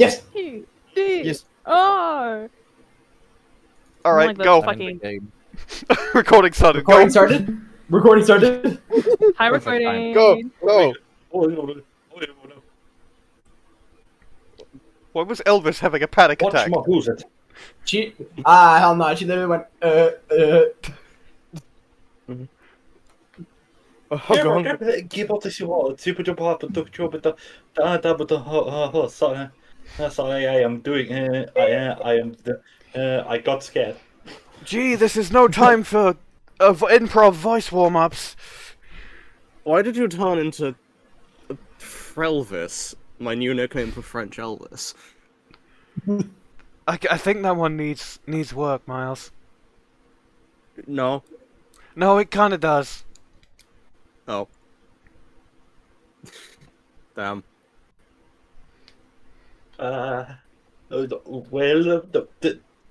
Yes. Yes. Oh. Alright, Like go. fucking... Recording started. Recording Go. started. Recording started. Hi, Perfect recording. Go. Go. Why was Elvis having a panic attack? Who's it? She. Hell no. She literally went. Give this you all. Super job hard to do job at the sorry, I am doing. I got scared. Gee, this is no time for improv voice warm-ups. Why did you turn into Frelvis, my new nickname for French Elvis? I think that one needs work, Miles. No. No, it kind of does. Oh. Damn. Well,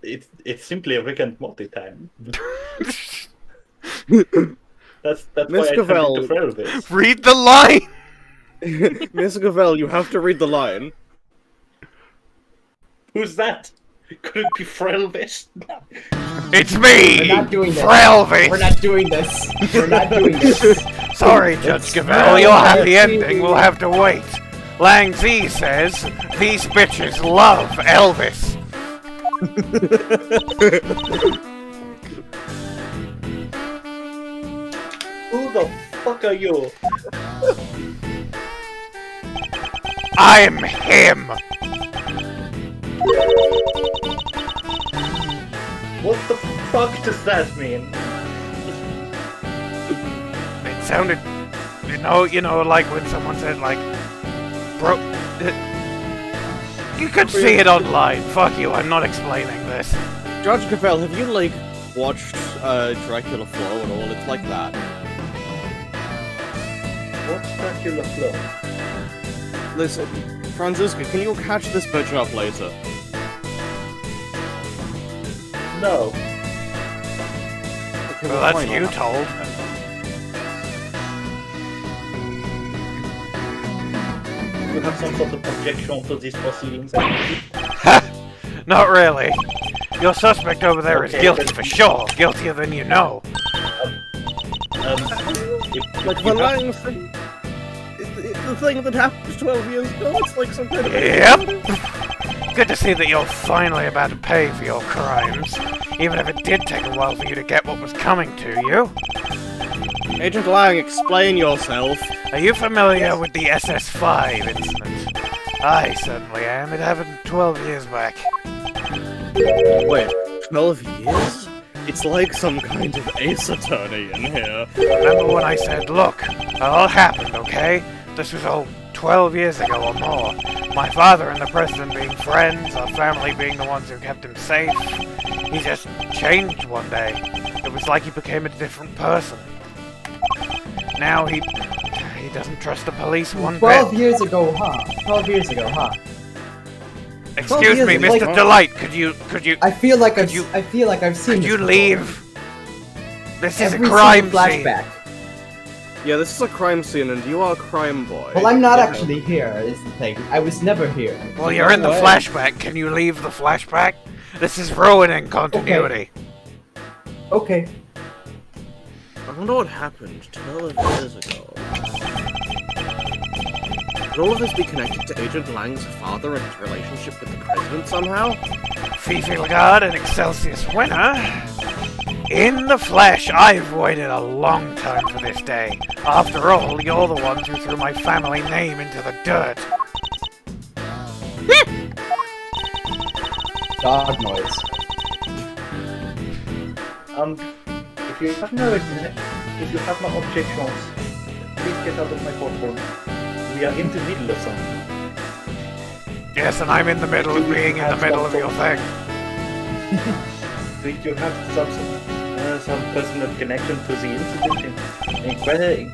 it's simply a Rick and Morty time. That's Miss why I turned Gavèlle. into Frelvis. Read the line! Miss Gavèlle, you have to read the line. Who's that? Could it be Frelvis? It's me! We're not doing this. Frelvis! We're not doing this. We're not doing this. Sorry, Judge Gavèlle, your happy ending will have to wait. Lang Z says, these bitches love Elvis. Who the fuck are you? I'm him! What the fuck does that mean? It sounded, you know, like when someone said, like, bro... You could see it online. Fuck you, I'm not explaining this. Judge Gavèlle, have you, like, watched Dracula Flow and all? It's like that. What's Dracula Flow? Listen, Franziska, can you catch this bitch up later? No. Okay, Well, that's fine. you told. You have some sort of objection to these proceedings? Not really. Your suspect over there is Okay, guilty but- for sure. Guiltier than you know. Like the Lang thing. The thing that happened 12 years ago, it's like some kind of... Yep. Good to see that you're finally about to pay for your crimes. Even if it did take a while for you to get what was coming to you. Agent Lang, explain yourself. Are you familiar with the SS5 incident? I certainly am. It happened 12 years back. Wait, 12 years? It's like some kind of ace attorney in here. Remember when I said, look, it all happened, okay? This was all 12 years ago or more. My father and the president being friends, our family being the ones who kept him safe. He just changed one day. It was like he became a different person. Now he doesn't trust the police one 12 bit. years ago, huh? 12 years ago, huh? Excuse me, years, Mr. like- Delight, could you I feel like Could I've you- seen. could this you before. leave? This is a Every crime single scene. flashback. Yeah, this is a crime scene and you are a crime boy. Well, I'm not Yeah. actually here. Is the thing. I was never here. Well, you're in the way. flashback. Can you leave the flashback? This is ruining continuity. Okay. I wonder what happened 12 years ago. Could all of this be connected to Agent Lang's father and his relationship with the president somehow? Fifi Laguarde, an Excelsius winner. In the flesh, I've waited a long time for this day. After all, you're the ones who threw my family name into the dirt. Dog noise. If you have no objections, please get out of my courtroom. We are in the middle of something. Yes, and I'm in the middle of being in the middle of your thing. Do you have some personal connection to the incident in question?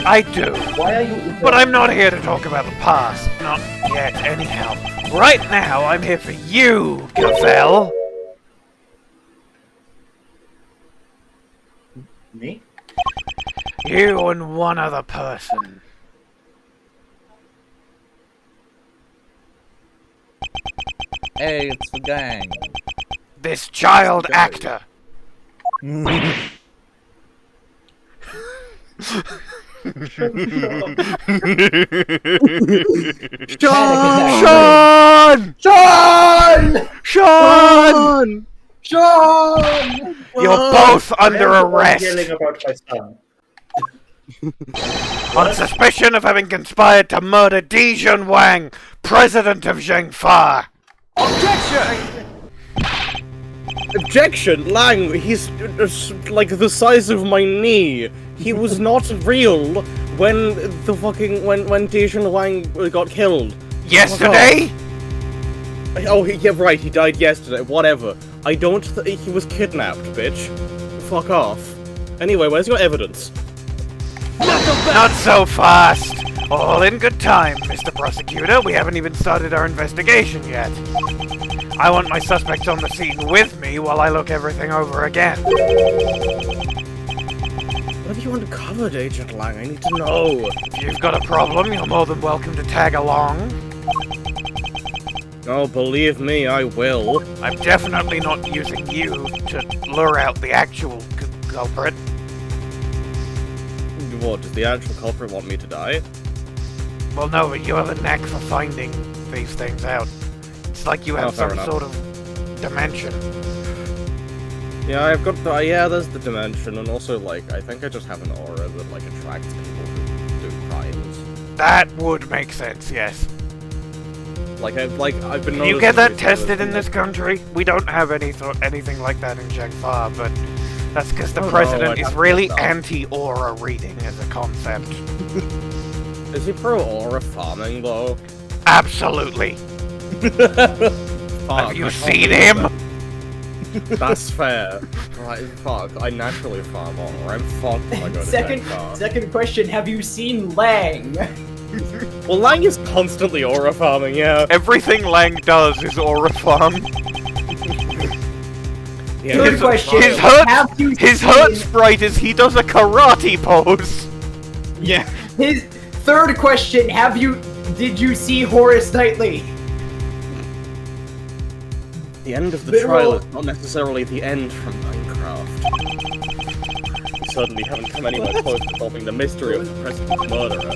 I do. Why are you? But I'm not here to talk about the past. Not yet, anyhow. Right now, I'm here for you, Gavèlle. Me? You and one other person. Hey, it's the gang. This child actor. Shaun! Shaun! Shaun! Shaun! Shaun! You're both under I am the one arrest yelling about my son. on suspicion of having conspired to murder Di-Jun Wang, president of Zhengfa. Objection! Lang, he's like the size of my knee. He was not real when when Di-Jun Wang got killed. Yesterday? Oh, yeah, right, he died yesterday, whatever. I don't he was kidnapped, bitch. Fuck off. Anyway, where's your evidence? Not so fast. All in good time, Mr. Prosecutor. We haven't even started our investigation yet. I want my suspects on the scene with me while I look everything over again. What have you uncovered, Agent Lang? I need to know. If you've got a problem, you're more than welcome to tag along. Oh, believe me, I will. I'm definitely not using you to lure out the actual culprit. What, does the actual culprit want me to die? Well, no, but you have a knack for finding these things out. It's like you have fair some enough. sort of dimension. Yeah, I've got the, there's the dimension, and also, like, I think I just have an aura that, like, attracts people who do crimes. That would make sense, yes. I've been Can you get that tested in this country? We don't have anything like that in Zhengfa, but that's because the president I'd is have to really get that. anti-aura reading as a concept. Is he pro-aura farming, though? Absolutely. Fuck, Have you I can't seen believe him? That's fair. Right, fuck, I naturally farm aura. I'm fucked if I go to Zhengfa. Second question, have you seen Lang? Well, Lang is constantly aura farming, yeah. Everything Lang does is aura farm. Yeah, Third his- question, His have hurt you sprite is he does a karate pose. Yeah. His third question, did you see Horace Knightley? The end of the Literal- trial is not necessarily the end from Minecraft. We certainly haven't come anywhere close to solving the mystery of the president's murderer,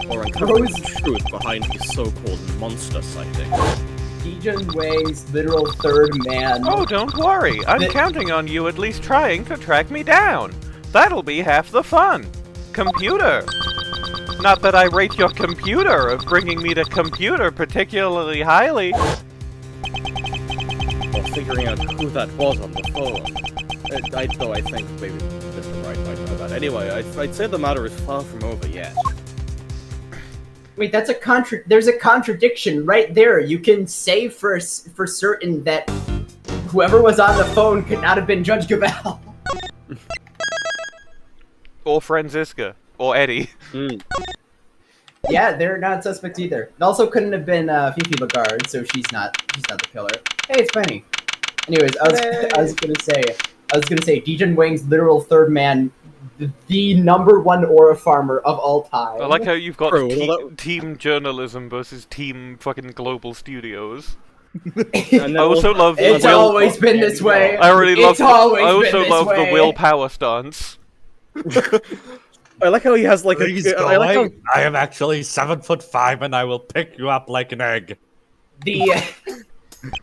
or uncovering the truth behind these so-called monster sightings. Di-Jun Wang's literal third man. Oh, don't worry. I'm The- counting on you at least trying to track me down. That'll be half the fun. Computer. Not that I rate your computer of bringing me to computer particularly highly. Or figuring out who that was on the phone. Though I think maybe Mr. Wright might know that. Anyway, I'd say the matter is far from over yet. Wait, that's there's a contradiction right there. You can say for certain that whoever was on the phone could not have been Judge Gavèlle. Or Franziska. Or Eddie. Yeah, they're not suspects either. It also couldn't have been Fifi Laguarde, so she's not the killer. Hey, it's Penny. Anyways, I was gonna say Di-Jun Wang's literal third man, the number one aura farmer of all time. I like how you've got True, well, team journalism versus team fucking global studios. And I also love the It's always been this way. I really love. It's always I been also this love way. the willpower stance. I like how he has like Please a. go I like how, away. I am actually 7'5" and I will pick you up like an egg.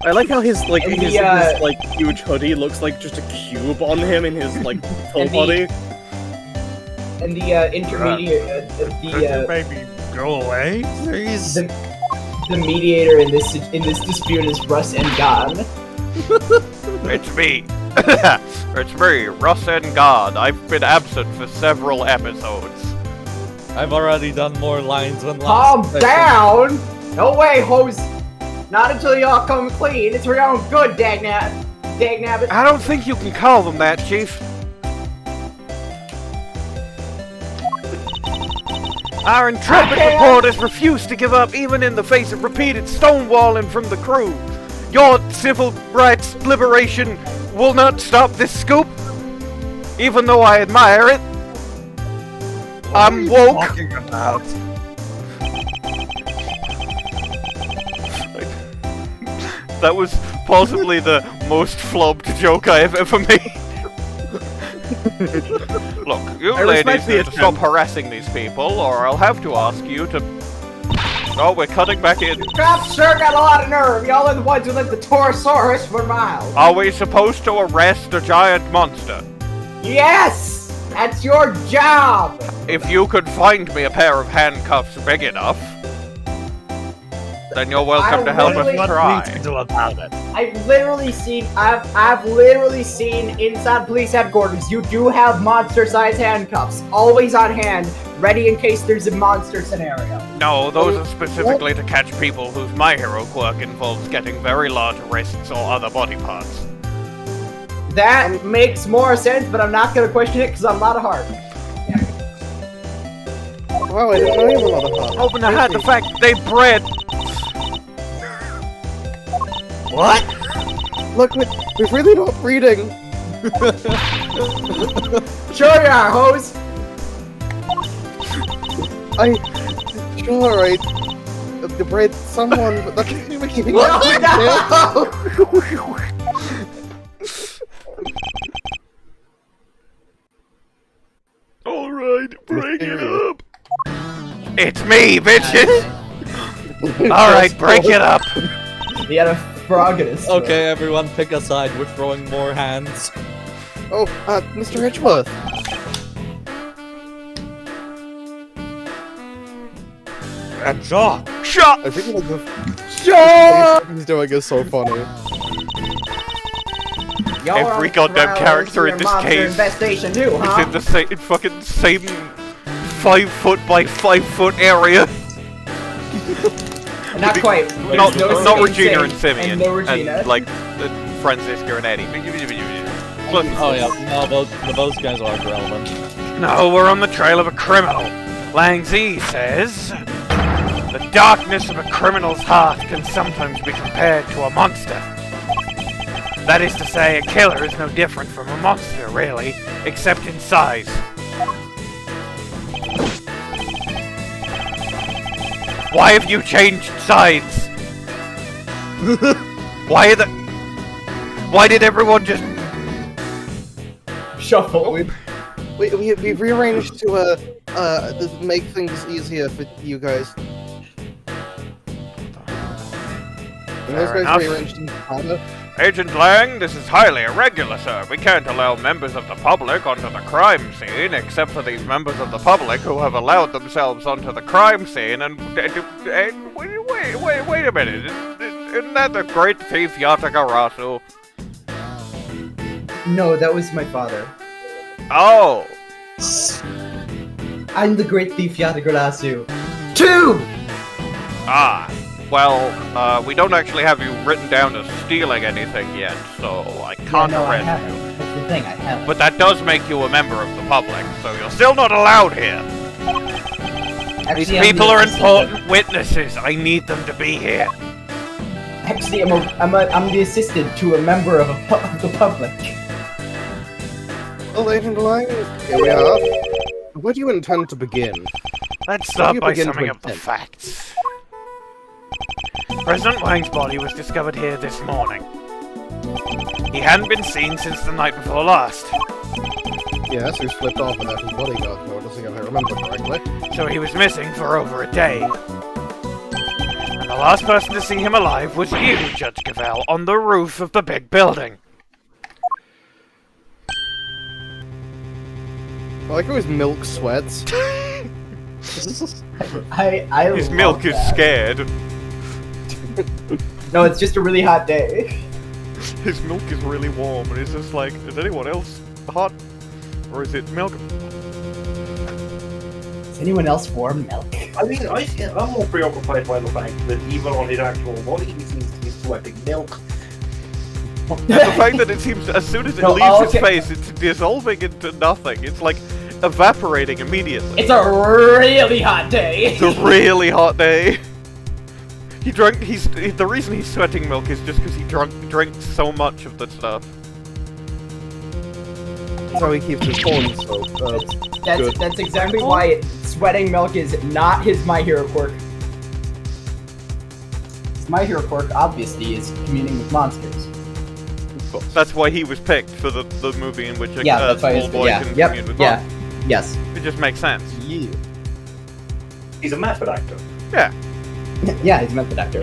I like how his like And his, the, his like huge hoodie looks like just a cube on him in his like full And the- body. and the intermediate, Could you maybe go away, please? the mediator in this dispute is Russ N. It's me. It's me, Russ N. God. I've been absent for several episodes. I've already done more lines than Calm last. down! No way, hoes! Not until y'all come clean. It's your own good, dagnabbit. I don't think you can call them that, Chief. Our intrepid Okay, reporters refuse to give up even in the face of repeated stonewalling from the crew. Your civil rights liberation will not stop this scoop, even though I admire it. I'm woke. Talking about. That was possibly the most flubbed joke I have ever made. Look, you ladies need to stop harassing these people, or I'll have to ask you to... Oh, we're cutting back in. Cops sure got a lot of nerve. Y'all are the ones who let the Torosaurus for miles. Are we supposed to arrest a giant monster? Yes! That's your job! If you could find me a pair of handcuffs big enough, then you're welcome to help us try. I've literally seen inside police headquarters, you do have monster-sized handcuffs, always on hand, ready in case there's a monster scenario. No, those are specifically to catch people whose My Hero quirk involves getting very large wrists or other body parts. That makes more sense, but I'm not gonna question it because I'm not a Hart. Wow, I didn't know you were not a Hart. Open the hat, the fact they bred. What? Look, we're really not breeding. Sure you are, hoes! Sure, alright. The bred someone, but that doesn't mean we're keeping No! Alright, break it up! It's me, bitches! Alright, break it up! He had a frog in his throat. Okay, everyone, pick a side. We're throwing more hands. Oh, Mr. Edgeworth. And Shaun. Shut! I think the Sure! he's doing is so funny. Y'all are Every on goddamn trial character for in your this monster case infestation too, is huh? in the same 5 foot by 5 foot area. Not quite. Not No Regina and Sing, Simeon. and no Regina. like Franziska and Eddie. Oh yeah, no, those guys aren't relevant. No, we're on the trail of a criminal. Lang Z says, the darkness of a criminal's heart can sometimes be compared to a monster. That is to say, a killer is no different from a monster, really, except in size. Why have you changed sides? Why did everyone just... Shuffle. We've rearranged to make things easier for you guys. And those guys enough. rearranged in Canada. Agent Lang, this is highly irregular, sir. We can't allow members of the public onto the crime scene, except for these members of the public who have allowed themselves onto the crime scene, and wait a minute. Isn't that the great thief Yatagarasu? No, that was my father. Oh! I'm the great thief Yatagarasu. 2! Ah. Well, we don't actually have you written down as stealing anything yet, so I can't I arrest haven't. you. That's the thing, I haven't. But that does make you a member of the public, so you're still not allowed here. Actually, These I'm people the are assistant. important witnesses. I need them to be here. Actually, I'm the assistant to a member of the public. Well, Agent Lang, here we are. Where do you intend to begin? Let's start you by begin to summing up the intend? facts. President Wang's body was discovered here this morning. He hadn't been seen since the night before last, Yes, who slipped off without his bodyguard noticing, if I remember correctly. so he was missing for over a day. And the last person to see him alive was you, Judge Gavèlle, on the roof of the big building. I like how his milk sweats. I His love milk is that. scared. No, it's just a really hot day. His milk is really warm, and it's just like, is anyone else hot? Or is it milk? Is anyone else warm milk? I mean, I'm more preoccupied by the fact that even on his actual body, he seems to be sweating milk. And the fact that it seems, as soon as it No, leaves his okay. face, it's dissolving into nothing. It's like evaporating immediately. It's a really hot day. It's a really hot day. The reason he's sweating milk is just because he drank so much of the stuff. That's how he keeps his phone so good. That's exactly why sweating milk is not his My Hero quirk. It's My hero quirk, obviously, is communing with monsters. That's why he was picked for the movie in which a That's why small boy can commune with monsters. Yes. It just makes sense. Yeah. He's a method actor. Yeah. Yeah, he's a method actor.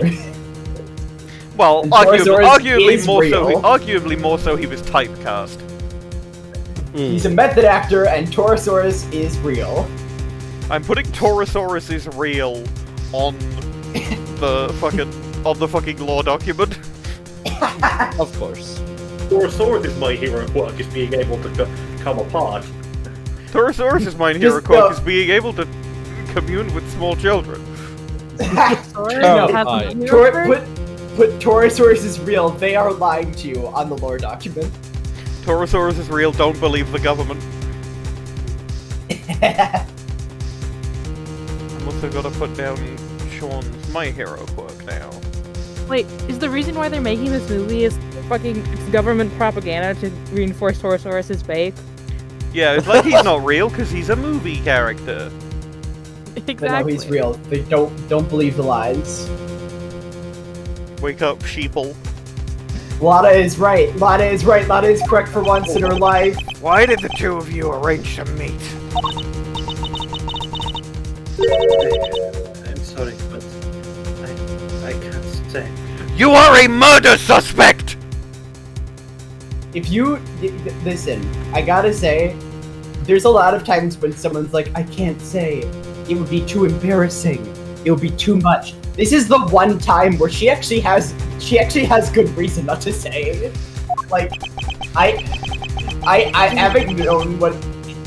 Well, And arguably real. more so he was typecast. He's a method actor, and Torosaurus is real. I'm putting Torosaurus is real on the fucking law document. Of course. Torosaurus is my hero quirk, is being able to come apart. Torosaurus is my hero quirk, is being able to commune with small children. Put Torosaurus is real. They are lying to you on the lore document. Torosaurus is real. Don't believe the government. I'm also gonna put down Shaun's my hero quirk now. Wait, is the reason why they're making this movie is fucking government propaganda to reinforce Torosaurus is fake? Yeah, it's like he's not real because he's a movie character. Exactly. But no, he's real. They don't believe the lies. Wake up, sheeple. Lotta is right. Lotta is correct for once in her life. Why did the two of you arrange to meet? I'm sorry, but I can't say. You are a murder suspect! If you listen, I gotta say, there's a lot of times when someone's like, I can't say. It would be too embarrassing. It would be too much. This is the one time where she actually has good reason not to say. Like, I haven't known what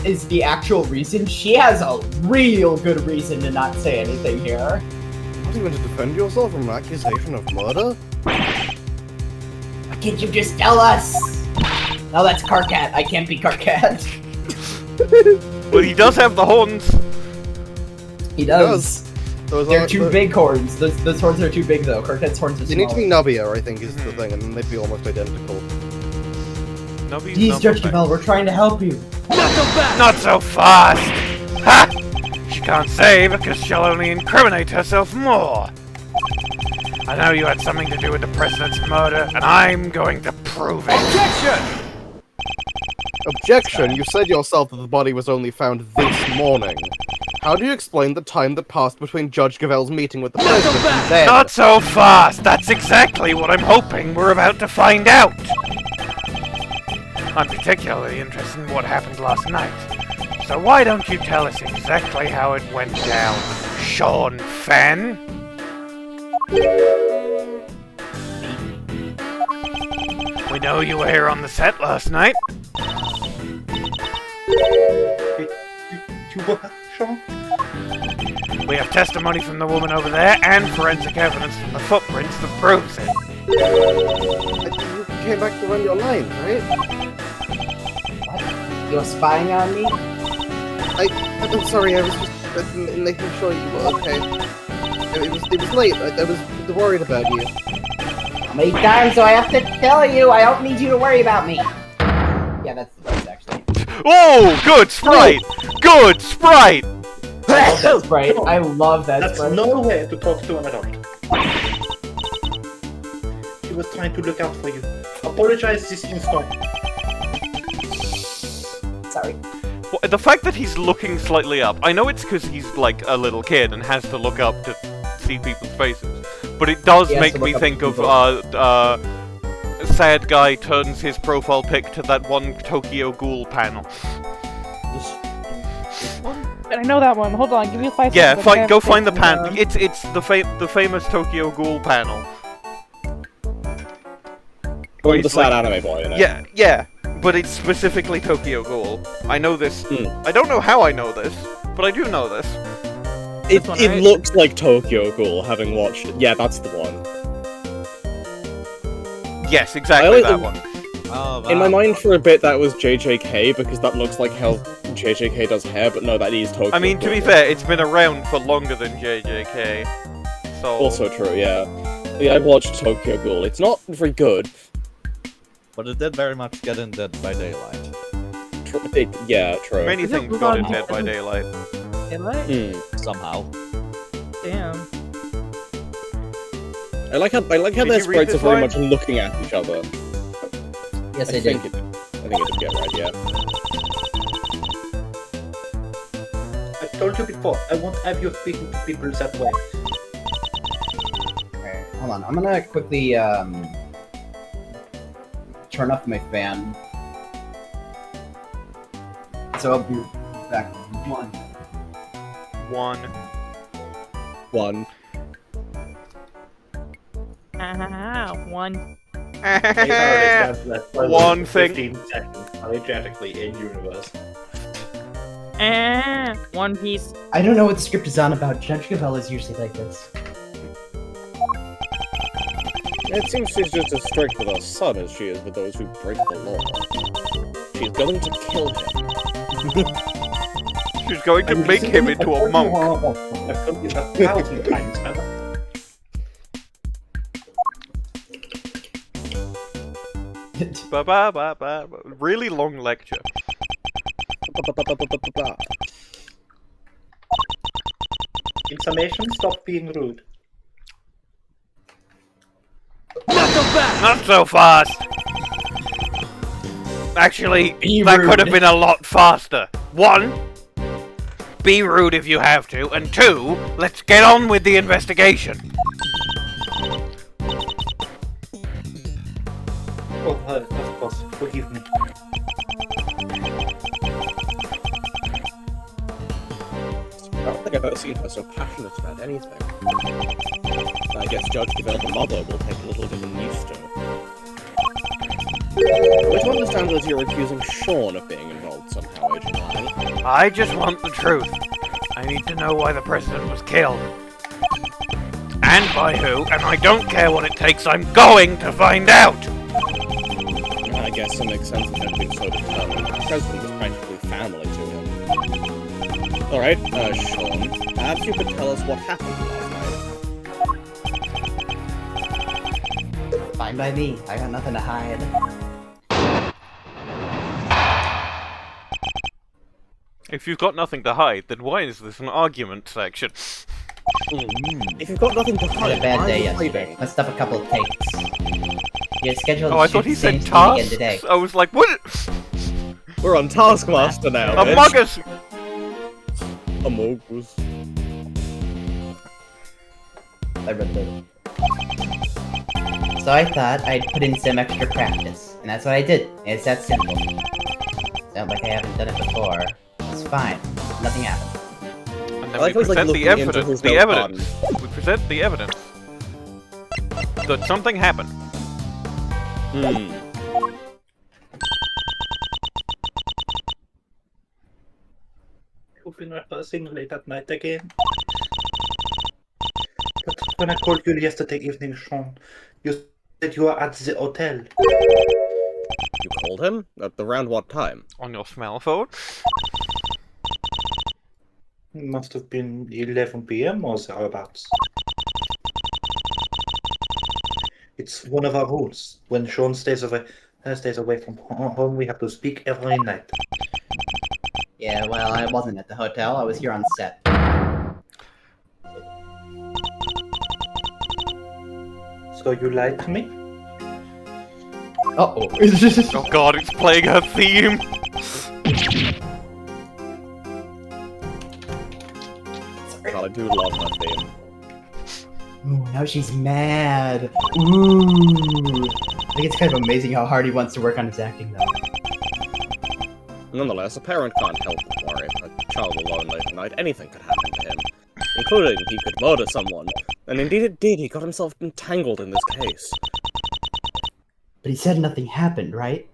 is the actual reason. She has a real good reason to not say anything here. Not even to defend yourself from an accusation of murder? Why can't you just tell us? No, that's Carcat. I can't be Carcat. Well, he does have the horns. He does. They're too big horns. Those horns are too big, though. Carcat's horns are They small. need to be nubbier, I think, is the thing, and then they'd be almost identical. Please, Judge Gavèlle, we're trying to help you. Not so fast! Ha! She can't say because she'll only incriminate herself more. I know you had something to do with the president's murder, and I'm going to prove it. Objection! You said yourself that the body was only found this morning. How do you explain the time that passed between Judge Gavèlle's meeting with the president and then? Not so fast! That's exactly what I'm hoping we're about to find out! I'm particularly interested in what happened last night. So why don't you tell us exactly how it went down, Shaun Fenn? We know you were here on the set last night. We have testimony from the woman over there and forensic evidence from the footprints that proves it. You came back to run your lines, right? What? You're spying on me? I'm sorry, I was just making sure you were okay. It was late, I was worried about you. How many times do I have to tell you? I don't need you to worry about me. Yeah, that's the best, actually. Oh, good sprite! Good sprite! That's right. I love that. That's sprite. no way to talk to an adult. He was trying to look out for you. Apologize this instant. Sorry. Well, the fact that he's looking slightly up, I know it's because he's like a little kid and has to look up to see people's faces, but it does make me think of sad guy turns his profile pic to that one Tokyo Ghoul panel. I know that one. Hold on, give me 5 Yeah, seconds. go find the panel. It's the famous Tokyo Ghoul panel. Or the sad anime boy, you know? Yeah, but it's specifically Tokyo Ghoul. I know this. I don't know how I know this, but I do know this. It right? looks like Tokyo Ghoul, having watched it. Yeah, that's the one. Yes, exactly that one. Oh, wow. In my mind, for a bit, that was JJK, because that looks like how JJK does hair, but no, that is Tokyo I mean, to Ghoul. be fair, it's been around for longer than JJK, so... Also true, yeah. Yeah, I've watched Tokyo Ghoul. It's not very good. But it did very much get in Dead by Daylight. Yeah, true. Many Is it things got in Mulan? Dead by Daylight. Daylight? Somehow. Damn. I like how Did their you read sprites are this very line? much looking at each other. Yes, I did. think it did get right, yeah. I told you before, I won't have you speaking to people that way. Alright, hold on. I'm gonna quickly turn off my fan. So I'll be back in one. One. One. Hey, Faraday stands left by One thing. 15 seconds, energetically in universe. One Piece. I don't know what the script is on about. Judge Gavèlle is usually like this. It seems she's just as strict with her son as she is with those who break the law. She's going to kill him. She's going to make him into a monk. I've told you that 1,000 times, man. Ba ba ba ba. Really long lecture. In summation, stop being rude. Not so fast! Actually, Be that rude. could have been a lot faster. 1, be rude if you have to, and 2, let's get on with the investigation. Oh, of course, forgive me. I don't think I've ever seen her so passionate about anything. I guess Judge Gavèlle, the mother, will take a little getting used to. Which one understand that you're accusing Shaun of being involved somehow, Agent Wang? I just want the truth. I need to know why the president was killed. And by who, and I don't care what it takes, I'm going to find out! I guess it makes sense with him being so determined. The president was practically family to him. Alright, Shaun, perhaps you could tell us what happened last night. Fine by me. I got nothing to hide. If you've got nothing to hide, then why is this an argument section? If you've got nothing to I hide, had a bad why day are you yesterday. hiding? Messed up a couple of takes. Yeah, scheduled Oh, I thought he said again tasks? today. I was like, what? We're on Taskmaster now, bitch. Among Us! Among Us. I read the... So I thought I'd put in some extra practice, and that's what I did. It's that simple. Sounds like I haven't done it before. It's fine. Nothing happened. And I then like we how he's, like, present the looking into evidence. his The notepad. evidence. We present the evidence. That something happened. You've been rehearsing late at night again. But when I called you yesterday evening, Shaun, you said you were at the hotel. You called him? At around what time? On your smell phone. It must have been 11 p.m. or thereabouts. It's one of our rules. When Shaun stays away from home, we have to speak every night. Yeah, well, I wasn't at the hotel. I was here on set. So you lied to me? Uh-oh. Oh god, it's playing her theme! God, I do love that theme. Ooh, now she's mad. Ooh. I think it's kind of amazing how hard he wants to work on his acting, though. Nonetheless, a parent can't help but worry. A child alone late at night, anything could happen to him. Including he could murder someone. And indeed it did, he got himself entangled in this case. But he said nothing happened, right?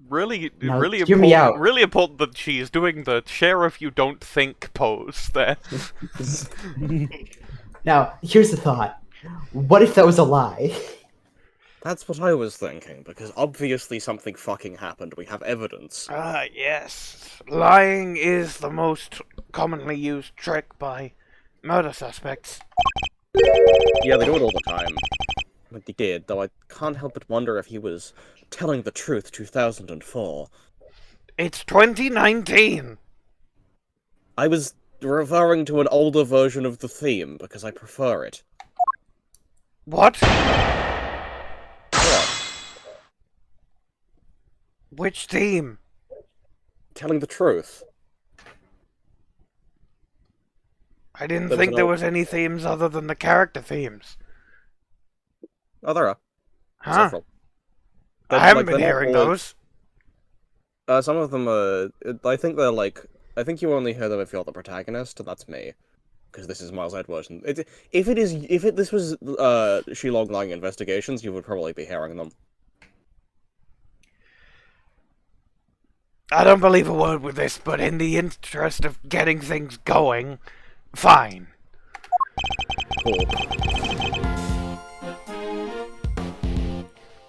Really, Now, really hear me important. out. Really important that she is doing the sheriff you don't think pose there. Now, here's the thought. What if that was a lie? That's what I was thinking, because obviously something fucking happened. We have evidence. Ah, yes. Lying is the most commonly used trick by murder suspects. Yeah, they do it all the time. But he did, though I can't help but wonder if he was telling the truth 2004. It's 2019! I was referring to an older version of the theme, because I prefer it. What? What? Which theme? Telling the truth. I didn't There was think an there old- was any themes other than the character themes. Oh, there are. Huh? Several. I They're, haven't like, been they're not hearing all- those. Some of them, I think they're like... I think you only hear them if you're the protagonist, and that's me. Because this is Miles Edgeworth. And this was, Shi-Long lying investigations, you would probably be hearing them. I don't believe a word with this, but in the interest of getting things going, fine. Cool.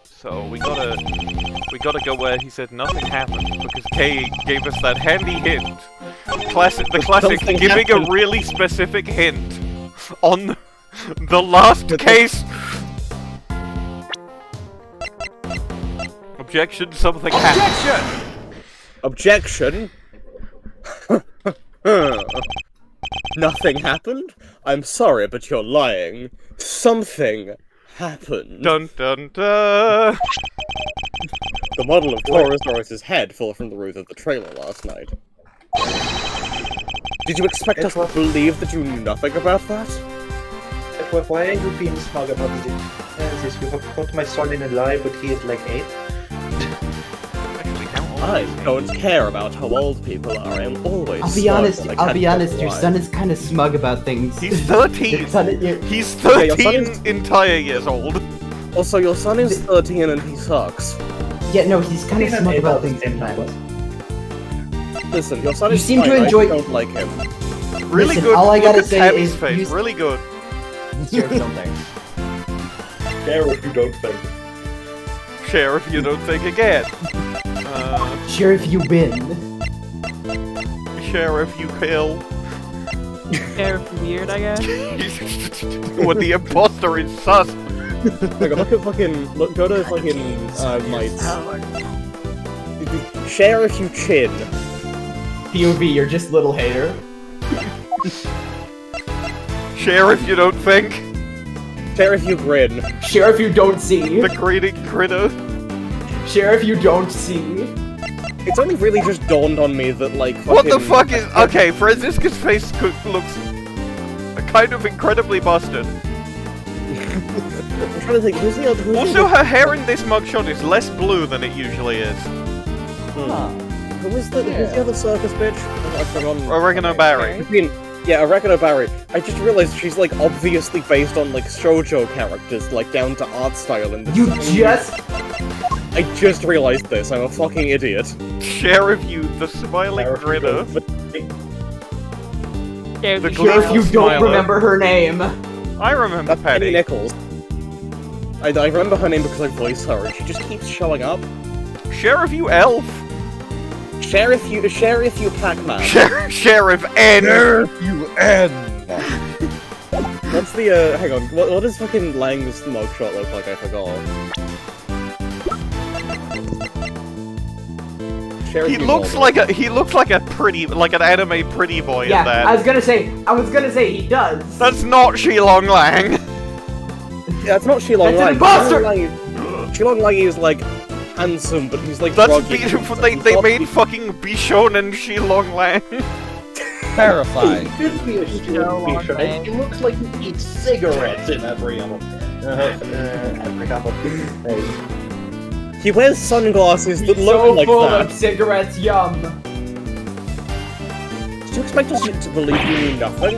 So we gotta go where he said nothing happened because Kay gave us that handy hint. The classic Something giving happened. a really specific hint on the last case. Objection, something happened. Objection! Nothing happened? I'm sorry, but you're lying. Something happened. Dun dun dun. The model of Taurosaurus's head fell from the roof of the trailer last night. Did you expect us to believe that you knew nothing about that? Edgeworth, why are you being smug about this? You have caught my son in a lie, but he is like 8. Actually, how old I is he? don't care about how old people are. I'm always I'll be smug honest. when I I'll can't be get honest. Your why. son is kind of smug about things. He's 13. Your son- your- He's Yeah, your son 13 is- entire years old. Also, your son is 13 and he sucks. Yeah, no, he's kind of He's an smug 8 about at the things same time. sometimes. Listen, your son You is seem to fine, enjoy- I just don't like him. Really Listen, good. all I Look gotta at say Tammy's is face. you- Really good. Sheriff, something. There if you don't think. Sheriff, you don't think again. Sheriff, you win. Sheriff, you kill. Sheriff weird, I guess. When the imposter is sus. Hang on, look at fucking... go to fucking, mites. Share if you chin. POV, you're just little hater. Sheriff, you don't think. Share if you grin. Sheriff, you don't see. The greeting critter. Sheriff, you don't see. It's only really just dawned on me that, like, fucking... What the fuck is... Okay, Franziska's face looks kind of incredibly busted. I'm trying to think, who's the other... who's Also, her hair in this mugshot is less blue than it usually is. Who was the other circus bitch? I've forgotten. Oregano Barry. I mean, yeah, Oregano Barry. I just realized she's, like, obviously based on, like, shoujo characters, like, down to art style in this. You just... I just realized this, I'm a fucking idiot. Sheriff, you, the smiling grinner. Sheriff, The you Sheriff, you don't Smiler. remember her name. I remember That's Penny Penny. Nichols. I remember her name because I voice her, and she just keeps showing up. Sheriff, you elf. Sheriff, you Pac-Man. Sheriff N. You end. What's the, hang on, what does fucking Lang's mugshot look like? I forgot. Sheriff He you looks Mulder. like an anime pretty boy Yeah, in that. I was gonna say he does. That's not Shi-Long Lang. Yeah, it's not Shi-Long That's an Lang. imposter! Shi-Long Lang is, like, handsome, but he's, like, That's groggy. beautiful. They made fucking Bichon and Shi-Long Lang. Terrifying. He could be a long stupid name. He looks like he eats cigarettes in every other face. He wears sunglasses that He's look so like full that. of cigarettes, yum. Did you expect us to believe you knew nothing?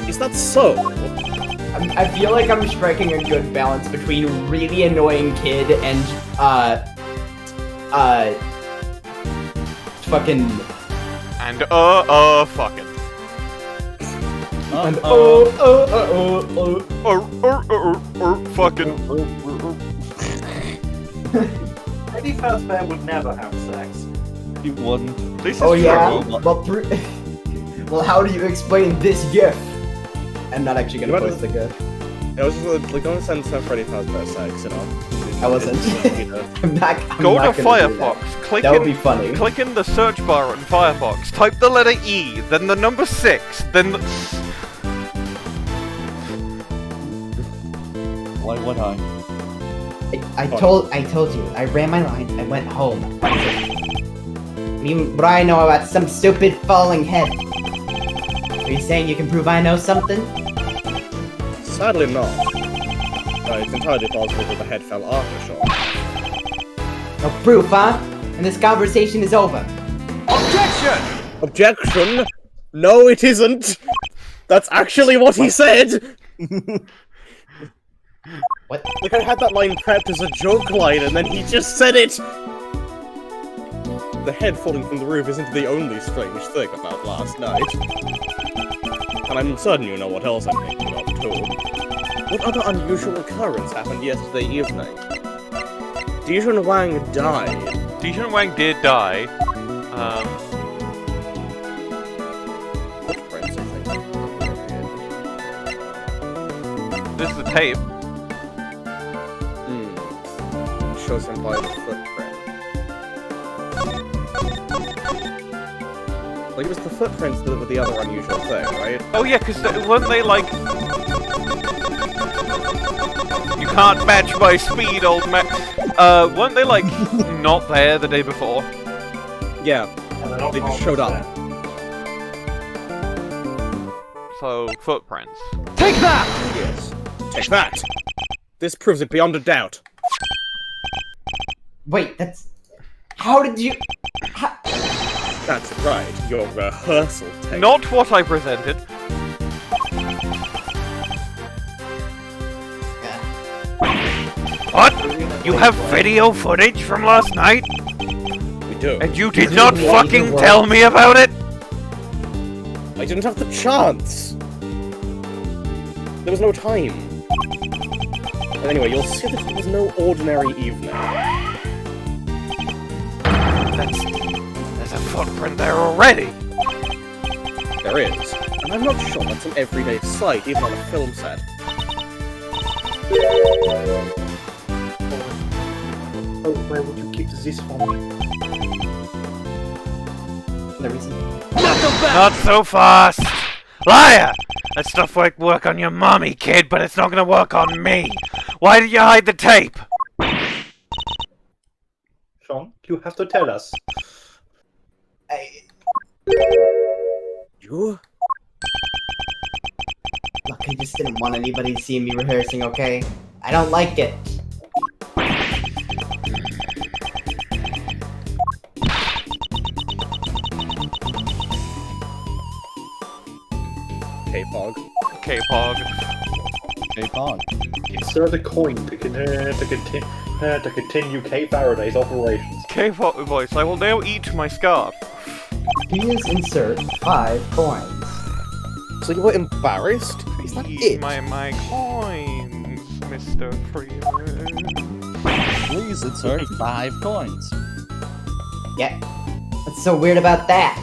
Is that so? I feel like I'm striking a good balance between really annoying kid and, fucking... And fucking. And Fucking. Freddy Fazbear would never have sex. You wouldn't. This is Oh yeah? true. Well, well, how do you explain this gif? I'm not actually gonna You post the gif. I was just like, don't send Freddy Fazbear sex, you know? I wasn't. I'm not Go not to gonna do Firefox. That. That would be funny. Click in the search bar in Firefox. Type the letter E, then the number 6, then the... Why would I? I told you. I ran my line. I went home. I mean, what do I know about some stupid falling head? Are you saying you can prove I know something? Sadly not. It's entirely possible that the head fell after Shaun. No proof, huh? And this conversation is over. Objection! Objection? No, it isn't! That's actually what he said! What? Like, I had that line prepped as a joke line, and then he just said it! The head falling from the roof isn't the only strange thing about last night. And I'm certain you know what else I'm thinking of, too. What other unusual occurrence happened yesterday evening? Di-Jun Wang died. Di-Jun Wang did die. Footprints, I think. This is the tape. Shows him by the footprint. Like, it was the footprints that were the other unusual thing, right? Oh yeah, because weren't they like... You can't match my speed, old man. Weren't they like not there the day before? Yeah, they just showed up. So, footprints. Take that! Yes. Take that! This proves it beyond a doubt. Wait, that's... How did you... That's right, your rehearsal tape. Not what I presented. What? You have video footage from last night? We do. And you did not fucking tell me about it? I didn't have the chance. There was no time. And anyway, you'll see that it was no ordinary evening. There's a footprint there already. There is. And I'm not sure that's an everyday sight, even on a film set. Oh, why would you keep this from me? The reason... Not so fast! Liar! That stuff might work on your mommy, kid, but it's not gonna work on me. Why did you hide the tape? Shaun, you have to tell us. You? Look, I just didn't want anybody to see me rehearsing, okay? I don't like it. K-Pog. K-Pog. K-Pog. Insert a coin to continue K Faraday's operations. K-Pog voice, I will now eat my scarf. Please insert 5 coins. So you were embarrassed? Is that Eat it? my coins, Mr. Freeman. Please insert 5 coins. Yeah. What's so weird about that?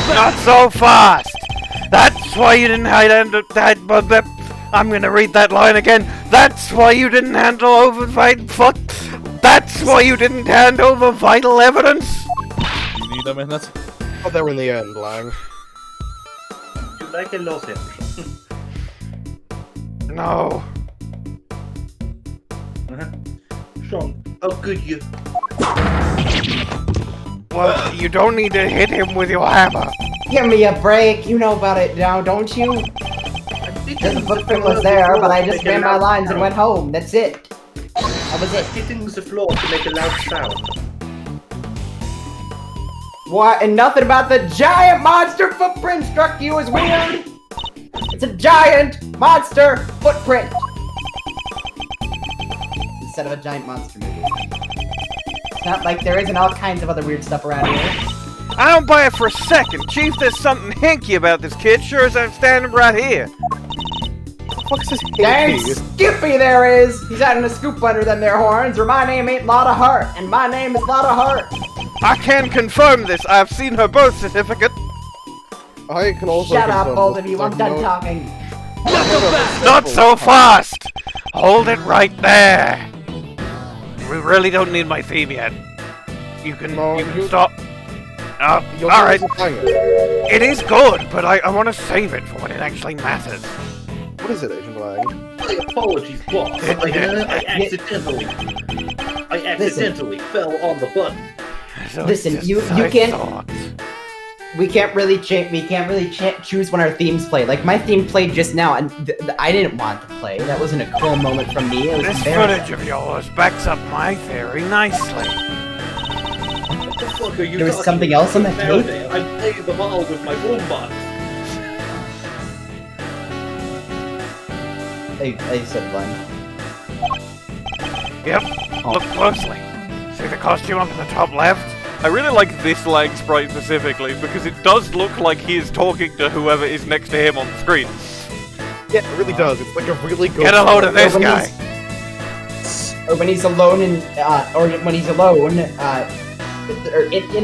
Not so fast! That's why you didn't hide under that, but I'm gonna read that line again. That's why you didn't handle over That's why you didn't hand over vital evidence. You need a minute? Oh, they're in the end, Lang. You like a lozenge? No. Shaun, how could you? Well, you don't need to hit him with your hammer. Give me a break. You know about it now, don't you? The footprint was there, but I just ran my lines and went home. That's it. That was it. Hitting the floor to make a loud sound. What? And nothing about the giant monster footprint struck you as weird? It's a giant monster footprint. Instead of a giant monster movie. It's not like there isn't all kinds of other weird stuff around here. I don't buy it for a second. Chief, there's something hinky about this kid, sure as I'm standing right here. What's this Dang hinky? Skippy there is! He's having a scoop under them there horns, or my name ain't Lotta Hart, and my name is Lotta Hart. I can confirm this. I've seen her birth certificate. I can also Shut up, confirm both this, of you, because I'm done I know- talking. Not so fast! Hold it right there. We really don't need my theme yet. You can stop. You're Alright. supposed to hang it. It is good, but I want to save it for when it actually matters. What is it, Agent Wang? My apologies, boss. I accidentally fell on the button. So Listen, it's you just I can't- thought. We can't really choose when our themes play. Like my theme played just now, and I didn't want to play. That wasn't a cool moment from me. It was This embarrassing. footage of yours backs up my theory nicely. What the fuck are you There was talking something else on that about? tape? I'm playing the ball with my boombox. I said one. Yep, Oh. look closely. See the costume up in the top left? I really like this Lang sprite specifically because it does look like he is talking to whoever is next to him on the screen. Yeah, it really does. It's like a really good. Get a load of this When guy. Or when he's alone in, or when he's alone, or in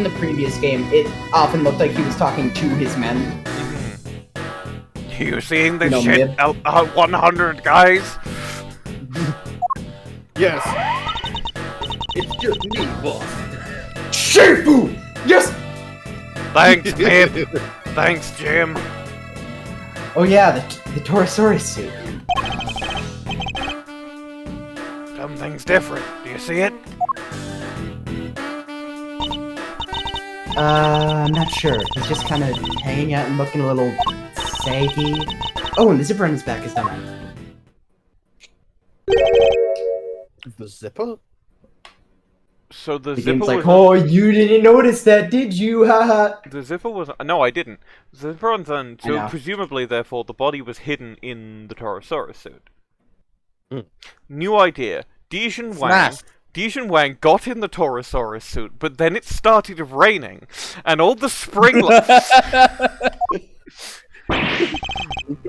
the previous game, it often looked like he was talking to his men. You seeing this No, shit? mid. 100 guys? Yes. It's just me, boss. Shifu! Yes! Thanks, Mib. Thanks, Jim. Oh yeah, the Torosaurus suit. Something's different. Do you see it? I'm not sure. He's just kind of hanging out and looking a little saggy. Oh, and the zipper on his back is done. The zipper? So the The zipper game's like, was oh, you didn't notice that, did you? Haha. the zipper was no, I didn't. The zipper was done, I so know. presumably, therefore, the body was hidden in the Torosaurus suit. Hmm. New idea. Di-Jun Wang. Smash. Di-Jun Wang got in the Torosaurus suit, but then it started raining, and all the spring.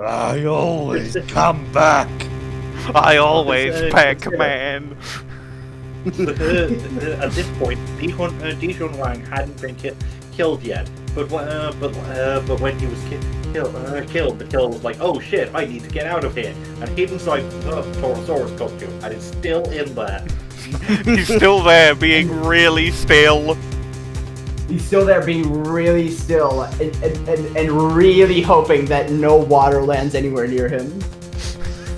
I always come back. I always pack, man. At this point, Di-Jun Wang hadn't been killed yet. But when he was killed, the killer was like, "Oh shit, I need to get out of here," and hid inside the Torosaurus costume, and it's still in there. He's still there, being really still. He's still there being really still and really hoping that no water lands anywhere near him.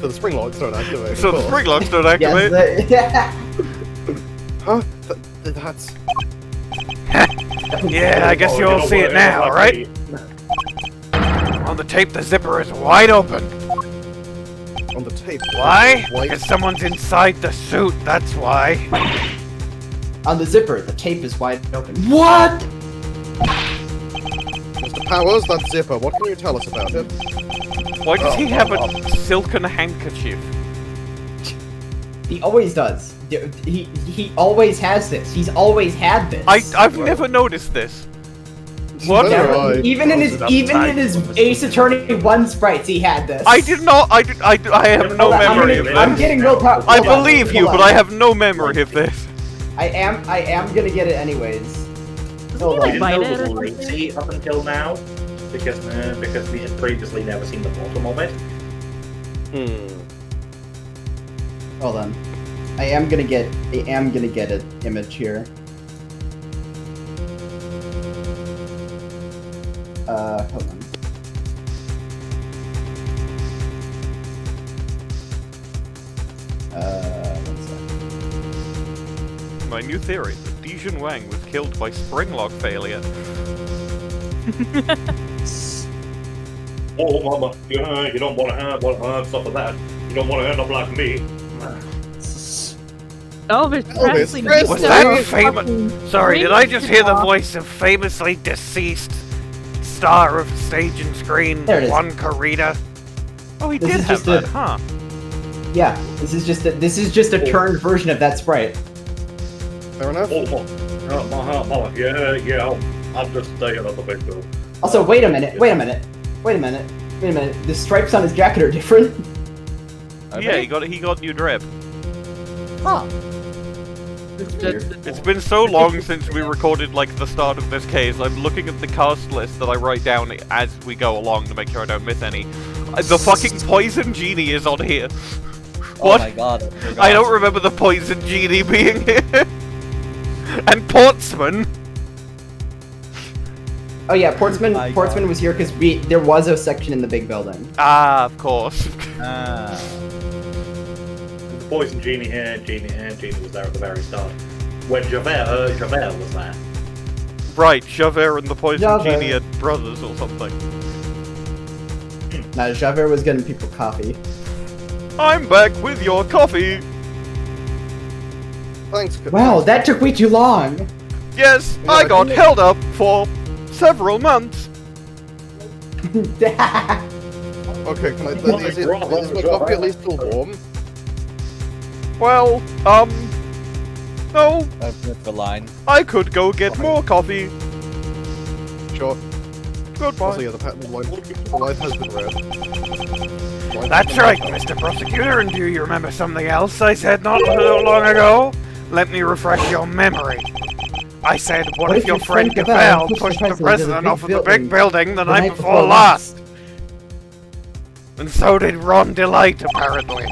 So the spring locks don't activate. So the of course. spring locks don't activate. Yes, Huh? That's. Yeah, I guess you all see it now, right? On the tape, the zipper is wide open. On the tape. Why? Why? Because someone's inside the suit, that's why. on the zipper, the tape is wide open. What? Mr. Powers, that zipper. What can you tell us about it? Why does he have a silken handkerchief? He always does. He always has this. He's always had this. I've never noticed this. What? Neither Never. have I. Even in his Ace Attorney 1 sprites, he had this. I did not. I have no Hold on, memory of I'm this. getting real proud. I believe you, but I have no memory of this. I am gonna get it anyways. Hold I on. didn't Bite know it it or was lazy up until now, because we had previously never seen the bottom of it. Hold on. I am gonna get an image here. Hold on. One sec. My new theory: that Di-Jun Wang was killed by spring lock failure. Oh, mama, you don't want to have stuff like that. You don't want to end up like me. Elvis Elvis Presley. Presley. Was that fucking famous? Sorry, did I just hear the off. voice of famously deceased star of stage and screen, There it is. Juan Carita? Oh, he This did is have just that, a- huh? Yeah, this is just a turned version of that sprite. Fair enough. Oh, mama, yeah, I'm just staying at the big bill. Also, wait a minute. The stripes on his jacket are different. Yeah, he got new drip. Huh. It's been so long since we recorded like the start of this case. I'm looking at the cast list that I write down as we go along to make sure I don't miss any. The fucking poison genie is on here. What? Oh my god. I don't remember the poison genie being here. And Portsman. Oh yeah, Portsman was here because there was a section in the big building. Ah, of course. The Poison Genie Genie was there at the very start. When Gavèlle was there. Right, Javert and the Poison Javert. Genie are brothers or something. Nah, Javert was getting people coffee. I'm back with your coffee! Thanks. Wow, that took way too long! Yes, Yeah, I I got think held up for several months. Okay, can I... Is my coffee at least still warm? Well, no, Open the line. I could go get more coffee. Sure. Goodbye. Also, yeah, the light has been read. That's right, Mr. Prosecutor, and do you remember something else I said not long ago? Let me refresh your memory. I said, what if your friend Gavèlle pushed the president off of the big building the night before last? And so did Ron Delight, apparently.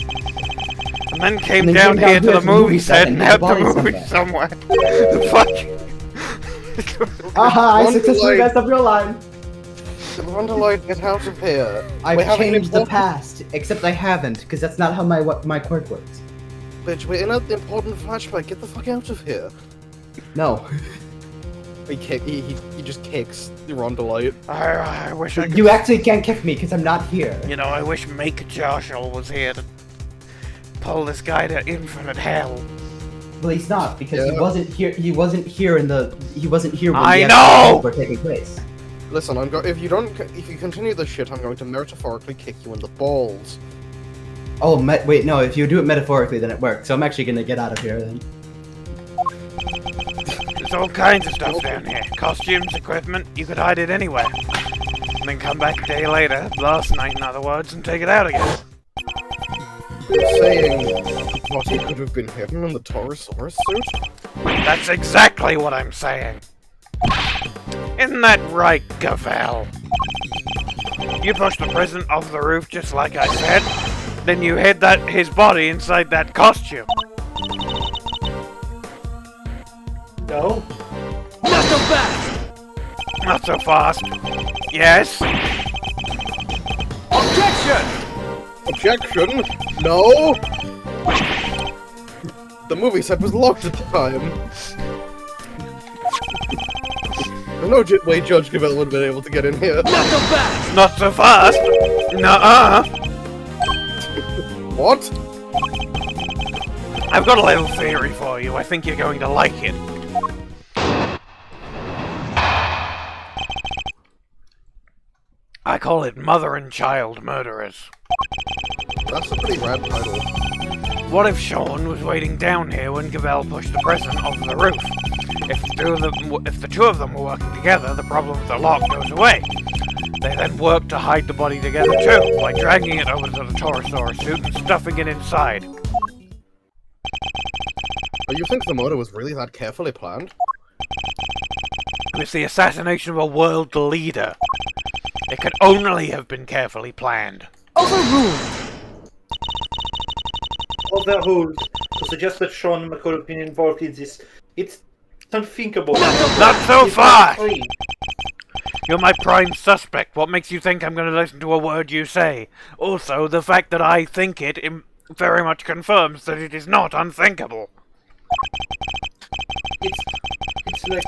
And then came down here to the movie set and had the movie somewhere. Fuck. Aha, I successfully messed up your line! Ron Delight, get out of here. I've changed the past, except I haven't, because that's not how my quirk works. Bitch, we're in an important flashback. Get the fuck out of here. No. He just kicks Ron Delight. I wish I could... You actually can't kick me, because I'm not here. You know, I wish Make Joshua was here to pull this guy to infinite hell. Well, he's not, because Yeah. he wasn't here. He wasn't here when I the know! were taking place. Listen, if you continue this shit, I'm going to metaphorically kick you in the balls. Oh, wait, no. If you do it metaphorically, then it works. So I'm actually gonna get out of here then. There's all kinds of stuff down here. Costumes, equipment, you could hide it anywhere. And then come back a day later, last night in other words, and take it out again. You're saying what he could have been hidden in the Taurosaurus suit? That's exactly what I'm saying. Isn't that right, Gavèlle? You pushed the president off the roof just like I said, then you hid his body inside that costume. No. Not so fast! Not so fast. Yes? Objection! No! The movie set was locked at the time. There's no way Judge Gavèlle would have been able to get in here. Not so fast! Not so fast! Nuh-uh! What? I've got a little theory for you. I think you're going to like it. I call it Mother and Child Murderers. That's a pretty rad title. What if Shaun was waiting down here when Gavèlle pushed the president off the roof? If the two of them were working together, the problem with the lock goes away. They then work to hide the body together too, by dragging it over to the Taurosaurus suit and stuffing it inside. Oh, you think the murder was really that carefully planned? It's the assassination of a world leader. It could only have been carefully planned. Overruled. To suggest that Shaun could have been involved in this, it's unthinkable. Not so fast! You're my prime suspect. What makes you think I'm going to listen to a word you say? Also, the fact that I think it very much confirms that it is not unthinkable. It's like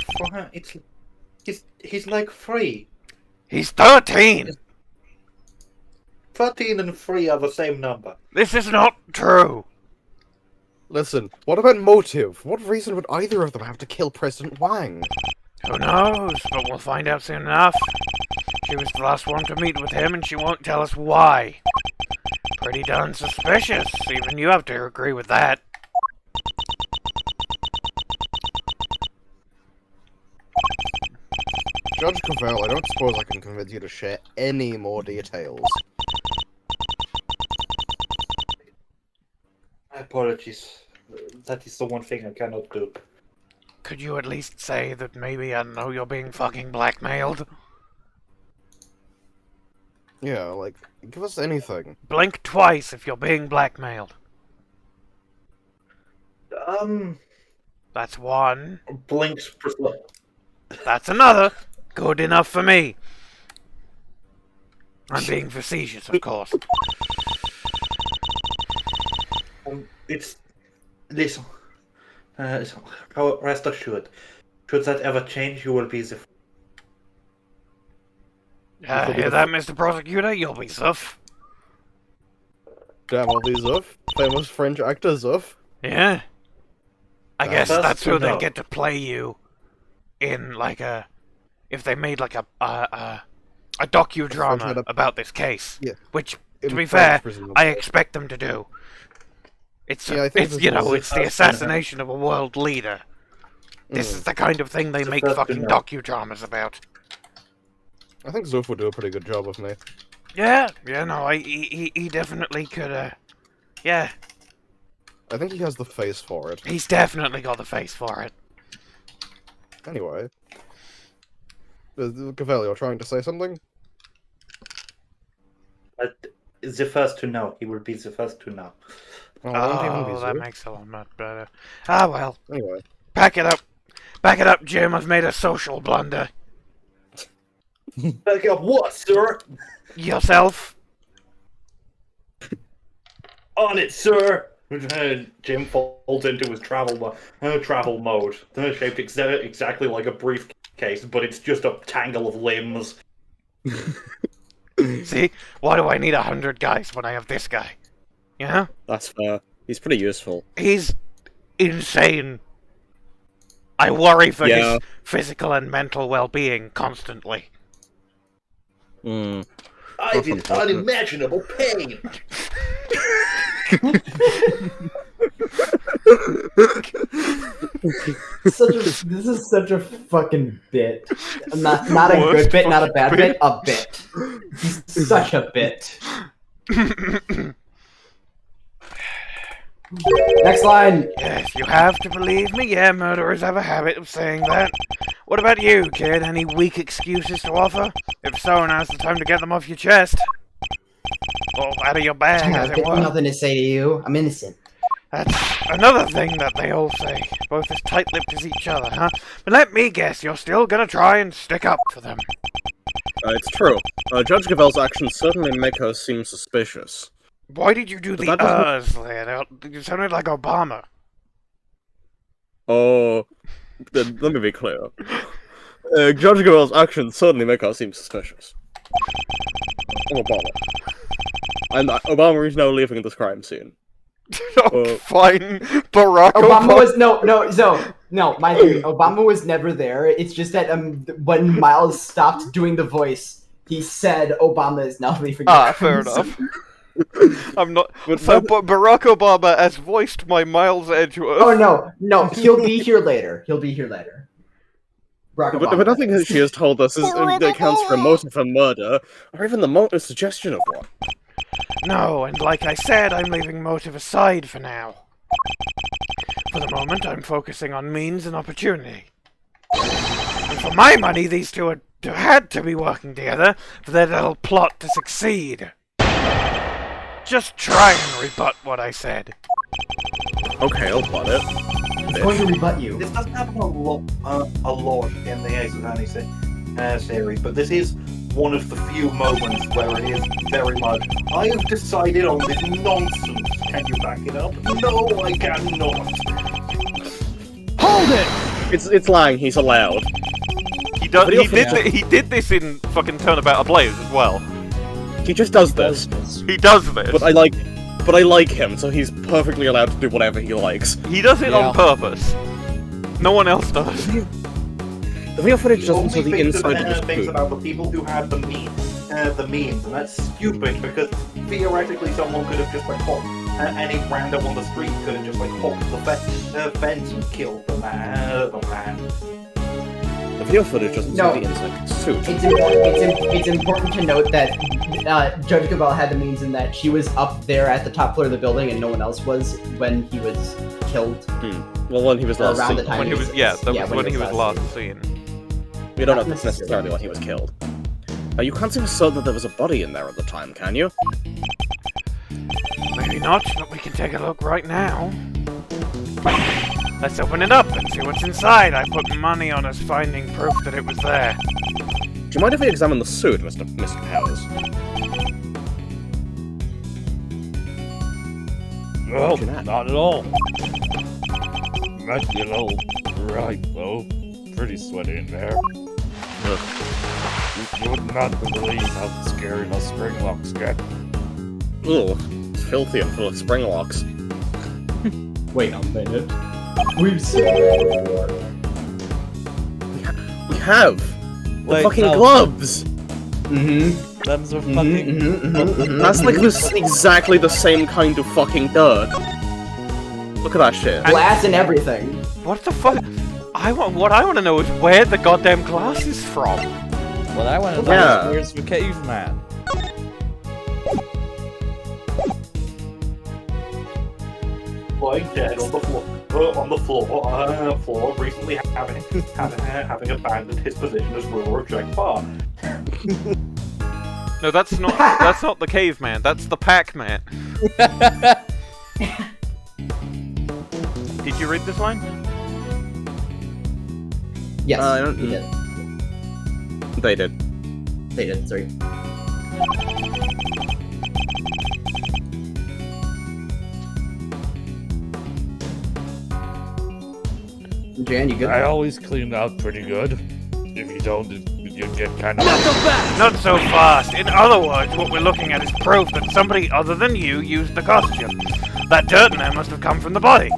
he's like 3. He's 13! 13 and 3 are the same number. This is not true! Listen, what about motive? What reason would either of them have to kill President Wang? Who knows, but we'll find out soon enough. She was the last one to meet with him, and she won't tell us why. Pretty darn suspicious. Even you have to agree with that. Judge Gavèlle, I don't suppose I can convince you to share any more details. Apologies. That is the one thing I cannot do. Could you at least say that maybe, I don't know, you're being fucking blackmailed? Yeah, like, give us anything. Blink twice if you're being blackmailed. That's one. Blinks. That's another. Good enough for me. I'm being facetious, of course. It's listen. Rest assured, should that ever change, you will be the. Hear that, Mr. Prosecutor? You'll be Zuff. Damn all these Zuff. Famous French actor Zuff. Yeah. I guess That's that's who they enough. get to play you in, like, a... If they made, like, a docudrama about this case. Yeah. Which, to In be French, fair, presumably. I expect them to do. It's, Yeah, I think it's this you is know, the it's the first to know. assassination of a world leader. This is the kind of thing they It's the make first to fucking know. docudramas about. I think Zuff would do a pretty good job of me. Yeah, no, he definitely could, yeah, I think he has the face for it. he's definitely got the face for it. Anyway. Gavèlle, you're trying to say something? The first to know. He will be the first to know. Well, it won't even be that Zuff. makes a lot better. Ah, well, Anyway. pack it up, Jim, I've made a social blunder. Back up what, sir? Yourself? On it, sir. Jim falls into his travel mode, shaped exactly like a briefcase, but it's just a tangle of limbs. See? Why do I need 100 guys when I have this guy? You know? That's fair. He's pretty useful. He's insane. I worry for Yeah. his physical and mental well-being constantly. Hmm. I'm in unimaginable pain. This is such a fucking bit. Not a good bit, not a bad bit, a bit. He's such a bit. Next line. Yes, you have to believe me. Yeah, murderers have a habit of saying that. What about you, kid? Any weak excuses to offer? If so, now's the time to get them off your chest. Or out of your bag, as I've it got were. nothing to say to you. I'm innocent. That's another thing that they all say. Both as tight-lipped as each other, huh? But let me guess, you're still gonna try and stick up for them. It's true. Judge Gavèlle's actions certainly make her seem suspicious. Why did you do But the that doesn't- there? You sounded like Obama. Oh, let me be clear. Judge Gavèlle's actions certainly make her seem suspicious. I'm Obama. And Obama is now leaving this crime scene. Fine, Barack Obama was no. My theory. Obama was never there. It's just that when Miles stopped doing the voice, he said Obama is now leaving. Fair enough. I'm not. But Barack Obama has voiced my Miles Edgeworth. Oh no, he'll be here later. Barack But Obama. nothing that she has told us that accounts for a motive for murder, or even the suggestion of one. No, and like I said, I'm leaving motive aside for now. For the moment, I'm focusing on means and opportunity. And for my money, these two had to be working together for their little plot to succeed. Just try and rebut what I said. Okay, I'll plot it. He's going to rebut you. This doesn't happen a lot in the Ace Attorney series, but this is one of the few moments where it is very much, I have decided on this nonsense. Can you back it up? No, I cannot. Hold it! It's lying, he's allowed. He But he did this in fucking Turnabout Ablaze as well. He just does this. He does this. But I like him, so he's perfectly allowed to do whatever he likes. He does it on purpose. No one else does. The video footage doesn't show Only the inside of his things boot. about the people who had the means, and that's stupid because theoretically someone could have just like popped any random on the street could have just like popped the fence and killed the man. The video footage doesn't No. show the inside of his suit. It's important to note that Judge Gavèlle had the means in that she was up there at the top floor of the building and no one else was when he was killed. Well, when he was last Around seen. the time When he was, when he was last seen. We don't know Not if that's necessarily when he was killed. You can't say for certain that there was a body in there at the time, can you? Maybe not, but we can take a look right now. Let's open it up and see what's inside. I put money on us finding proof that it was there. Do you mind if we examine the suit, Mr. Powers? Well, not at all. Might be a little right, though. Pretty sweaty in there. You would not believe how scary those spring locks get. Ugh, it's filthy and full of spring locks. Wait a minute. We've seen We have! The Wait, fucking no. gloves! Mm-hmm. Them's are fucking... That's like exactly the same kind of fucking dirt. Look at that shit. Glass and everything. What the fuck? What I want to know is where the goddamn glass is from. What I want to know Yeah. is where's the caveman? Lying dead on the floor, recently having abandoned his position as ruler of Jackpot. No, that's not the caveman. That's the Pac-Man. Did you read this line? Yes, I don't- we did. They did. They did, sorry. Jan, you good? I always clean out pretty good. If you don't, you get kind of... Not so fast. In other words, what we're looking at is proof that somebody other than you used the costume. That dirt in there must have come from the body.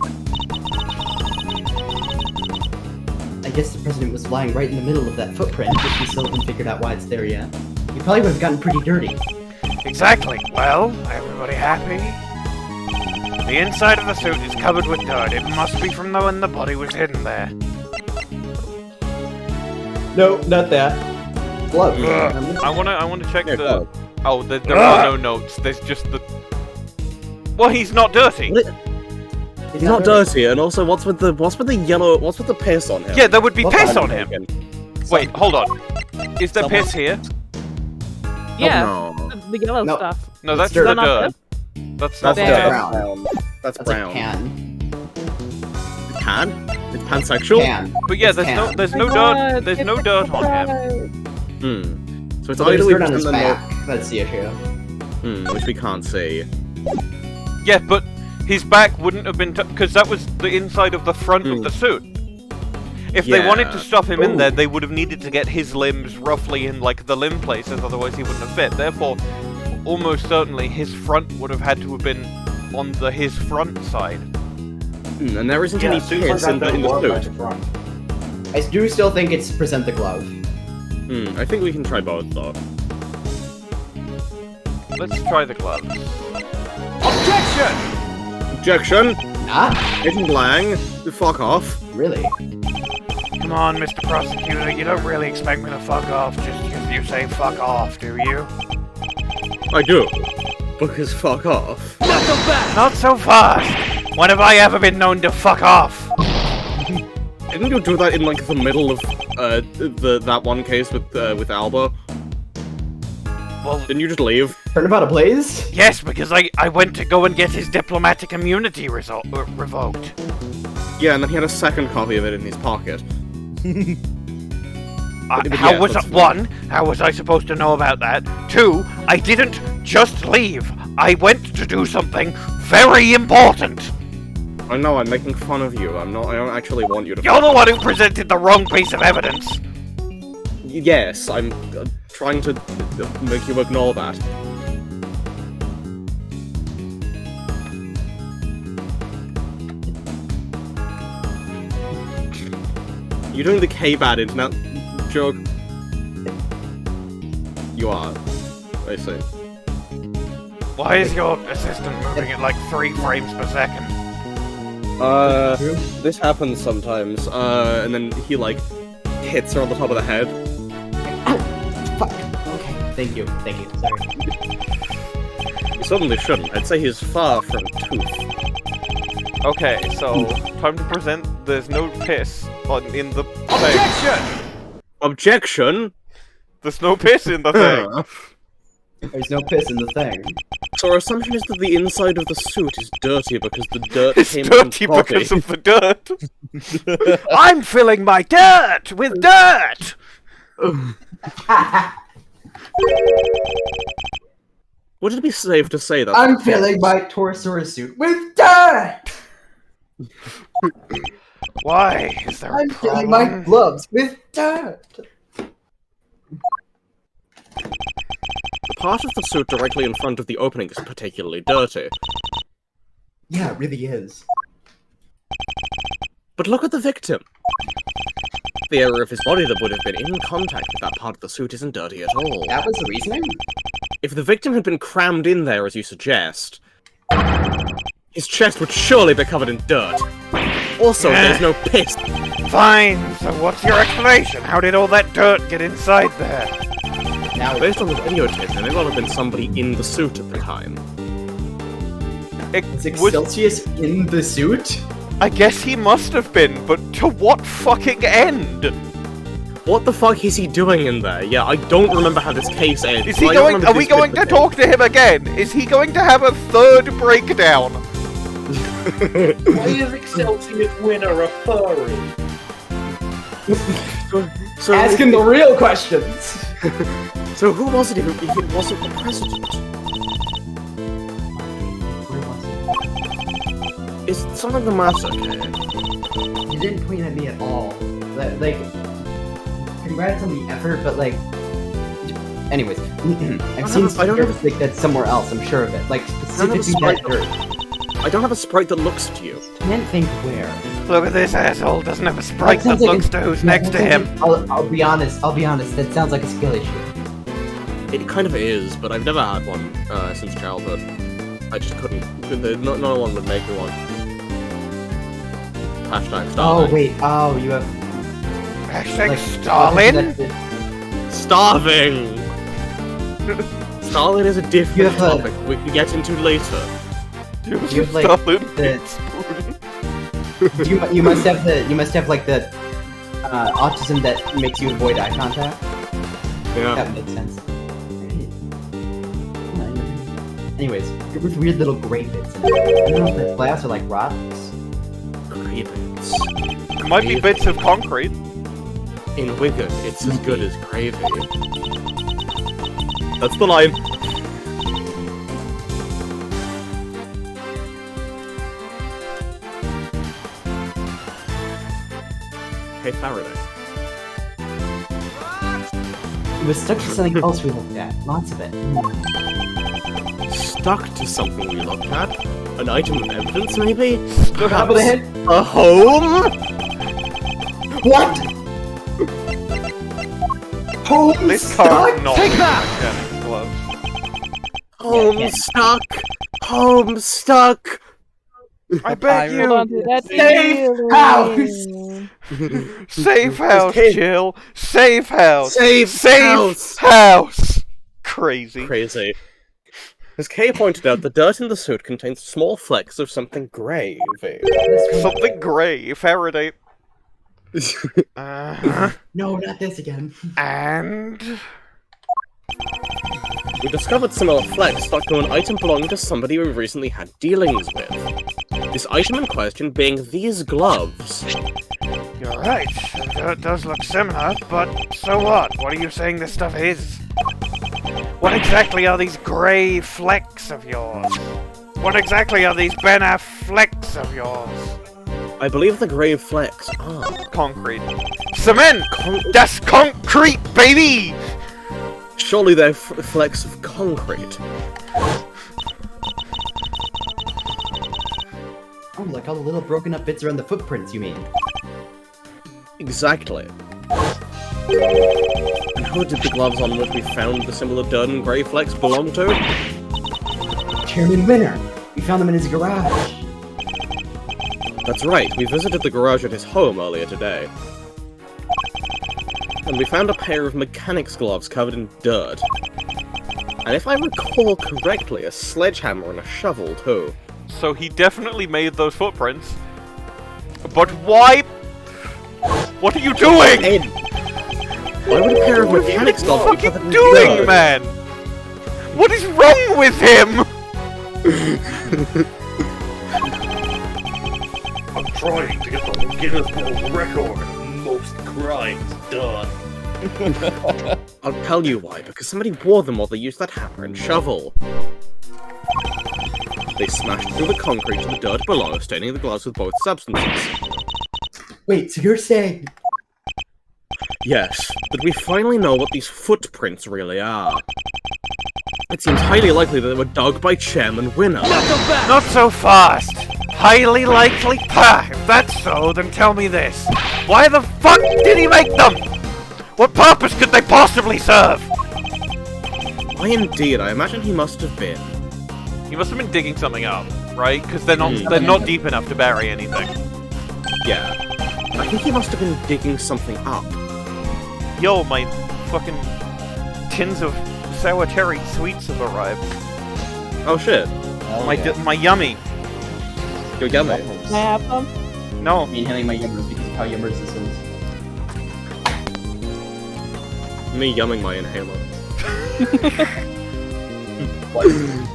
I guess the president was lying right in the middle of that footprint, if we still haven't figured out why it's there yet. He probably would have gotten pretty dirty. Exactly. Well, everybody happy? The inside of the suit is covered with dirt. It must be from when the body was hidden there. No, not that. Gloves. I wanna check Yeah, the. go. Oh, there are no notes. There's just the. Well, he's not dirty. He's not dirty, and also what's with the yellow? What's with the piss on him? Yeah, there would be What's piss that on him. thinking? Wait, hold on. Is there Someone- piss here? Yeah, Oh, no. the yellow No. stuff. No, that's dirt. the Not dirt. That's not That's There. piss. brown. That's That's brown. a can. Pan? It's pansexual? Can. But yeah, It's there's tan. no dirt. There's no dirt on him. So it's So there's either dirt on we his the back. That's the issue. which we can't see. Yeah, but his back wouldn't have been because that was the inside of the front of the suit. If they wanted to Yeah. stuff him in there, they would have needed to get his limbs roughly in like the limb places, otherwise he wouldn't have fit. Therefore, almost certainly his front would have had to have been on his front side. And there isn't Yeah, any suits piss like in that the don't work like suit. the front. I do still think it's present the glove. I think we can try both though. Let's try the gloves. Objection! Not Agent Lang, fuck off. really. Come on, Mr. Prosecutor. You don't really expect me to fuck off just because you say fuck off, do you? I do. Because fuck off. Not so fast. When have I ever been known to fuck off? Didn't you do that in like the middle of that one case with Alba? Well, Didn't you just leave? Turnabout ablaze? yes, because I went to go and get his diplomatic immunity revoked. Yeah, and then he had a second copy of it in his pocket. But How yeah, was that's one? How was I supposed to know about that? Two, I didn't just leave. I went to do something very important. I know, I'm making fun of you. I don't actually want you to. You're the one who presented the wrong piece of evidence. Yes, I'm trying to make you ignore that. You're doing the K-Bad internet joke. You are. I see. Why is your assistant moving at like 3 frames per second? This happens sometimes. And then he like hits her on the top of the head. Fuck. Okay. Thank you. Thank you. Sorry. You certainly shouldn't. I'd say he's far from tooth. Okay, so time to present. There's no piss in the thing. Objection! There's no piss in the thing. There's no piss in the thing. So our assumption is that the inside of the suit is dirty because the dirt It's came dirty from because of the dirt. I'm filling my dirt with dirt. Would it be safe to say that? I'm filling my Torosaurus suit with dirt! Why? Is there a I'm filling problem? my gloves with dirt! The part of the suit directly in front of the opening is particularly dirty. Yeah, it really is. But look at the victim. The area of his body that would have been in contact with that part of the suit isn't dirty at all. That was the reasoning? If the victim had been crammed in there, as you suggest, his chest would surely be covered in dirt. Also, there's no piss. Fine, so what's your explanation? How did all that dirt get inside there? Now, Based on the videotape, there may well have been somebody in the suit at the time. is Excelsius in the suit? I guess he must have been, but to what fucking end? What the fuck is he doing in there? Yeah, I don't remember how this case ends. Is he going? Are we going to talk to him again? Is he going to have a third breakdown? Why is Excelsius Winner a furry? So, Asking the real questions! so who was it if it wasn't the president? Is something the matter, okay? You didn't point at me at all. Like, congrats on the effort, but like... Anyways, I've seen spiders like that somewhere else, I'm sure of it. Like, specifically that dirt. I don't have a sprite that looks to you. Can't think where. Look at this asshole, doesn't have a sprite that sounds like looks to who's next to him. I'll be honest, that sounds like a skill issue. It kind of is, but I've never had one since childhood. I just couldn't. No one would make me one. Hashtag Stalin. Oh, wait, you have... Hashtag like, Stalin? Starving! Stalin is a You different have a- topic we can get into later. You have like Stalin you must have like the autism that makes you avoid eye contact. Yeah. That makes sense. Anyways, with weird little gray bits in it. I don't know if they're glass or like rocks. Gray bits. It might be bits of concrete. In Wigan, it's as good as gravy. That's the line. Hey, Faraday. It was stuck to something else we looked at. Lots of it. Stuck to something we looked at? An item of evidence, maybe? Top of the head? A home? What? Home This stuck? card not. Take that! Okay, close. Home stuck! Home stuck! I bet Hold on to that Safe house! Safe house, Kate. Jill. Safe house. Safe house. house. Crazy. Crazy. As Kay pointed out, the dirt in the suit contains small flecks of something gravy. Something grey. Faraday. No, not this again. And... We discovered similar flecks stuck to an item belonging to somebody we recently had dealings with. This item in question being these gloves. You're right, it does look similar, but so what? What are you saying this stuff is? What exactly are these grey flecks of yours? What exactly are these banner flecks of yours? I believe the grey flecks are... Concrete. Cement! That's concrete, baby! Surely they're flecks of concrete. Oh, like all the little broken up bits around the footprints, you mean? Exactly. And who did the gloves on which we found the similar dirt and grey flecks belong to? Chairman Winner! We found them in his garage! That's right, we visited the garage at his home earlier today. And we found a pair of mechanics gloves covered in dirt. And if I recall correctly, a sledgehammer and a shovel too. So he definitely made those footprints. But why? What are you doing? Ed, why would a pair of mechanics gloves be What are you covered fucking in doing, dirt? man? What is wrong with him? I'm trying to get the Guinness World Record of most crimes done. I'll tell you why, because somebody wore them while they used that hammer and shovel. They smashed through the concrete to the dirt below, staining the gloves with both substances. Wait, so you're saying... Yes, but we finally know what these footprints really are. It seems highly likely that they were dug by Chairman Winner. Not so fast! Highly likely? Pah! If that's so, then tell me this. Why the fuck did he make them? What purpose could they possibly serve? Why indeed, I imagine he must have been. He must have been digging something up, right? Because they're not deep enough to bury anything. Yeah. I think he must have been digging something up. Yo, my fucking tins of sour cherry sweets have arrived. Oh shit. My yummy. Go yummy. Can I have them? No. I'm inhaling my yummers because of how yummers this is. Me yumming my inhaler.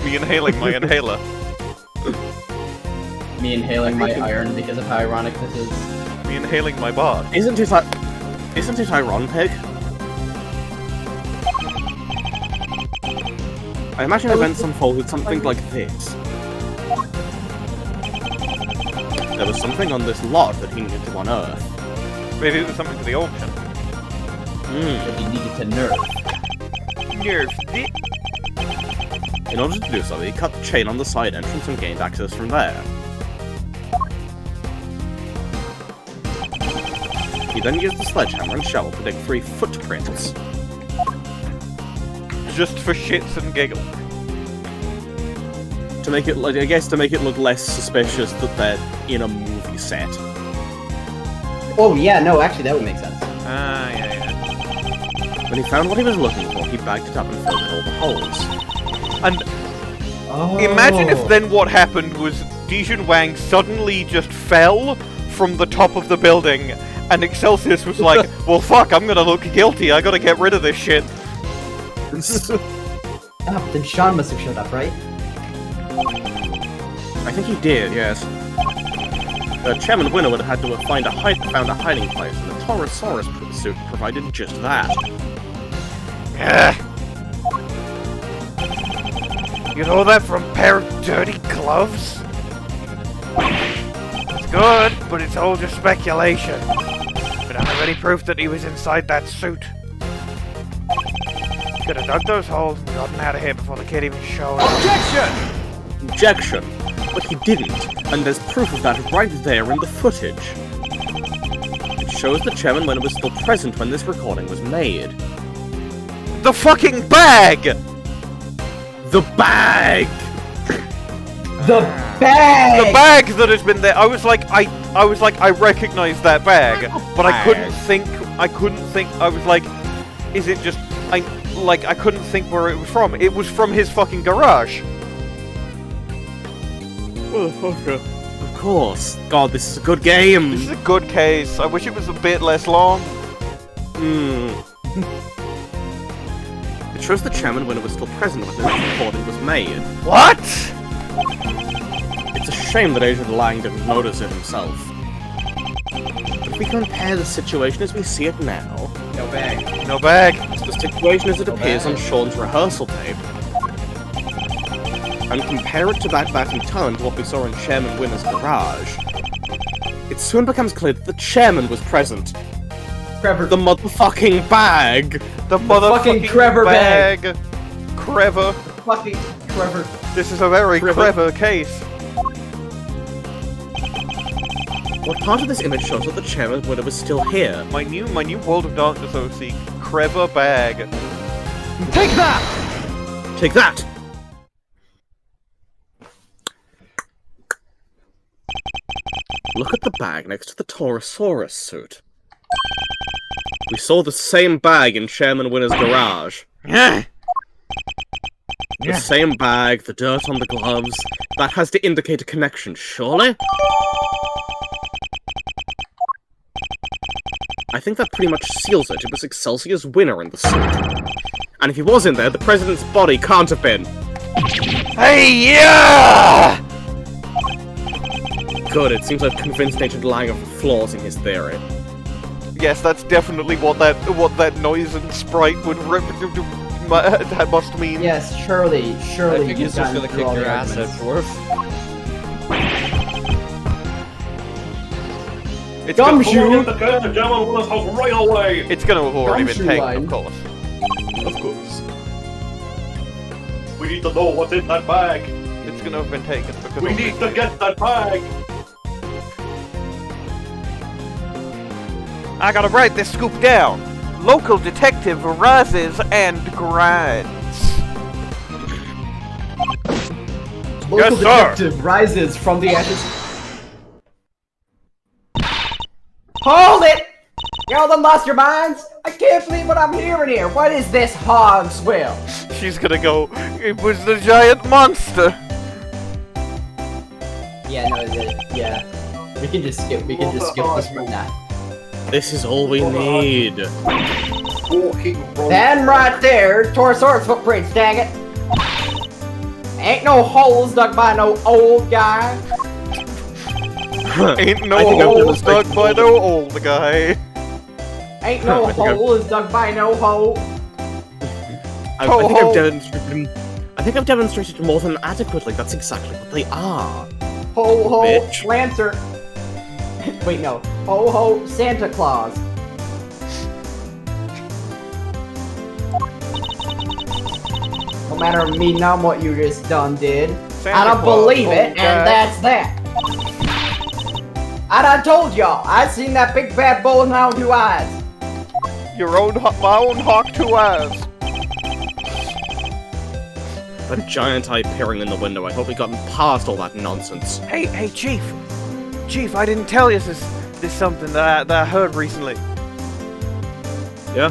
Me inhaling my inhaler. Me inhaling my iron because of how ironic this is. Me inhaling my bar. Isn't it ironic? I imagine events unfolded something like this. There was something on this lot that he needed to unearth. Maybe it was something for the auction. That he needed to nerf. In order to do so, he cut the chain on the side entrance and gained access from there. He then used the sledgehammer and shovel to dig 3 footprints. Just for shits and giggles. To make it, I guess, to make it look less suspicious that they're in a movie set. Oh yeah, no, actually that would make sense. Ah, yeah. When he found what he was looking for, he bagged it up and filled in all the holes. And Oh. imagine if then what happened was Di-Jun Wang suddenly just fell from the top of the building, and Excelsius was like, well fuck, I'm gonna look guilty, I gotta get rid of this shit. Ah, but then Shaun must have showed up, right? I think he did, yes. Chairman Winner would have had to have found a hiding place, and the Taurosaurus suit provided just that. You know that from a pair of dirty gloves? It's good, but it's all just speculation. We don't have any proof that he was inside that suit. Could have dug those holes and gotten out of here before the kid even showed up. Objection! But he didn't, and there's proof of that right there in the footage. It shows that Chairman Winner was still present when this recording was made. The fucking bag! The bag! The bag! The bag that has been there. I was like, I recognize that bag, but I couldn't think, I was like, is it just, I couldn't think where it was from. It was from his fucking garage. Of course. God, this is a good game. This is a good case. I wish it was a bit less long. It shows that Chairman Winner was still present when this recording was made. What? It's a shame that Agent Lang didn't notice it himself. If we compare the situation as we see it now... No bag. No bag. The situation as it appears on Shaun's rehearsal tape. And compare it to that in turn to what we saw in Chairman Winner's garage. It soon becomes clear that the Chairman was present. Trevor. The motherfucking bag! The motherfucking Trevor bag. Crever. Fucking Trevor. This is a very clever case. What part of this image shows that the Chairman Winner was still here? My new World of Darkness OC. Crever bag. Take that! Take that! Look at the bag next to the Taurosaurus suit. We saw the same bag in Chairman Winner's garage. Yeah. The same bag, the dirt on the gloves. That has to indicate a connection, surely? I think that pretty much seals it. It was Excelsior's Winner in the suit. And if he was in there, the president's body can't have been. Hey, yeah! Good, it seems I've convinced Agent Lang of the flaws in his theory. Yes, that's definitely what that noise and sprite would that must mean. Yes, surely. I think he's just gonna kick your ass, Edgeworth. Gumshoe! Right away! It's gonna have already been Gumshoe taken, line. of course. Of course. We need to know what's in that bag. It's gonna have been taken because We need to get that bag. I gotta write this scoop down. Local detective rises and grinds. Local Yes, sir. detective rises from the ashes. Hold it! Y'all done lost your minds? I can't believe what I'm hearing here. What is this hog swill? She's gonna go, it was the giant monster. Yeah, no, yeah. We can just skip this for now. This is all we need. Then right there, Torosaurus footprints, dang it. Ain't no holes dug by no old guy. Ain't no holes dug by no old guy. Ain't no holes dug by no hole. I think I've demonstrated more than adequately. That's exactly what they are. Ho ho, Bitch. Lancer. Wait, no. Ho ho, Santa Claus. No matter me knowing what you just done did. I don't believe it, and that's that. I done told y'all, I seen that big bad bull with my own 2 eyes. My own hawk 2 eyes. That giant eye peering in the window. I hope we gotten past all that nonsense. Hey, Chief. Chief, I didn't tell you this something that I heard recently. Yeah?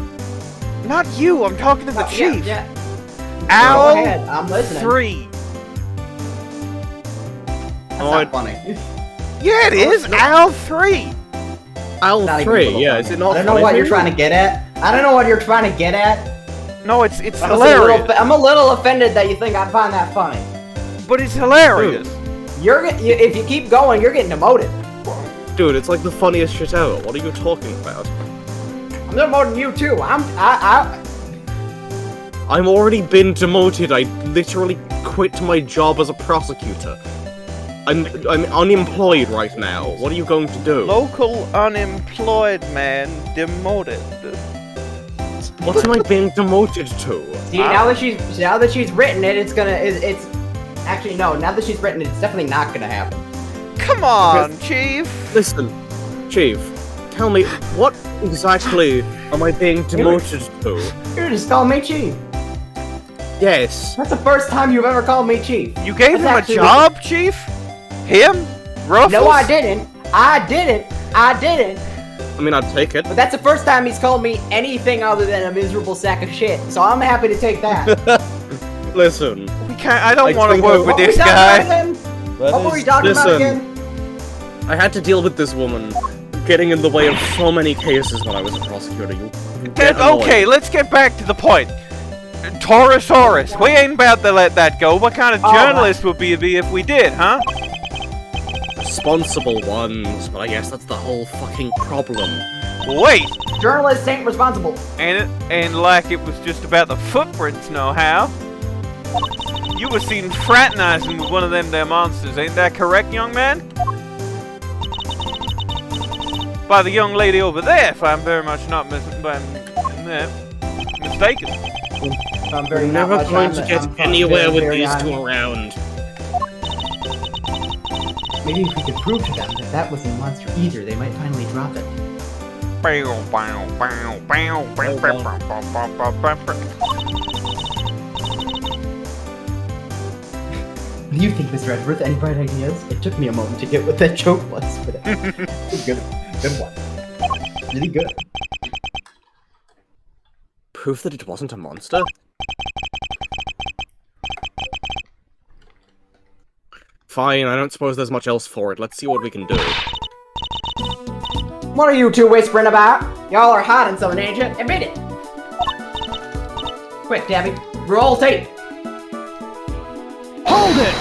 Not you, I'm talking to the Chief. Yeah. Owl Go ahead, I'm listening. 3. That's not funny. Yeah, it is. Owl 3. Owl Not even a 3, little yeah, funny. is it not I don't know funny what for you're you? trying to get at. I don't know what you're trying to get at. No, it's hilarious. I'm a little offended that you think I find that funny. But it's hilarious. If you keep going, you're getting demoted. Dude, it's like the funniest shit ever. What are you talking about? I'm demoting you too. I'm already been demoted. I literally quit my job as a prosecutor. I'm unemployed right now. What are you going to do? Local unemployed man demoted. What am I being demoted to? See, now that she's written it, it's actually no. Now that she's written it, it's definitely not gonna happen. Come on, Chief. Listen, Chief, tell me, what exactly am I being demoted to? You're just calling me Chief. Yes. That's the first time you've ever called me Chief. You gave That's him a actually job, Chief? Him? Ruffles? No, I didn't. I didn't. I mean, I'd take it. But that's the first time he's called me anything other than a miserable sack of shit. So I'm happy to take that. Listen. We can't. I don't want to work with this guy. What were we talking about again? I had to deal with this woman getting in the way of so many cases when I was a prosecutor. You get annoyed. Okay, let's get back to the point. Torosaurus, we ain't about to let that go. What kind of journalist would we be if we did, huh? Responsible ones, but I guess that's the whole fucking problem. Wait! Journalists ain't responsible. And like it was just about the footprints, no how? You were seen fraternizing with one of them there monsters, ain't that correct, young man? By the young lady over there, if I'm very much not mistaken. I'm very We're never going to get anywhere with these two around. Maybe if we could prove to them that that wasn't Monster either, they might finally drop it. What do you think, Mr. Edgeworth? Any bright ideas? It took me a moment to get what that joke was, but good one. Really good. Proof that it wasn't a monster? Fine, I don't suppose there's much else for it. Let's see what we can do. What are you two whispering about? Y'all are hiding something, ain't you? Admit it. Quick, Tabby. Roll tape. Hold it!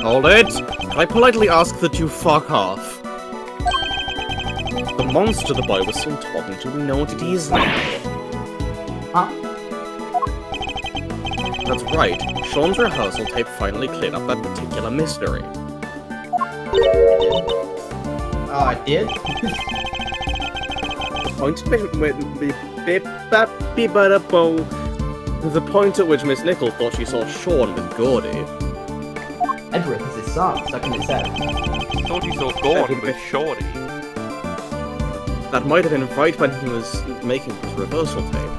Hold it! Can I politely ask that you fuck off? The monster the boy was still talking to, we know what it is now. Huh? That's right. Shaun's rehearsal tape finally cleared up that particular mystery. Oh, it did? The point at which Miss Nichols thought she saw Shaun with Gordy. Edgeworth is his song, stuck in his head. Thought he saw Gordon with Shorty. That might have been right when he was making his reversal tape.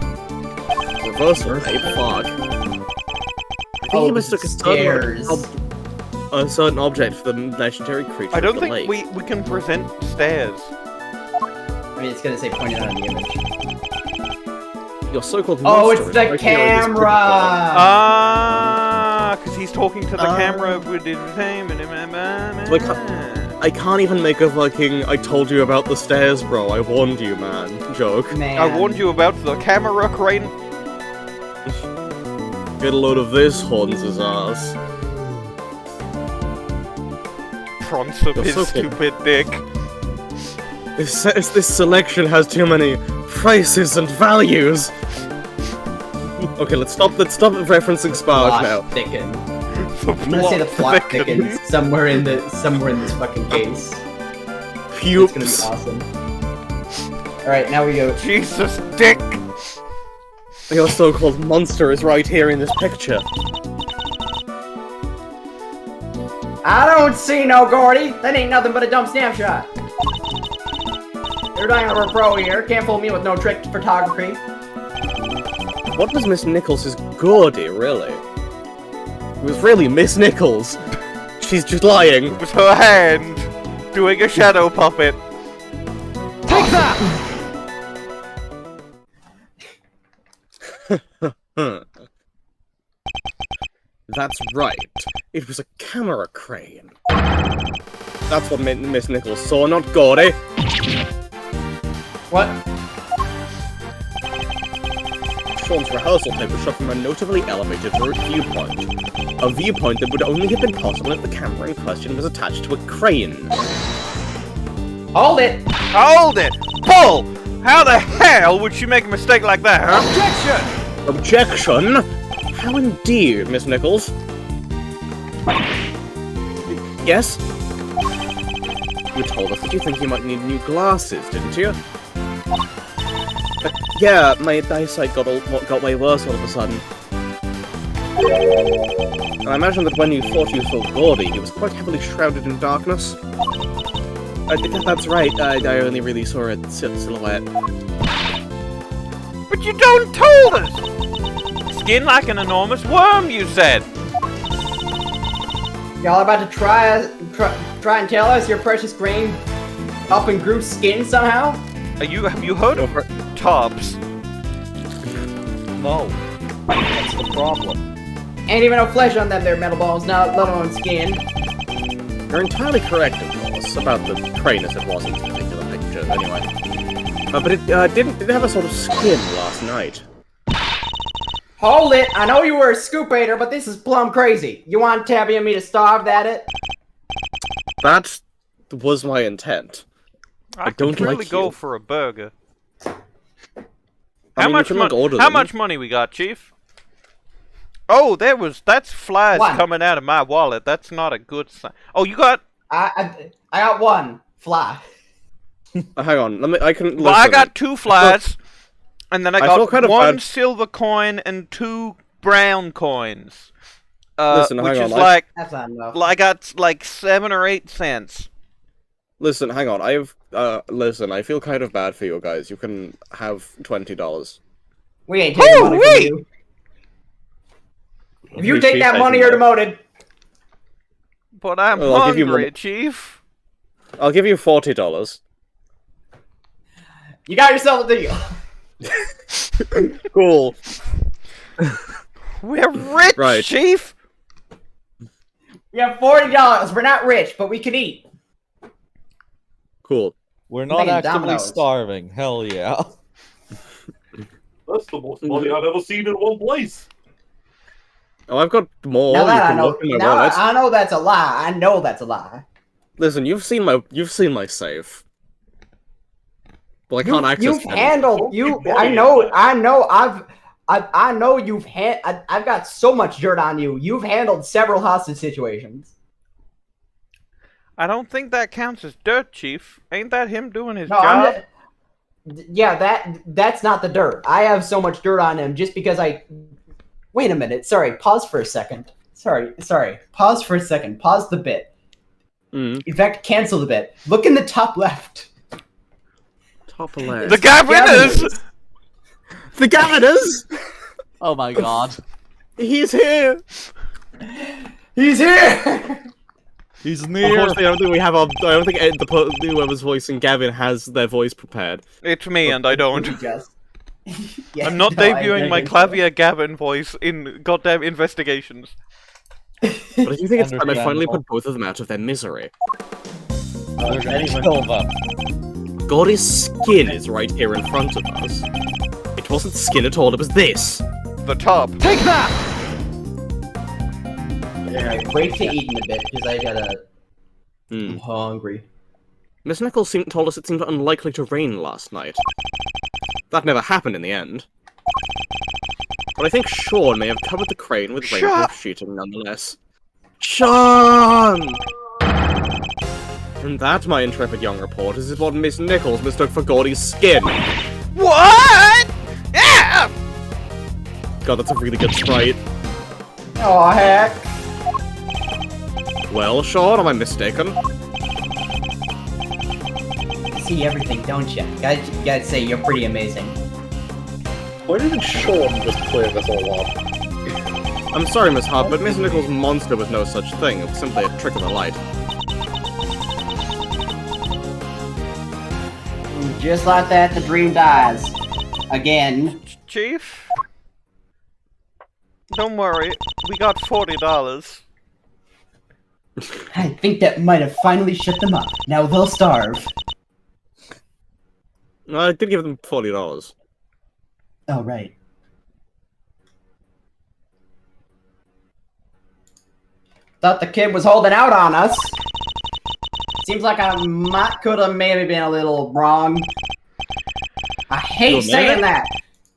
Reversal tape? Fuck. I think he mistook a certain object for the legendary creature I don't of the think lake. we can present stairs. I mean, it's gonna say pointed out on the image. Your so-called Oh, monster it's is the right here in this camera! Ah, because he's talking to the camera with his name and I can't even make a fucking "I told you about the stairs, bro, I warned you, man" joke. Man. I warned you about the camera crane. Get a load of this, Horns' ass. Prance of his so cool. stupid dick. This selection has too many prices and values. Okay, let's stop referencing Spark Plot now. thicken. I'm gonna say the plot thickens somewhere in this fucking case. Pupes. It's gonna be awesome. Alright, now we go. Jesus, dick! Your so-called monster is right here in this picture. I don't see no Gordy! That ain't nothing but a dumb snapshot! You're dying over a pro here, can't fool me with no trick photography. What was Miss Nichols' Gordy, really? It was really Miss Nichols. She's just lying. It was her hand doing a shadow puppet. Take that! That's right. It was a camera crane. That's what Miss Nichols saw, not Gordy. What? Shaun's rehearsal tape was shot from a notably elevated viewpoint. A viewpoint that would only have been possible if the camera in question was attached to a crane. Hold it! Hold it! Pull! How the hell would she make a mistake like that, huh? Objection! How indeed, Miss Nichols? Yes? You told us that you think you might need new glasses, didn't you? Yeah, my eyesight got way worse all of a sudden. And I imagine that when you thought you saw Gordy, he was quite heavily shrouded in darkness. That's right, I only really saw a silhouette. But you don't told us! Skin like an enormous worm, you said! Y'all about to try and tell us your precious grain up in Groot's skin somehow? Have you heard of tubs? No. That's the problem. Ain't even no flesh on them there metal balls, not let alone skin. You're entirely correct, of course, about the crane as it was in this particular picture, anyway. But it didn't have a sort of skin last night. Hold it! I know you were a scoopator, but this is plumb crazy. You want Tabby and me to starve at it? That was my intent. I don't could really like go you. for a burger. I mean, you can order How them. much money we got, Chief? Oh, that's flies One. coming out of my wallet. That's not a good sign. Oh, you got... I got one fly. Hang on, I can. Well, I listen. got 2 flies, and then I feel got kind of 1 bad. silver coin and 2 brown coins. Listen, which hang is on, like... That's not enough. I got like 7 or 8 cents. Listen, hang on. Listen, I feel kind of bad for you guys. You can have $20. We ain't taking money from you. If you She's take that taking money, you're demoted. But I'm Well, I'll give you hungry, more. Chief. I'll give you $40. You got yourself a deal. Cool. We're rich, Right. Chief. We have $40. We're not rich, but we can eat. Cool. We're not Thinking actively Domino's. starving. Hell yeah. That's the most money I've ever seen in one place. Oh, I've got more. Now that You can look in my now wallet. I know that's a lie. I know that's a lie. Listen, you've seen my safe. Well, I can't access You've them. handled you. I know you've I've got so much dirt on you. You've handled several hostage situations. I don't think that counts as dirt, Chief. Ain't that him doing his No, job? yeah, that's not the dirt. I have so much dirt on him just because I. Wait a minute. Sorry. Pause for a second. Sorry. Pause for a second. Pause the bit. In fact, cancel the bit. Look in the top left. Top left. The Gavèlle! The Gavèlle! Oh my god. He's here! He's here! He's near. Unfortunately, I don't think we have our. I don't think whoever's voicing Gavin has their voice prepared. It's me, and I don't. Jess. Yeah, I'm not no, debuting my Clavier Gavin voice in goddamn investigations. But I do think it's time I finally Understandable. put both of them out of their misery. We're gonna kill them. Gordy's skin is right here in front of us. It wasn't skin at all, it was this! The top. Take that! Alright, wait to eat in a bit, because I gotta... I'm hungry. Miss Nichols told us it seemed unlikely to rain last night. That never happened in the end. But I think Shaun may have covered the crane with rainproof sheeting nonetheless. Shaun! And that, my intrepid young reporters, is what Miss Nichols mistook for Gordy's skin. What? Yeah! God, that's a really good sprite. Oh heck! Well, Shaun, am I mistaken? You see everything, don't you? Gotta say, you're pretty amazing. Why didn't Shaun just clear this all up? I'm sorry, Miss Hart, but Miss Nichols' monster was no such thing. It was simply a trick of the light. Just like that, the dream dies. Again. Chief? Don't worry, we got $40. I think that might have finally shut them up. Now they'll starve. I did give them $40. Oh, right. Thought the kid was holding out on us. Seems like I could have maybe been a little wrong. I hate saying that.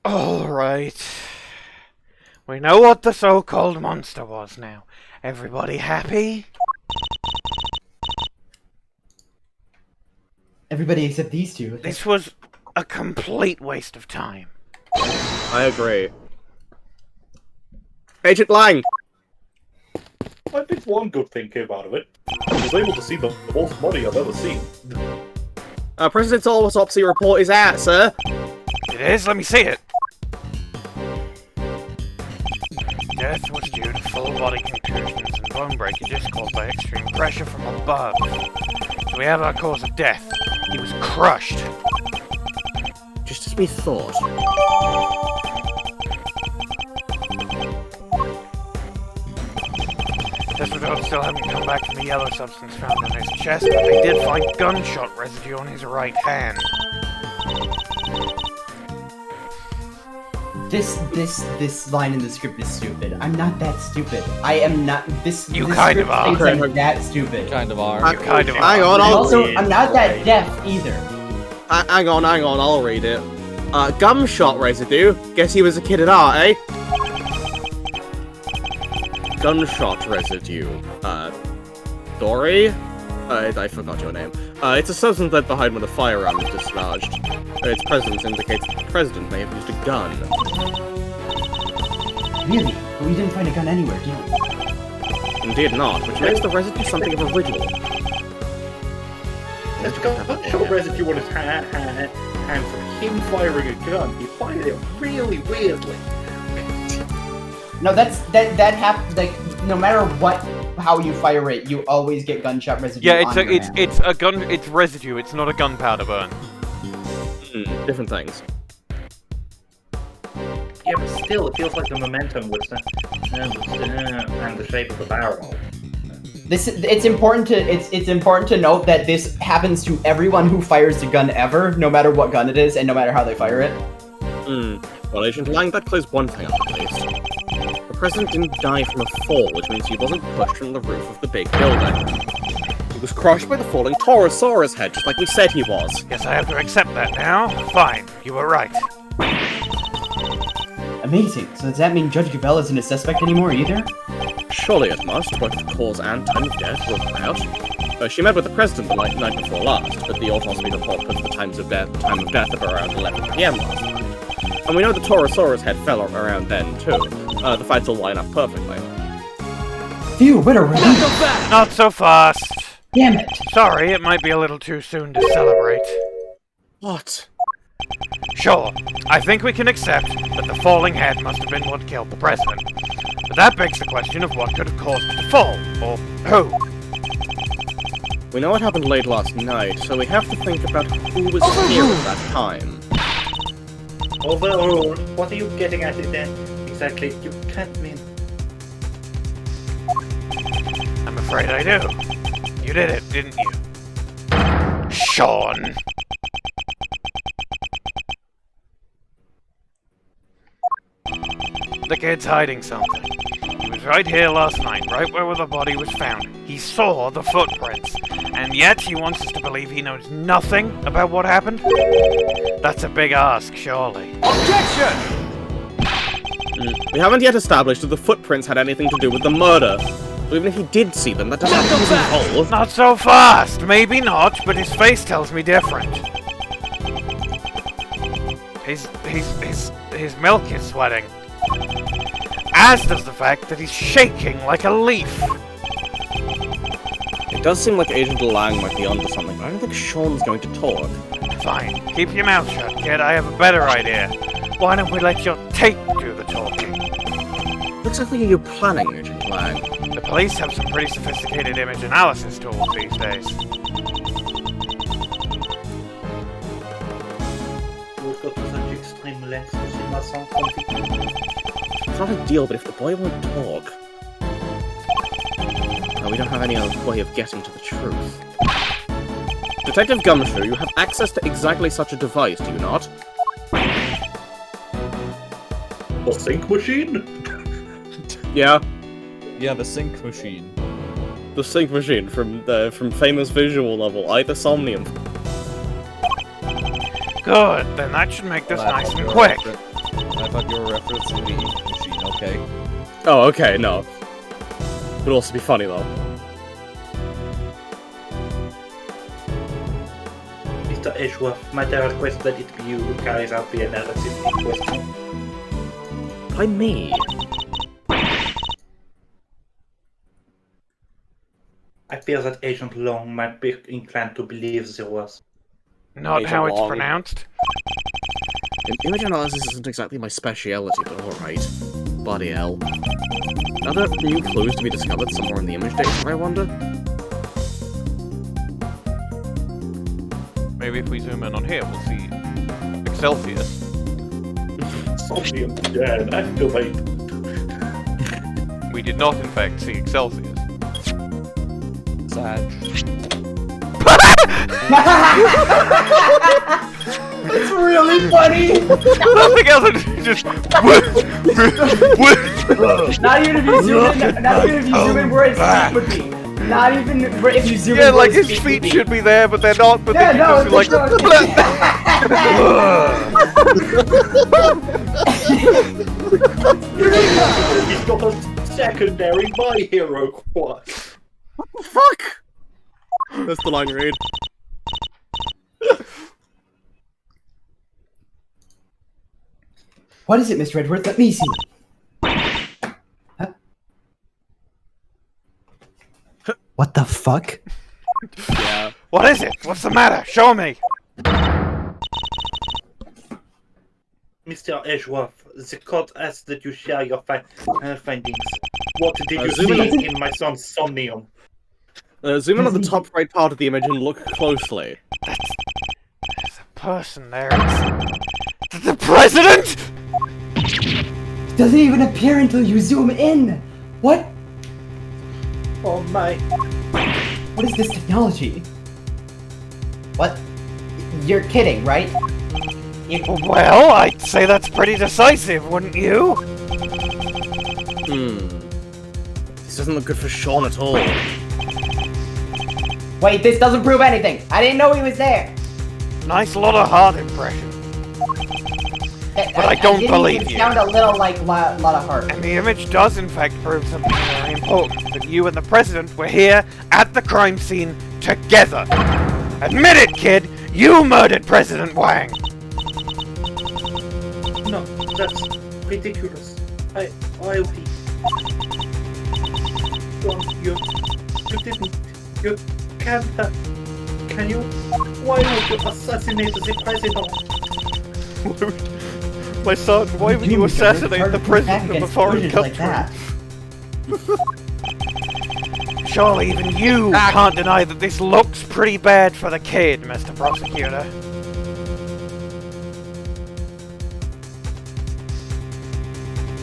Alright. We know what the so-called monster was now. Everybody happy? Everybody except these two. This was a complete waste of time. I agree. Agent Lang! I think one good thing came out of it. I was able to see the most money I've ever seen. President's autopsy report is out, sir. It is? Let me see it. Death was due to full body contusions and bone breakages caused by extreme pressure from above. So we have our cause of death. He was crushed. Just as we thought. Test results still haven't come back from the yellow substance found in his chest, but they did find gunshot residue on his right hand. This line in the script is stupid. I'm not that stupid. I am not. This kind of are. I'm that stupid. Kind of are. You kind of are. Hang on, I'm not that deaf either. Hang on, I'll read it. Gunshot residue? Guess he was a kid at heart, eh? Gunshot residue. Dory? I forgot your name. It's a substance left behind when a firearm is dislodged. Its presence indicates that the president may have used a gun. Really? But we didn't find a gun anywhere, did we? Indeed not, which makes the residue something of a ritual. There's gunshot residue on his hand from him firing a gun. He fired it really weirdly. No, that happens. Like, no matter how you fire it, you always get gunshot residue. Yeah, on your hand. it's a gun. It's residue. It's not a gunpowder burn. Different things. Yeah, but still, it feels like the momentum was and the shape of the barrel. It's important to note that this happens to everyone who fires a gun ever, no matter what gun it is and no matter how they fire it. Well, Agent Lang, that clears one thing up at least. The president didn't die from a fall, which means he wasn't pushed from the roof of the big building. He was crushed by the falling Torosaurus head, just like we said he was. Guess I have to accept that now. Fine, you were right. Amazing. So does that mean Judge Gavèlle isn't a suspect anymore either? Surely it must, both the cause and time of death were out. She met with the president the night before last, but the autopsy report puts the time of death at around 11 PM last night. And we know the Torosaurus head fell around then, too. The fights will line up perfectly. Phew, what a relief! Not so fast. Damn it! Sorry, it might be a little too soon to celebrate. What? Sure, I think we can accept that the falling head must have been what killed the president. But that begs the question of what could have caused it to fall, or who. We know what happened late last night, so we have to think about who was here at that time. Overruled. What are you getting at it then? Exactly. You can't mean. I'm afraid I do. You did it, didn't you? Shaun! The kid's hiding something. He was right here last night, right where the body was found. He saw the footprints, and yet he wants us to believe he knows nothing about what happened? That's a big ask, surely. Objection! We haven't yet established that the footprints had anything to do with the murder. So even if he did see them, that doesn't mean he's involved. Not so fast! Maybe not, but his face tells me different. His milk is sweating. As does the fact that he's shaking like a leaf. It does seem like Agent Lang might be onto something, but I don't think Shaun's going to talk. Fine, keep your mouth shut, kid. I have a better idea. Why don't we let your tape do the talking? What exactly are you planning, Agent Lang? The police have some pretty sophisticated image analysis tools these days. We've got such extreme lengths to see my song conflict. It's not a deal, but if the boy won't talk... No, we don't have any other way of getting to the truth. Detective Gumshoe, you have access to exactly such a device, do you not? A sync machine? Yeah. Yeah, the sync machine. The sync machine from famous visual novel, Either Somnium. Good, then that should make this nice and quick. I thought you were referencing the ink machine, okay. Oh, okay, no. Would also be funny, though. Mr. Edgeworth, might I request that it be you who carries out the analysis in question? By me? I fear that Agent Long might be inclined to believe there was. Not Agent how it's Long. pronounced. Image analysis isn't exactly my speciality, but alright. Bloody hell. Are there new clues to be discovered somewhere in the image data, I wonder? Maybe if we zoom in on here, we'll see Excelsius. Somnium dead, activate. We did not, in fact, see Excelsius. Sad. It's really funny! Nothing else, just... Not even if you zoom in where his feet would be. Not even if you zoom in Yeah, where like his feet should be there, but they're not, but Yeah, then no, you just like... He's got a secondary My Hero quad. What the fuck? That's the line read. What is it, Mr. Edgeworth? Let me see. Huh? What the fuck? Yeah. What is it? What's the matter? Show me! Mr. Edgeworth, the court asks that you share your findings. What did you zoom see in my son's somnium? Zoom in on the top right part of the image and look closely. There's a person there. It's the president? Doesn't even appear until you zoom in. What? Oh my. What is this technology? What? You're kidding, right? Well, I'd say that's pretty decisive, wouldn't you? This doesn't look good for Shaun at all. Wait, this doesn't prove anything. I didn't know he was there. Nice Lotta Hart impression. But I don't believe you. Sound a little like Lotta Hart. And the image does in fact prove something very important. That you and the President were here at the crime scene together. Admit it, kid! You murdered President Wang! No, that's ridiculous. You didn't. You can't have. Can you? Why would you assassinate the president? My son, why would you assassinate the president of a foreign country? Surely even you can't deny that this looks pretty bad for the kid, Mr. Prosecutor.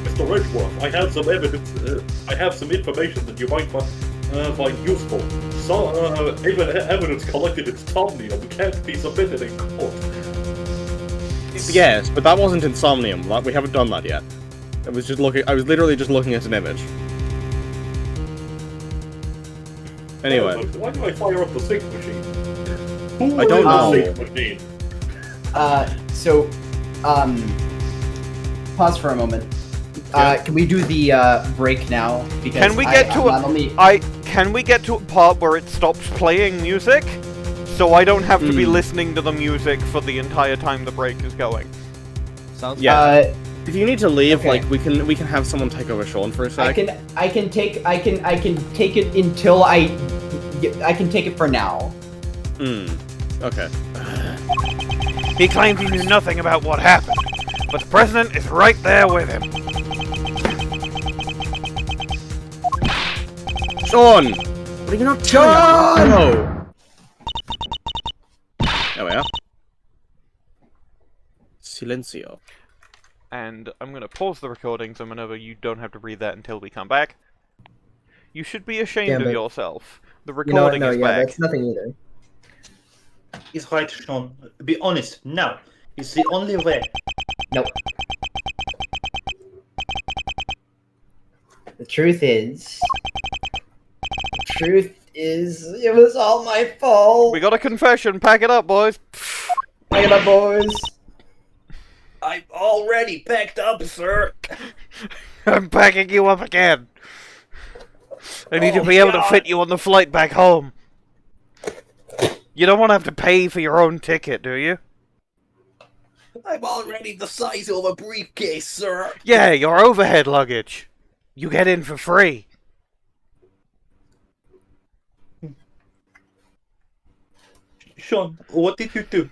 Mr. Edgeworth, I have some evidence. I have some information that you might find useful. So, even evidence collected in Somnium can't be submitted in court. Yes, but that wasn't Insomnium. We haven't done that yet. I was literally just looking at an image. Anyway. Why do I fire up the sync machine? I don't know. Sync machine? Pause for a moment. Can we do the break now? Because can we get to a part where it stops playing music? So I don't have to be listening to the music for the entire time the break is going. Sounds if you need to leave, like we can have someone take over Shaun for a sec. I can take it until I can take it for now. Okay. He claimed he knew nothing about what happened, but the president is right there with him. Shaun! What are you not Shaun! No! There we are. Silencio. And I'm gonna pause the recording so Minerva, you don't have to read that until we come back. You should be ashamed of yourself. The recording is back. That's nothing either. He's right, Shaun. Be honest, now. It's the only way. Nope. The truth is, it was all my fault. We got a confession. Pack it up, boys. Pack it up, boys. I'm already packed up, sir. I'm packing you up again. I need to be able to fit you on the flight back home. You don't want to have to pay for your own ticket, do you? I'm already the size of a briefcase, sir. Yeah, your overhead luggage. You get in for free. Shaun, what did you do?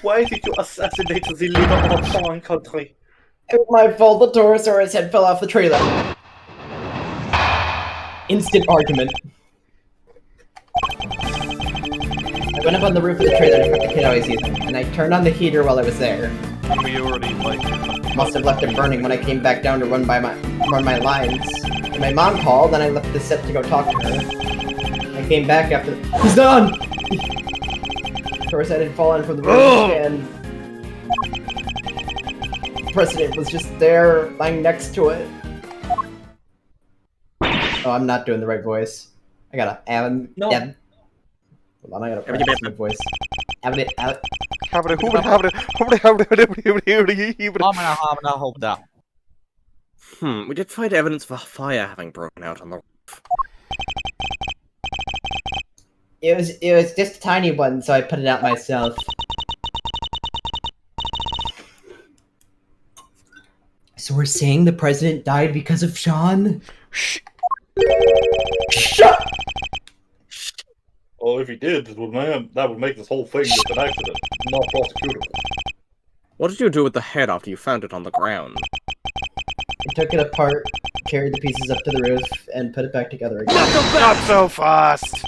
Why did you assassinate the leader of a foreign country? It was my fault. The Torosaurus head fell off the trailer. Instant argument. I went up on the roof of the trailer to put the kid I was using, and I turned on the heater while I was there. We already Must have left it burning when I came back down to run my lines. And my mom called, and I left the set to go talk to her. I came back after. He's done. Taurus head had fallen from the roof, and the president was just there, lying next to it. Oh, I'm not doing the right voice. I gotta No. Hold on, I gotta practice my voice. We did find evidence of a fire having broken out on the roof. It was just a tiny one, so I put it out myself. So we're saying the president died because of Shaun? Shut! Oh, if he did, that would make this whole thing just an accident, not prosecutable. What did you do with the head after you found it on the ground? I took it apart, carried the pieces up to the roof, and put it back together again. Not so fast!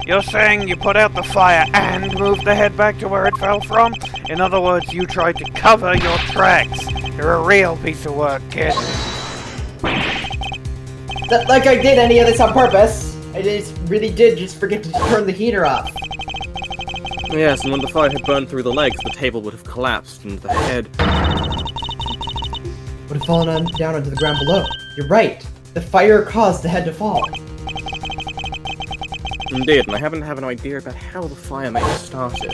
You're saying you put out the fire and moved the head back to where it fell from? In other words, you tried to cover your tracks. You're a real piece of work, kid. Like I did any of this on purpose. I really did just forget to turn the heater off. Yes, and when the fire had burned through the legs, the table would have collapsed into the head. Would have fallen down onto the ground below. You're right. The fire caused the head to fall. Indeed, and I haven't have an idea about how the fire may have started.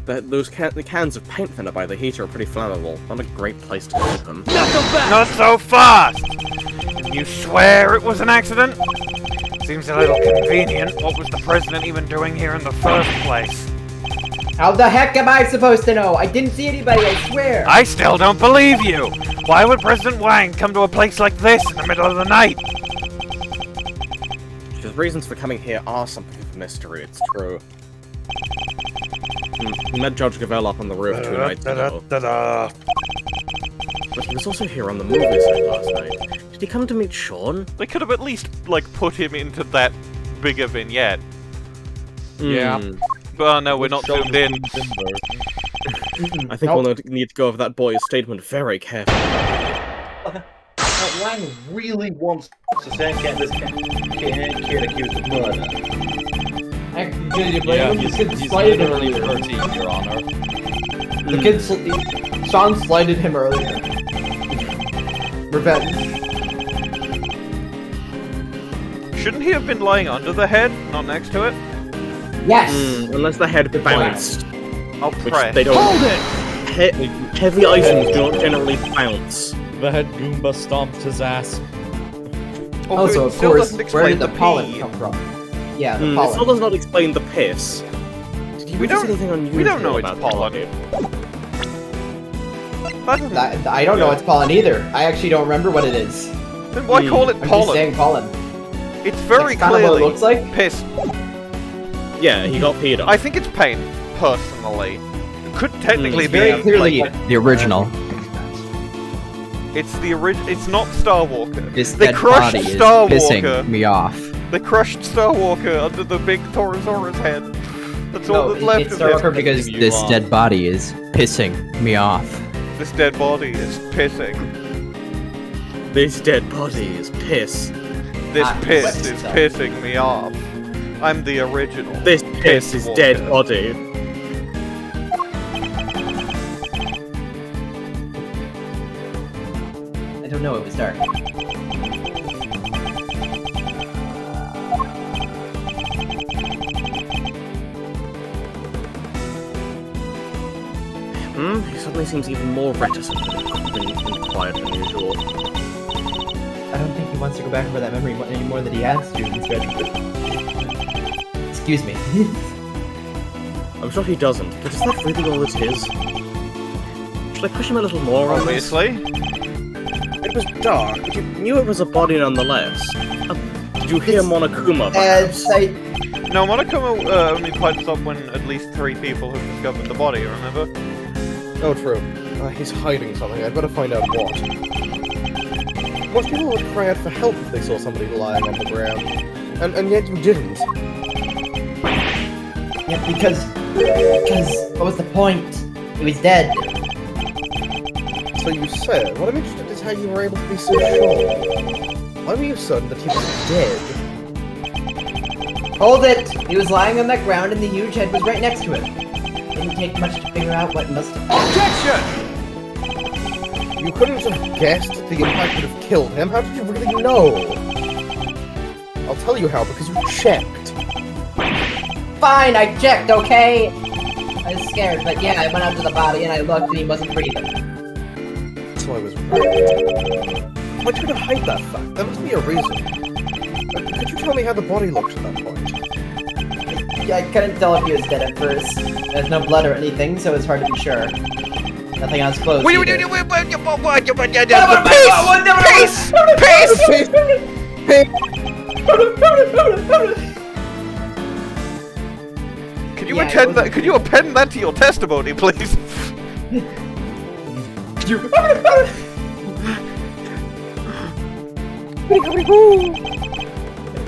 The cans of paint thinner by the heater are pretty flammable. Not a great place to keep them. Not so fast! You swear it was an accident? Seems a little convenient. What was the president even doing here in the first place? How the heck am I supposed to know? I didn't see anybody, I swear! I still don't believe you! Why would President Wang come to a place like this in the middle of the night? The reasons for coming here are something of a mystery, it's true. He met Judge Gavèlle up on the roof 2 nights ago. But he was also here on the movie set last night. Did he come to meet Shaun? They could have at least, like, put him into that bigger vignette. Yeah. But no, we're not zoomed in. I think we'll need to go over that boy's statement very carefully. Wang really wants to get this kid accused of murder. Yeah, he's literally 13, Your Honor. The kid, Shaun slighted him earlier. Revenge. Shouldn't he have been lying under the head, not next to it? Yes! Unless the head bounced. I'll pray. They don't. Hold it! Heavy items do not generally bounce. The head Goomba stomped his ass. Also, of course, where did the pollen come from? Yeah, the pollen. It still does not explain the piss. Did you notice anything unusual? We don't know it's about pollen. I don't know it's pollen either. I actually don't remember what it is. Then why call it I'm just pollen? saying pollen. It's very That's kind of what clearly it looks like. piss. Yeah, he got peed on. I think it's paint, personally. It could technically be very clearly the original. It's the original. It's not Star Walker. This They dead crushed body is Star pissing Walker. me off. They crushed Star Walker under the big Torosaurus head. That's all that's left it's of Star Walker him. because This dead body is pissing me off. This dead body is pissing. This dead body is piss. This piss wet is itself. pissing me off. I'm the original. This piss is Walker. dead body. I don't know, it was dark. He suddenly seems even more reticent than quiet than usual. I don't think he wants to go back over that memory any more than he has to instead. Excuse me. I'm sure he doesn't, but is that really all it is? Should I push him a little more on this? Obviously. It was dark, but you knew it was a body nonetheless. Did you hear Monokuma, perhaps? No, Monokuma only pipes up when at least 3 people have discovered the body, remember? Oh, true. He's hiding something. I'd better find out what. Most people would cry out for help if they saw somebody lying on the ground. And yet you didn't. Yeah, because what was the point? He was dead. So you said. What I'm interested is how you were able to be so sure. Why were you certain that he was dead? Hold it! He was lying on that ground and the huge head was right next to him. Didn't take much to figure out what must have... Objection! You couldn't have guessed that the impact would have killed him. How did you really know? I'll tell you how, because you checked. Fine, I checked, okay? I was scared, but yeah, I went out to the body and I looked and he wasn't breathing. So I was right. Why try to hide that fact? There must be a reason. Could you tell me how the body looked at that point? Yeah, I couldn't tell if he was dead at first. There's no blood or anything, so it's hard to be sure. Nothing on his clothes either. Can you attend that? Could you append that to your testimony, please?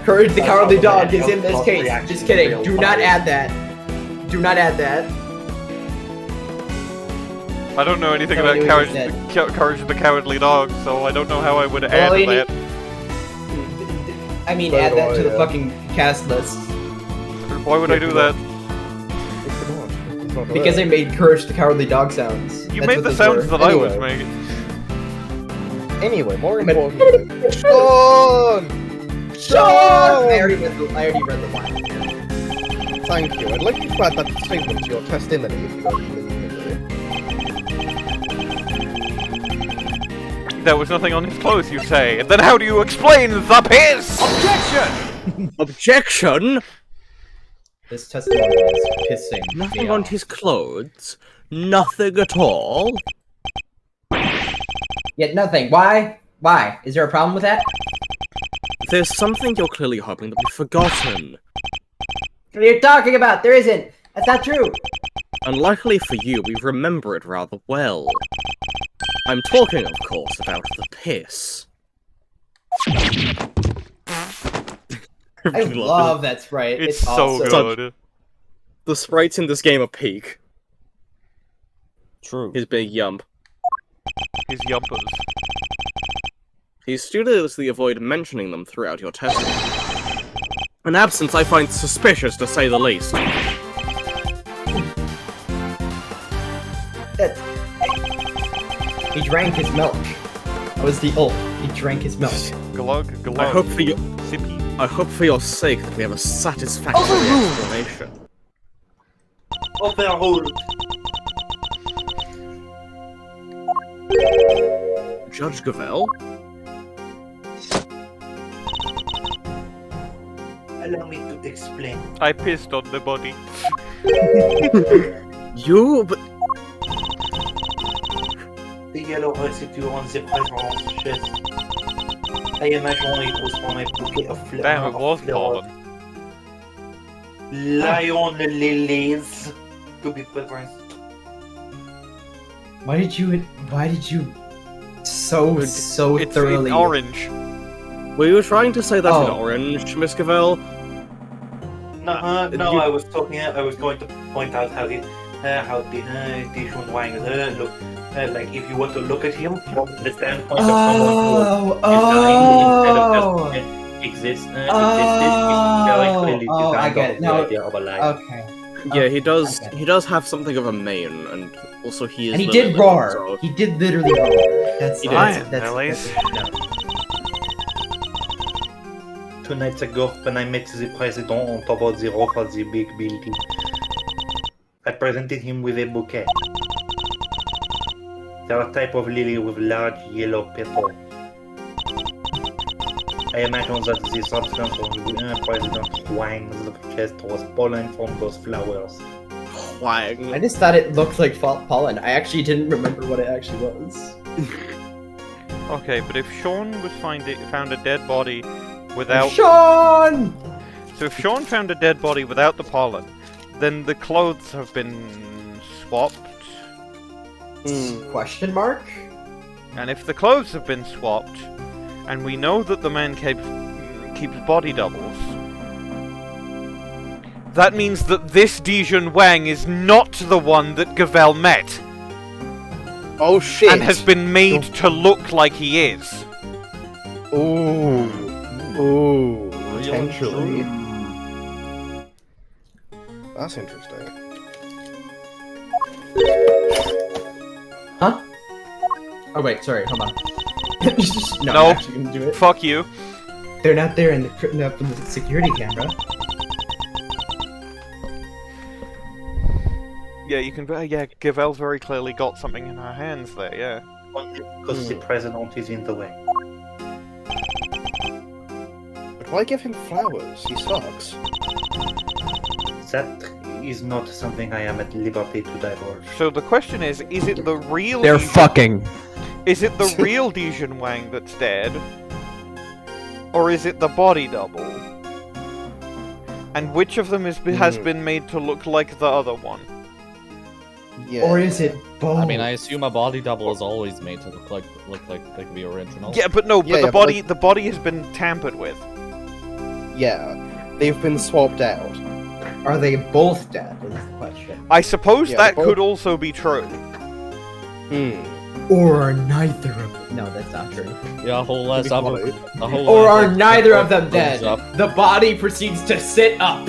Courage the Cowardly Dog is in this case. Just kidding. Do not add that. Do not add that. I don't know anything Nobody about knew he was Courage the Cowardly Dog, so I don't know how I would add All you that. I mean, add that to the fucking cast list. Why would I do that? Because I made Courage the Cowardly Dog sounds. You That's made what the those sounds were. that I was making. Anyway, more importantly, Shaun! Shaun! I already read the line. Thank you. I'd like you to add that statement to your testimony if you don't believe me. There was nothing on his clothes, you say. Then how do you explain the piss? Objection! Objection? This testimony is pissing. Nothing me on off. his clothes. Nothing at all. Yet nothing. Why? Why? Is there a problem with that? There's something you're clearly hoping to be forgotten. What are you talking about? There isn't. That's not true. Unlikely for you, we remember it rather well. I'm talking, of course, about the piss. I love that sprite. It's It's so awesome. good. The sprites in this game are peak. True. His big yump. His yumpers. You studiously avoid mentioning them throughout your testimony. An absence I find suspicious, to say the least. He drank his milk. That was the ult. He drank his milk. Glug, glug. I hope for your Sippy. sake that we have a satisfactory explanation. Overruled. Judge Gavèlle? Allow me to explain. I pissed on the body. You? But The yellow residue on the president's chest. I imagine it was from a bouquet of flowers. Damn, it was pollen. Lion lilies, to be precise. Why did you so It's thoroughly? in orange. were you trying to say that in Oh. orange, Miss Gavèlle? No, no, you- I was going to point out how the Di-Jun Wang look. Like if you want to look at him from the standpoint of someone who is dying instead of just existed, very clearly I designed get it. off the No, idea of a life. Okay. Yeah, he does. Okay. He does have something of a mane, and also he is. And he limited, did roar. so- He did literally roar. That's He that's did. that's, Lilies. no. 2 nights ago, when I met the president on top of the roof of the big building, I presented him with a bouquet. They're a type of lily with large yellow petals. I imagine that the substance on President Wang's chest was pollen from those flowers. Wang. I just thought it looked like pollen. I actually didn't remember what it actually was. Okay, but if Shaun was found a dead body without... Shaun! So if Shaun found a dead body without the pollen, then the clothes have been swapped. Question mark? And if the clothes have been swapped, and we know that the man keeps body doubles, that means that this Di-Jun Wang is not the one that Gavèlle met. Oh shit! And has been made to look like he is. Ooh. Ooh. Potentially. That's interesting. Huh? Oh wait, sorry, hold on. No, No. I'm actually gonna do it. Fuck you. They're not there in the security camera. Yeah, you can. Yeah, Gavèle's very clearly got something in her hands there. Yeah. Only because the president is in the way. But why give him flowers? He sucks. That is not something I am at liberty to divulge. So the question is it the real? They're Di-Jun- fucking. Is it the real Di-Jun Wang that's dead, or is it the body double? And which of them has been made to look like the other one? Yeah. Or is it both? I mean, I assume a body double is always made to look like the original. Yeah, but no, but Yeah, the but body like- the body has been tampered with. Yeah. They've been swapped out. Are they both dead? Is the question. I suppose Yeah, that both- could also be true. Hmm. Or are neither of them? No, that's not true. Yeah, whole ass up. Or are neither of them dead? The body proceeds to sit up.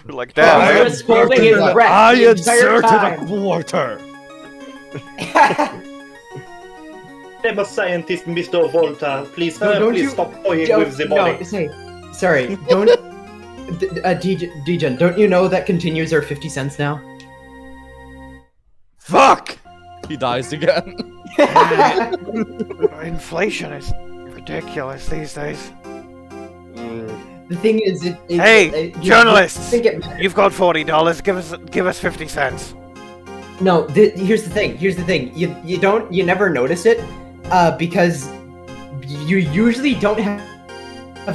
Like that. Just holding his breath I the entire inserted a time. quarter. Famous scientist, Mr. Volta, please, please stop toying with the body. Sorry, don't... D-Jun, don't you know that continues are 50 cents now? Fuck! He dies again. Inflation is ridiculous these days. The thing is, hey, journalists! You've got $40. Give us 50 cents. No, here's the thing. You never notice it, because you usually don't have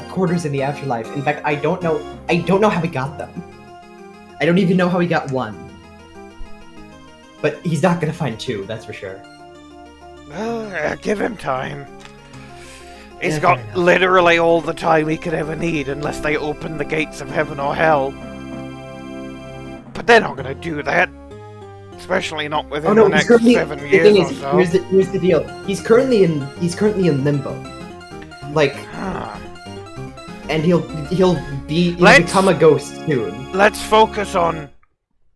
quarters in the afterlife. In fact, I don't know how he got them. I don't even know how he got one. But he's not gonna find two, that's for sure. Give him time. He's got literally all the time he could ever need, unless they open the gates of heaven or hell. But they're not gonna do that. Especially not within the next 7 years or so. Here's the deal. He's currently in limbo. Like, and he'll become a ghost soon. Let's focus on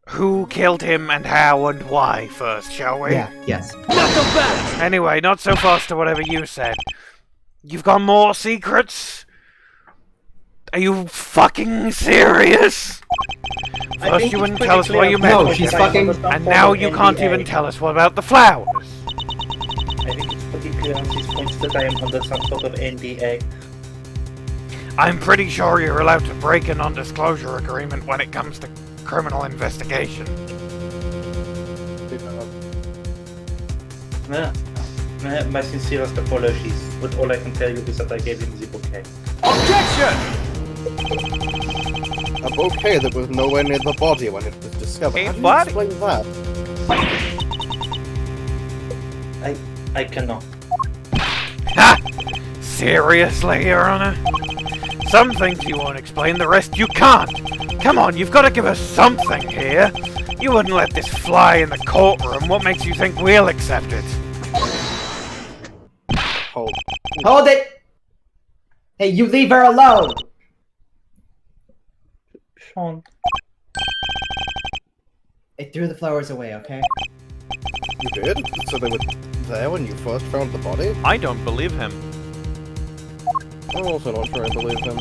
who killed him and how and why first, shall we? Yeah. Yes. Anyway, not so fast to whatever you said. You've got more secrets? Are you fucking serious? First you wouldn't tell us why you met with him, and now you can't even tell us what about the flowers. I think it's pretty clear at this point that I am under some sort of NDA. I'm pretty sure you're allowed to break a non-disclosure agreement when it comes to criminal investigation. My sincerest apologies, but all I can tell you is that I gave him the bouquet. Objection! A bouquet that was nowhere near the body when it was discovered. How do you explain that? I cannot. Ha! Seriously, Your Honor? Some things you won't explain, the rest you can't! Come on, you've got to give us something here! You wouldn't let this fly in the courtroom, what makes you think we'll accept it? Hold it! Hey, you leave her alone! Shaun. I threw the flowers away, okay? You did? So they were there when you first found the body? I don't believe him. I'm also not sure I believe him.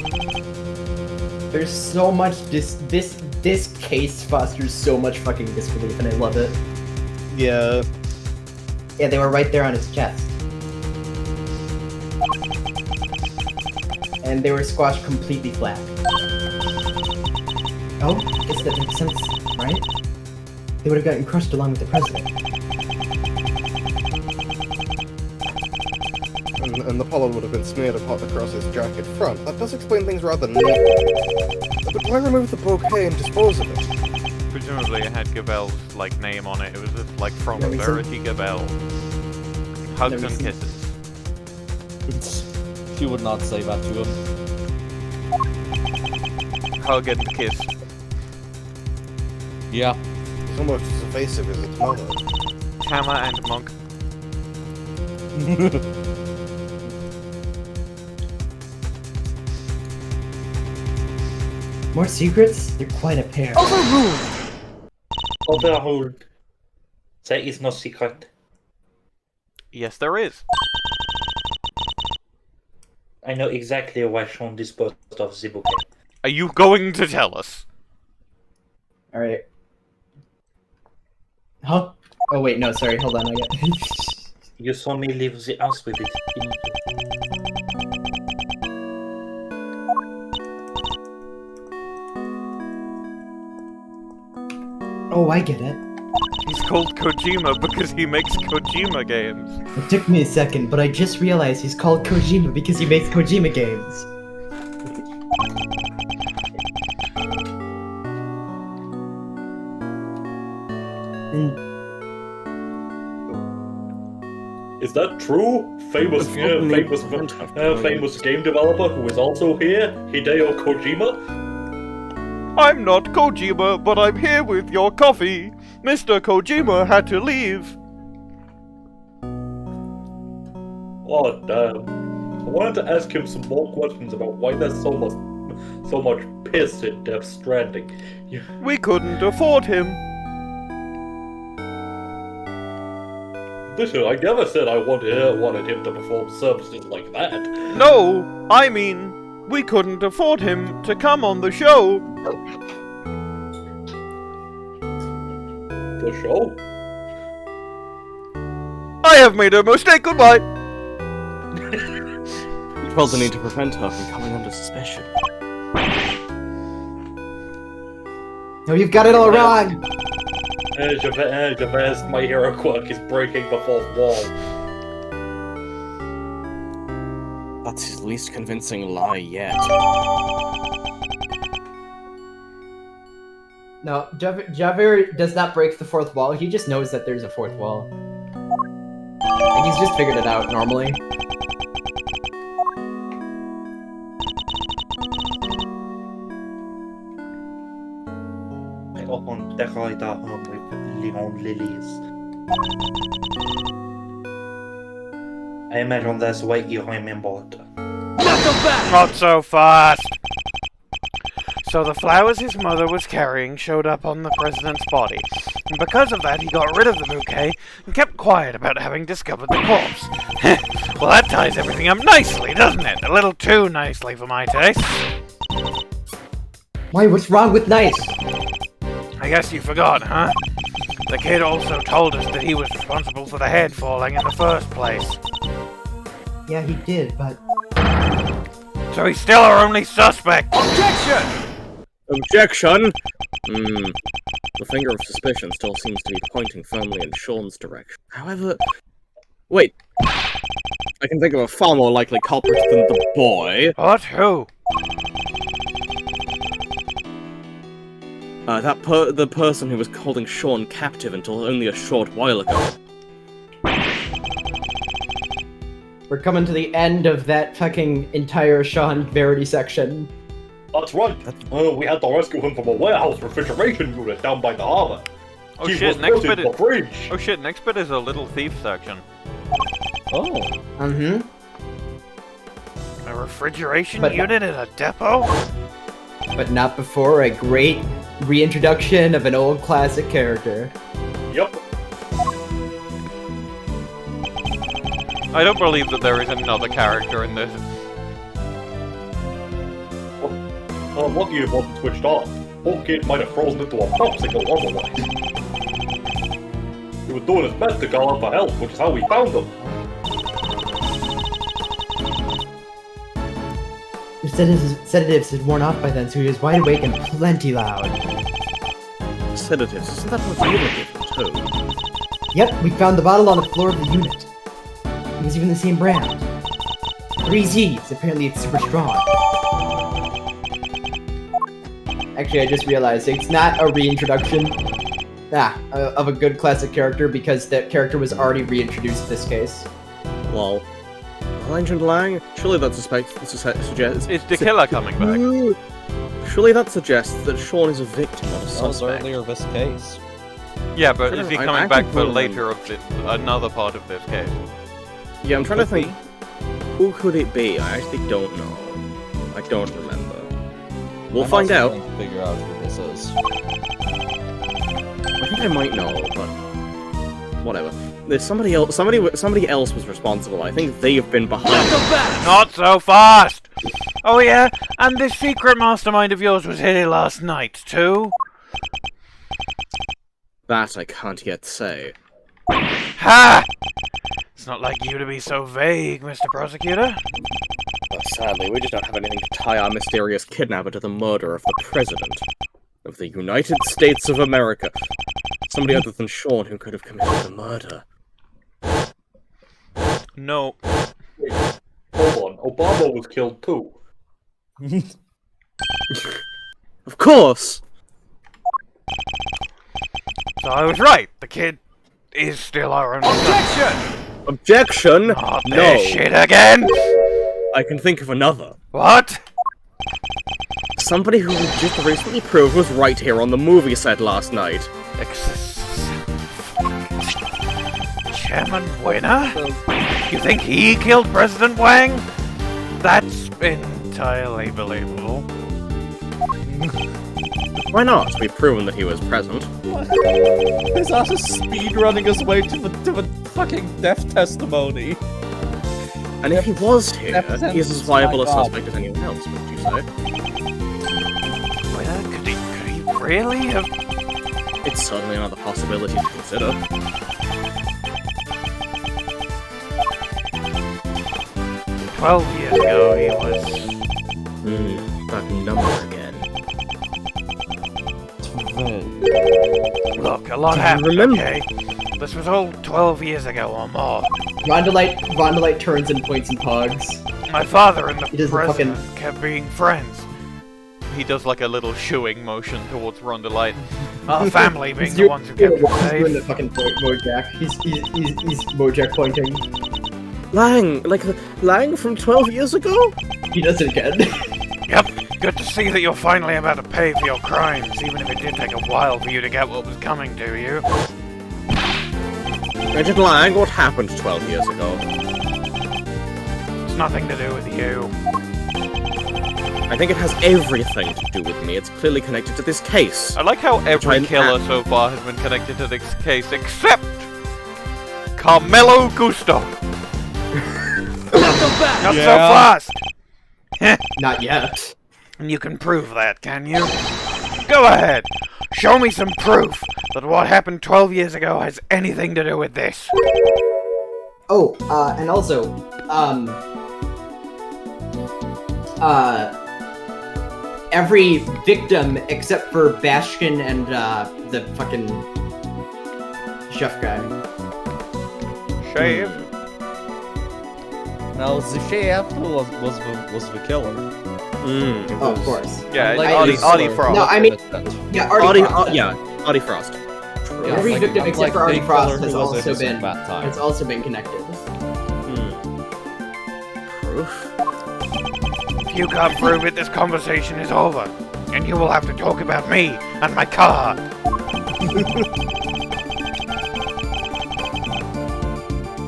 There's so much this case fosters so much fucking disbelief, and I love it. Yeah. Yeah, they were right there on his chest. And they were squashed completely flat. Oh, I guess that makes sense, right? They would have gotten crushed along with the president. And the pollen would have been smeared across his jacket front. That does explain things rather neatly. But why remove the bouquet and dispose of it? Presumably it had Gavèlle's, like, name on it. It was just, like, from Verity Gavèlle. Hugs and kisses. She would not say that to him. Hug and kiss. Yeah. It's almost as evasive as its mother. Hammer and monk. More secrets? They're quite a pair. Overruled! Overruled. There is no secret. Yes, there is. I know exactly why Shaun disposed of the bouquet. Are you going to tell us? Alright. Huh? Oh wait, no, sorry, hold on, I got... You saw me leave the house with it, didn't you? Oh, I get it. He's called Kojima because he makes Kojima games. It took me a second, but I just realized he's called Kojima because he makes Kojima games. Is that true? Famous game developer who is also here, Hideo Kojima? I'm not Kojima, but I'm here with your coffee. Mr. Kojima had to leave. Oh damn. I wanted to ask him some more questions about why there's so much piss in Death Stranding. We couldn't afford him. Listen, I never said I wanted him to perform services like that. No, I mean, we couldn't afford him to come on the show. The show? I have made a mistake. Goodbye. We felt the need to prevent her from coming under suspicion. No, you've got it all wrong! Javez, my hero quirk is breaking the fourth wall. That's his least convincing lie yet. No, Javert does not break the fourth wall, he just knows that there's a fourth wall. Like, he's just figured it out normally. On decorate our home with lemon lilies. I imagine that's the way you remembered. Not so fast! So the flowers his mother was carrying showed up on the president's body, and because of that he got rid of the bouquet and kept quiet about having discovered the corpse. Well, that ties everything up nicely, doesn't it? A little too nicely for my taste. Why, what's wrong with nice? I guess you forgot, huh? The kid also told us that he was responsible for the head falling in the first place. Yeah, he did, but... So he's still our only suspect! Objection! Objection! The finger of suspicion still seems to be pointing firmly in Shaun's direction. However... Wait. I can think of a far more likely culprit than the boy. What? Who? The person who was holding Shaun captive until only a short while ago. We're coming to the end of that fucking entire Shaun Verity section. That's right. We had to rescue him from a warehouse refrigeration unit down by the harbor. Oh He shit, was next put bit in the is... fridge. Oh shit, next bit is a little thief section. Oh. Mm-hmm. A refrigeration But- unit in a depot? But not before a great reintroduction of an old classic character. Yep. I don't believe that there is another character in this. Lucky it wasn't switched off. Poor kid might have frozen into a popsicle otherwise. He was doing his best to call out for help, which is how we found him. The sedatives had worn off by then, so he was wide awake and plenty loud. Sedatives, isn't that what you were given too? Yep, we found the bottle on the floor of the unit. It was even the same brand. 3 Z's, apparently it's super strong. Actually, I just realized it's not a reintroduction of a good classic character because that character was already reintroduced in this case. Lol. Di-Jun Wang? Surely that suggests... Is the killer coming back? Surely that suggests that Shaun is a victim, not a That was suspect. earlier this case. Yeah, but is he I coming can back for prove later of this, another part of this case? Yeah, I'm trying to think. Who could it be? I actually don't know. I don't remember. We'll find out. To figure out who this is. I think I might know, but whatever. There's somebody else. Somebody else was responsible. I think they've been behind. Not so fast! Oh yeah, and this secret mastermind of yours was here last night, too? That I can't yet say. Ha! It's not like you to be so vague, Mr. Prosecutor. But sadly, we just don't have anything to tie our mysterious kidnapper to the murder of the President of the United States of America. Somebody other than Shaun who could have committed the murder. No. Wait, hold on. Obama was killed too. Of course! So I was right. The kid is still our only Objection! Objection! Not No! this shit again! I can think of another. What? Somebody who we just recently proved was right here on the movie set last night. Chairman Winner? You think he killed President Wang? That's entirely believable. Why not? We've proven that he was present. He's after speed running his way to the fucking death testimony. And if he was here, Represents he's as viable a my God. suspect as anyone else, wouldn't you say? Well, could he really have... It's certainly another possibility to consider. "12 years ago, he was..." That number again. Look, a lot happened, okay? This was all 12 years ago or more. Rondolite turns and points and pogs. My father and the He does the president fucking- kept being friends. He does like a little shooing motion towards Rondolite. Our family being He's the ones who kept him He's doing the safe. fucking Mojack. He's Mojack pointing. Lang! Like Lang from 12 years ago? He does it again. Yep, good to see that you're finally about to pay for your crimes, even if it did take a while for you to get what was coming to you. Agent Lang, what happened 12 years ago? It's nothing to do with you. I think it has everything to do with me. It's clearly connected to this case. I like how every Which I- killer so far has been connected to this case, except Carmelo Gusto. Not so fast! Not yet. And you can prove that, can you? Go ahead! Show me some proof that what happened 12 years ago has anything to do with this. Oh, and also, every victim except for Bastion and, the fucking chef guy. Shave. Now the chef was the killer. Oh, of course. Yeah, Like, Artie Frost. No, I mean, yeah, Artie Frost. Artie Frost. Yeah, Every like- victim except like for Artie the Frost killer has who was also innocent been that time. has also been connected. Proof? If you can't prove it, this conversation is over. And you will have to talk about me and my car. Does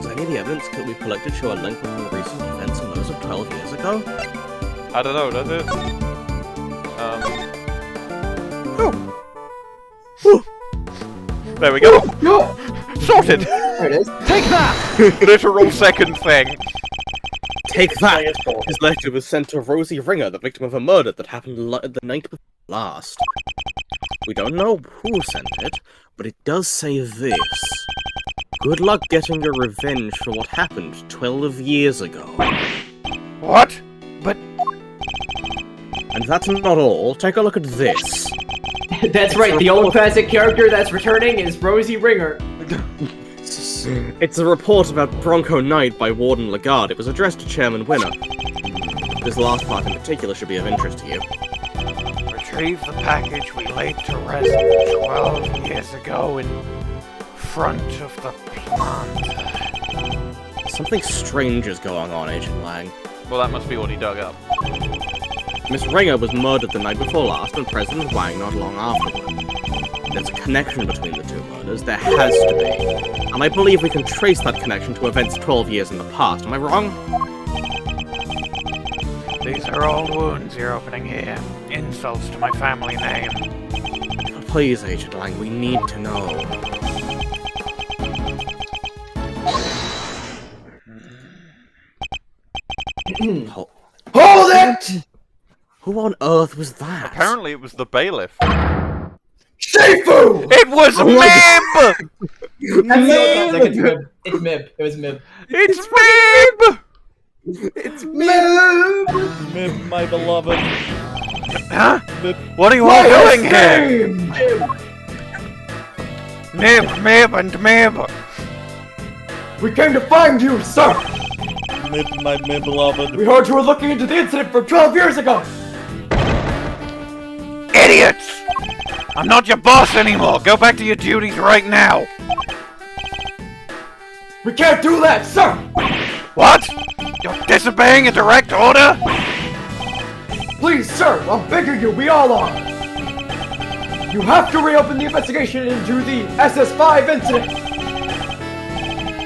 any of the evidence that we've collected show a link between the recent events and those of 12 years ago? I don't know, does it? There we go. No! Sorted. There it is. Take that. Literal second thing. Take that! His letter was sent to Rosie Ringer, the victim of a murder that happened the night before last. We don't know who sent it, but it does say this. Good luck getting your revenge for what happened 12 years ago. What? But... And that's not all. Take a look at this. That's right, the old classic character that's returning is Rosie Ringer. It's a report about Bronco Night by Warden Laguarde. It was addressed to Chairman Winner. This last part in particular should be of interest to you. Retrieve the package we laid to rest 12 years ago in front of the plant. Something strange is going on, Agent Lang. Well, that must be what he dug up. Miss Ringer was murdered the night before last, and President Wang not long afterward. There's a connection between the two murders. There has to be. And I believe we can trace that connection to events 12 years in the past. Am I wrong? These are old wounds you're opening here. Insults to my family name. But please, Agent Lang, we need to know. Hold it! Who on earth was that? Apparently it was the bailiff. Shifu! It was Mib! It's Mib. It's Mib. It was Mib. It's Mib! It's Mib! Mib, my beloved. Huh? Mib. What are you all doing here? Mib and Mib! We came to find you, sir! Mib, my beloved. We heard you were looking into the incident from 12 years ago! Idiots! I'm not your boss anymore! Go back to your duties right now! We can't do that, sir! What? You're disobeying a direct order? Please, sir, I'm begging you, we all are! You have to reopen the investigation into the SS5 incident!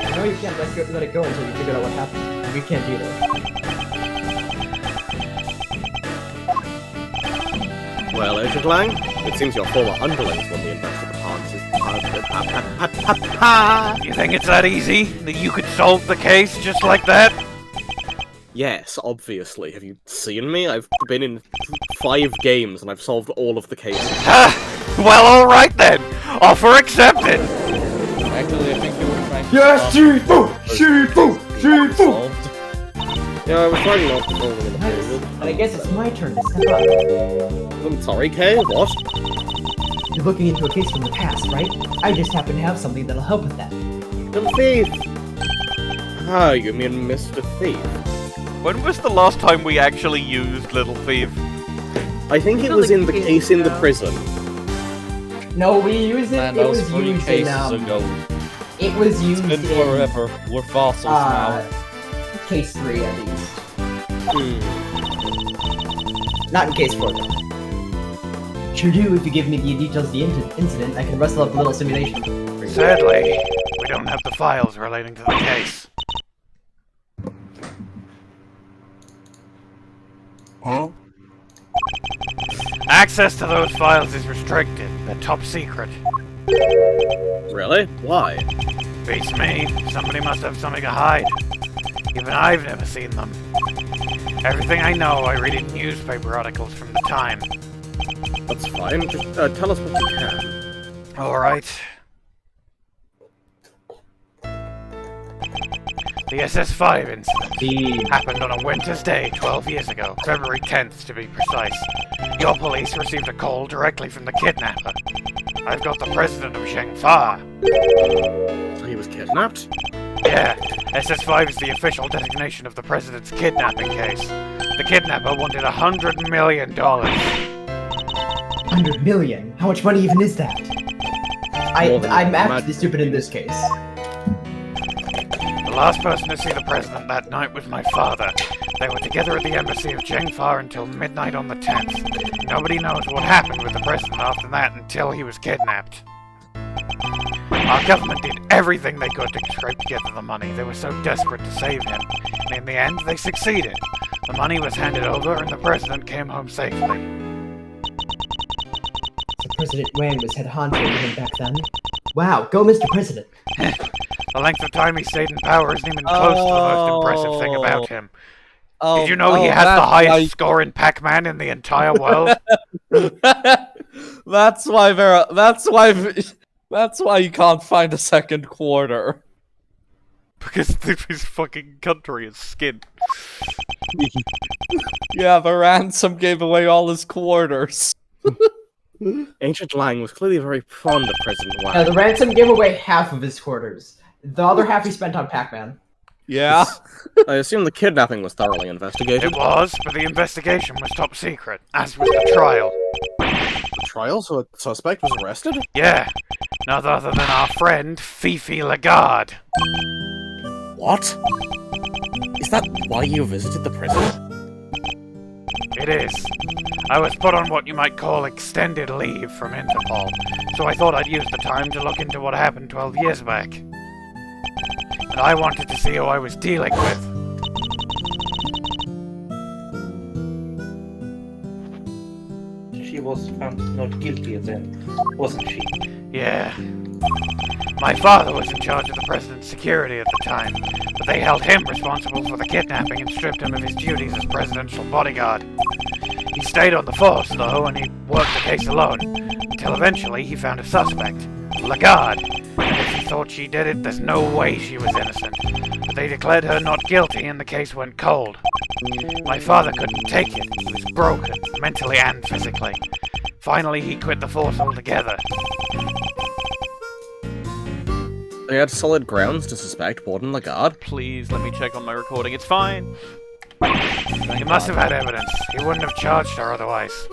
I know you can't let it go until you figure out what happened. We can't either. Well, Agent Lang, it seems your former underlings will be invested upon. You think it's that easy? That you could solve the case just like that? Yes, obviously. Have you seen me? I've been in 5 games and I've solved all of the cases. Well, alright then! Offer accepted! Actually, I think you were trying to... Yes, Shifu! Yeah, I was trying not to solve them in the period. And I guess it's my turn to step up. I'm sorry, Kay, what? You're looking into a case from the past, right? I just happen to have something that'll help with that. The thief! Ah, you mean Mr. Thief? When was the last time we actually used Little Thief? I think it was in the case in the prison. No, we used it. Man, It that was was 3 used cases in ago. It was used It's been forever. We're fossils now. Case 3 at least. Not in case 4 though. Sure do. If you give me the details of the incident, I can rustle up a little simulation. Sadly, we don't have the files relating to the case. Huh? Access to those files is restricted. They're top secret. Really? Why? Beats me. Somebody must have something to hide. Even I've never seen them. Everything I know, I read in newspaper articles from the time. That's fine. Just tell us what you can. Alright. The SS5 incident happened on a winter's day 12 years ago, February 10th to be precise. Your police received a call directly from the kidnapper. I've got the president of Shengfa. So he was kidnapped? Yeah, SS5 is the official designation of the president's kidnapping case. The kidnapper wanted $100 million. 100 million? How much money even is that? I'm actually stupid in this case. The last person to see the president that night was my father. They were together at the embassy of Chengfa until midnight on the 10th. Nobody knows what happened with the president after that until he was kidnapped. Our government did everything they could to scrape together the money. They were so desperate to save him. And in the end, they succeeded. The money was handed over and the president came home safely. So President Wang was head honcho with him back then? Wow, go Mr. President! The length of time he stayed in power isn't even close to the most impressive thing about him. Did you know he has the highest score in Pac-Man in the entire world? That's why you can't find a second quarter. Because his fucking country is skin. Yeah, the ransom gave away all his quarters. Ancient Lang was clearly very fond of President Wang. The ransom gave away half of his quarters. The other half he spent on Pac-Man. Yeah. I assume the kidnapping was thoroughly investigated. It was, but the investigation was top secret, as was the trial. The trial? So a suspect was arrested? Yeah, none other than our friend, Fifi Laguarde. What? Is that why you visited the prison? It is. I was put on what you might call extended leave from Interpol, so I thought I'd use the time to look into what happened 12 years back. And I wanted to see who I was dealing with. She was found not guilty then, wasn't she? Yeah. My father was in charge of the president's security at the time, but they held him responsible for the kidnapping and stripped him of his duties as presidential bodyguard. He stayed on the force, though, and he worked the case alone, until eventually he found a suspect, Laguarde. And if he thought she did it, there's no way she was innocent. But they declared her not guilty and the case went cold. My father couldn't take it. He was broken, mentally and physically. Finally, he quit the force altogether. They had solid grounds to suspect Warden Laguarde. Please, let me check on my recording. It's fine. He must have had evidence. He wouldn't have charged her otherwise.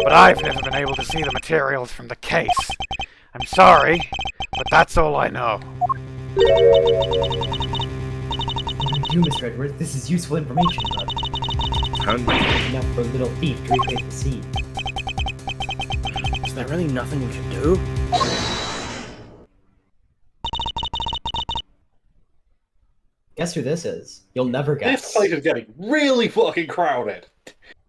But I've never been able to see the materials from the case. I'm sorry, but that's all I know. You, Mr. Edgeworth, this is useful information, but enough for a little thief to recreate the scene. Is there really nothing we can do? Guess who this is? You'll never guess. This place is getting really fucking crowded.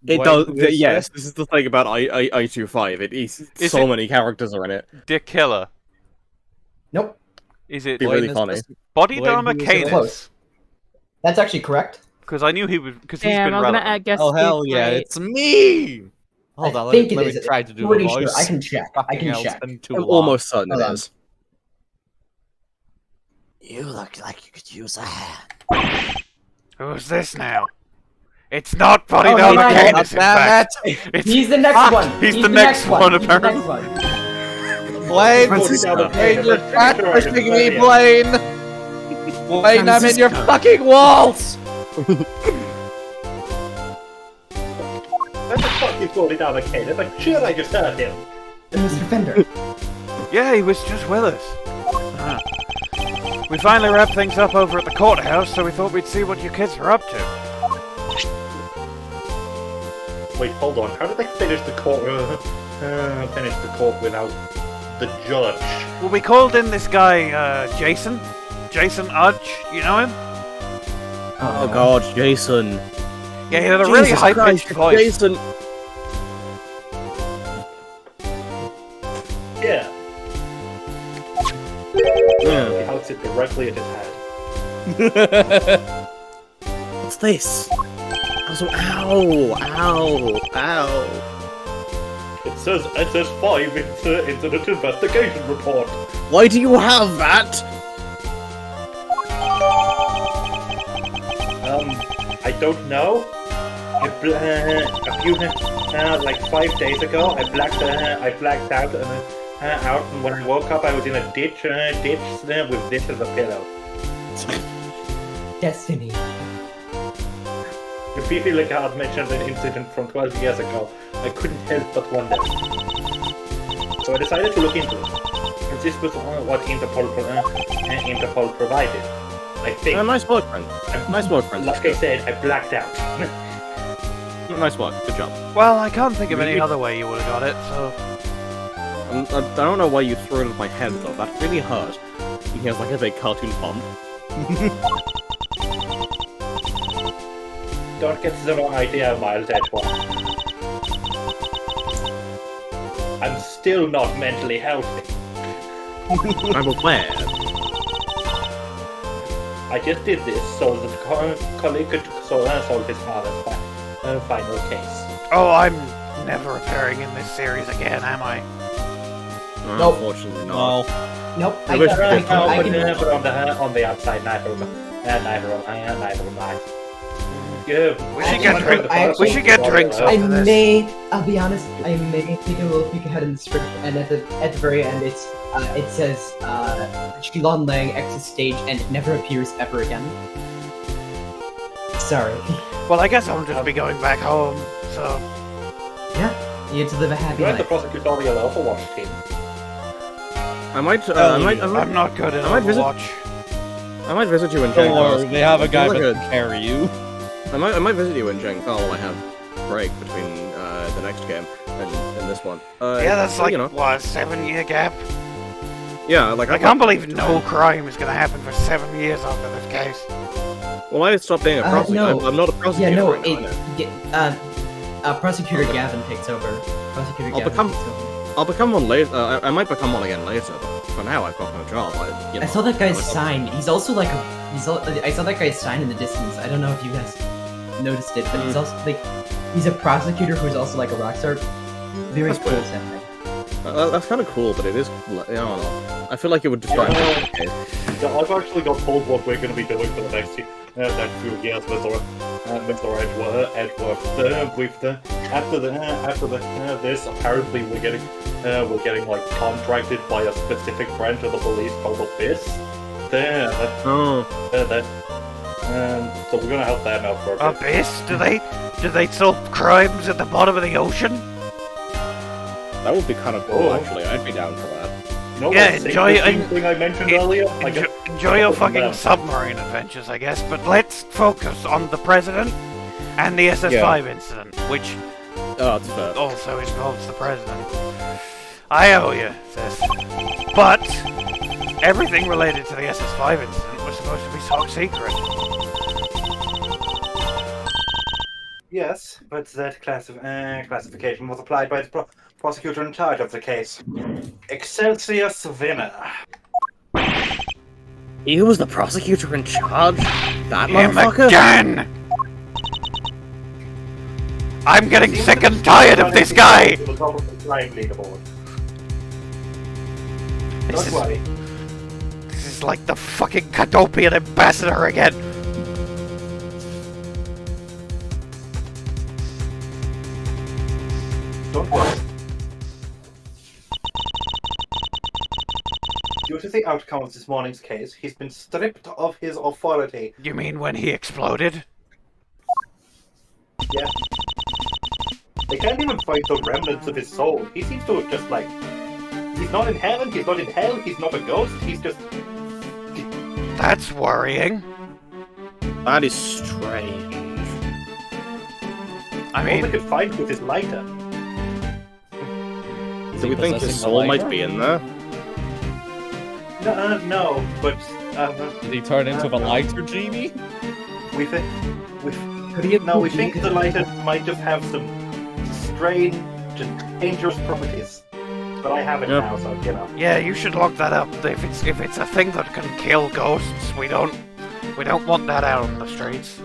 It Wait, does. who is Yes, this is the thing about I-25. It is so many characters are in it. Dick Killer. Nope. Is it Be really funny. Bodhidharma Wait, Close. That's actually correct. Because I knew he was. Because he's Damn, been I'm relevant. gonna guess. Oh hell Steve yeah, Wright. it's me! Hold on, think let it me is. try to do Pretty the sure. voice. I can check. I Fucking can hell, it's check. been too I'm long. almost certain Hold it on. is. You look like you could use a hand. Who's this now? It's not Bodhidharma never mind. Kanis, in fact. It's He's the next one. He's the next one, He's the apparently. next one. Blaine, Franziska. Blaine, you're catfishing me, Blaine! Blaine, I'm in your fucking walls! What the fuck is going down the Kanis? I'm sure I just heard him. Mr. Fender. Yeah, he was just with us. We finally wrapped things up over at the courthouse, so we thought we'd see what you kids are up to. Wait, hold on. How did they finish the court? Finish the court without the judge? Well, we called in this guy, Jason. Jason Udge, you know him? Oh god, Jason. Yeah, he had a really Jesus high-pitched Christ, voice. Jason. Yeah. Yeah. He houts it directly at his head. What's this? Also, ow! It says 5 incident investigation report. Why do you have that? I don't know. Like 5 days ago, I blacked out, and when I woke up, I was in a ditch with this as a pillow. Destiny. If Fifi Laguarde mentioned an incident from 12 years ago, I couldn't help but wonder. So I decided to look into it. And this was what Interpol provided. I think. Nice work, friend. Nice work, friend. Like I said, I blacked out. Nice work. Good job. Well, I can't think of any other way you would have got it, so... I don't know why you threw it at my head, though. That really hurt. He has like a big cartoon bump. Don't get the wrong idea, Miles Edgeworth. I'm still not mentally healthy. I'm aware. I just did this so that the colleague could solve his father's final case. Oh, I'm never appearing in this series again, am I? Nope. Unfortunately not. Nope. I wish we could. But on the outside, neither of them. We should get drinks I after this. may, I'll be honest, I may take a little peek ahead in the script, and at the very end, it says, Shi-Long exits stage and never appears ever again. Sorry. Well, I guess I'll just be going back home, so... Yeah, you get to live a happy You had the life. prosecutorial Overwatch team. I'm not good at I might visit- Overwatch. I might visit you in Don't Jang. worry, they have a guy Look that at- can carry you. I might visit you in Jang. Oh, well, I have break between the next game and this one. Yeah, that's like, you know. what, a 7-year gap? Yeah, like I can't believe no crime is gonna happen for 7 years after this case. Well, I stopped being a prosecutor. No. I'm not a prosecutor. Yeah, no, right now, Prosecutor Gavin takes over. Prosecutor I'll Gavin become- takes over. I'll become one later. I might become one again later, but for now I've got no job. I saw that guy's sign. He's also like I saw that guy's sign in the distance. I don't know if you guys noticed it, but he's also like he's a prosecutor who's also like a rock star. Very That's cool weird. sounding. That's kind of cool, but it is. I don't know. I feel like it would describe me. Yeah, I've actually got told what we're going to be doing for the next few years with our Edgeworth. After this, apparently we're getting like contracted by a specific branch of the police called Abyss. So we're gonna help them out for a bit. Abyss? Do they solve crimes at the bottom of the ocean? That would be kind of cool, actually. I'd be down for that. You know Yeah, that enjoy thing I mentioned earlier? Enjoy your fucking submarine adventures, I guess, but let's focus on the president and the SS5 incident, which that's fair. also involves the president. I owe you this. But everything related to the SS5 incident was supposed to be top secret. Yes, but that classification was applied by the prosecutor in charge of the case. Excelsius Winner. He was the prosecutor in charge? That Him motherfucker? again! I'm getting sick and tired of this guy! Don't worry. This is like the fucking Cadopian ambassador again! Don't worry. Due to the outcome of this morning's case, he's been stripped of his authority. You mean when he exploded? Yeah. They can't even find the remnants of his soul. He seems to have just like... He's not in heaven, he's not in hell, he's not a ghost, he's just... That's worrying. That is strange. I All mean... they could find was his lighter. Do we think his soul might be in there? No, but... Did he turn into a lighter genie? We think the lighter might just have some strange and dangerous properties. But I have it now, so you know. Yeah, you should lock that up. If it's a thing that can kill ghosts, we don't want that out on the streets.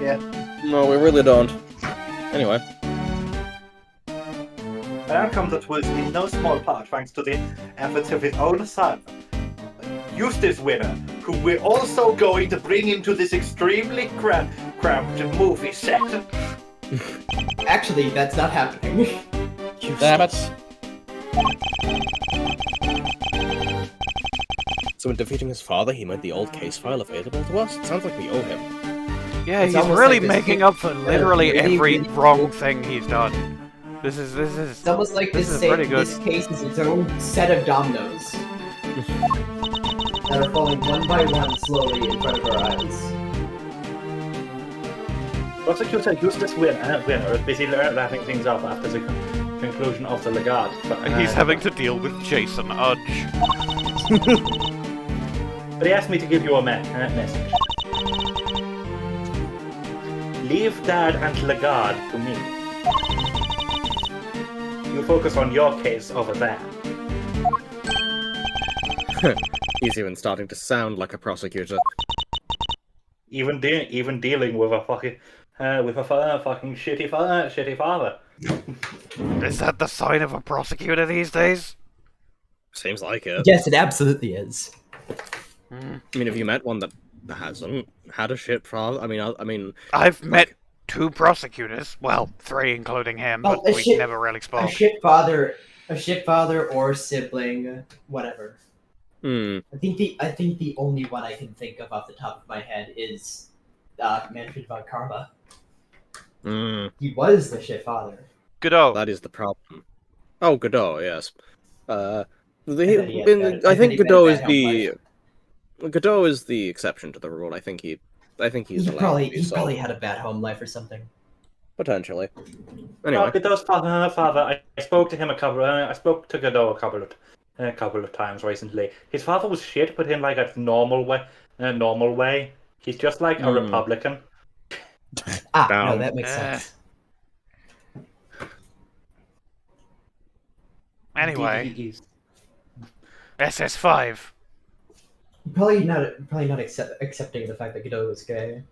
Yeah. No, we really don't. Anyway. An outcome that was in no small part thanks to the efforts of his own son, Eustace Winner, who we're also going to bring into this extremely cramped movie set. Actually, that's not happening. Damn it. So in defeating his father, he made the old case file available to us? It sounds like we owe him. Yeah, It's he's almost really like this making kid- up for literally really, every really wrong thing he's done. This is It's almost like this is pretty good. this case is its own set of dominoes that are falling one by one slowly in front of our eyes. Prosecutor Eustace Winner is busy wrapping things up after the conclusion of the Laguarde. And he's having to deal with Jason Udge. But he asked me to give you a message. Leave Dad and Laguarde to me. You focus on your case over there. He's even starting to sound like a prosecutor. Even dealing with a fucking fucking shitty father. Is that the sign of a prosecutor these days? Seems like it. Yes, it absolutely is. I mean, have you met one that hasn't had a shit father? I mean, I've met 2 prosecutors. Well, 3 including him, but we never really spoke. A shit father or sibling, whatever. I think the only one I can think of off the top of my head is Manfred von Karma. He was the shit father. Godot. That is the problem. Oh, Godot, yes. I think Godot is the exception to the rule. I think he's probably had a bad home life or something. Potentially. Anyway. Godot's father. I spoke to him I spoke to Godot a couple of times recently. His father was shit, but in like a normal way. He's just like a Republican. No, that makes sense. Anyway, SS5. Probably not accepting the fact that Godot was gay.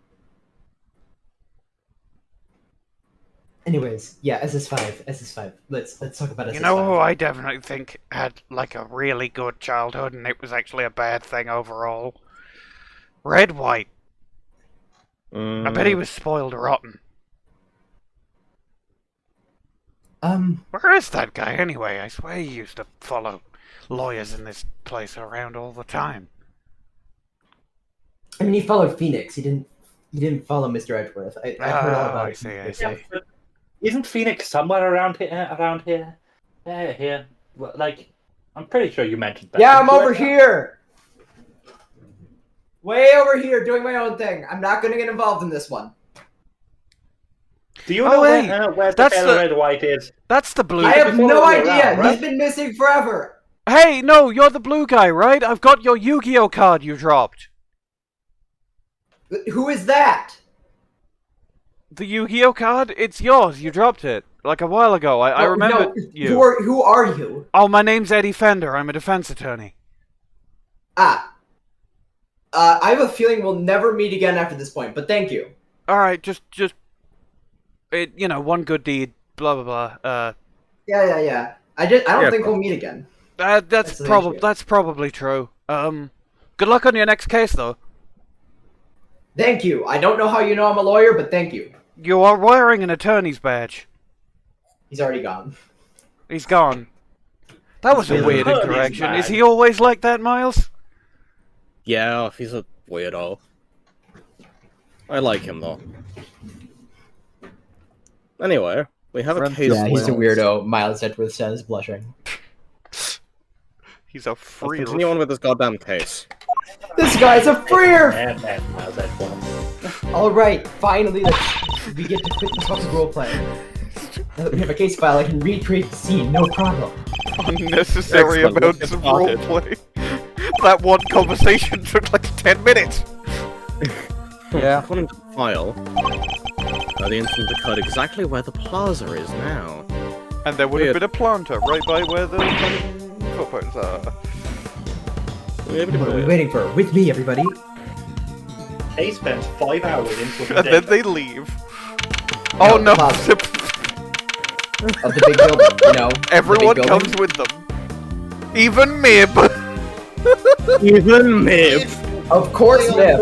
Anyways, yeah, SS5. Let's talk about SS5. You know who I definitely think had like a really good childhood and it was actually a bad thing overall? Red White. I bet he was spoiled rotten. Where is that guy anyway? I swear he used to follow lawyers in this place around all the time. I mean, he followed Phoenix. He didn't follow Mr. Edgeworth. I heard all about it. I see. Yeah, but isn't Phoenix somewhere around here? Here. Well, like, I'm pretty sure you mentioned that. Yeah, I'm over here. Way over here, doing my own thing. I'm not going to get involved in this one. Do you know where the Red White is? That's the blue. I have no idea. Right? He's been missing forever. Hey, no, you're the blue guy, right? I've got your Yu-Gi-Oh card you dropped. Who is that? The Yu-Gi-Oh card? It's yours. You dropped it like a while ago. I remember you. Who are you? Oh, my name's Eddie Fender. I'm a defense attorney. I have a feeling we'll never meet again after this point, but thank you. All right, just one good deed. Blah blah blah. Yeah. I don't think we'll meet again. That's probably true. Good luck on your next case, though. Thank you. I don't know how you know I'm a lawyer, but thank you. You are wearing an attorney's badge. He's already gone. He's gone. That was a weird interaction. Is he always like that, Miles? Yeah, he's a weirdo. I like him, though. Anyway, we have a case. Yeah, he's a weirdo. Miles Edgeworth says, blushing. He's a freer. Continue on with this goddamn case. This guy's a freer! Alright, finally, we get to quit this fucking roleplay. Now that we have a case file, I can recreate the scene, no problem. Unnecessary amounts of roleplay. That one conversation took like 10 minutes. Yeah. According to the file, the incident occurred exactly where the plaza is now. And there would have been a planter right by where the footprints are. What are we waiting for? With me, everybody. They spent 5 hours into the And then they leave. No, Oh no! Of the big building, you know. Everyone comes with them. Even Mib! Even Mib! Of course, Mib!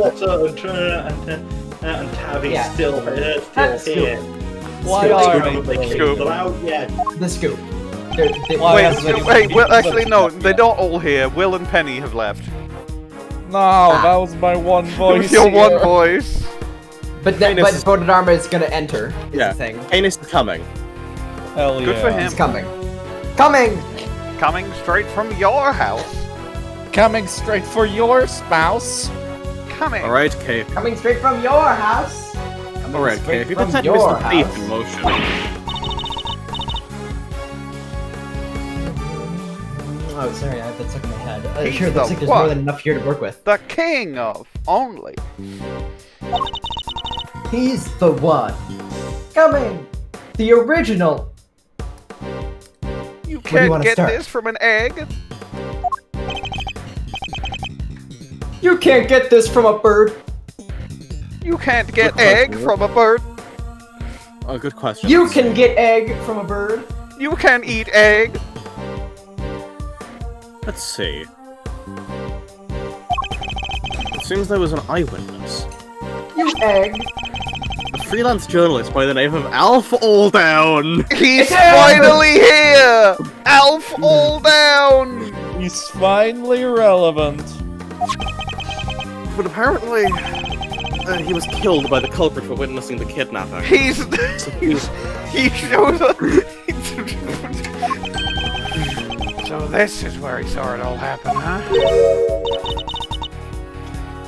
And Tabby's Yeah. still here. Why are they? The scoop. Wait, well, actually no, they're not all here. Will and Penny have left. No, that was my one voice. Your one voice. But Bodhidharma is gonna enter, is the thing. Canis is coming. Hell yeah. Good for him. He's coming. Coming! Coming straight from your house. Coming straight for your spouse. Coming. Alright, Kay. Coming straight from your house. Alright, Kay. If you could set your Mr. Thief house. in motion. Oh, sorry, I have that stuck in my head. He's Sure, it looks the like there's more what? than enough here to work with. The king of only. He's the one. Coming! The original! You do you can't wanna get start? this from an egg. You can't get this from a bird! You can't get Good egg question. from a bird. Oh, good question. You can get egg from a bird! You can eat egg. Let's see. It seems there was an eyewitness. You egg! A freelance journalist by the name of Alf Aldown! He's finally here! Alf Aldown! He's finally relevant. But apparently, he was killed by the culprit for witnessing the kidnapping. He shows up. So this is where he saw it all happen, huh?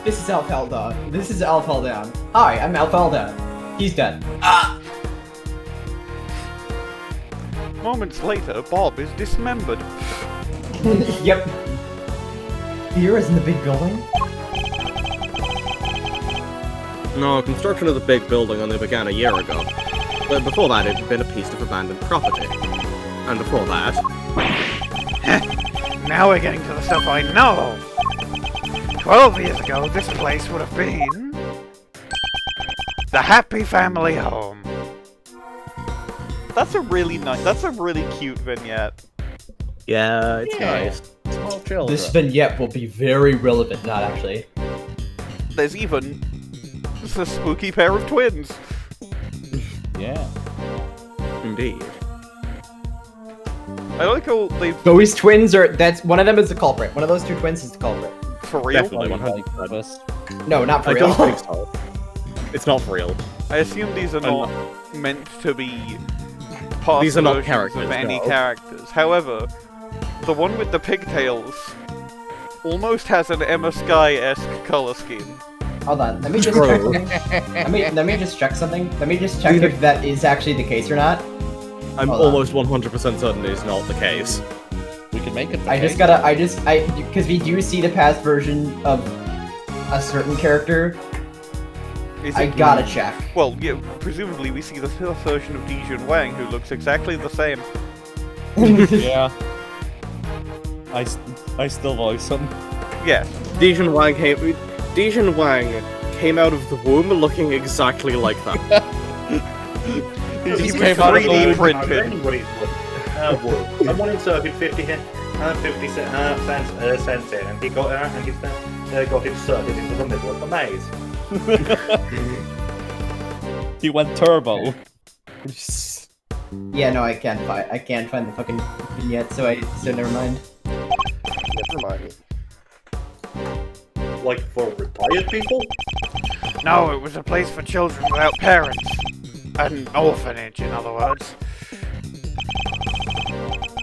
This is Alf Aldown. This is Alf Aldown. Hi, I'm Alf Aldown. He's dead. Moments later, Bob is dismembered. Yep. Fear is in the big building? No, construction of the big building only began a year ago. But before that, it had been a piece of abandoned property. And before that... Now we're getting to the stuff I know. 12 years ago, this place would have been the happy family home. That's a really nice. That's a really cute vignette. Yeah, it's nice. Small children. This vignette will be very relevant, not actually. There's even a spooky pair of twins. Yeah. Indeed. I like how they Those twins are. That's one of them is the culprit. One of those two twins is the culprit. for real. Definitely, Like 100%. this. No, not for I real. don't think so. It's not for real. I assume these are not meant to be past These are not versions characters, of any no. characters. However, the one with the pigtails almost has an Ema Skye-esque color scheme. Hold on. Let me just check something. Let me just check something. Let me just check if that is actually the case or not. I'm Hold on. almost 100% certain it's not the case. we can make it. Because we do see the past version of a certain character. I gotta check. Well, yeah, presumably we see the first version of Di-Jun Wang, who looks exactly the same. Yeah. I still voice him. Yeah. Di-Jun Wang came out of the womb looking exactly like that. He was 3D printed. Someone inserted 50 cents in, and he got inserted into the middle of the maze. He went turbo. Yeah, no, I can't find the fucking vignette, so never mind. Never mind. Like for retired people? No, it was a place for children without parents. An orphanage, in other words.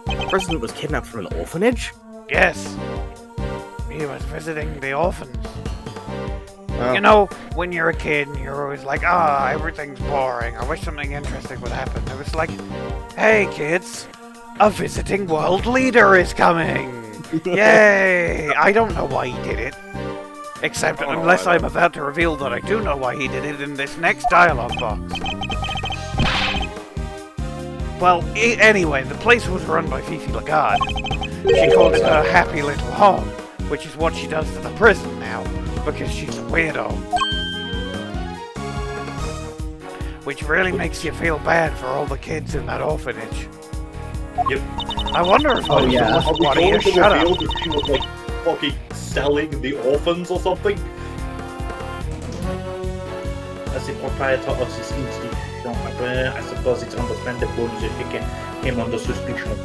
The president was kidnapped from an orphanage? Yes. He was visiting the orphans. Oh. You know, when you're a kid and you're always like, everything's boring. I wish something interesting would happen. It was like, hey kids, a visiting world leader is coming! Yay! I don't know why he did it. Except unless I'm about to reveal that I do know why he did it in this next dialogue box. Well, anyway, the place was run by Fifi Laguarde. She called it her happy little home, which is what she does to the prison now, because she's a weirdo. Which really makes you feel bad for all the kids in that orphanage. Yep. I wonder if Are we going to shut up. reveal that she was like fucking selling the orphans or something? As the proprietor of this institution, I suppose it's understandable that he came under suspicion.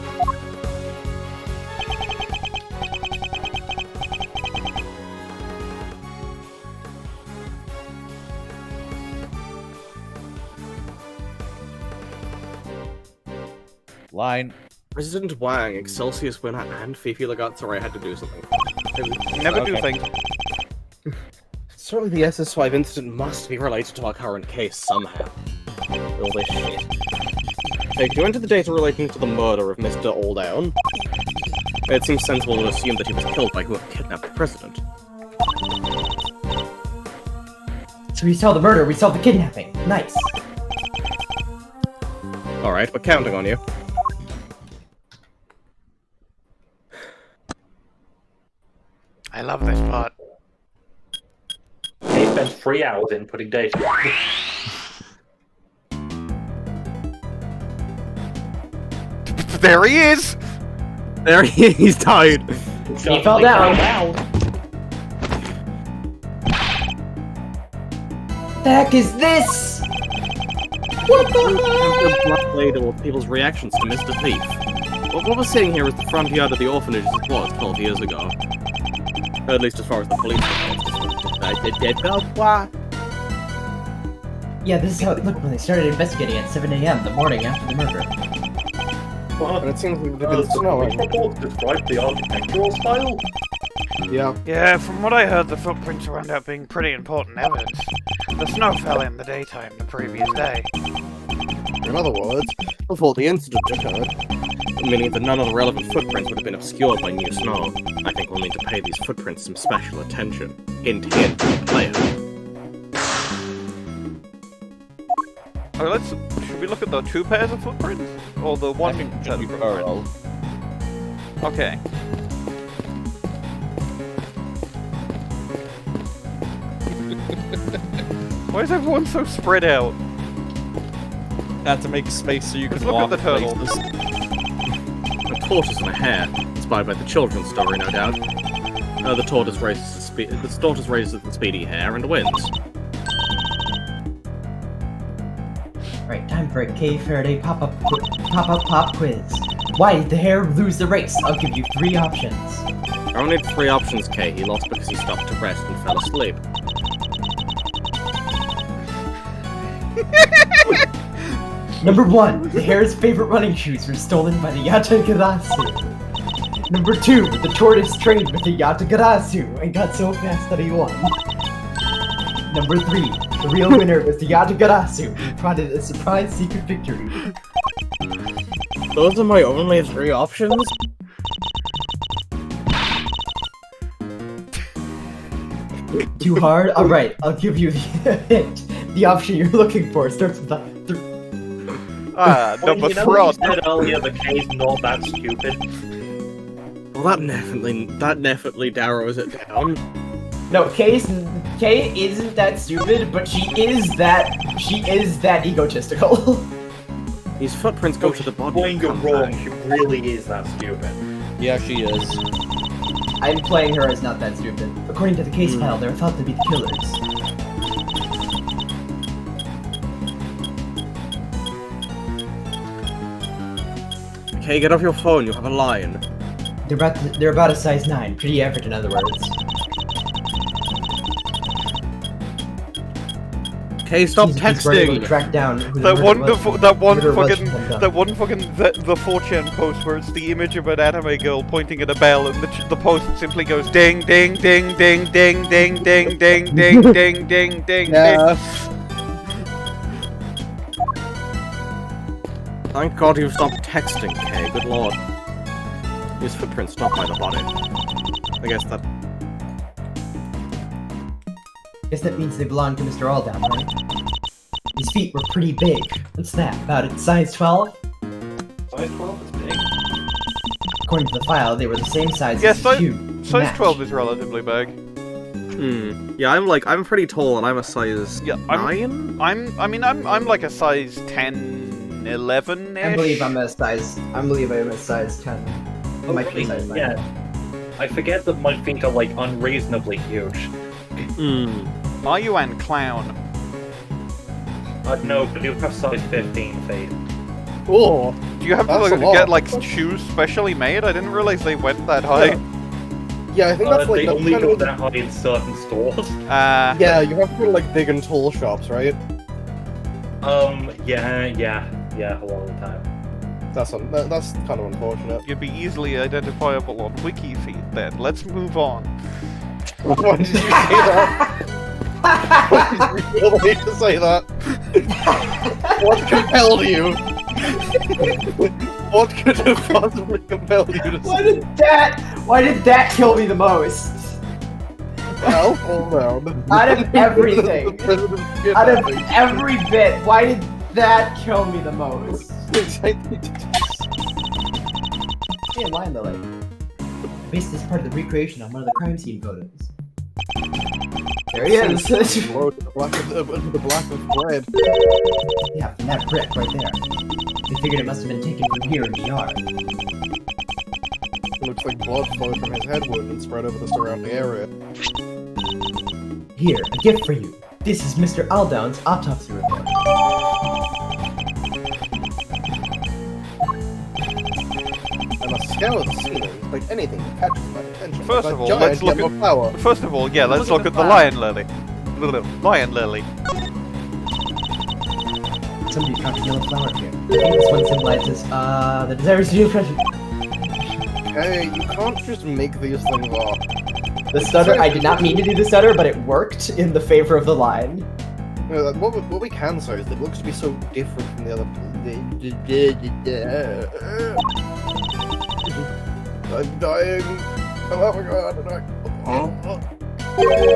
Line. President Wang, Excelsius winner, and Fifi Laguarde. Sorry, I had to do something. Never do things. Certainly the SS5 incident must be related to our current case somehow. All this shit. Okay, could you enter the data relating to the murder of Mr. Aldown? It seems sensible to assume that he was killed by whoever kidnapped the president. So we solved the murder, we solved the kidnapping. Nice. Alright, we're counting on you. I love this part. He spent 3 hours inputting data. There he is! There he is, he's died! He fell down. The heck is this? What the heck? Later, people's reactions to Mr. Thief. What we're seeing here is the front yard of the orphanage as it was 12 years ago. At least as far as the police are. Yeah, this is how it looked when they started investigating at 7 a.m. the morning after the murder. But it seems we've been snowing. Describe the architectural style? Yeah. Yeah, from what I heard, the footprints wound up being pretty important evidence. The snow fell in the daytime the previous day. In other words, before the incident occurred, meaning that none of the relevant footprints would have been obscured by new snow. I think we'll need to pay these footprints some special attention. Hint, hint, player. Alright, should we look at the 2 pairs of footprints? Or the one set of footprints? Okay. Why is everyone so spread out? Had to make space so you could look walk at the turtle. places. A tortoise and a hare, inspired by the children's story, no doubt. The tortoise races the speedy hare and wins. Right, time for a K Faraday pop quiz. Why did the hare lose the race? I'll give you 3 options. I only need 3 options, K. He lost because he stopped to rest and fell asleep. Number 1, the hare's favorite running shoes were stolen by the Yatagarasu. Number 2, the tortoise trained with the Yatagarasu and got so fast that he won. Number 3, the real winner was the Yatagarasu, who prodded a surprise secret victory. Those are my only 3 options? Too hard? Alright, I'll give you the hint. The option you're looking for starts with the... Number you know three. what you said earlier, the K's not that stupid. Well, that definitely narrows it down. No, Kay isn't that stupid, but she is that egotistical. These footprints go to the body. When you're wrong, she really is that stupid. Yeah, she is. I'm playing her as not that stupid. According to the case file, they're thought to be the killers. Okay, get off your phone, you have a line. They're about a size 9, pretty average in other words. Okay, stop texting! Track down who The 4chan post where it's the image of an anime girl pointing at a bell, and the post simply goes ding ding ding ding ding ding ding ding ding ding ding ding. Yeah. Thank God you've stopped texting, Kay. Good lord. These footprints stop by the body. I guess that means they belong to Mr. Aldown, right? His feet were pretty big. What's that? About a size 12? Size 12 is big. According to the file, they were the same size Yes, as you. size 12 is relatively big. Yeah, I'm pretty tall and I'm a size 9? I'm like a size 10, 11-ish. I believe I'm a size 10. Oh, my feet size 9. Yeah. I forget that my feet are like unreasonably huge. Are you an clown? No, but you have size 15 feet. Oh, do you have to get like shoes specially made? I didn't realize they went that high. Yeah, I think that's like they only go that high in certain stores. Yeah, you have to go to like big and tall shops, right? Yeah, a lot of the time. That's kind of unfortunate. You'd be easily identifiable on Wiki feed then. Let's move on. Why did you say that? Why did you really to say that? What compelled you? What could have possibly compelled you to say that? Why did that kill me the most? Alf Aldown. Out of everything. Out of every bit, why did that kill me the most? Stay in line, Lily. I based this part of the recreation on one of the crime scene photos. There he is! The black of bread. Yeah, from that brick right there. They figured it must have been taken from here in the yard. It looks like blood flowed from his head wound and spread over the surrounding area. Here, a gift for you. This is Mr. Aldown's autopsy report. And a scale of the ceiling, like anything that catches my attention. First of all, let's look at flower. First of all, yeah, let's look at the lion lily. Lion lily. Somebody dropped a yellow flower here. I think this one symbolizes, the desire to do pressure. Hey, you can't just make these things up. The stutter, I did not mean to do the stutter, but it worked in the favor of the line. What we can say is that it looks to be so different from the other... I'm dying. Oh my god,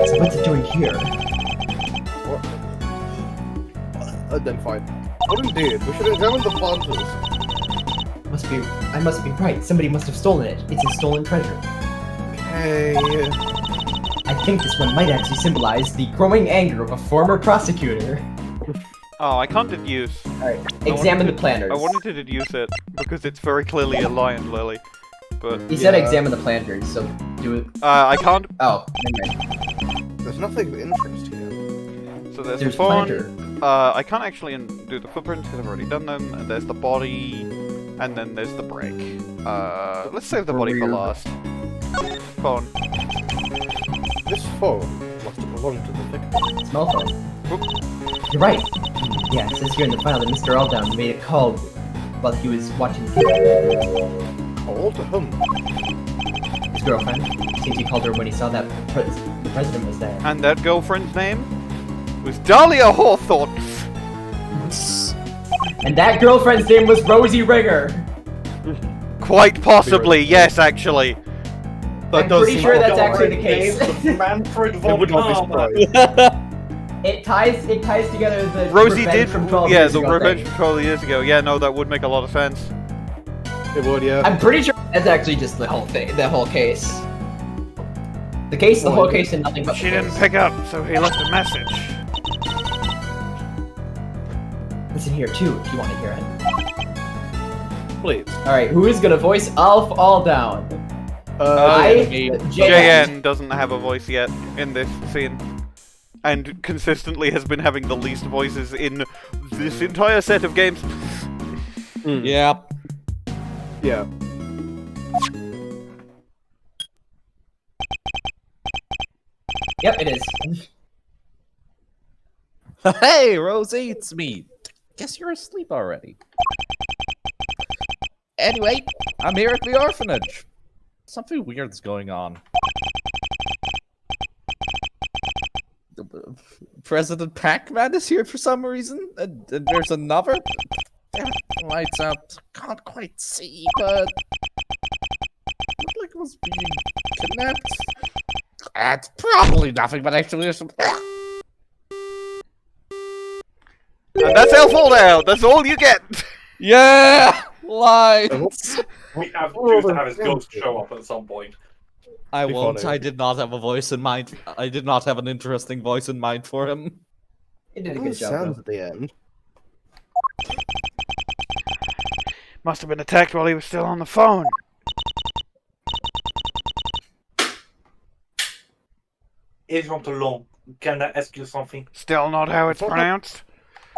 So what's it doing here? What? Then fine. What indeed? We should examine the planters. I must be right. Somebody must have stolen it. It's a stolen treasure. Hey. I think this one might actually symbolize the growing anger of a former prosecutor. Oh, I can't deduce. Alright, examine the planters. I wanted to deduce it, because it's very clearly a lion lily. But he said examine the planters, so do it. I can't. Oh, never mind. There's nothing of interest here. So there's the phone. I can't actually do the footprints because I've already done them. And there's the body, and then there's the brick. Let's save the body for last. Phone. This phone must have belonged to the victim. Small phone. Oop. You're right. Yeah, it says here in the file that Mr. Aldown made a call while he was watching the video. Call to whom? His girlfriend. Seems he called her when he saw that the president was there. And that girlfriend's name was Dahlia Hawthorne. And that girlfriend's name was Rosie Ringer. Quite possibly, yes, actually. I'm pretty sure that's actually the case. Manfred I von would not be Karma. surprised. It ties together the Rosie revenge did, from 12 yeah, years the ago revenge thing. from 12 years ago. Yeah, no, that would make a lot of sense. It would, yeah. I'm pretty sure that's actually just the whole thing, the whole case. The case, the whole case, and nothing but She the didn't case. pick up, so he left a message. Listen here too, if you want to hear it. Please. All right, who is gonna voice Alf Aldown? JN. JN doesn't have a voice yet in this scene. And consistently has been having the least voices in this entire set of games. Yeah. Yeah. Yep, it is. Hey, Rosie, it's me. Guess you're asleep already. Anyway, I'm here at the orphanage. Something weird's going on. President Pac-Man is here for some reason, and there's another. Damn it, lights out. Can't quite see, but looked like it was being kidnapped. It's probably nothing, but actually there's some. And that's Alf Aldown. That's all you get. Yeah, lights. We have to have his ghost show up at some point. I won't. funny. I did not have a voice in mind. I did not have an interesting voice in mind for him. He did a What good was job. sounds Though. at the end? Must have been attacked while he was still on the phone. Agent Long, can I ask you something? Still not how it's pronounced.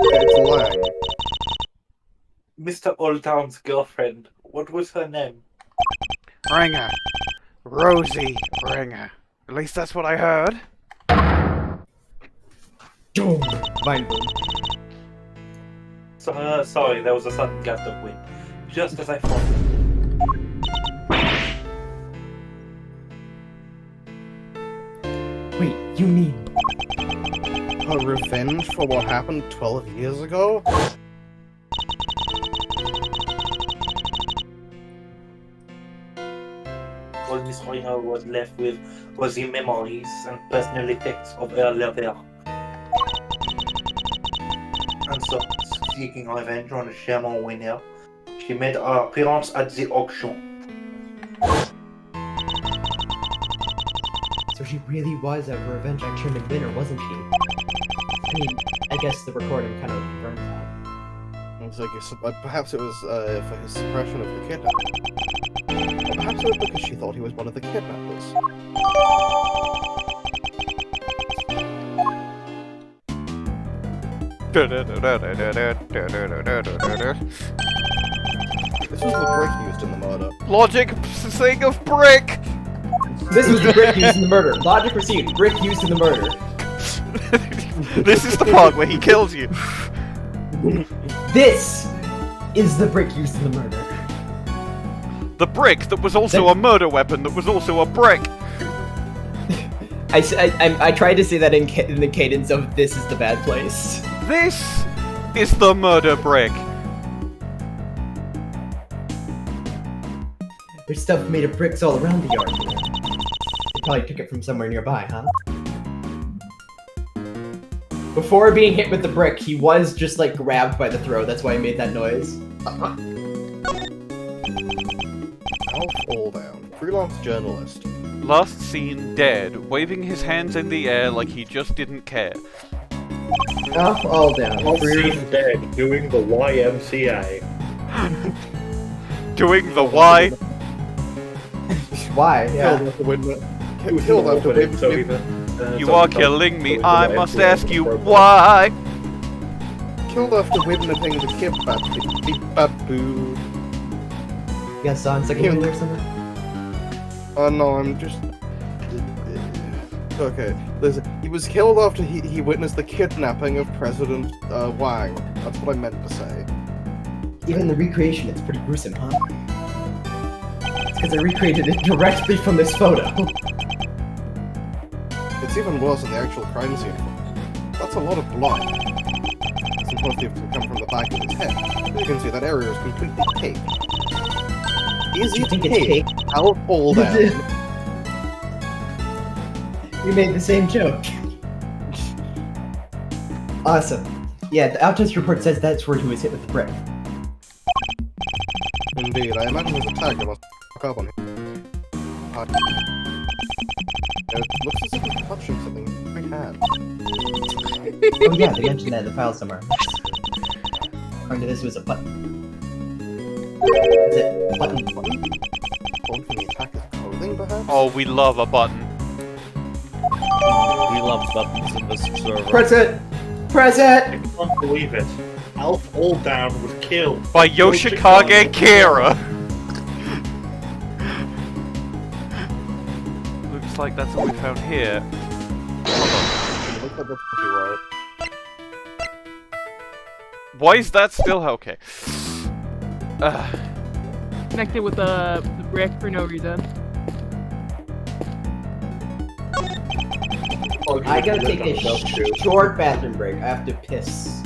It's Lang. Mr. Oldtown's girlfriend, what was her name? Ringer. Rosie Ringer. At least that's what I heard. Boom. Mind boom. So, sorry, there was a sudden gust of wind. Just as I thought. Wait, you mean? Her revenge for what happened 12 years ago? All Miss Ringer was left with was the memories and personal effects of her lover. And so, seeking revenge on the Shaman winner, she made her appearance at the auction. So she really was a revenge action winner, wasn't she? I mean, I guess the recording kind of confirms that. It's like perhaps it was for his suppression of the kidnapping. Or perhaps it was because she thought he was one of the kidnappers. This was the brick used in the murder. Logic thing of brick. This was the brick used in the murder. Logic received. Brick used in the murder. This is the part where he kills you. This is the brick used in the murder. The brick that was also a murder weapon that was also a brick. I tried to say that in the cadence of "This is the bad place." This is the murder brick. There's stuff made of bricks all around the yard. They probably took it from somewhere nearby, huh? Before being hit with the brick, he was just like grabbed by the throat. That's why he made that noise. Alf Aldown, freelance journalist. Last seen dead, waving his hands in the air like he just didn't care. Alf Aldown. I've seen dead doing the YMCA. Doing the Y. Why? Yeah. Killed after winning. Killed after winning. You are killing me. I must ask you why. Killed after witnessing the Pitbull. You got saw in second grade or something? Oh no, I'm just... Okay, listen. He was killed after he witnessed the kidnapping of President Wang. That's what I meant to say. Even the recreation, it's pretty gruesome, huh? It's because I recreated it directly from this photo. It's even worse than the actual crime scene. That's a lot of blood. It's supposed to have come from the back of his head. You can see that area is completely caked. Is You it think it's caked? Alf Aldown. We made the same joke. Awesome. Yeah, the autopsy report says that's where he was hit with the brick. Indeed, I imagine there's a tag that must fuck up on him. It looks as if he's touching something with his right hand. Oh yeah, they mentioned that in the file somewhere. According to this, it was a button. Is it button? Pulled from the attacker's clothing, perhaps? Oh, we love a button. We love buttons in this server. Press it! Press it! I can't believe it. Alf Aldown was killed By Yoshikage Kira. Looks like that's all we found here. It looks like that's pretty right. Why is that still okay? Connected with the brick for no reason. I gotta take a short bathroom break. I have to piss.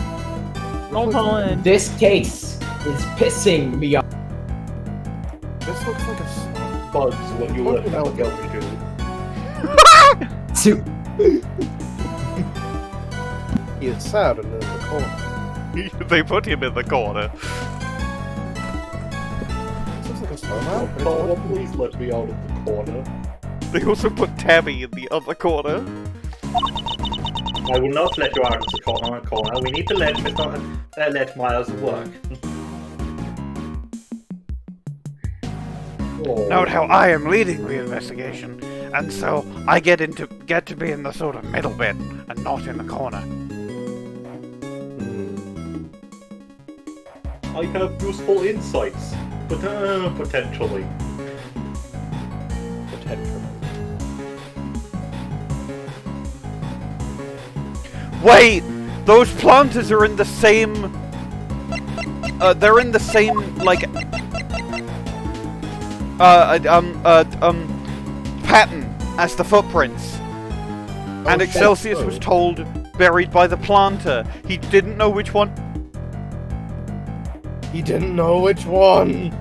Don't call in. This case is pissing me off. This looks like a bugs when you lift up a Gumshoe. He is sad and in the corner. They put him in the corner. This looks like a snowman. Oh, please let me out of the corner. They also put Tabby in the other corner. I will not let you out of the corner. We need to let Miles work. Note how I am leading the investigation, and so I get to be in the sort of middle bit and not in the corner. I have useful insights, but potentially. Wait! Those planters are in the same... they're in the same, like... pattern as the footprints. And Excelsius was told buried by the planter. He didn't know which one. He didn't know which one!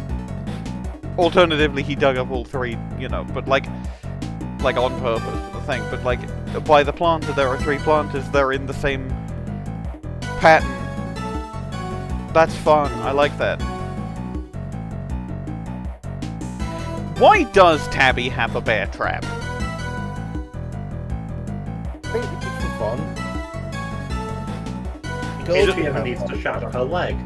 Alternatively, he dug up all three, you know, but like on purpose for the thing. But like, by the planter, there are three planters. They're in the same pattern. That's fun. I like that. Why does Tabby have a bear trap? I think it's just for fun. Maybe Ema needs to shatter her leg.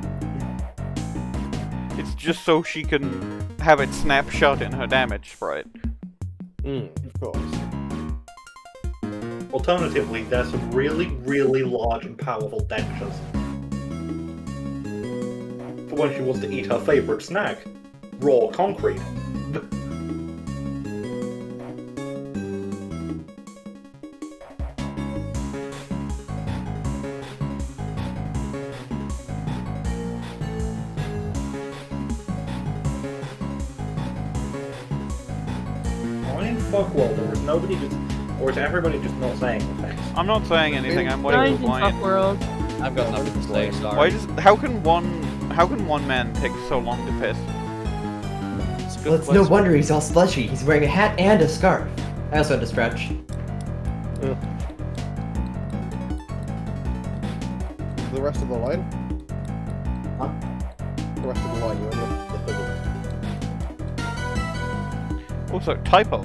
It's just so she can have it snap shut in her damage sprite. Of course. Alternatively, there's some really, really large and powerful dentures. For when she wants to eat her favorite snack, raw concrete. Fuck well, there was nobody just, or is everybody just not saying anything? I'm not saying anything. I'm waiting for Bwain. World. I've got nothing to say. Sorry. Why does? How can one man take so long to piss? Well, it's no wonder he's all slushy. He's wearing a hat and a scarf. I also had to stretch. The rest of the line? Huh? The rest of the line, you end up the fiddle. Also, typo.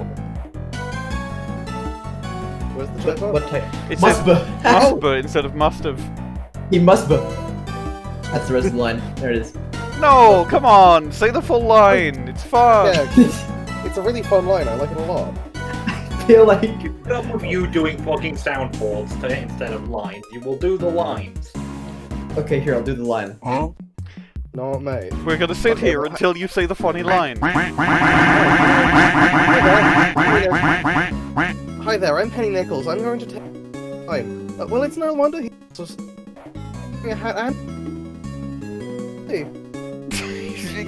Where's the typo? What type? It says must've instead of must've. He must've. That's the rest of the line. There it is. No, come on, say the full line. It's fun. Yeah, it's a really fun line. I like it a lot. I feel like Enough of you doing fucking soundboards instead of lines. You will do the lines. okay, here I'll do the line. Huh? No, mate. We're gonna sit here until you say the funny line. Hi there, I'm Penny Nichols. I'm going to take time. Well, it's no wonder he's just a hat and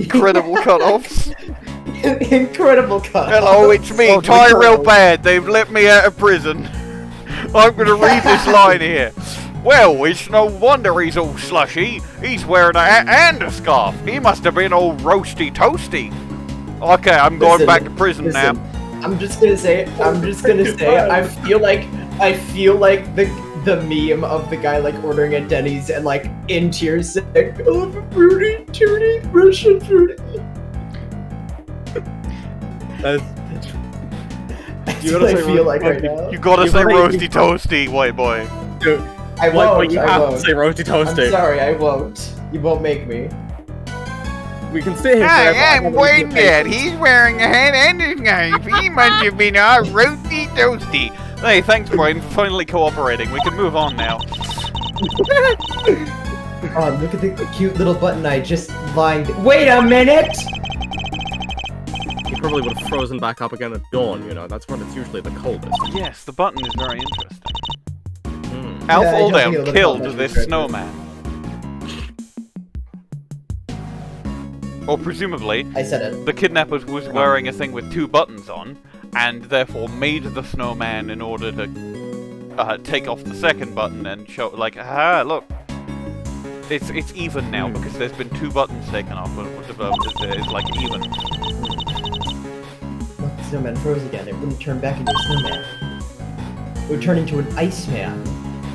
Incredible cut-offs. Incredible cut. Hello, it's me, Tyrell Bad. They've let me out of prison. I'm gonna read this line here. Well, it's no wonder he's all slushy. He's wearing a hat and a scarf. He must have been all roasty toasty. Okay, I'm going back to prison now. I'm just gonna say. I feel like the meme of the guy like ordering at Denny's and like in tears saying, "Oh, fruity, tutti, Russian fruity." You gotta say feel like right now. You gotta say roasty toasty, white boy. I won't. You have to say roasty toasty. I'm sorry, I won't. You won't make me. We can stay here Hi, forever. I'm Wayne Dad. He's wearing a hat and a knife. He must have been all roasty toasty. Hey, thanks, Bwain, for finally cooperating. We can move on now. Oh, look at the cute little button I just lined. Wait a minute! He probably would have frozen back up again at dawn, you know, that's when it's usually the coldest. Yes, the button is very interesting. Mm. Alf Yeah, I don't think Aldown it'll killed come this back. snowman. Or presumably, I said it. the kidnapper was wearing a thing with 2 buttons on, and therefore made the snowman in order to take off the second button and show, like, ah, look. It's even now, because there's been 2 buttons taken off, but it's like even. Look, the snowman froze again. It wouldn't turn back into a snowman. It would turn into an iceman.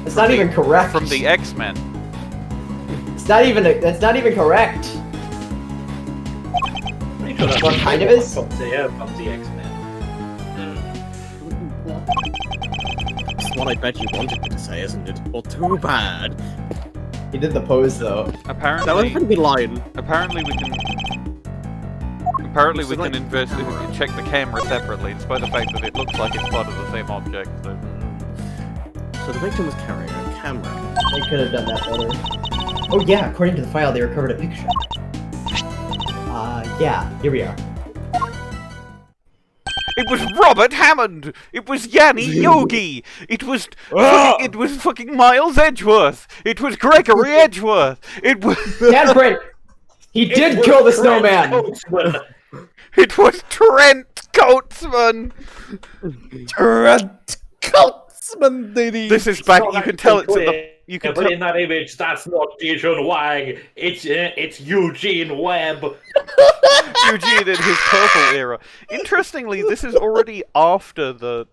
That's not even correct. From the X-Men. It's not even. That's not even correct. What kind of is? From the X-Men. That's what I bet you wanted me to say, isn't it? Well, too bad. He did the pose though. Apparently, That was a pretty good line. Apparently we can check the camera separately, despite the fact that it looks like it's part of the same object. So the victim was carrying a camera. They could have done that better. Oh yeah, according to the file, they recovered a picture. Yeah, here we are. It was Robert Hammond! It was Yanni Yogi! It was fucking Miles Edgeworth! It was Gregory Edgeworth! It was Dan Brent! He did kill the snowman! It was Trent Coatsman! Trent Coatsman, did he? This is back, you can tell it's in the... You can but tell... in that image, that's not Di-Jun Wang. It's Eugene Webb. Eugene in his purple era. Interestingly, this is already after the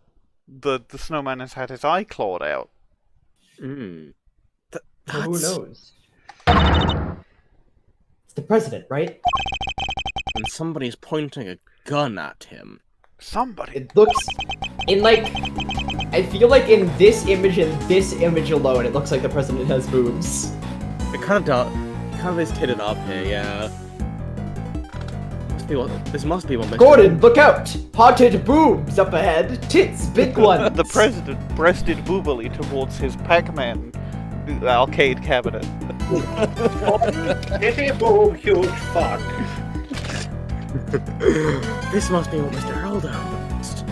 snowman has had his eye clawed out. Hmm. Who knows? It's the president, right? And somebody's pointing a gun at him. Somebody. It looks in like. I feel like in this image and this image alone, it looks like the president has boobs. It kind of does. It kind of is titted up here, yeah. This must be one. Gordon, look out! Potted boobs up ahead. Tits, big ones. The president breasted boobily towards his Pac-Man arcade cabinet. Titty boob, huge fuck. This must be what Mr. Aldown witnessed.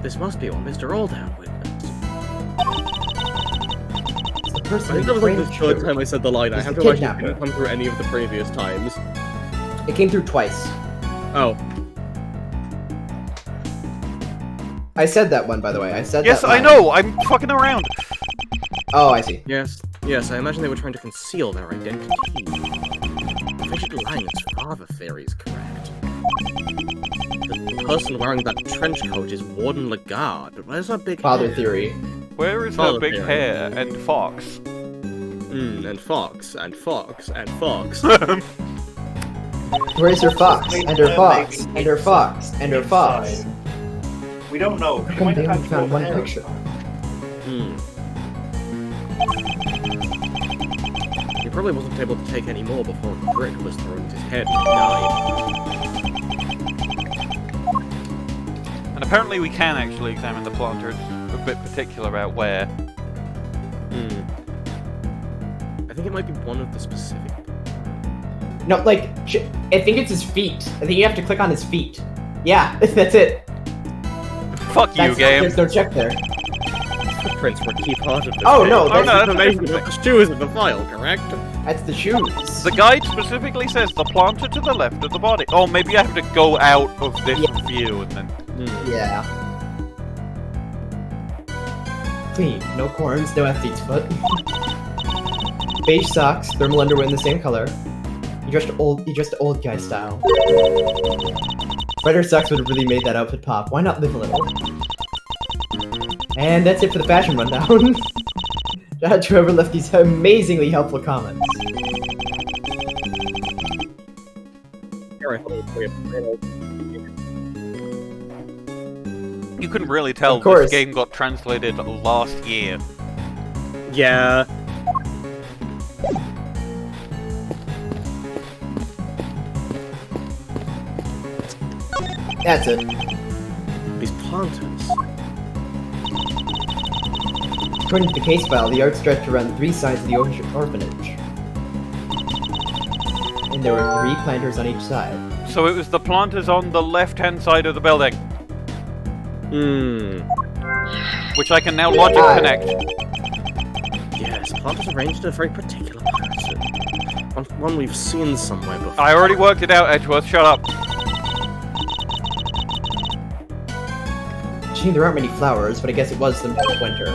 This must be what Mr. Aldown witnessed. The person I think that was like the third time I said the line. I have to imagine it didn't come through any of the previous times. It came through twice. Oh. I said that one, by the way. I said yes, that I know! I'm fucking around! Oh, I see. Yes, I imagine they were trying to conceal their identity. Fidget Lang's father theory is correct. The person wearing that trench coat is Warden Laguarde. Where's that big Father hair? theory. Where is Father her big theory. hair and fox? And fox, and fox, and fox. Where's her fox? And her fox? And her fox? And her fox? We don't know. How come they only found one picture? He probably wasn't able to take any more before a brick was thrown at his head and he died. And apparently we can actually examine the planter. It's a bit particular about where. I think it might be one of the specific. No, like, I think it's his feet. I think you have to click on his feet. Yeah, that's it. Fuck you, game. There's no check there. Footprints were a key part of this. Oh, no, that's that's information about the shoes in the file, correct? That's the shoes. The guide specifically says the planter to the left of the body. Oh, maybe I have to go out of this view and then... Yeah. Clean. No corns, no athlete's foot. Beige socks, thermal underwear in the same color. You dressed old guy style. Sweater Sucks would have really made that outfit pop. Why not live a little? And that's it for the fashion rundown. Shout out to whoever left these amazingly helpful comments. You can really tell Of course. this game got translated last year. Yeah. That's it. These planters. According to the case file, the art stretched around 3 sides of the orphanage. And there were 3 planters on each side. So it was the planters on the left-hand side of the building. Which I can now logic connect. Yes, planters arranged in a very particular pattern. One we've seen somewhere before. I already worked it out, Edgeworth, shut up. Gee, there aren't many flowers, but I guess it was the middle of winter.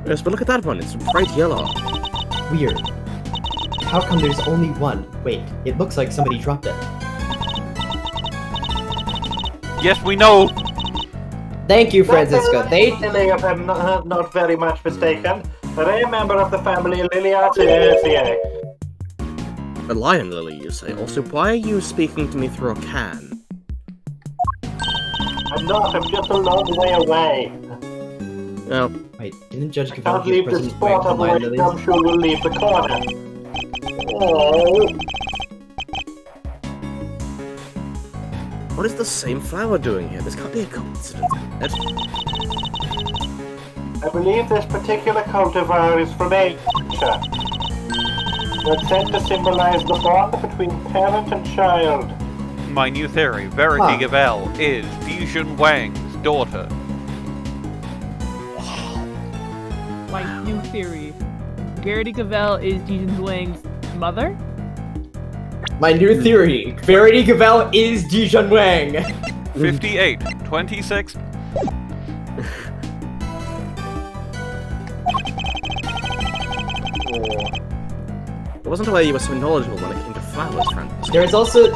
Yes, but look at that one, it's bright yellow. Weird. How come there's only one? Wait, it looks like somebody dropped it. Yes, we know. Thank you, Franziska. They... If I'm not very much mistaken, they're a member of the family Liliaceae. A lion lily, you say. Also, why are you speaking to me through a can? I'm not, I'm just a long way away. Oh. Wait, didn't Judge Can't Gavèlle leave give the President spot Wang on the lion way lilies? Gumshoe will leave the corner. Oh. What is the same flower doing here? This can't be a coincidence. I believe this particular cultivar is from Asia. It's said to symbolize the bond between parent and child. My new theory, Verity Gavèlle is Di-Jun Wang's daughter. My new theory. Verity Gavèlle is Di-Jun Wang's mother? My new theory. Verity Gavèlle is Di-Jun Wang. 58, 26. It wasn't aware you were so knowledgeable when it came to flowers, friend. There is also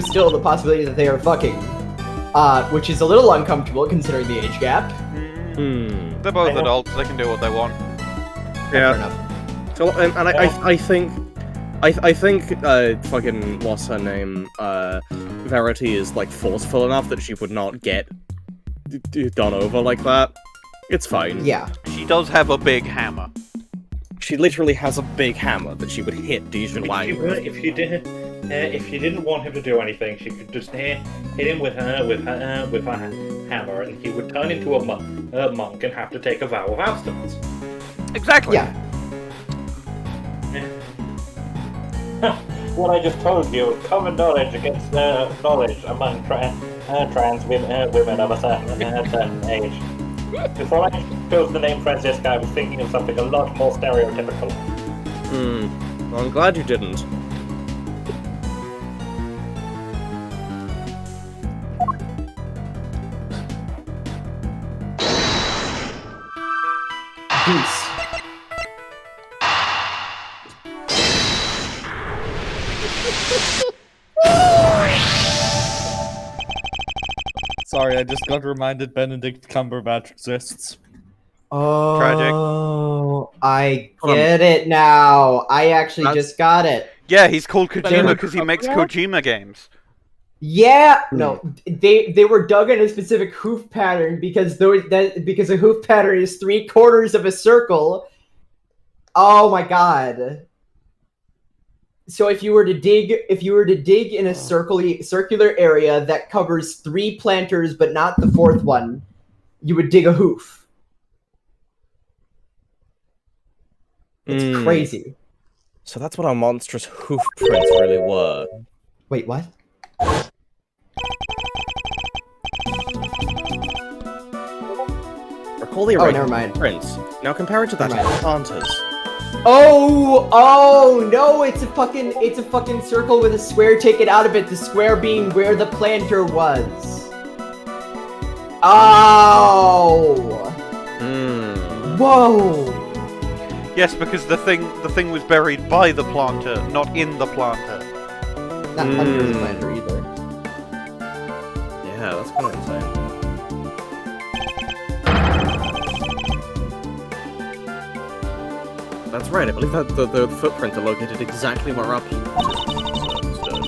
still the possibility that they are fucking, which is a little uncomfortable considering the age gap. They're both adults, they can do what they want. Yeah. Fair enough. So, and I think fucking, what's her name, Verity is, like, forceful enough that she would not get done over like that. It's fine. Yeah. She does have a big hammer. She literally has a big hammer that she would hit Di-Jun Wang with. If she didn't want him to do anything, she could just hit him with her hammer, and he would turn into a monk and have to take a vow of abstinence. Exactly. Yeah. What I just told you is common knowledge against knowledge among trans women of a certain age. Before I chose the name Franziska, I was thinking of something a lot more stereotypical. Well, I'm glad you didn't. Goose. Sorry, I just got reminded Benedict Cumberbatch exists. Oh, Tragic. I get it now. I actually just got it. Yeah, he's called Kojima because he makes Kojima games. Yeah, no, they were dug in a specific hoof pattern because because a hoof pattern is 3/4 of a circle. Oh my god! So if you were to dig in a circular area that covers 3 planters but not the 4th one, you would dig a hoof. It's crazy. So that's what our monstrous hoof prints really were. Wait, what? Recall the Oh, never mind. prints. Now compare it to that of the planters. Oh no! It's a fucking circle with a square taken out of it. The square being where the planter was. Oh! Whoa! Yes, because the thing was buried by the planter, not in the planter. Not Hunter is a planter either. Yeah, that's kind of insane. That's right, I believe that the footprints are located exactly where our people stood.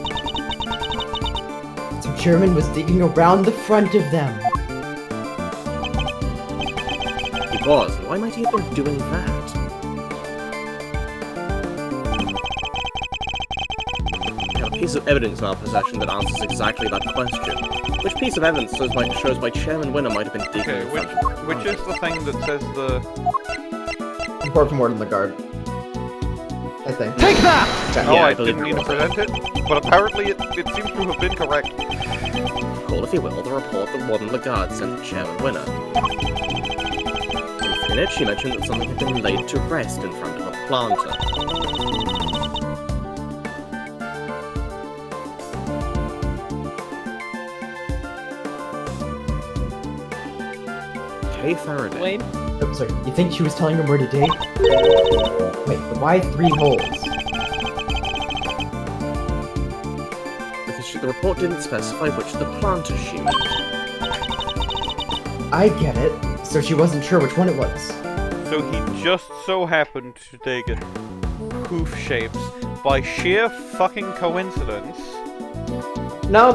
So Chairman was digging around the front of them. He was. Why might he have been doing that? We have a piece of evidence in our possession that answers exactly that question. Which piece of evidence shows why Chairman Winner might have been digging in front of the which is the thing that says the... Report from Warden Laguarde. I think. Take that! Yeah, I I believe didn't it need to was. present it, but apparently it seems to have been correct. Call, if you will, the report that Warden Laguarde sent to Chairman Winner. In it, she mentioned that something had been laid to rest in front of a planter. Hey, Faraday. Wait. Oh, sorry. You think she was telling him where to dig? Wait, but why 3 holes? Because the report didn't specify which of the planters she meant. I get it. So she wasn't sure which one it was. So he just so happened to dig hoof shapes by sheer fucking coincidence. No,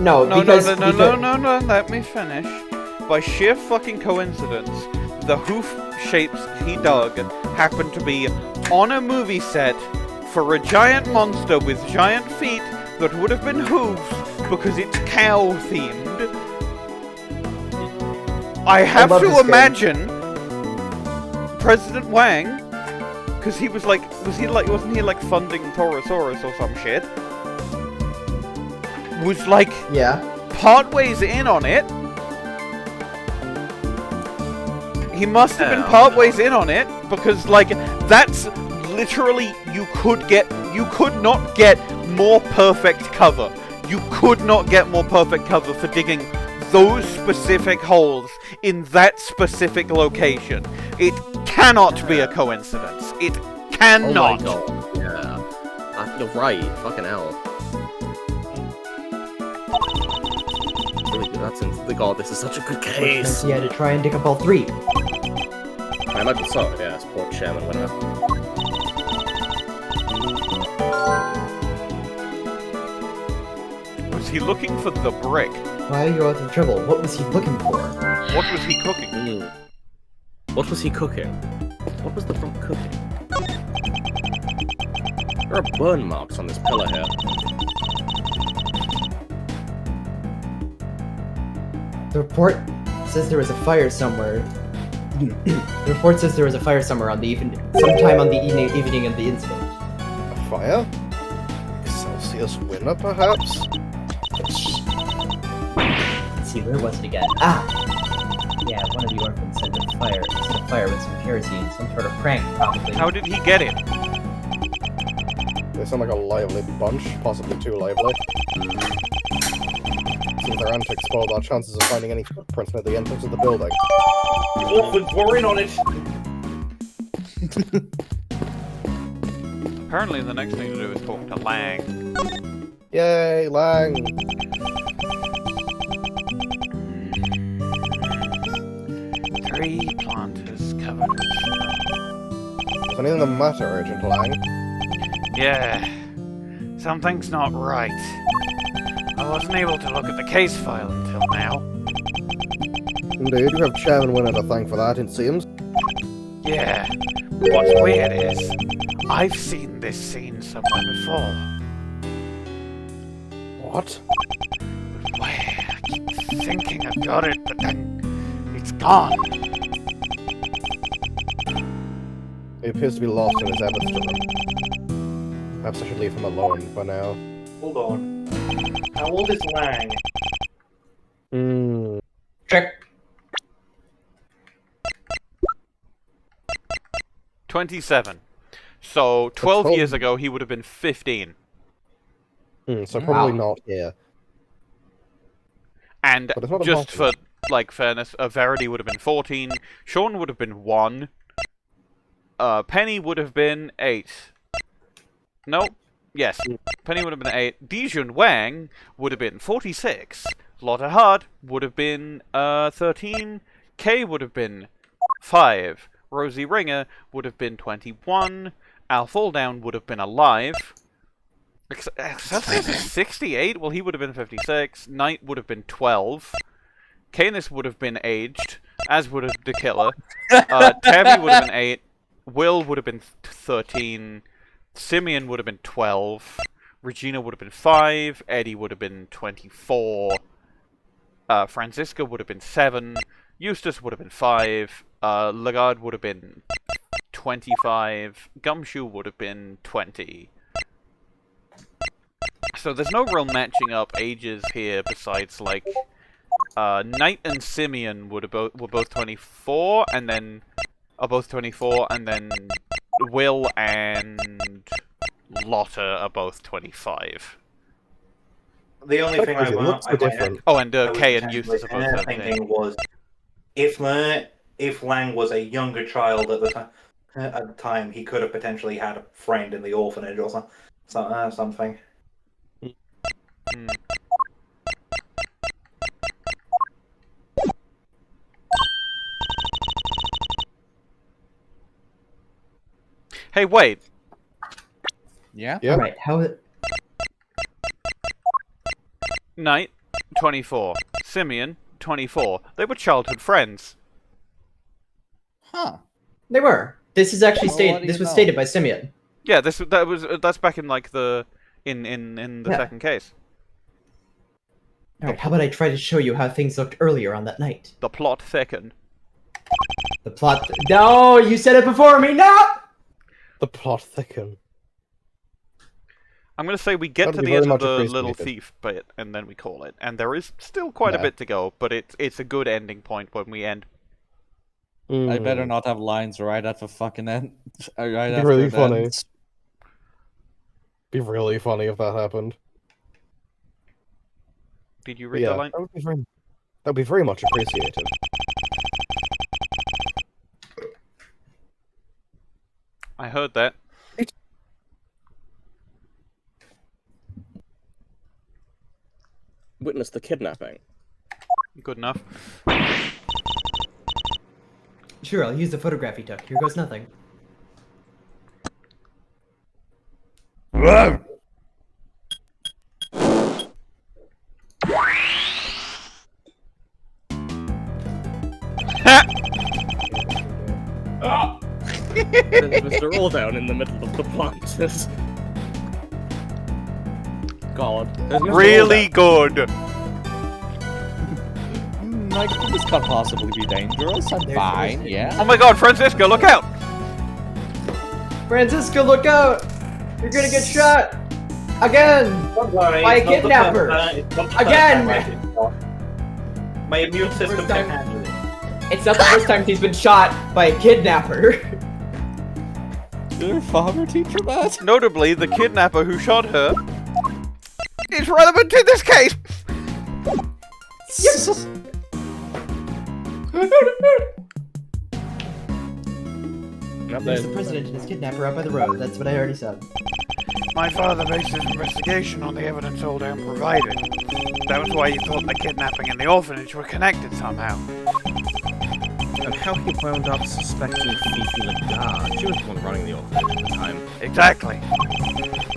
No, No, because... no, let me finish. By sheer fucking coincidence, the hoof shapes he dug happened to be on a movie set for a giant monster with giant feet that would have been hooves because it's cow-themed. I have love to this game. imagine President Wang, because he was like, wasn't he like funding Torosaurus or some shit? Was like, Yeah. part ways in on it. He must have been part ways in on it, because like, that's literally, you could not get more perfect cover. You could not get more perfect cover for digging those specific holes in that specific location. It cannot be a coincidence. It cannot. Oh my god, yeah. You're right, fucking hell. Really good, that's the god, this is such a good Which case. meant he had to try and dig up all 3. I might be sorry, yeah, support Chairman Winner. Was he looking for the brick? Why are you out of trouble? What was he looking for? What was he cooking? What was he cooking? What was the frog cooking? There are burn marks on this pillar here. The report says there was a fire somewhere. The report says there was a fire somewhere on the sometime on the evening of the incident. A fire? Celsius Winner, perhaps? Let's see, where was it again? Ah! Yeah, one of the orphans set a fire with some kerosene, some sort of prank, probably. How did he get it? They sound like a lively bunch, possibly too lively. Seems their antics spoiled our chances of finding any footprints near the entrance of the building. Orphans were in on it! Apparently the next thing to do is talk to Lang. Yay, Lang! 3 planters covered with snow. Is anything the matter, Agent Lang? Yeah, something's not right. I wasn't able to look at the case file until now. Indeed, you have Chairman Winner to thank for that, it seems. Yeah, what's weird is, I've seen this scene somewhere before. What? But where? I keep thinking I've got it, but then it's gone. He appears to be lost in his habits to them. Perhaps I should leave him alone for now. Hold on. How old is Lang? Check. 27. So 12 years ago, he would have been 15. So probably not here. And But it's not just for impossible. like fairness, Verity would have been 14. Shaun would have been 1. Penny would have been 8. Nope. Yes, Penny would have been 8. Di-Jun Wang would have been 46. Lotta Hart would have been 13. Kay would have been 5. Rosie Ringer would have been 21. Alf Aldown would have been alive. Except 68? Well, he would have been 56. Knight would have been 12. Canis would have been aged, as would have the killer. Tabby would have been 8. Will would have been 13. Simeon would have been 12. Regina would have been 5. Eddie would have been 24. Franziska would have been 7. Eustace would have been 5. Laguarde would have been 25. Gumshoe would have been 20. So there's no real matching up ages here besides, like, Knight and Simeon were both 24, and then Will and Lotta are both 25. The only thing I want Oh, and Kay and Eustace are both 17. thinking was if Lang was a younger child at the time, he could have potentially had a friend in the orphanage or something. Mm. Hey, wait. Yeah? Yeah. Right, how... Knight, 24. Simeon, 24. They were childhood friends. Huh. They were. This is actually Well, what do this you was know? stated by Simeon. Yeah, that's back in like the in the Yeah. second case. Alright, how about I try to show you how things looked earlier on that night? The plot thickened. The plot... No! You said it before me! No! The plot thicken. I'm gonna say we get That'd to be the very end of much the appreciated. little thief bit, and then we call it. And there is still quite a Yeah. bit to go, but it's a good ending point when we end. I better not have lines right at the fucking end. Right Be after really it funny. ends. Be really funny if that happened. Did you But read yeah, the line? that would be very much appreciated. I heard that. Witness the kidnapping. Good enough. Sure, I'll use the photograph he took. Here goes nothing. There's Mr. Aldown in the middle of the plot. God. There's Mr. Really good. Like, this can't possibly be dangerous. I'm fine, yeah. Oh my God, Franziska, look out! Franziska, look out! You're gonna get shot! Again! By a kidnapper! Again! My immune system can handle it. It's not the first time he's been shot by a kidnapper. Did her father teach her that? Notably, the kidnapper who shot her is relevant to this case. Yes! There's the president and his kidnapper out by the road. That's what I already said. My father based his investigation on the evidence Aldown provided. That was why he thought the kidnapping and the orphanage were connected somehow. And how he wound up suspecting Fifi Laguarde. She was the one running the orphanage at the time. Exactly.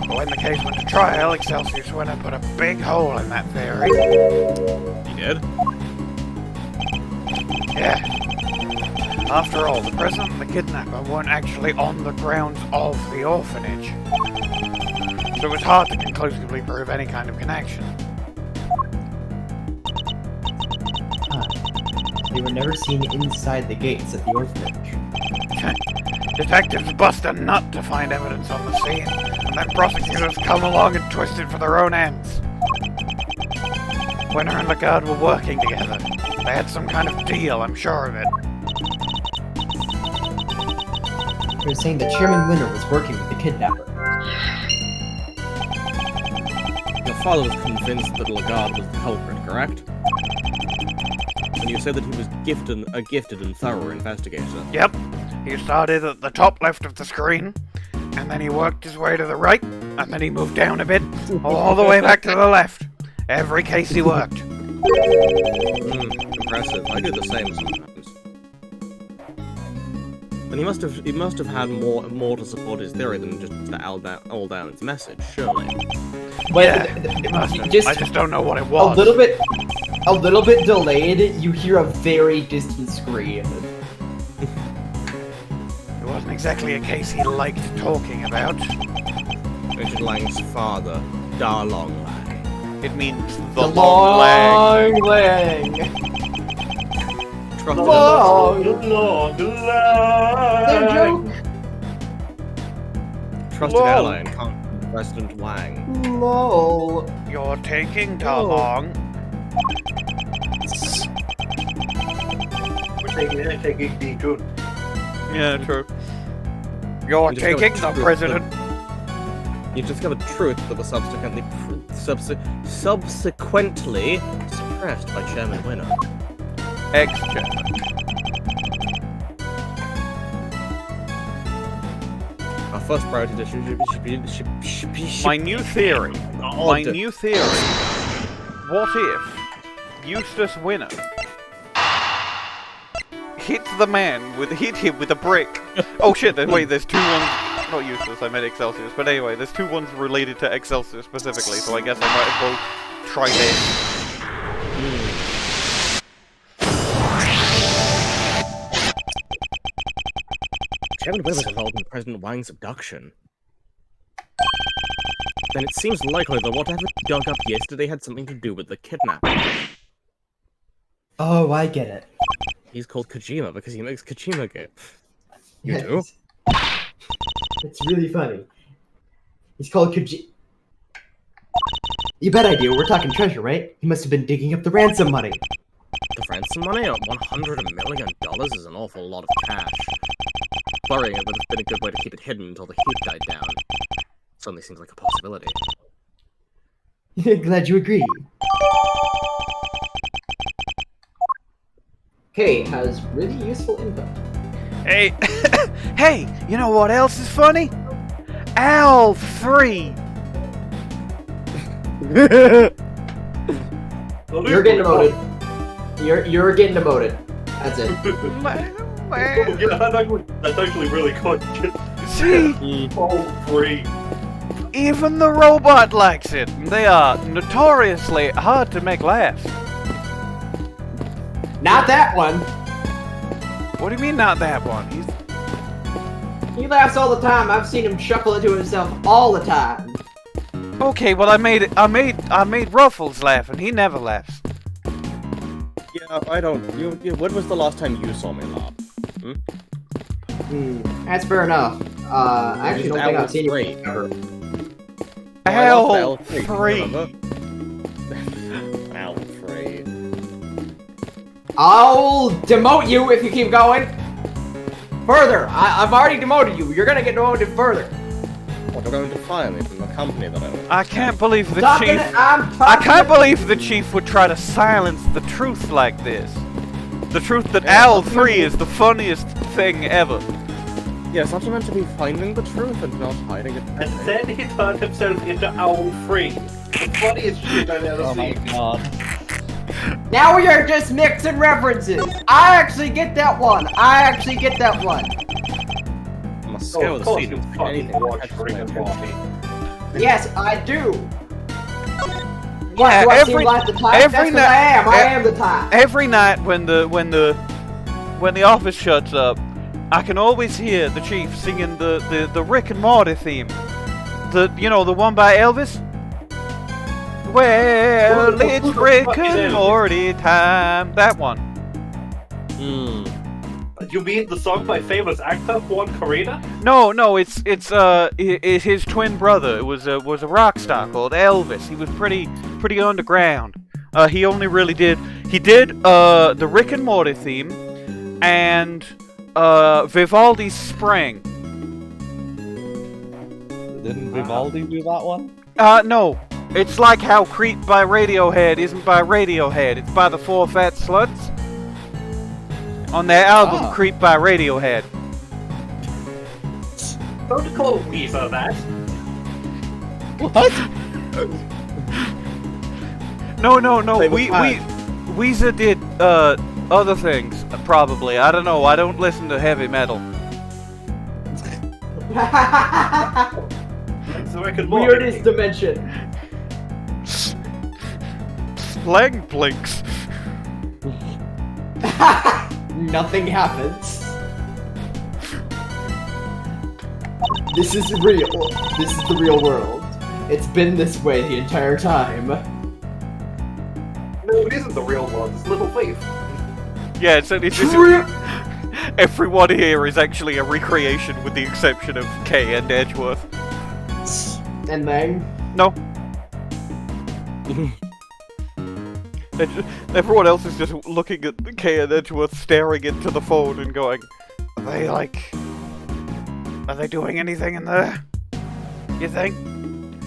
But when the case went to trial, Excelsius went and put a big hole in that theory. He did? Yeah. After all, the president and the kidnapper weren't actually on the grounds of the orphanage. So it was hard to conclusively prove any kind of connection. They were never seen inside the gates at the orphanage. Detectives bust a nut to find evidence on the scene, and then prosecutors come along and twist it for their own ends. Winter and Laguarde were working together. They had some kind of deal, I'm sure of it. They were saying that Chairman Winter was working with the kidnapper. Your father was convinced that Laguarde was the culprit, correct? And you said that he was a gifted and thorough investigator. Yep. He started at the top left of the screen, and then he worked his way to the right, And then he moved down a bit, all the way back to the left. Every case he worked. Impressive. I do the same sometimes. And he must have had more to support his theory than just the Aldown's message, surely. But Yeah, he must have. I just don't know what it was. A little bit delayed, you hear a very distant scream. It wasn't exactly a case he liked talking about. Di-Jun Wang's father, Da Long Lang. It means The long leg. Trusted Long Trusted ally and President Wang. Lol. You're taking too long. We're taking Di-Jun. Yeah, true. You're You just taking gotta the prove president. You discovered truth that was subsequently suppressed by Chairman Winner. Ex-chairman. Our first priority should be My new theory. My new theory. What if Eustace Winner hit him with a brick? Oh shit! Wait, there's two ones. Not Eustace. I meant Excelsior. But anyway, there's two ones related to Excelsior specifically. So I guess I might as well try this. Chairman Winner was involved in President Wang's abduction. Then it seems likely that whatever dug up yesterday had something to do with the kidnapping. Oh, I get it. He's called Kojima because he makes Kojima games. You Yes. do? It's really funny. He's called Kojima. You bet I do. We're talking treasure, right? He must have been digging up the ransom money. The ransom money at $100 million is an awful lot of cash. Burying it would have been a good way to keep it hidden until the heat died down. Suddenly seems like a possibility. Glad you agree. Kay has really useful info. Hey, hey, you know what else is funny? Al 3. You're getting demoted. You're getting demoted. That's it. Yeah, that's actually really good. See? All three. Even the robot likes it. They are notoriously hard to make laugh. Not that one. What do you mean not that one? He laughs all the time. I've seen him chuckle into himself all the time. Okay, well I made Ruffles laugh and he never laughs. Yeah, I don't. When was the last time you saw me laugh? That's fair enough. I actually don't think I've seen you ever. Al 3. Al 3. I'll demote you if you keep going. Further. I've already demoted you. You're gonna get demoted further. What, you're going to fire me from the company that I own? I can't believe the Talking- chief. I can't believe the chief would try to silence the truth like this. The truth that Al 3 is the funniest thing ever. Yeah, it's not meant to be finding the truth and not hiding it. And then he turned himself into Owl 3. The funniest shit I've ever Oh my seen. god. Now we are just mixing references. I actually get that one. I'm a Oh, scale of of the course seed you and fucking anything. watch Rick and Morty. Yes, I do. Yeah, Do I seem like the type? every That's 'cause night- I am the type. Every night when the office shuts up, I can always hear the chief singing the Rick and Morty theme. The one by Elvis? Well, it's Who the Rick fuck is and Elvis? Morty time. That one. You mean the song by famous actor Juan Carrera? No, it's his twin brother. It was a rock star called Elvis. He was pretty underground. He only really did the Rick and Morty theme and Vivaldi's Spring. Didn't Vivaldi do that one? No. It's like how Creep by Radiohead isn't by Radiohead. It's by the Four Fat Sluts. On their album Creep by Radiohead. Don't call Weezer that. What? No. They were Weezer did other things probably. I don't know. I don't listen to heavy metal. So I could Weirdest dimension. Slang blinks. Nothing happens. This is real. This is the real world. It's been this way the entire time. No, it isn't the real world. It's Little Faith. Yeah, it's everyone here is actually a recreation with the exception of Kay and Edgeworth. And Lang? No. Everyone else is just looking at Kay and Edgeworth staring into the phone and going, are they doing anything in there? You think?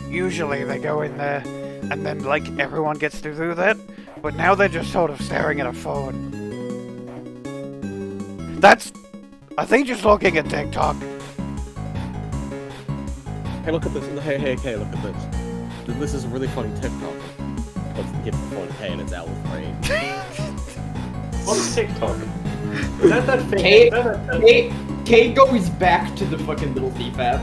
Usually they go in there and then like everyone gets to do that, but now they're just sort of staring at a phone. Are they just looking at TikTok? Hey, look at this. Hey, look at this. This is a really funny TikTok. Puts the gift before the K and it's out with Ray. What's TikTok? Is that thing? Kay goes back to the fucking Little Thief app.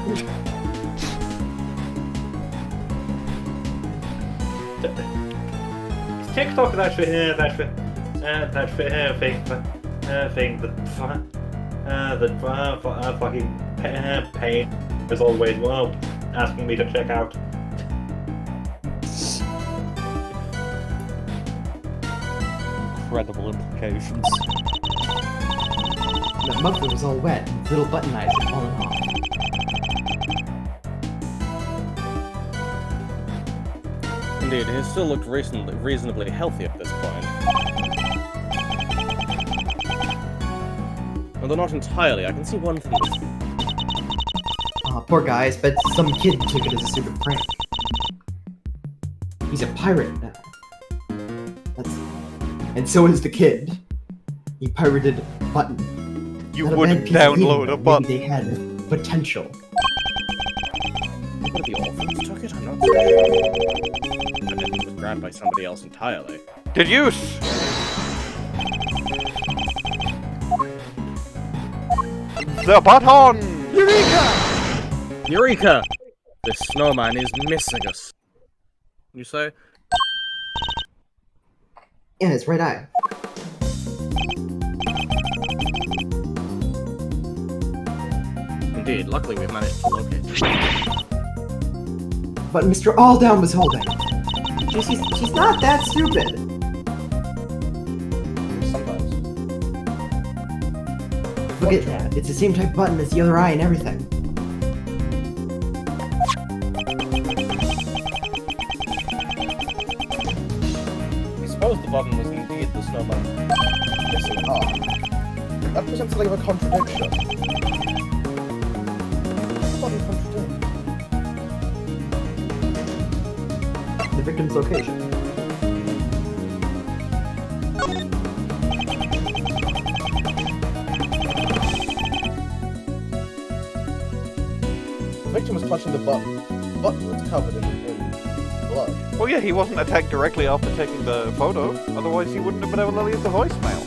TikTok that thing that fucking Pain is always asking me to check out. Incredible implications. The muffler was all wet, and little button eyes had fallen off. Indeed, he still looked reasonably healthy at this point. Although not entirely, I can see one thing. Poor guy, but some kid took it as a stupid prank. He's a pirate now. And so is the kid. He pirated Button. You wouldn't download a Button. Maybe they had potential. But the orphans took it? I'm not sure. And then he was grabbed by somebody else entirely. Did you? The button! Eureka! This snowman is missing us. You say? Yeah, his right eye. Indeed, luckily we've managed to locate him. But Mr. Aldown was holding. She's not that stupid. Sometimes. Look at that. It's the same type button as the other eye and everything. I suppose the button was indeed the snowman missing arm. That presents something of a contradiction. Button contradict. The victim's location. The victim was touching the button. The button was covered in blood. Well, yeah, he wasn't attacked directly after taking the photo. Otherwise, he wouldn't have been able to leave the voicemail.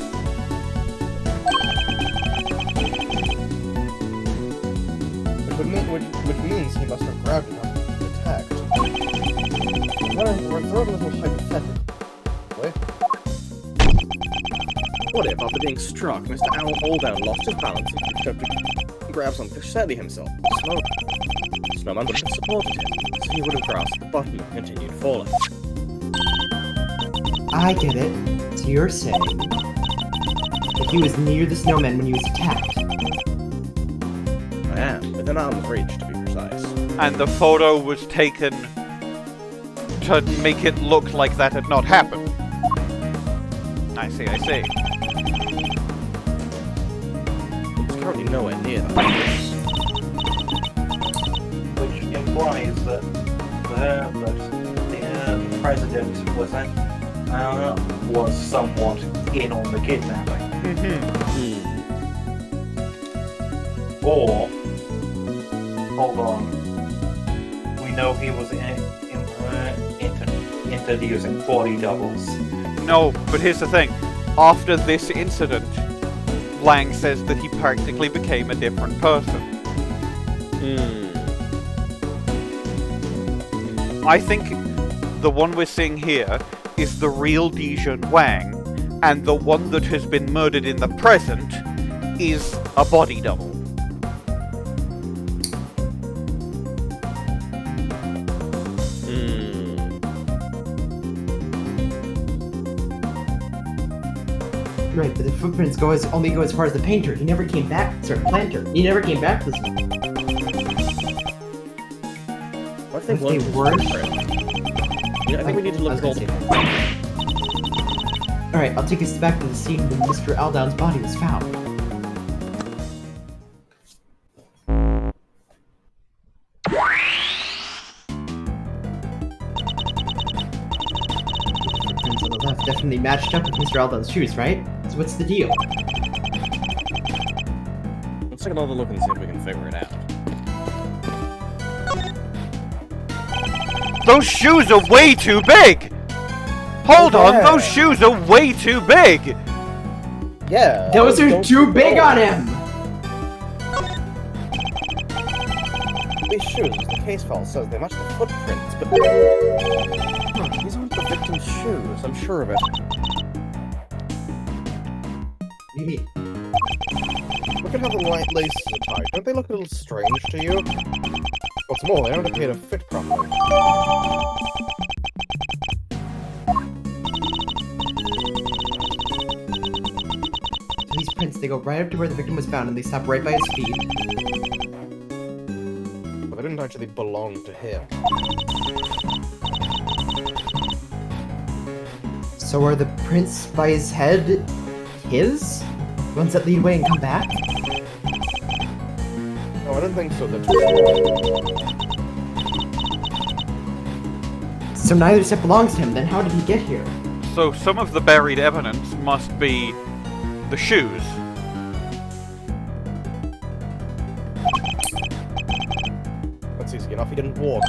Which means he must have grabbed it after being attacked. We're throwing a little hypothetical. Wait. What if, after being struck, Mr. Alf Aldown lost his balance and reached up to grab something to steady himself? The snowman would have supported him, so he would have grasped the button and continued falling. I get it. So you're saying that he was near the snowman when he was attacked. I am, within arm's reach, to be precise. And the photo was taken to make it look like that had not happened. I see. It's currently nowhere near the house. Which implies that the president was somewhat in on the kidnapping. Or, hold on, we know he was introducing body doubles. No, but here's the thing. After this incident, Wang says that he practically became a different person. I think the one we're seeing here is the real Di-Jun Wang, and the one that has been murdered in the present is a body double. Right, but the footprints only go as far as the painter. He never came back. Sorry, planter. He never came back this one. What if they weren't? Yeah, I think we need to look at all the... Alright, I'll take us back to the scene when Mr. Aldown's body was found. Footprints on the left definitely matched up with Mr. Aldown's shoes, right? So what's the deal? Let's take another look and see if we can figure it out. Those shoes are way too big! Hold on, those shoes are way too big! Yeah. Those are too big on him! These shoes, the case file says they match the footprints, but... These aren't the victim's shoes, I'm sure of it. What do you mean? Look at how the white laces are tied. Don't they look a little strange to you? What's more, they don't appear to fit properly. So these prints, they go right up to where the victim was found and they stop right by his feet. But they didn't actually belong to him. So are the prints by his head his? Ones that lead away and come back? No, I don't think so. So neither set belongs to him, then how did he get here? So some of the buried evidence must be the shoes. That's easy enough, he didn't walk.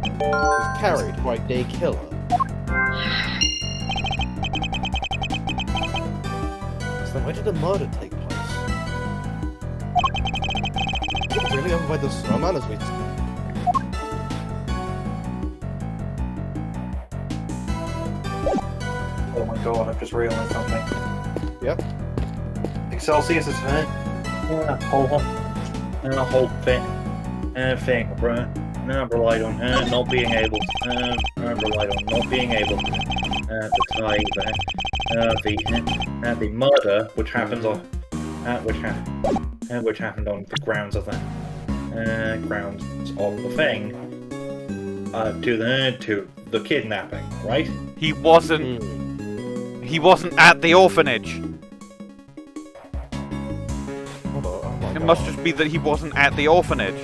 He was carried by a day killer. So then where did the murder take place? Is it really over by the snowman as we... Oh my god, I've just realized something. Yep. Excelsius is hurt. Hold on. Hold thing, bruh. Relied on not being able to tie the murder, which happened on the grounds of the thing, to the kidnapping, right? He wasn't at the orphanage. It must just be that he wasn't at the orphanage.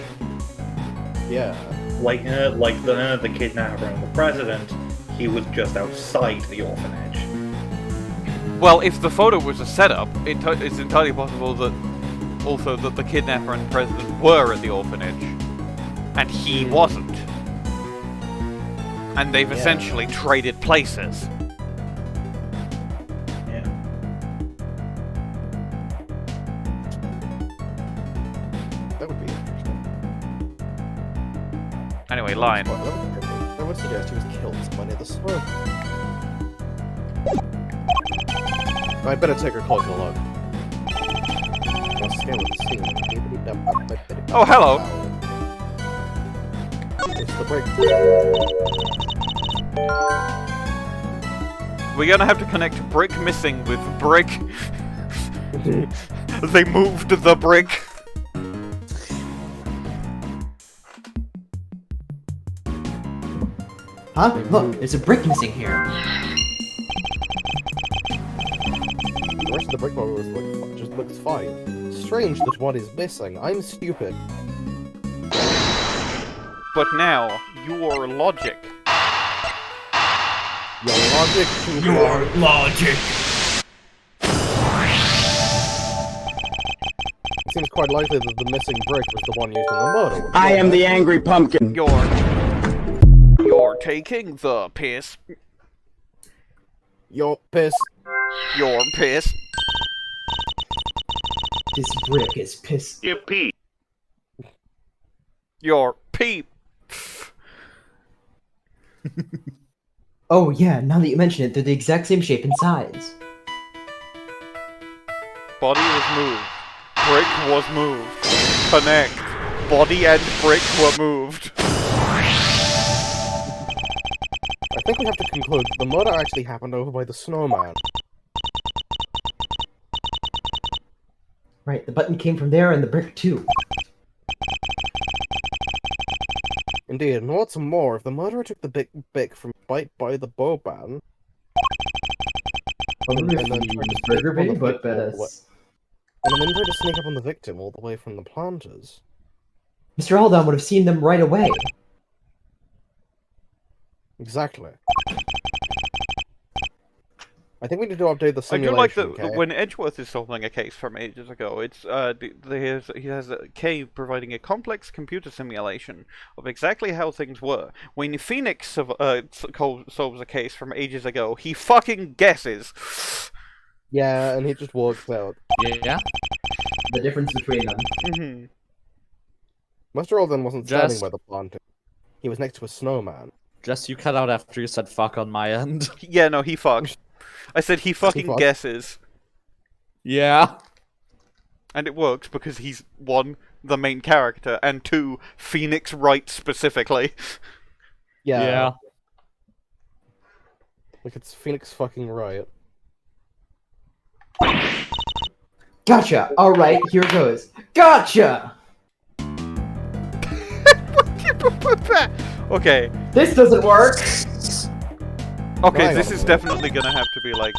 Yeah. Like the kidnapper and the president, he was just outside the orphanage. Well, if the photo was a setup, it's entirely possible that the kidnapper and the president were at the orphanage, and he wasn't. And they've essentially traded places. Yeah. That would be interesting. Anyway, line. That would suggest he was killed somewhere near the swamp. I'd better take a closer look. Oh, hello! It's the break. We're gonna have to connect brick missing with brick. They moved the brick. Huh? Look, there's a brick missing here. The rest of the brick model just looks fine. Strange that one is missing. I'm stupid. But now, your logic. Your logic. Your logic. It's seems quite likely that the missing brick was the one used in the murder. I am the angry pumpkin. You're taking the piss. You're pissed. You're pissed. This brick is pissed. Yippee! You're peep. Oh yeah, now that you mention it, they're the exact same shape and size. Body was moved. Brick was moved. Connect. Body and brick were moved. I think we have to conclude that the murder actually happened over by the snowman. Right, the button came from there and the brick too. Indeed, and what's more, if the murderer took the big bick from right by the bowban, And then tried to sneak up on the victim all the way from the planters. Mr. Aldown would have seen them right away. Exactly. I think we need to update the I simulation. do like that okay? when Edgeworth is solving a case from ages ago, it's he has Kay providing a complex computer simulation of exactly how things were. When Phoenix solves a case from ages ago, he fucking guesses. Yeah, and he just walks out. Yeah. The difference between them. Mm-hmm. Mr. Alden wasn't standing Jess. by the planter. He was next to a snowman. Jess, you cut out after you said fuck on my end. Yeah, no, he fucked. I said he fucking fucked? guesses. Yeah. And it works because he's, one, the main character, and two, Phoenix Wright specifically. Yeah. Like, it's Phoenix fucking Wright. Gotcha! Alright, here goes. Gotcha! Okay. This doesn't work! Okay, Hang this on. is definitely gonna have to be like...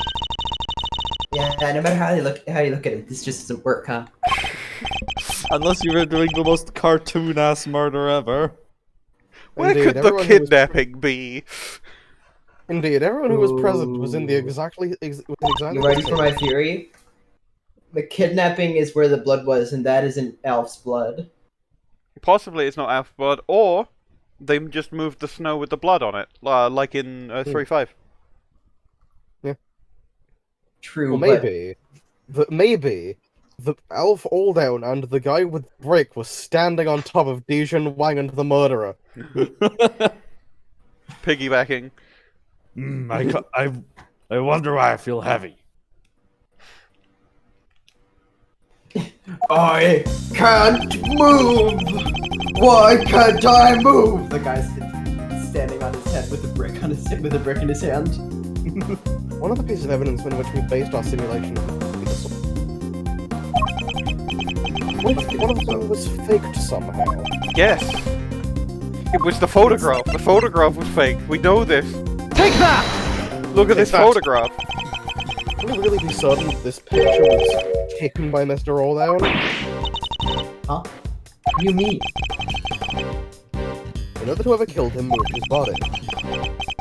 Yeah, no matter how you look at it, this just doesn't work, huh? Unless you were doing the most cartoon-ass murder ever. Where Indeed, could the everyone who was kidnapping be? Indeed, everyone who was present was in the Ooh. exactly You ready for my theory? The kidnapping is where the blood was, and that isn't Alf's blood. Possibly it's not Alf blood, or they just moved the snow with the blood on it, like in 3.5. True, Well, maybe the Alf Aldown and the guy with brick was standing on top of Di-Jun Wang and the murderer. Piggybacking. I wonder why I feel heavy. I can't move! Why can't I move? The guy's standing on his head with a brick on his with a brick in his hand. One of the pieces of evidence on which we based our simulation one of them was faked somehow. Yes. It was the photograph. The photograph was fake. We know this. Take that! Look at Take this that. photograph. Can we really be certain that this picture was taken by Mr. Aldown? Huh? What do you mean? We know that whoever killed him moved his body.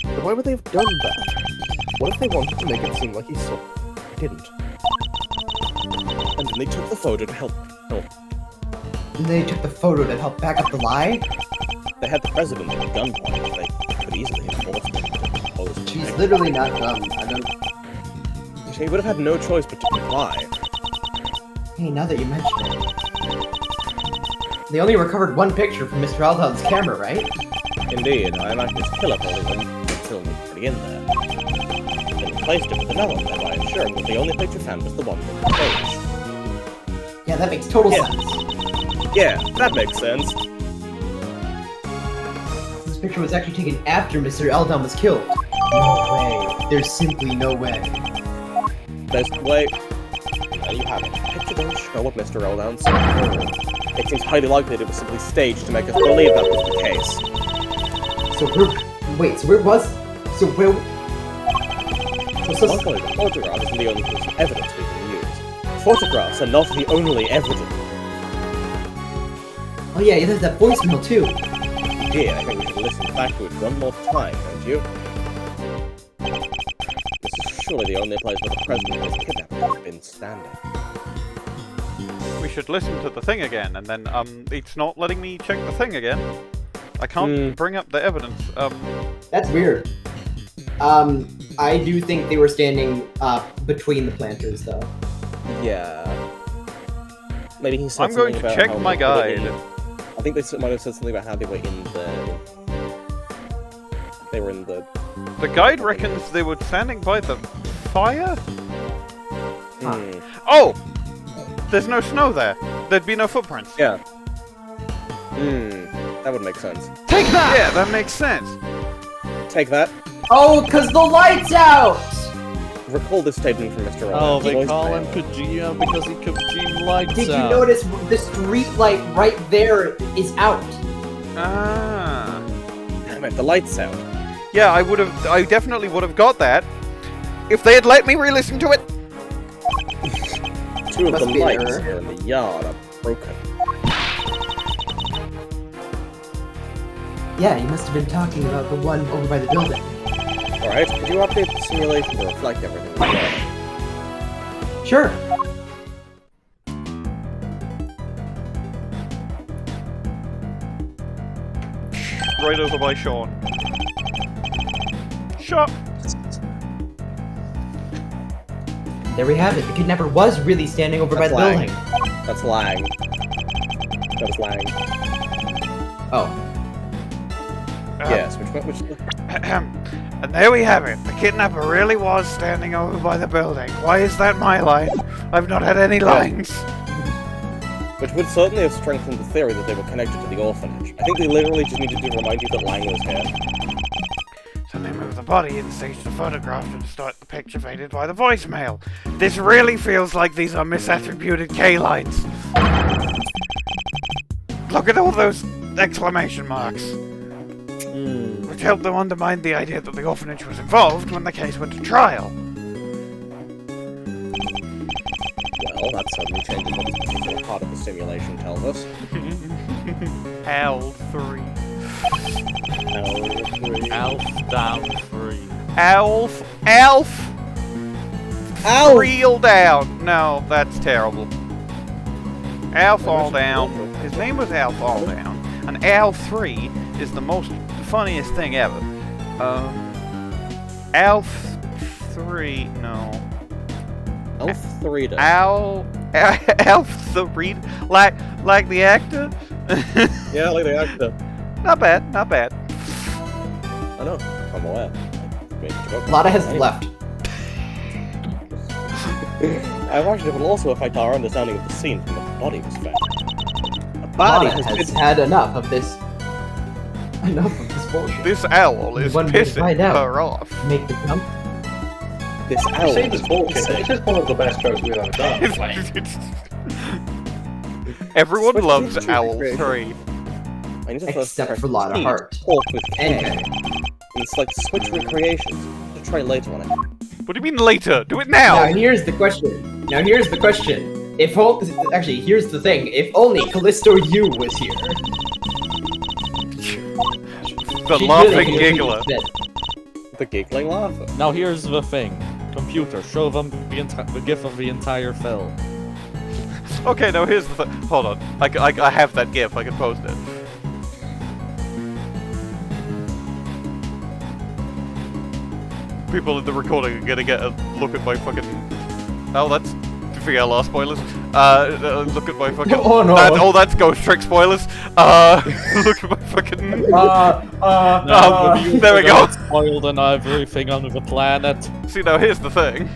But why would they have done that? What if they wanted to make it seem like he saw? He didn't. And then they took the photo to help. And they took the photo to help back up the lie? They had the president at gunpoint. They could easily have forced him to oppose. She's literally not dumb. I don't... He would have had no choice but to comply. Hey, now that you mention it... They only recovered one picture from Mr. Aldown's camera, right? Indeed, I imagine his killer probably went film already in there. Then replaced it with another one, thereby ensuring that the only picture found was the one from the page. Yeah, that makes total sense. Yeah, that makes sense. This picture was actually taken after Mr. Aldown was killed. No way. There's simply no way. There's wait. There you have it. The picture doesn't show what Mr. Aldown saw. It seems highly likely that it was simply staged to make us believe that was the case. So where... Wait, so where was... So where... So luckily, the photograph isn't the only piece of evidence we can use. Photographs are not the only evidence. Oh yeah, there's that voicemail too. Yeah, I think we should listen back to it one more time, don't you? This is surely the only place where the president has kidnapped has been standing. we should listen to the thing again, and then, it's not letting me check the thing again. I can't bring up the evidence, That's weird. I do think they were standing between the planters, though. Yeah. Maybe he said I'm going something to about check how my they put it guide. in- I think they might have said something about how they were in the... They were in the... The guide reckons they were standing by the fire? Hmm. Oh! There's no snow there. There'd be no footprints. Yeah. That would make sense. Take that! Yeah, that makes sense. Take that. Oh, because the light's out! Recall this statement from Mr. Oh, Rollins. they call him Kojima because he Kojima lights Did you out. notice the street light right there is out? Ah. Damn it, the light's out. Yeah, I definitely would have got that if they had let me re-listen to it. Two of Must the be an lights error. here in the yard are broken. Yeah, you must have been talking about the one over by the building. Alright, could you update the simulation to reflect everything we got? Sure. Right over by Shaun. Shot. There we have it. The kidnapper was really standing over by the building. That's Lang. That was Lang. Oh. Yes, which And there we have it. The kidnapper really was standing over by the building. Why is that my line? I've not had any lines. Which would certainly have strengthened the theory that they were connected to the orphanage. I think they literally just needed to remind you that Lang was here. So they moved the body and staged the photograph to distort the picture faded by the voicemail. This really feels like these are misattributed K-lines. Look at all those exclamation marks. Which helped them undermine the idea that the orphanage was involved when the case went to trial. Well, that certainly changes what this particular part of the simulation tells us. L3. L3. Alf down 3. Alf. Reel down. No, that's terrible. Alf Aldown. His name was Alf Aldown. And L3 is the most funniest thing ever. Alf 3. No. Alf 3. Alf 3. Like the actor. Yeah, like the actor. Not bad. Not bad. I know. I'm aware. Lotta has left. I imagine it will also affect our understanding of the scene from which the body was found. A body Lotta has had enough of this. Enough of this bullshit. This owl is One way to pissing find out. her off. Make the jump. This You owl. say this bullshit. This is one of the best shows we've ever done. Everyone Switch loves to Owl recreation. 3. I need to first Except press for Lotta T to Hart. talk with K. And And select switch recreations. To try later on it. What do you mean later? Do it now! Now here's the question. If actually, here's the thing. If only Callisto U was here. The she'd laughing really giggler. The giggling laugher. Now here's the thing. Computer, show them the gif of the entire film. Okay, now here's the thing. Hold on. I have that GIF. I can post it. People in the recording are gonna get a look at my fucking... Oh, that's... Forget our last spoilers. Look at my fucking... Oh, no. That's Ghost Trick spoilers. Look at my fucking... there we go. Spoiled and everything on the planet. See, now here's the thing.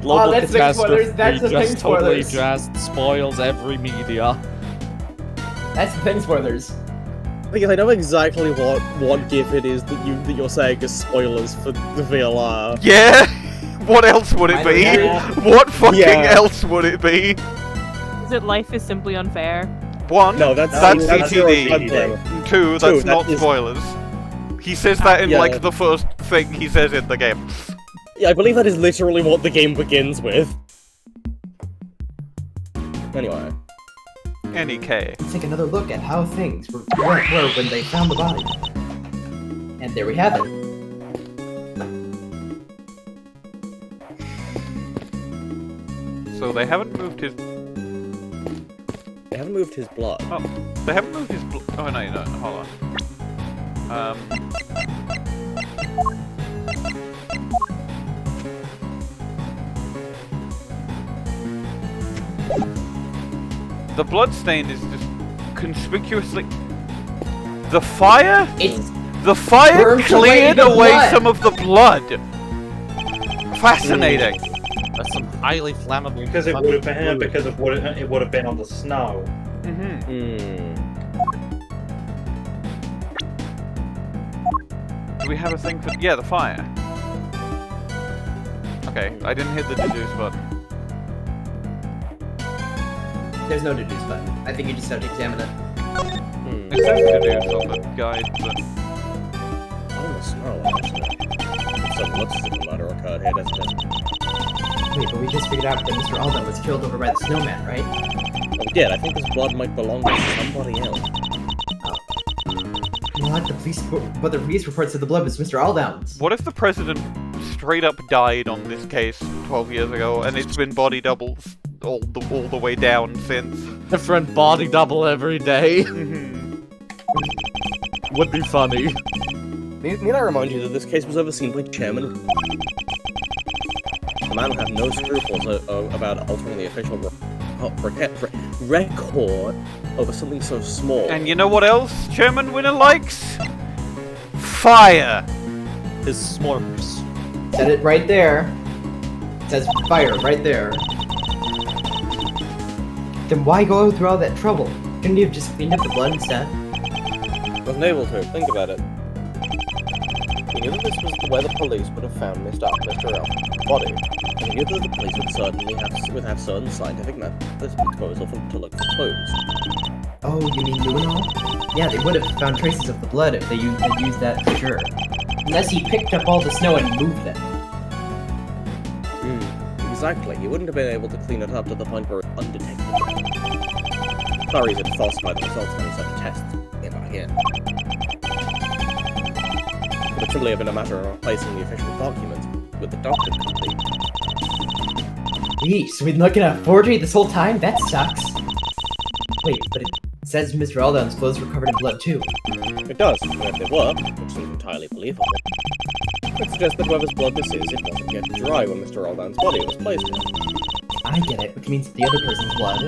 Global that's the spoilers, catastrophe that's the thing, just totally spoilers. just spoils every media. That's the thing, spoilers. Because I know exactly what GIF it is that you're saying is spoilers for the VLR. Yeah! What else would it be? Yeah. What fucking else would it be? Is it Life is Simply Unfair? One, No, that's CTD. CTD. Two, that's that not is- spoilers. He says that in Yeah. like the first thing he says in the game. Yeah, I believe that is literally what the game begins with. Anyway. Any K. Let's take another look at how things were when they found the body. And there we have it. So they haven't moved his moved his blood. Oh, they haven't moved his blood. Oh, no, you don't. Hold on. The bloodstain is just conspicuously... The fire? The fire cleared away some of the blood! Fascinating! That's some highly flammable... Because it would have been, because of what it would have been on the snow. Do we have a thing for... Yeah, the fire. Okay, I didn't hit the deduce button. There's no deduce button. I think you just have to examine it. It says deduce on the guide, but... Oh, the snow, actually. Some looks like a murder occurred here, doesn't it? Wait, but we just figured out that Mr. Aldown was killed over by the snowman, right? Oh, we did. I think his blood might belong to somebody else. What? But the police report said the blood was Mr. Aldown's. What if the president straight up died on this case 12 years ago, and it's been body doubles all the way down since? Different body double every day. Would be funny. Need I remind you that this case was overseen by Chairman? The man had no scruples about altering the official record over something so small. And you know what else Chairman Winner likes? Fire! His s'mores. Said it right there. It says fire right there. Then why go through all that trouble? Couldn't you have just cleaned up the blood instead? Wasn't able to. Think about it. We knew that this was where the police would have found Mr. Alf's body. And we knew that the police would have certain scientific methods at disposal to look for clues. Oh, you mean new and all? Yeah, they would have found traces of the blood if they had used that for sure. Unless he picked up all the snow and moved them. Exactly. He wouldn't have been able to clean it up to the point where it's undetectable. Sorry, had falsified the results when he sent tests again. It would simply have been a matter of replacing the official documents with the doctor complete. Eesh, so we've been looking at a forgery this whole time? That sucks. Wait, but it says Mr. Aldown's clothes were covered in blood too. It does, and if they were, which seems entirely believable, it suggests that whoever's blood this is, it wasn't yet dry when Mr. Aldown's body was placed in. I get it, which means that the other person's blood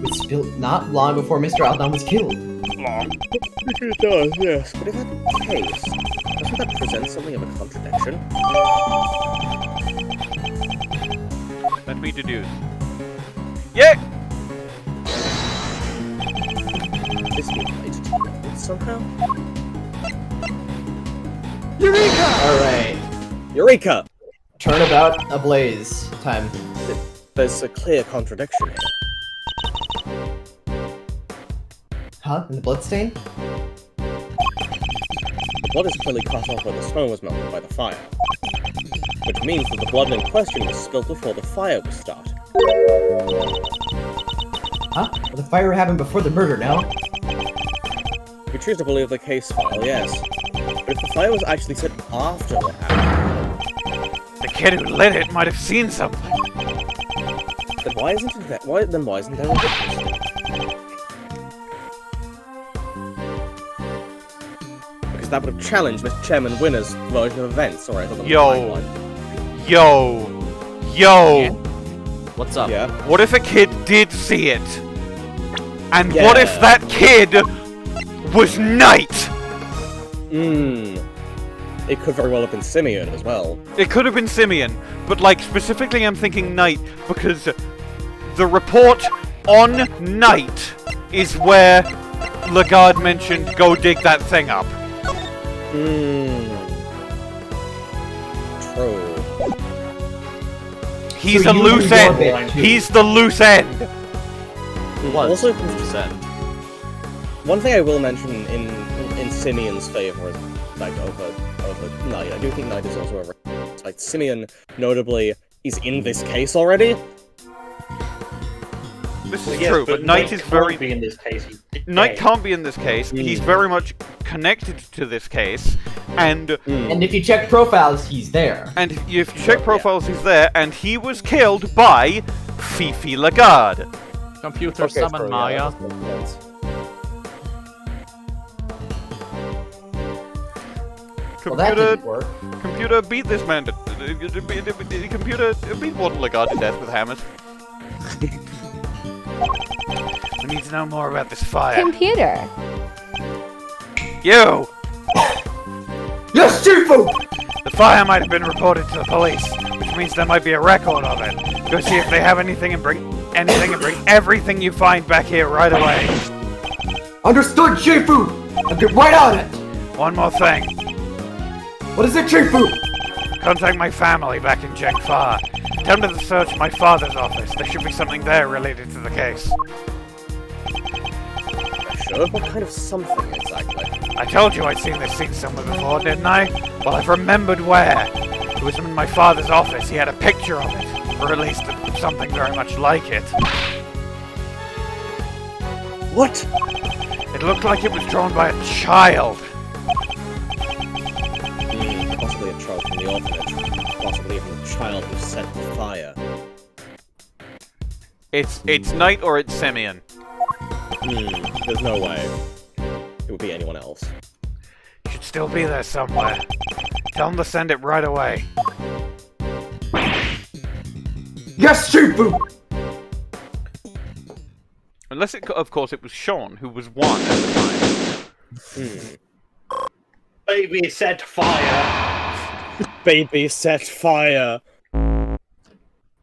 was spilled not long before Mr. Aldown was killed. Long? It does, yes. But if that's the case, doesn't that present something of a contradiction? Let me deduce. Yeah! This be related to it somehow? Eureka! Alright. Eureka! Turnabout ablaze time. There's a clear contradiction here. Huh? In the bloodstain? The blood is clearly cut off where the snow was melted by the fire. Which means that the blood in question was spilled before the fire was started. Huh? Well, the fire happened before the murder, no? We choose to believe the case file, yes. But if the fire was actually set after what happened... The kid who lit it might have seen something. Then why isn't there a witness? Because that would have challenged Mr. Chairman Winner's version of events, or I thought Yo! Yeah. What's up? Yeah. What if a kid did see it? And what if that kid was Knight? It could very well have been Simeon as well. It could have been Simeon, but like specifically I'm thinking Knight because the report on Knight is where Laguarde mentioned go dig that thing up. True. He's a loose end. He's the loose end. Also, one thing I will mention in Simeon's favor is like over Knight. I do think Knight is also over. Like Simeon, notably, is in this case already. This is true, but Knight is very. Be in this case. Knight can't be in this case. He's very much connected to this case, and if you check profiles, he's there. And if you check profiles, he's there, and he was killed by Fifi Laguarde. Computer Okay, summon so, yeah, Maya. that makes sense. Well, that Computer, didn't work. computer, beat this man. Computer, beat one Laguarde to death with hammers. We need to know more about this fire. Computer. You! Yes, Shifu! The fire might have been reported to the police, which means there might be a record of it. Go see if they have anything and bring everything you find back here right away. Understood, Shifu! I'll get right on it! One more thing. What is it, Shifu? Contact my family back in Jengfa. Tell them to search my father's office. There should be something there related to the case. Sure, what kind of something exactly? I told you I'd seen this scene somewhere before, didn't I? Well, I've remembered where. It was in my father's office. He had a picture of it. Or at least something very much like it. What? It looked like it was drawn by a child. Possibly a child from the orphanage. Possibly even a child who set the fire. It's Knight or it's Simeon. There's no way. It would be anyone else. Should still be there somewhere. Tell them to send it right away. Yes, Shifu! Unless, of course, it was Shaun, who was one at the time. Baby set fire. Baby set fire.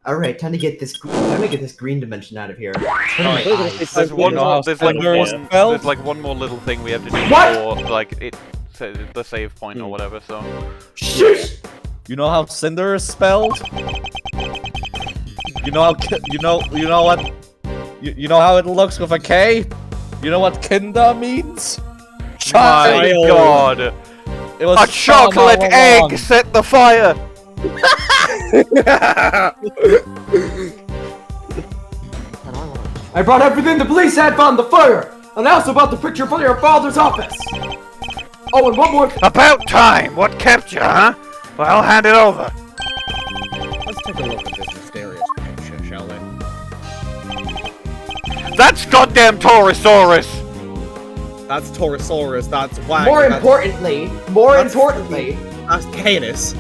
All right, time to get this green dimension out of here. There's one more. There's like one more little thing we have to do before like the save point or whatever. So. Shush! You know how Cinder is spelled? You know how you know how it looks with a K? You know what Kinder means? My God! It was a chocolate egg set the fire. I brought everything the police had found the fire, and I also brought the picture from your father's office. Oh, and one more. About time! What kept you, huh? Well, hand it over. Let's take a look at this mysterious picture, shall we? That's goddamn Taurosaurus! That's Taurosaurus, that's Wang. More importantly, that's Canis.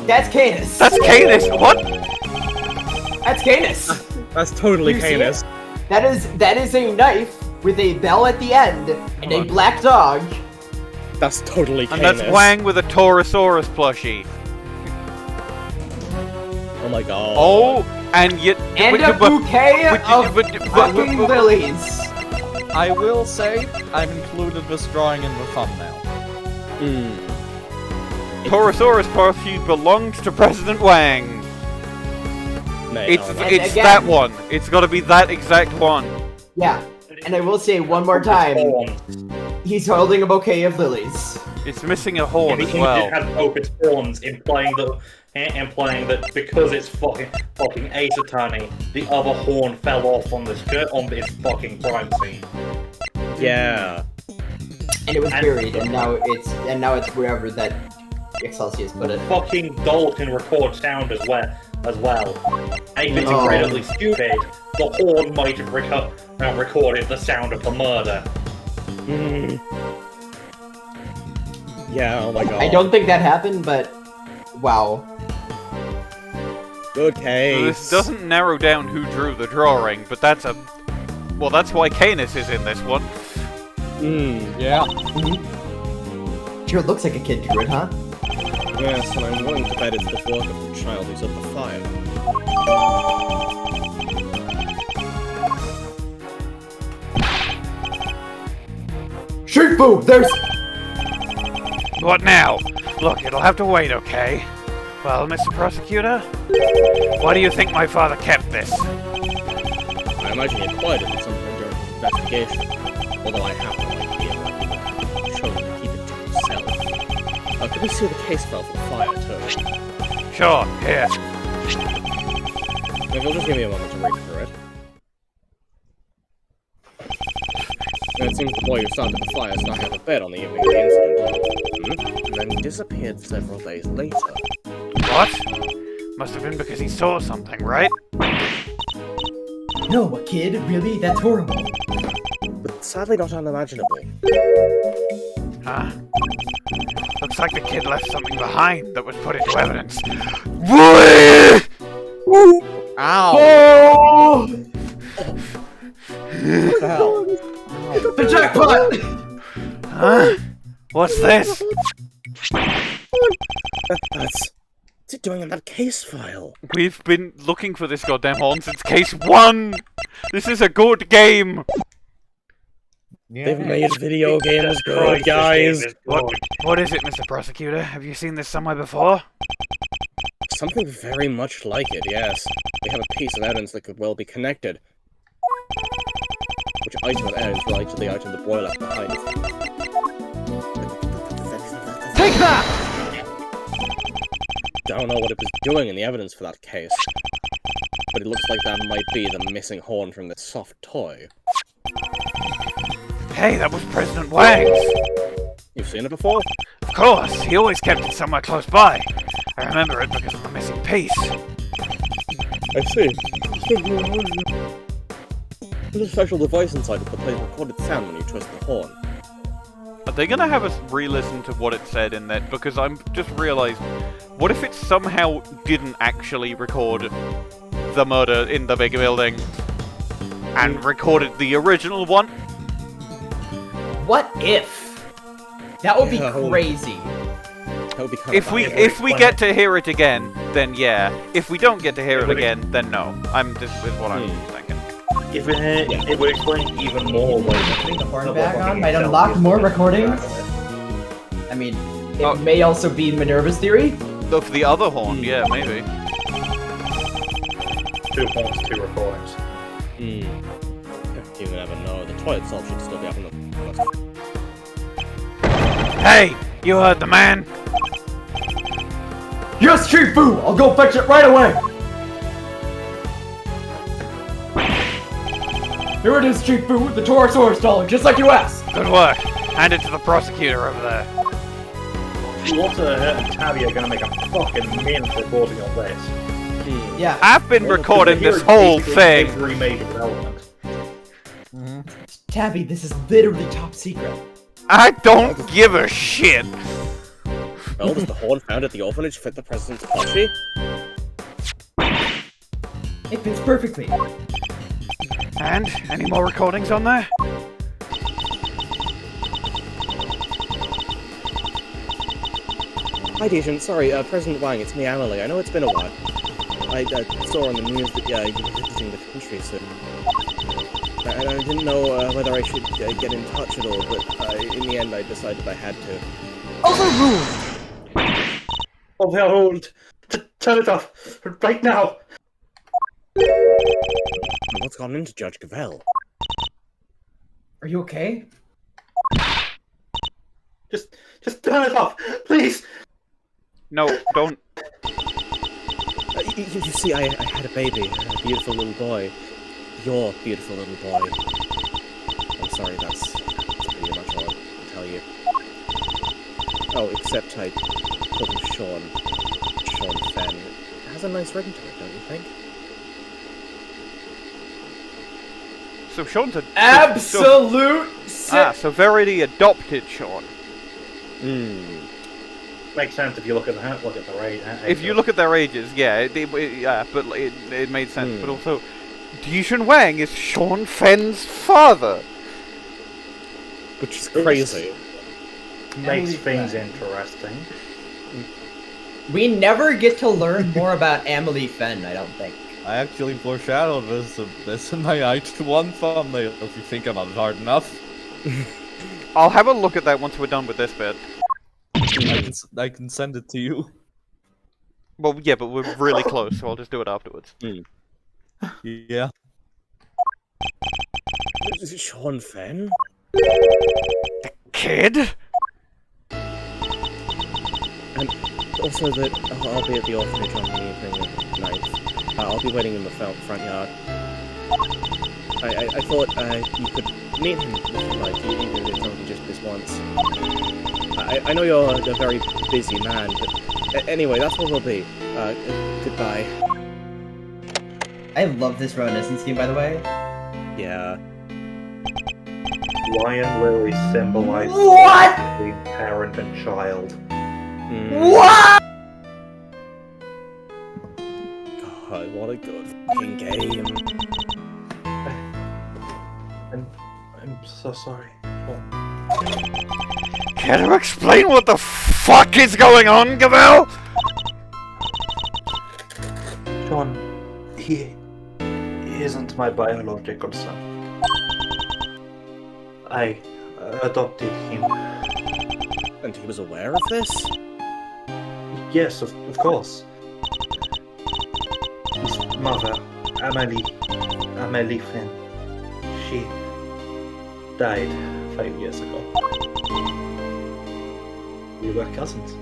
That's Canis. That's Canis, what? That's Canis. That's totally Canis. That is a knife with a bell at the end and a black dog. That's totally Canis. And that's Wang with a Taurosaurus plushie. Oh my God. Oh, and yet... And a bouquet of fucking lilies. I will say, I've included this drawing in the thumbnail. Taurosaurus plushie belongs to President Wang. It's again, that one. It's got to be that exact one. Yeah, and I will say one more time, he's holding a bouquet of lilies. It's missing a horn as well. It has both its horns, implying that because it's fucking Ace Attorney, the other horn fell off on this fucking crime scene. Yeah. And it was buried, and now it's wherever that Excelsius put it. Fucking doll can record sound as well. And if it's incredibly stupid, the horn might have recorded the sound of the murder. Yeah, oh my God. I don't think that happened, but wow. Okay. So this doesn't narrow down who drew the drawing, but that's why Canis is in this one. Yeah. Sure looks like a kid drew it, huh? Yes, and I'm willing to bet it's the work of the child who's at the fire. Shifu, there's... What now? Look, it'll have to wait, okay? Well, Mr. Prosecutor? Why do you think my father kept this? I imagine he acquired it at some point during his investigation. Although I have no idea why he chose to keep it to himself. Could we see the case file for the fire, too? Sure, here. Maybe you'll just give me a moment to read through it. It seems the boy who started the fire is not out of bed on the evening of the incident. And then disappeared several days later. What? Must have been because he saw something, right? No, a kid? Really? That's horrible. But sadly not unimaginable. Huh? Looks like the kid left something behind that was put into evidence. What? Ow! Oh! What the hell? The jackpot! Huh? What's this? What's it doing in that case file? We've been looking for this goddamn horn since case 1! This is a good game! Yeah. They've made video games good, guys! What is it, Mr. Prosecutor? Have you seen this somewhere before? Something very much like it, yes. We have a piece of evidence that could well be connected. Which item of evidence relates to the item that Bwain left behind? Take that! I don't know what it was doing in the evidence for that case. But it looks like that might be the missing horn from the soft toy. Hey, that was President Wang's! You've seen it before? Of course, he always kept it somewhere close by. I remember it because of the missing piece. I see. There's a special device inside it that plays recorded sound when you twist the horn. Are they gonna have us re-listen to what it said in that? Because I'm just realised, what if it somehow didn't actually record the murder in the big building and recorded the original one? What if? That would be Yeah, crazy. That would be kind If we get to hear it again, then yeah. If we don't get to hear it again, then no. This is what I'm thinking. If it would explain even more ways. Putting the horn back on might unlock more recordings. I mean, it may also be Minerva's theory. Of the other horn, yeah, maybe. 2 horns, 2 recordings. You never know. The toy itself should still be up in the... Hey! You heard the man! Yes, Chief Boo! I'll go fetch it right away! Here it is, Chief Boo, the Torosaurus dollar, just like you asked! Good work. Hand it to the prosecutor over there. Lotta and Tabby are gonna make a fucking mint reporting on this. Yeah. I've been recording this whole thing! Every major development. Tabby, this is literally top secret. I don't give a shit! Well, does the horn found at the orphanage fit the president's plushie? It fits perfectly. And? Any more recordings on there? Hi, Di-Jun. Sorry, President Wang, it's me, Emily. I know it's been a while. I saw on the news that you're visiting the country soon. I didn't know whether I should get in touch at all, but in the end I decided I had to. Overruled! Turn it off! Right now! What's gone into Judge Gavèlle? Are you okay? Just turn it off! Please! No, don't. You see, I had a baby, a beautiful little boy. Your beautiful little boy. I'm sorry, that's pretty much all I can tell you. Oh, except I called him Shaun. Shaun Fenn. It has a nice ring to it, don't you think? So Shaun's a... Absolute so Verity adopted Shaun. Makes sense if you look at the rate. If you look at their ages, yeah, but it made sense. But also, Di-Jun Wang is Shaun Fenn's father, which is crazy. Makes things interesting. We never get to learn more about Emily Fenn, I don't think. I actually foreshadowed this in my IT1 thumbnail, if you think about it hard enough. I'll have a look at that once we're done with this bit. I can send it to you. Well, yeah, but we're really close, so I'll just do it afterwards. Yeah. Is it Shaun Fenn? The kid? And also that I'll be at the orphanage on the evening of 9th. I'll be waiting in the front yard. I thought you could meet him if you like, even if it's only just this once. I know you're a very busy man, but anyway, that's what we'll be. Goodbye. I love this reminiscence scheme, by the way. Yeah. Lion lily symbolizes What? between parent and child. What? God, what a good fucking game. I'm so sorry. Can you explain what the fuck is going on, Gavèlle? Shaun, he isn't my biological son. I adopted him. And he was aware of this? Yes, of course. His mother, Amelie Fenn, she died 5 years ago. We were cousins.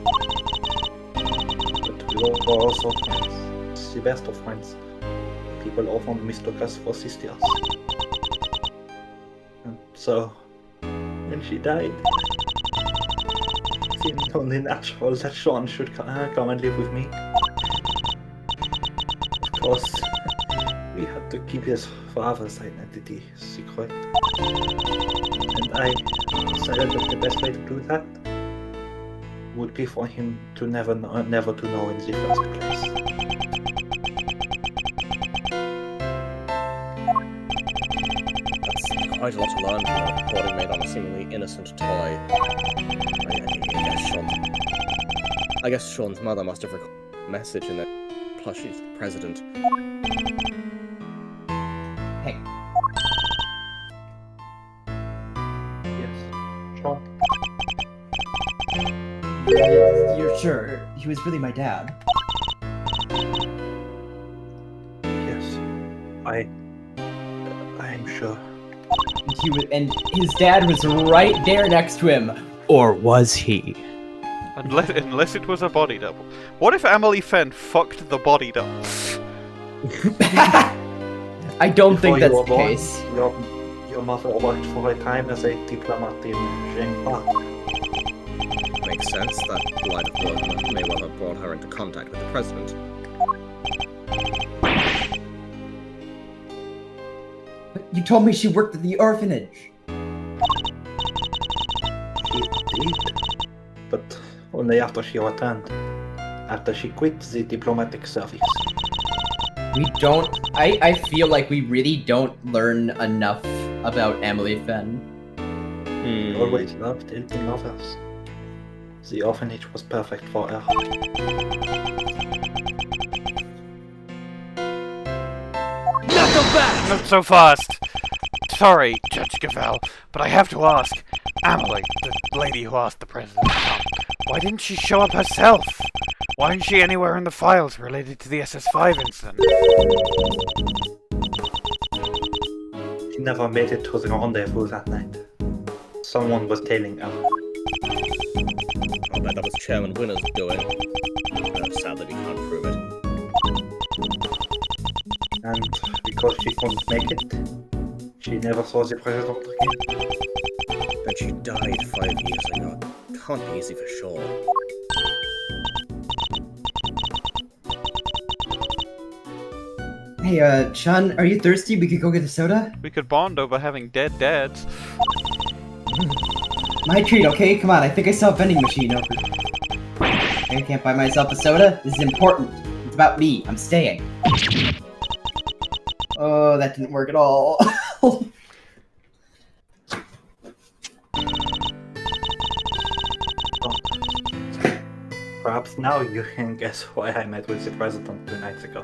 But we were also friends. The best of friends. People often mistook us for sisters. And so, when she died, it seemed only natural that Shaun should come and live with me. Of course, we had to keep his father's identity secret. And I decided that the best way to do that would be for him to never to know in the first place. That's quite a lot to learn from a recording made on a seemingly innocent toy. I guess Shaun's mother must have recorded a message in that plushie's the president. Hey. Yes, Shaun. You're sure he was really my dad? Yes, I'm sure. And his dad was right there next to him. Or was he? Unless it was a body double. What if Amelie Fenn fucked the body double? I don't think Before you that's were the born, case. Your mother worked for a time as a diplomat in Shanghai. Makes sense. That line of work may well have brought her into contact with the president. But you told me she worked at the orphanage. She did, but only after she returned. After she quit the diplomatic service. We don't... I feel like we really don't learn enough about Amelie Fenn. She always loved helping others. The orphanage was perfect for her. Not so fast. Sorry, Judge Gavèlle, but I have to ask. Amelie, the lady who asked the president to come, why didn't she show up herself? Why isn't she anywhere in the files related to the SS5 incident? She never made it to the rendezvous that night. Someone was tailing her. I'll bet that was Chairman Winner's doing. Sad that he can't prove it. And because she couldn't make it, she never saw the president again. And she died 5 years ago. Can't be easy for sure. Hey, Shaun, are you thirsty? We could go get a soda? We could bond over having dead dads. My treat, okay? Come on, I think I saw a vending machine over. I can't buy myself a soda? This is important. It's about me. I'm staying. Oh, that didn't work at all. Perhaps now you can guess why I met with the president 2 nights ago.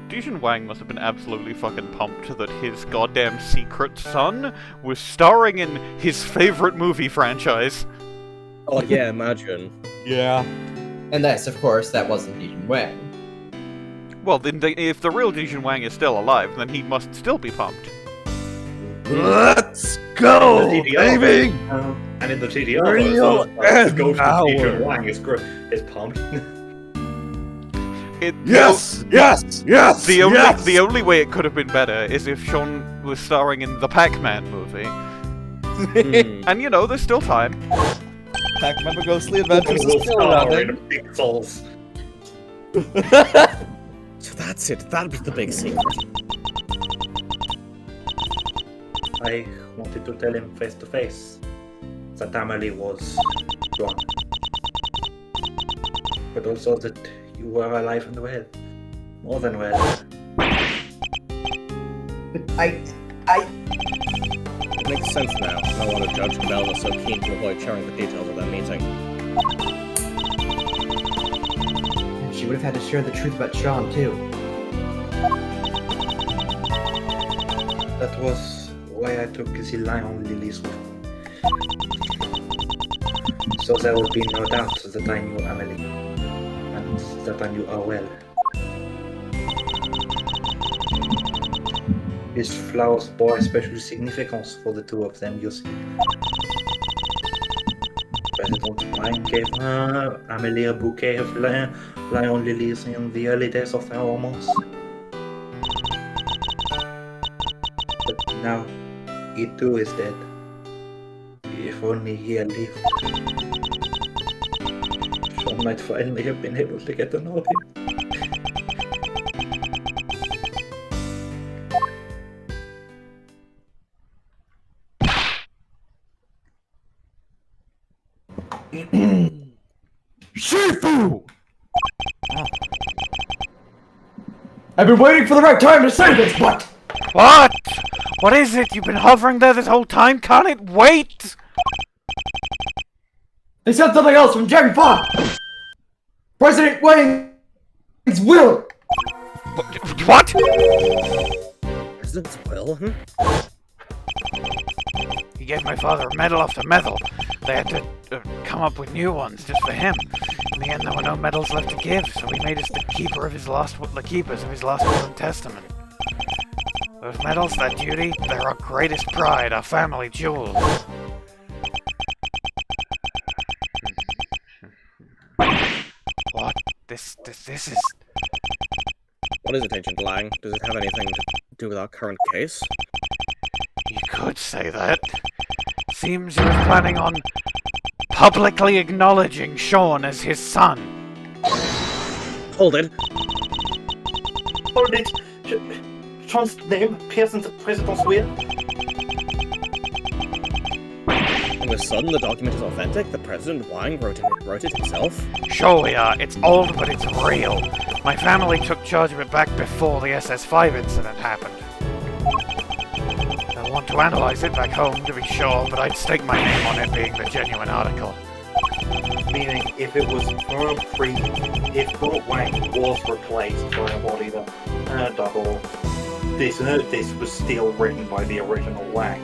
Di-Jun Wang must have been absolutely fucking pumped that his goddamn secret son was starring in his favorite movie franchise. Oh yeah, imagine. Yeah. And yes, of course, that wasn't Di-Jun Wang. Well, then if the real Di-Jun Wang is still alive, then he must still be pumped. Let's go, baby! And in the TDR, Real the ghost of hour. Di-Jun Wang is pumped. Yes! The only way it could have been better is if Shaun was starring in the Pac-Man movie. And you know, there's still time. Pac-Man Ghostly Adventures is still Star running. in Pixels. That's it. That was the big secret. I wanted to tell him face to face that Amelie was gone. But also that you were alive and well. More than well. It makes sense now. No wonder Judge Gavèlle was so keen to avoid sharing the details of that meeting. She would have had to share the truth about Shaun, too. That was why I took the lion lilies with me. So there would be no doubt that I knew Amelie. And that I knew her well. These flowers bore a special significance for the two of them, you see. President Wright gave Amelie a bouquet of lion lilies in the early days of their romance. But now, he too is dead. If only he had lived. Shaun might finally have been able to get to know him. Shifu! I've been waiting for the right time to say this, but... What? What is it? You've been hovering there this whole time? Can't it wait? They said something else from Gen 5! President Wang's will! What? President's will? He gave my father medal after medal. They had to come up with new ones just for him. In the end, there were no medals left to give, so he made us the keepers of his last will and testament. Those medals, that duty, they're our greatest pride, our family jewels. What? This is... What is it, Agent Lang? Does it have anything to do with our current case? You could say that. Seems he was planning on publicly acknowledging Shaun as his son. Hold it. Hold it! Shaun's name appears in the President's will. And we're certain the document is authentic? The President Wang wrote it himself? Sure we are. It's old, but it's real. My family took charge of it back before the SS5 incident happened. I want to analyze it back home to be sure, but I'd stake my name on it being the genuine article. Meaning, if it was if Wang was replaced by a Bodhidharma double, this was still written by the original Wang.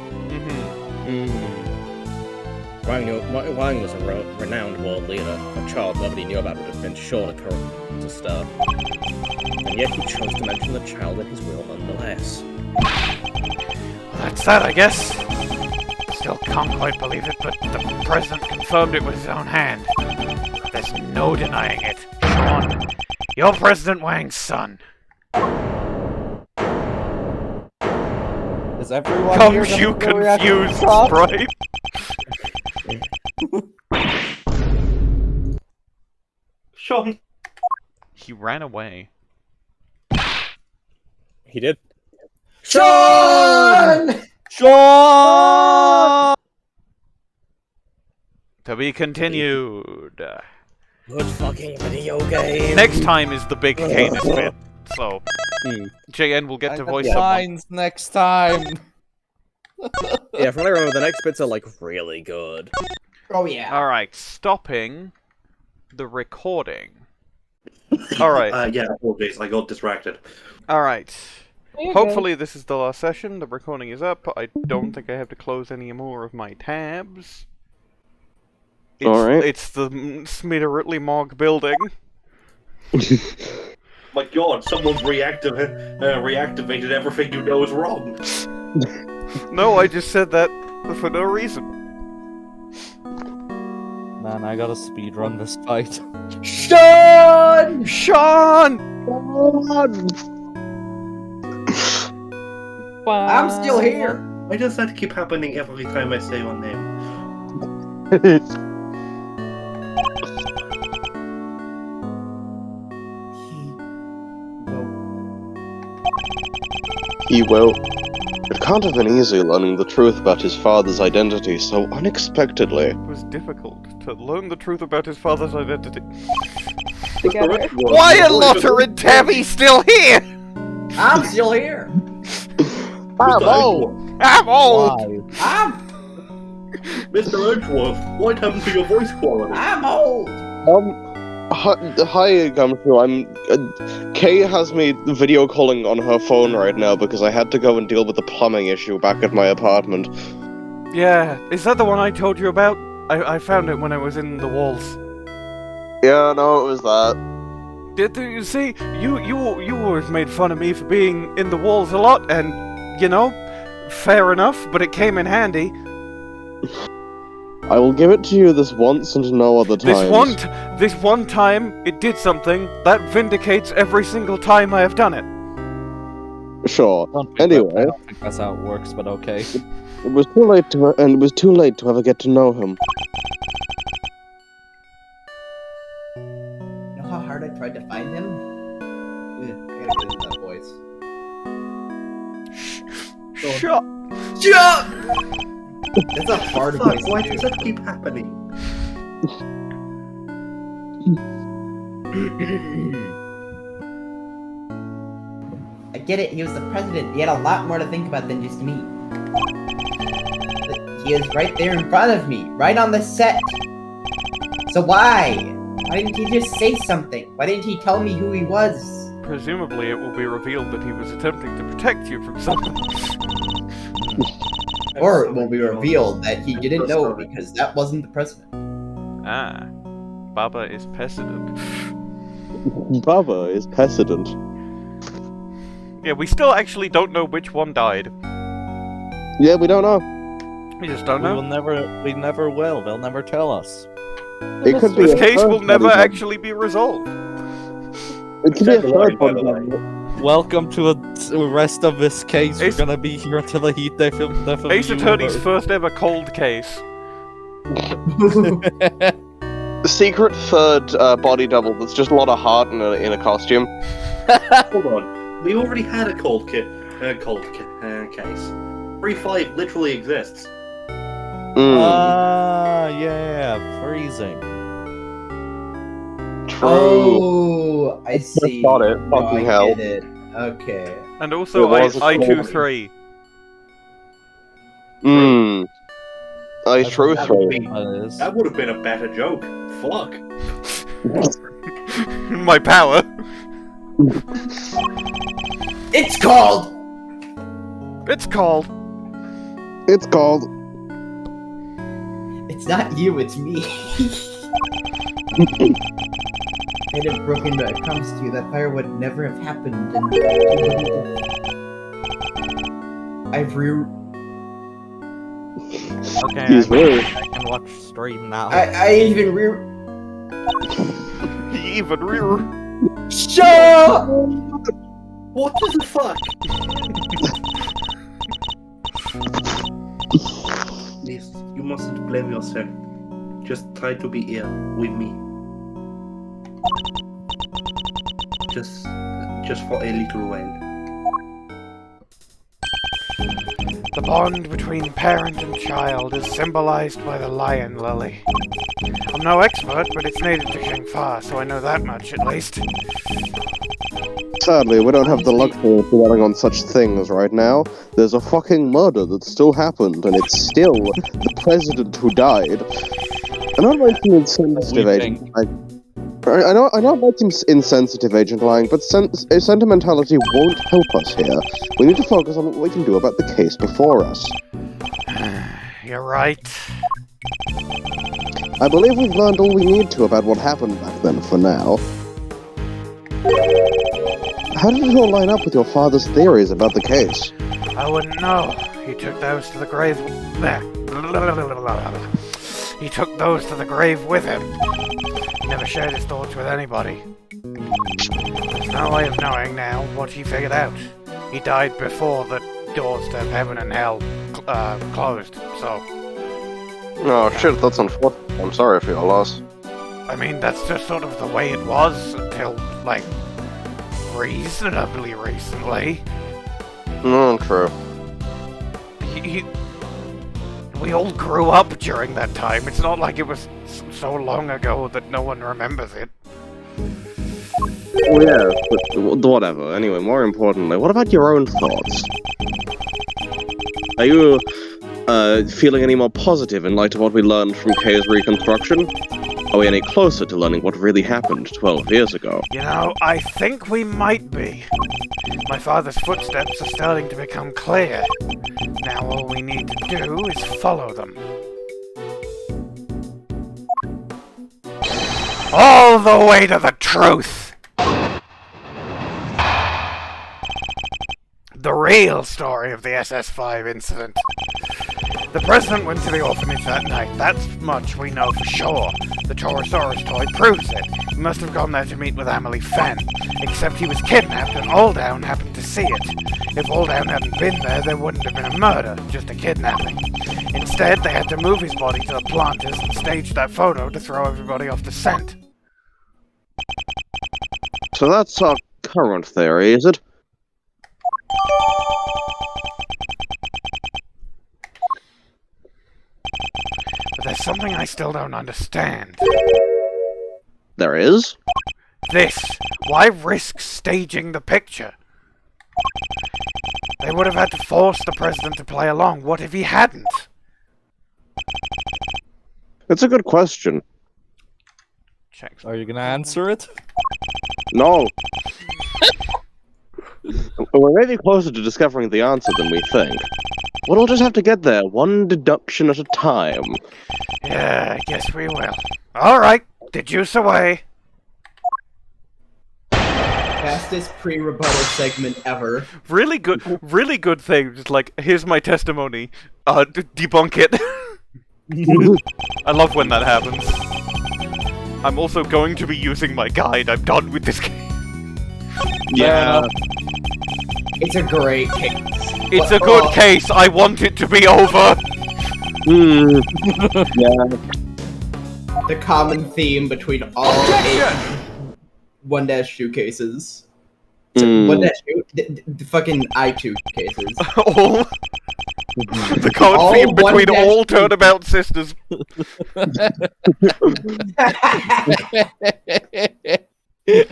Wang was a renowned world leader. A child nobody knew about would have been sure to start. And yet he chose to mention the child in his will nonetheless. That's that, I guess. Still can't quite believe it, but the President confirmed it with his own hand. There's no denying it. Shaun, you're President Wang's son. Is everyone Gumshoe confused, right? Shaun! He ran away. He did. Shaun! Shaun! To be continued. Good fucking video game. Next time is the big Canis bit, so JN will get to voice someone. lines next time. Yeah, from what I remember, the next bits are like really good. Oh yeah. Alright, stopping the recording. Alright. Yeah, apologies, I got distracted. Alright. Hopefully this is the last session. The recording is up. I don't think I have to close any more of my tabs. It's the Smitteritly Mog building. My god, someone's reactivated everything you know is wrong. No, I just said that for no reason. Man, I gotta speedrun this fight. Shaun! Shaun! I'm still here. Why does that keep happening every time I say your name? he will. It can't have been easy learning the truth about his father's identity so unexpectedly. It was difficult to learn the truth about his father's identity. Together. Why are Lotta and Tabby still here? I'm still here. I'm old! I'm old! Mr. Edgeworth, what happened to your voice quality? I'm old. Hi, Gumshoe. Kay has me video calling on her phone right now because I had to go and deal with the plumbing issue back at my apartment. Yeah, is that the one I told you about? I found it when I was in the walls. Yeah, no, it was that. Did you see? You always made fun of me for being in the walls a lot, and you know, fair enough. But it came in handy. I will give it to you this once and no other time. This one time, it did something that vindicates every single time I have done it. Sure. I Anyway, don't think that's how it works, but okay. it was too late to ever get to know him. You know how hard I tried to find him? I gotta get that voice. Shut. That's a hard Fuck, voice. why to does do. that keep happening? I get it, he was the president. He had a lot more to think about than just me. But he is right there in front of me, right on the set. So why? Why didn't he just say something? Why didn't he tell me who he was? Presumably, it will be revealed that he was attempting to protect you from something. Or it will be revealed that he didn't know because that wasn't the president. Ah, Baba is precedent. Baba is precedent. Yeah, we still actually don't know which one died. Yeah, we don't know. We just don't know. We never will. They'll never tell us. It could be This a case third will never body double. actually be resolved. It could be a Except the line, third by body the way. double. Welcome to the rest of this case. Ace- We're gonna be here until the heat definitely. Ace Attorney's first ever cold case. The secret third body double that's just Lotta Hart in a costume. Hold on. We already had a cold case. 3-5 literally exists. Yeah, freezing. True. Oh, I see. got it. No, Fucking I hell. get it. Okay. And also It was a I-23. I true That throw. That would have been a better joke. Fuck. My power. It's called! It's called. It's called. It's not you, it's me. I'd have broken a promise to you that fire would never have happened, and I've Okay, He's weird. I can watch stream now. I even Even rear. Shut! What the fuck? Please, you mustn't blame yourself. Just try to be here with me. Just for a little while. The bond between parent and child is symbolized by the lion lily. I'm no expert, but it's native to Qingfa, so I know that much at least. Sadly, we don't have the luxury of dwelling on such things right now. There's a fucking murder that still happened, and it's still the president who died. I know it might be insensitive, Agent Lang. I know it might seem insensitive, Agent Lang, but sentimentality won't help us here. We need to focus on what we can do about the case before us. You're right. I believe we've learned all we need to about what happened back then for now. How did it all line up with your father's theories about the case? I wouldn't know. He took those to the grave. He took those to the grave with him. He never shared his thoughts with anybody. There's no way of knowing now what he figured out. He died before the doors to heaven and hell closed, so... Oh shit, that's unfortunate. I'm sorry for your loss. I mean, that's just sort of the way it was until, like, reasonably recently. True. We all grew up during that time. It's not like it was so long ago that no one remembers it. Oh yeah, but whatever. Anyway, more importantly, what about your own thoughts? Are you feeling any more positive in light of what we learned from Kay's reconstruction? Are we any closer to learning what really happened 12 years ago? You know, I think we might be. My father's footsteps are starting to become clear. Now all we need to do is follow them. All the way to the truth! The real story of the SS5 incident. The president went to the orphanage that night. That's much we know for sure. The Torosaurus toy proves it. He must have gone there to meet with Emily Fenn. Except he was kidnapped and Aldown happened to see it. If Aldown hadn't been there wouldn't have been a murder, just a kidnapping. Instead, they had to move his body to the planters and stage that photo to throw everybody off the scent. So that's our current theory, is it? But there's something I still don't understand. There is? This. Why risk staging the picture? They would have had to force the president to play along. What if he hadn't? It's a good question. Are you gonna answer it? No. We're maybe closer to discovering the answer than we think. We'll just have to get there, one deduction at a time. Yeah, I guess we will. Alright, deduce away. Fastest pre-rebuttal segment ever. Really good thing. Just like, here's my testimony. Debunk it. I love when that happens. I'm also going to be using my guide. I'm done with this game. Yeah. It's a great case. It's a good case. I want it to be over. Yeah. The common theme between all 8 1-2 cases. So 1-2? The fucking I2 cases. All the common theme between all turnabout sisters. We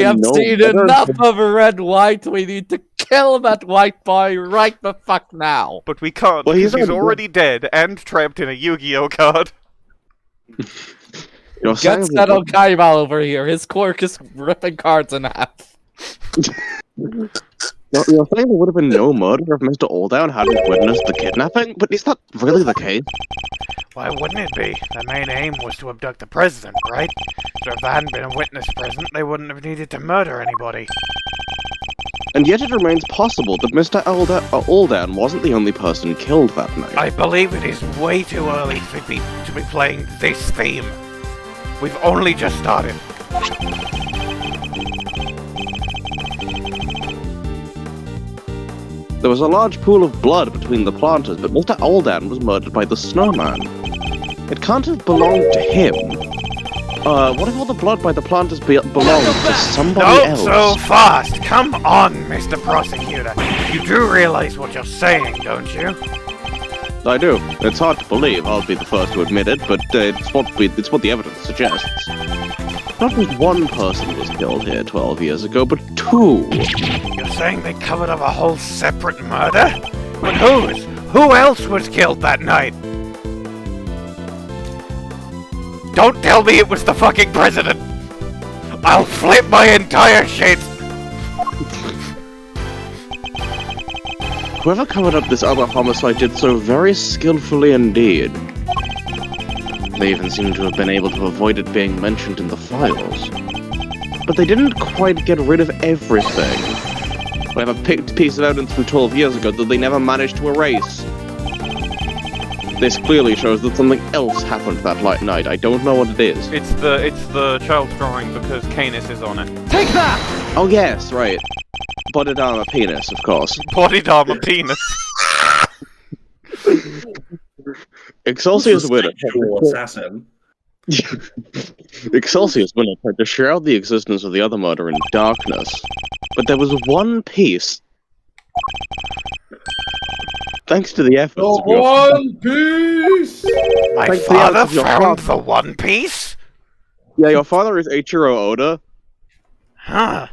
have seen enough of a red white. We need to kill that white boy right the fuck now. But we can't, because he's already dead and trapped in a Yu-Gi-Oh card. Get Seto Kaiba over here. His quirk is ripping cards in half. You're saying there would have been no murder if Mr. Aldown hadn't witnessed the kidnapping? But is that really the case? Why wouldn't it be? The main aim was to abduct the president, right? So if there hadn't been a witness present, they wouldn't have needed to murder anybody. And yet it remains possible that Mr. Aldown wasn't the only person killed that night. I believe it is way too early to be playing this theme. We've only just started. There was a large pool of blood between the planters, but Mr. Aldown was murdered by the snowman. It can't have belonged to him. What if all the blood by the planters belonged to somebody else? Not so fast! Come on, Mr. Prosecutor. You do realize what you're saying, don't you? I do. It's hard to believe, I'll be the first to admit it, but it's what the evidence suggests. Not just one person was killed here 12 years ago, but 2. You're saying they covered up a whole separate murder? But whose? Who else was killed that night? Don't tell me it was the fucking president! I'll flip my entire shit! Whoever covered up this other homicide did so very skillfully indeed. They even seem to have been able to avoid it being mentioned in the files. But they didn't quite get rid of everything. We have a piece of evidence from 12 years ago that they never managed to erase. This clearly shows that something else happened that night. I don't know what it is. It's the child's drawing because Canis is on it. Take that! Oh yes, right. Bodhidharma Penis, of course. Bodhidharma Penis. Excelsior's winner. Assassin. Excelsior's winner tried to shroud the existence of the other murder in darkness. But there was one piece Thanks to the efforts The of your One Piece! My Thanks to the father efforts of your found father. the One Piece? Yeah, your father is Eiichiro Oda. Huh.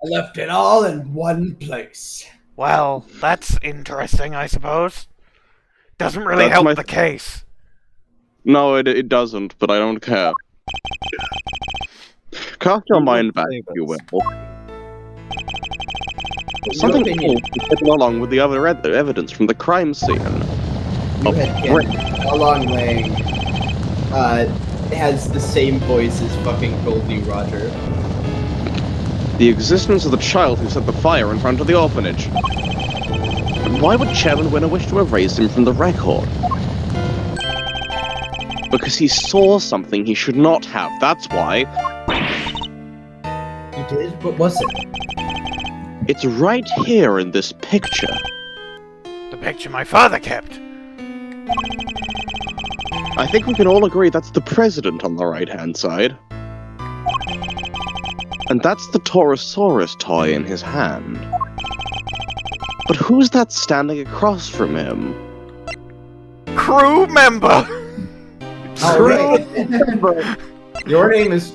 I left it all in one place. Well, that's interesting, I suppose. Doesn't really That's help my- the case. No, it doesn't, but I don't care. Cast your mind back, if you will. Something else is hidden along with the other evidence from the crime scene. You had Shi-Long Wang has the same voice as fucking Goldie Roger. The existence of the child who set the fire in front of the orphanage. And why would Chairman Winner wish to erase him from the record? Because he saw something he should not have, that's why. You did? What was it? It's right here in this picture. The picture my father kept. I think we can all agree that's the president on the right-hand side. And that's the Torosaurus toy in his hand. But who's that standing across from him? Crew member! Alright. Your name is...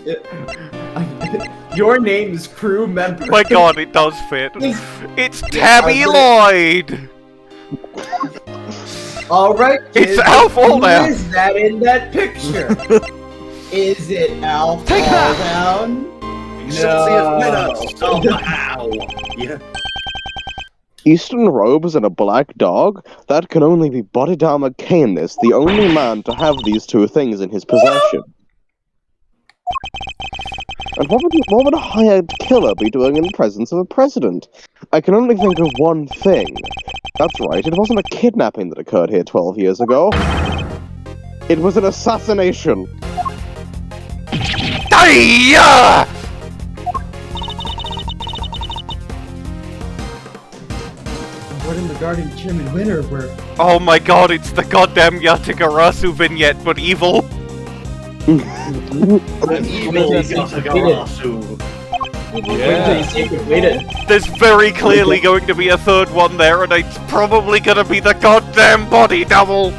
Your name is crew member. My god, it does fit. It's Yeah, Tabby Lloyd! Alright, kids. It's Alf Aldown. Who is that in that picture? Is it Alf Take that. Aldown? Excelsior somehow. Yeah. Eastern robes and a black dog? That can only be Bodhidharma Kanis, the only man to have these two things in his possession. And what would a hired killer be doing in the presence of a president? I can only think of one thing. That's right, it wasn't a kidnapping that occurred here 12 years ago. It was an assassination. Di-ya! What in regarding Chairman Winner were... Oh my god, it's the goddamn Yatigarasu vignette, but evil. There's very clearly going to be a third one there, and it's probably gonna be the goddamn body double.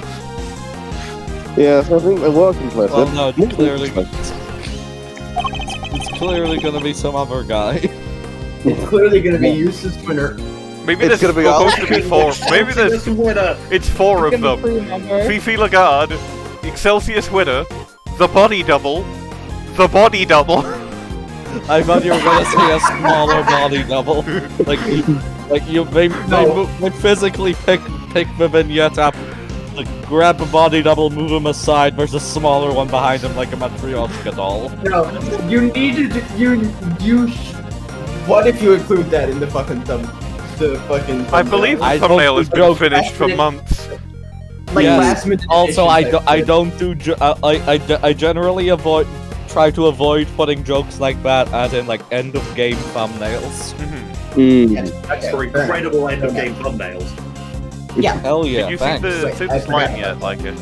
Yes, I think they're working with Well, it. no, it's clearly gonna be some other guy. It's clearly gonna be Eustace Winner. Maybe It's there's gonna be supposed to be four. Maybe there's... It's four of them. Fifi Laguarde, Excelsius Winner, the body double, the body double. I thought you were gonna say a smaller body double. Like you may physically pick the vignette up, like grab a body double, move him aside, there's a smaller one behind him like a Matryoshka doll. No, you needed what if you include that in the fucking thumbnail? I believe the thumbnail has been finished for months. Like Yes. last minute. Also, edition I type don't do I generally try to avoid putting jokes like that as in like end of game thumbnails. That's for incredible end of game thumbnails. Yeah. Hell yeah, Did you thanks. see the slime yet, like it?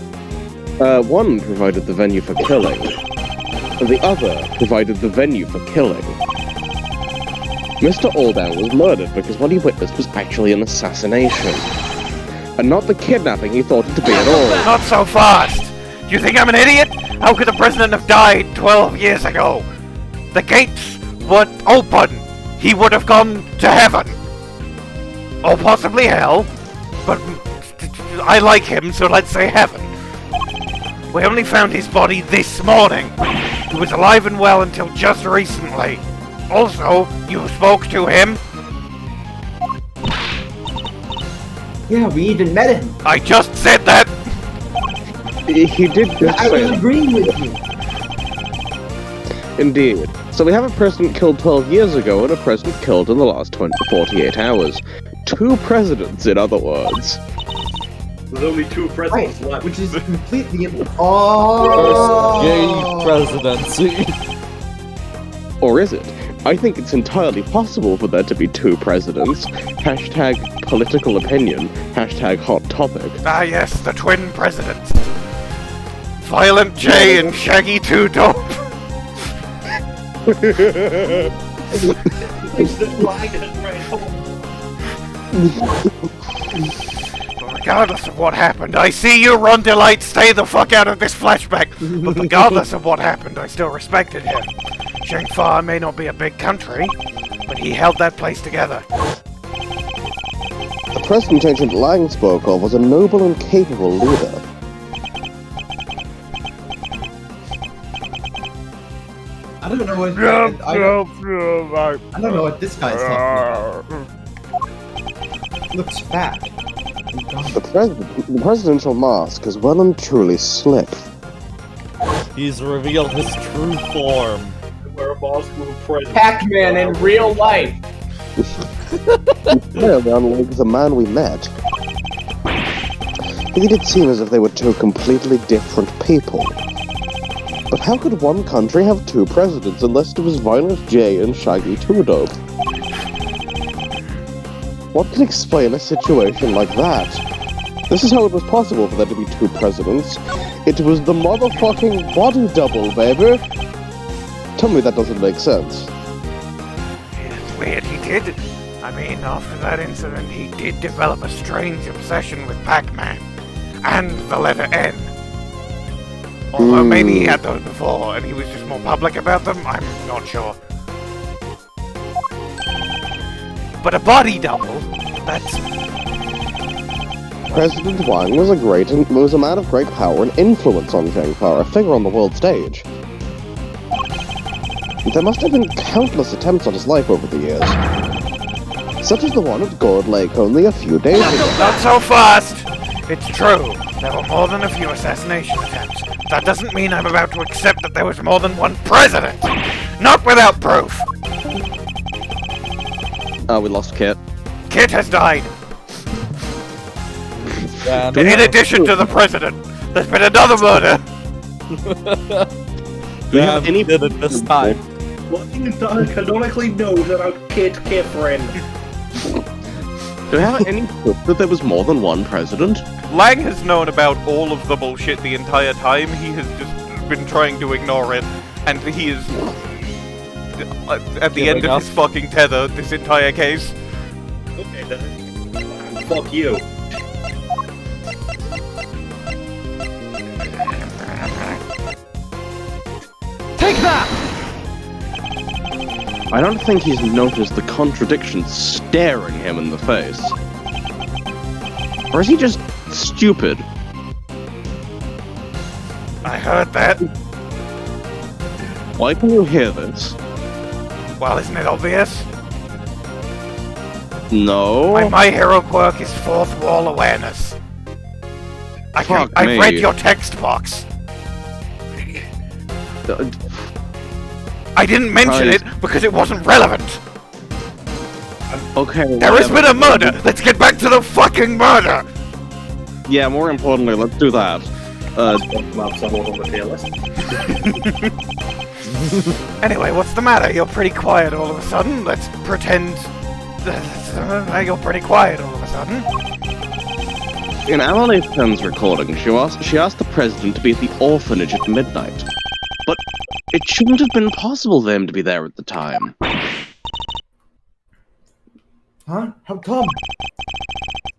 One provided the venue for killing, and the other provided the venue for killing. Mr. Aldown was murdered because what he witnessed was actually an assassination, and not the kidnapping he thought it to be at all. Not so fast! Do you think I'm an idiot? How could the president have died 12 years ago? The gates were open. He would have gone to heaven. Or possibly hell. But I like him, so let's say heaven. We only found his body this morning. He was alive and well until just recently. Also, you spoke to him? Yeah, we even met him. I just said that! He did just I say was that. agreeing with you. Indeed. So we have a president killed 12 years ago and a president killed in the last 48 hours. Two presidents, in other words. There's only two presidents left. Which is completely Gay oh. presidency. Or is it? I think it's entirely possible for there to be two presidents. Hashtag political opinion. Hashtag hot topic. Ah yes, the twin presidents. Violent J and Shaggy Two Dope. But regardless of what happened, I see you, Ron Delight, stay the fuck out of this flashback. But regardless of what happened, I still respected him. Shangfa may not be a big country, but he held that place together. The president Agent Lang spoke of was a noble and capable leader. I don't know what. I don't know what this guy's talking about. Looks fat. The presidential mask is well and truly slick. He's revealed his true form. Wear a mask with a president. Pac-Man in real life. Clearly unlike the man we met. It did seem as if they were two completely different people. But how could one country have two presidents unless it was Violent J and Shaggy Two-Dope? What can explain a situation like that? This is how it was possible for there to be two presidents. It was the motherfucking body double, baby! Tell me that doesn't make sense. It's weird, he did. I mean, after that incident, he did develop a strange obsession with Pac-Man. And the letter N. Although maybe he had those before, and he was just more public about them, I'm not sure. But a body double? That's... President Wang was a man of great power and influence on Shangfa, a figure on the world stage. There must have been countless attempts on his life over the years. Such as the one at Gourd Lake only a few days ago. Not so fast! It's true. There were more than a few assassination attempts. That doesn't mean I'm about to accept that there was more than one president! Not without proof! We lost Kit. Kit has died! In addition to the president, there's been another murder! Do you have any did it this time? What do you canonically know about Kit Kifrin? Do you have any proof that there was more than one president? Lang has known about all of the bullshit the entire time. He has just been trying to ignore it, and he is at the end of his fucking tether this entire case. Okay then. Fuck you. Take that! I don't think he's noticed the contradiction staring him in the face. Or is he just stupid? I heard that. Why can you hear this? Well, isn't it obvious? No. My hero quirk is fourth wall awareness. I've read your text box. I didn't mention it because it wasn't relevant. Okay. There has been a murder. Let's get back to the fucking murder. Yeah, more importantly, let's do that. Map someone on the tier list. Anyway, what's the matter? You're pretty quiet all of a sudden. Let's pretend you're pretty quiet all of a sudden. In Annalise Fenn's recording, she asked the president to be at the orphanage at midnight. But it shouldn't have been possible for him to be there at the time. Huh? How come?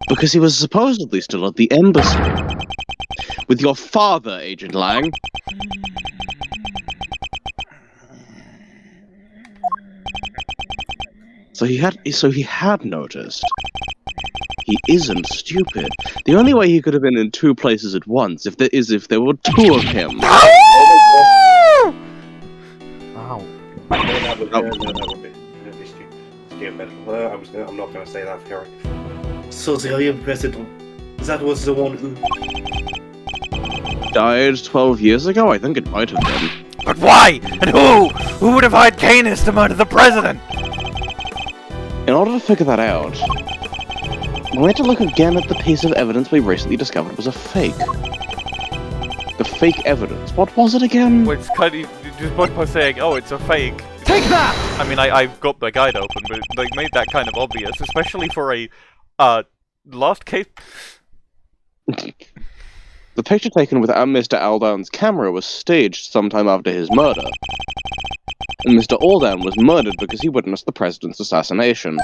Because he was supposedly still at the embassy. With your father, Agent Lang. So he had noticed. He isn't stupid. The only way he could have been in two places at once if there were two of him. Ow. That would be stupid. I'm not going to say that, Harry. So the real president, that was the one who Died 12 years ago? I think it might have been. But why? And who? Who would have hired Canis to murder the president? In order to figure that out, we had to look again at the piece of evidence we recently discovered was a fake. The fake evidence. What was it again? Well, it's kind of just by saying, oh, it's a fake. Take that! I mean, I've got the guide open, but they made that kind of obvious, especially for a lost case. The picture taken with Mr. Aldown's camera was staged sometime after his murder. And Mr. Aldown was murdered because he witnessed the president's assassination.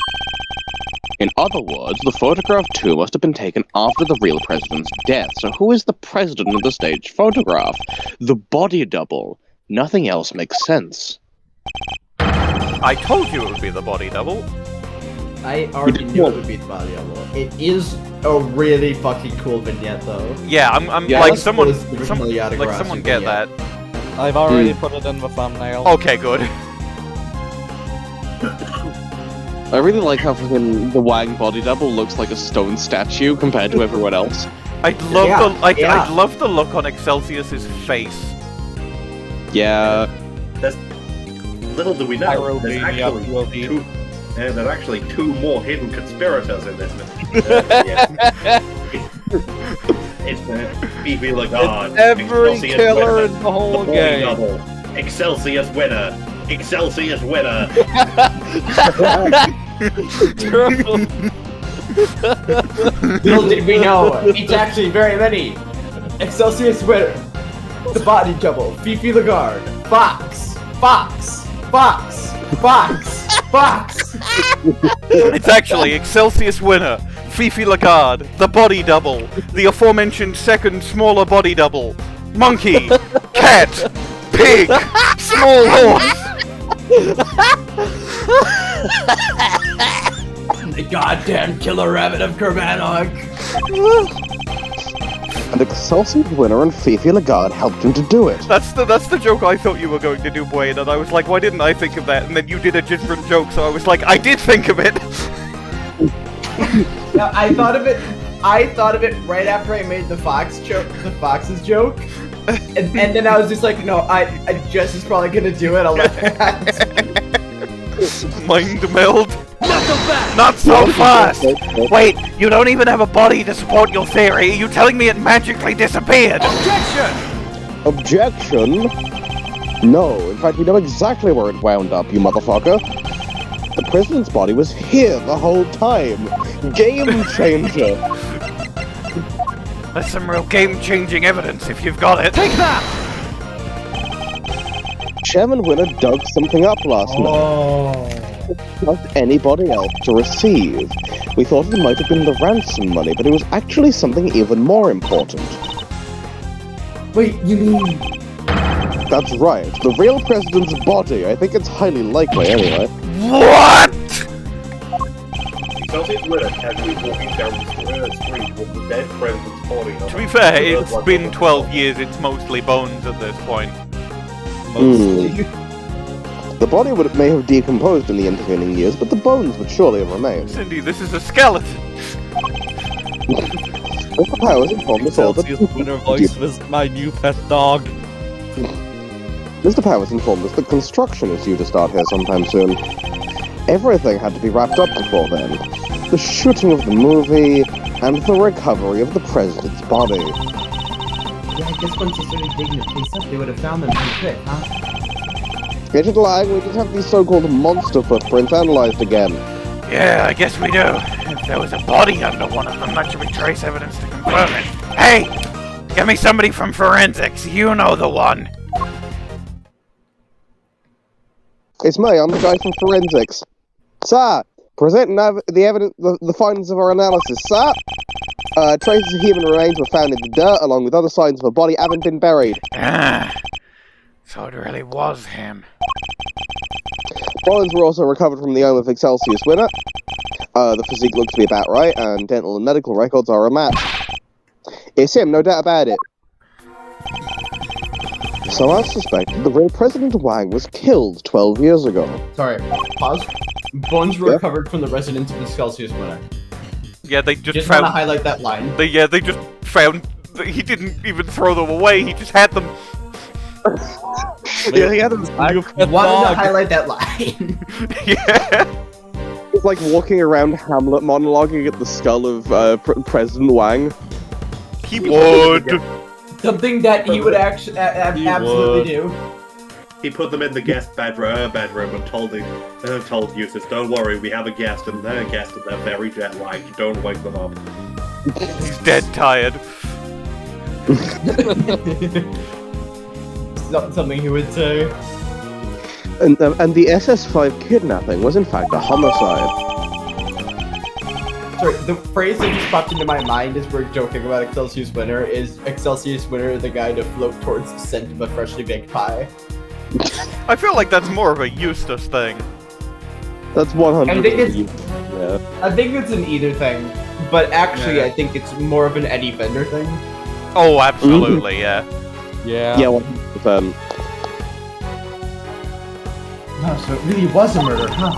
In other words, the photograph too must have been taken after the real president's death. So who is the president in the staged photograph? The body double. Nothing else makes sense. I told you it would be the body double. I already knew it would be the body double. It is a really fucking cool vignette, though. Yeah, I'm Yeah, like let's someone post the Yacht like Grass someone get vignette. that. I've already put it in the thumbnail. Okay, good. I really like how fucking the Wang body double looks like a stone statue compared to everyone else. I'd love I'd love the look on Excelsius's face. Yeah. Little do we know, there's actually two more hidden conspirators in this. It's Fifi Laguarde. Every killer in the whole game. Double. Excelsius winner. Excelsius winner. Little did we know, it's actually very many. Excelsius winner. The body double. Fifi Laguarde. Fox. Fox. Fox. Fox. Fox. It's actually Excelsius winner, Fifi Laguarde, the body double, the aforementioned second smaller body double, monkey, cat, pig, small horse. The goddamn killer rabbit of Kermanok. An Excelsius winner and Fifi Laguarde helped him to do it. That's the joke I thought you were going to do, Bwain, and I was like, why didn't I think of that? And then you did a different joke, so I was like, I did think of it. No, I thought of it right after I made the fox's joke, and then I was just like, no, Jess is probably gonna do it. I'll let her have it. Mind meld. Not so fast! Wait, you don't even have a body to support your theory. Are you telling me it magically disappeared? Objection? No, in fact we know exactly where it wound up, you motherfucker. The president's body was here the whole time. Game changer. That's some real game-changing evidence if you've got it. Take that! Chairman Winner dug something up last night. Not anybody else to receive. We thought it might have been the ransom money, but it was actually something even more important. Wait, you mean... That's right, the real president's body. I think it's highly likely, anyway. What?! Excelsius winner casually walking down the street with the dead president's body. To be fair, it's been 12 years, it's mostly bones at this point. Mostly. The body may have decomposed in the intervening years, but the bones would surely have remained. Cindy, this is a skeleton! Mr. Powers informed us all that... Excelsius winner voice was my new pet dog. Mr. Powers informed us that construction is due to start here sometime soon. Everything had to be wrapped up before then. The shooting of the movie, and the recovery of the president's body. Yeah, I guess once they started digging the place up, they would have found them pretty quick, huh? Agent Lang, we just have these so-called monster footprints analyzed again. Yeah, I guess we do. If there was a body under one of them, that should be trace evidence to confirm it. Hey! Get me somebody from forensics. You know the one. It's me, I'm the guy from forensics. Sir, present the evidence, the findings of our analysis, sir. Traces of human remains were found in the dirt, along with other signs of a body haven't been buried. Ah, so it really was him. Bones were also recovered from the home of Excelsius winner. The physique looks to be about right, and dental and medical records are a match. It's him, no doubt about it. So I suspect the real President Wang was killed 12 years ago. Sorry, pause. Bones were recovered from the residence of the Excelsius winner. Yeah, they just want found... to highlight that line. They just found... He didn't even throw them away, he just had them. Yeah, he had them. I wanted to highlight that line. Yeah. It's like walking around Hamlet monologuing at the skull of President Wang. He would. Something that he would actually absolutely do. He put them in the guest bedroom and told users, "Don't worry, we have a guest, and they're very jet lagged. Don't wake them up." He's dead tired. Something he would say. And the SS5 kidnapping was in fact a homicide. sorry, the phrase that just popped into my mind as we're joking about Excelsior's winner is Excelsior's winner the guy to float towards the scent of a freshly baked pie. I feel like that's more of a Eustace thing. That's 100. I think it's, yeah. I think it's an either thing, but actually Yeah. I think it's more of an Eddie Fender thing. Oh, absolutely, yeah. Yeah. Yeah, 100%. No, so it really was a murder, huh?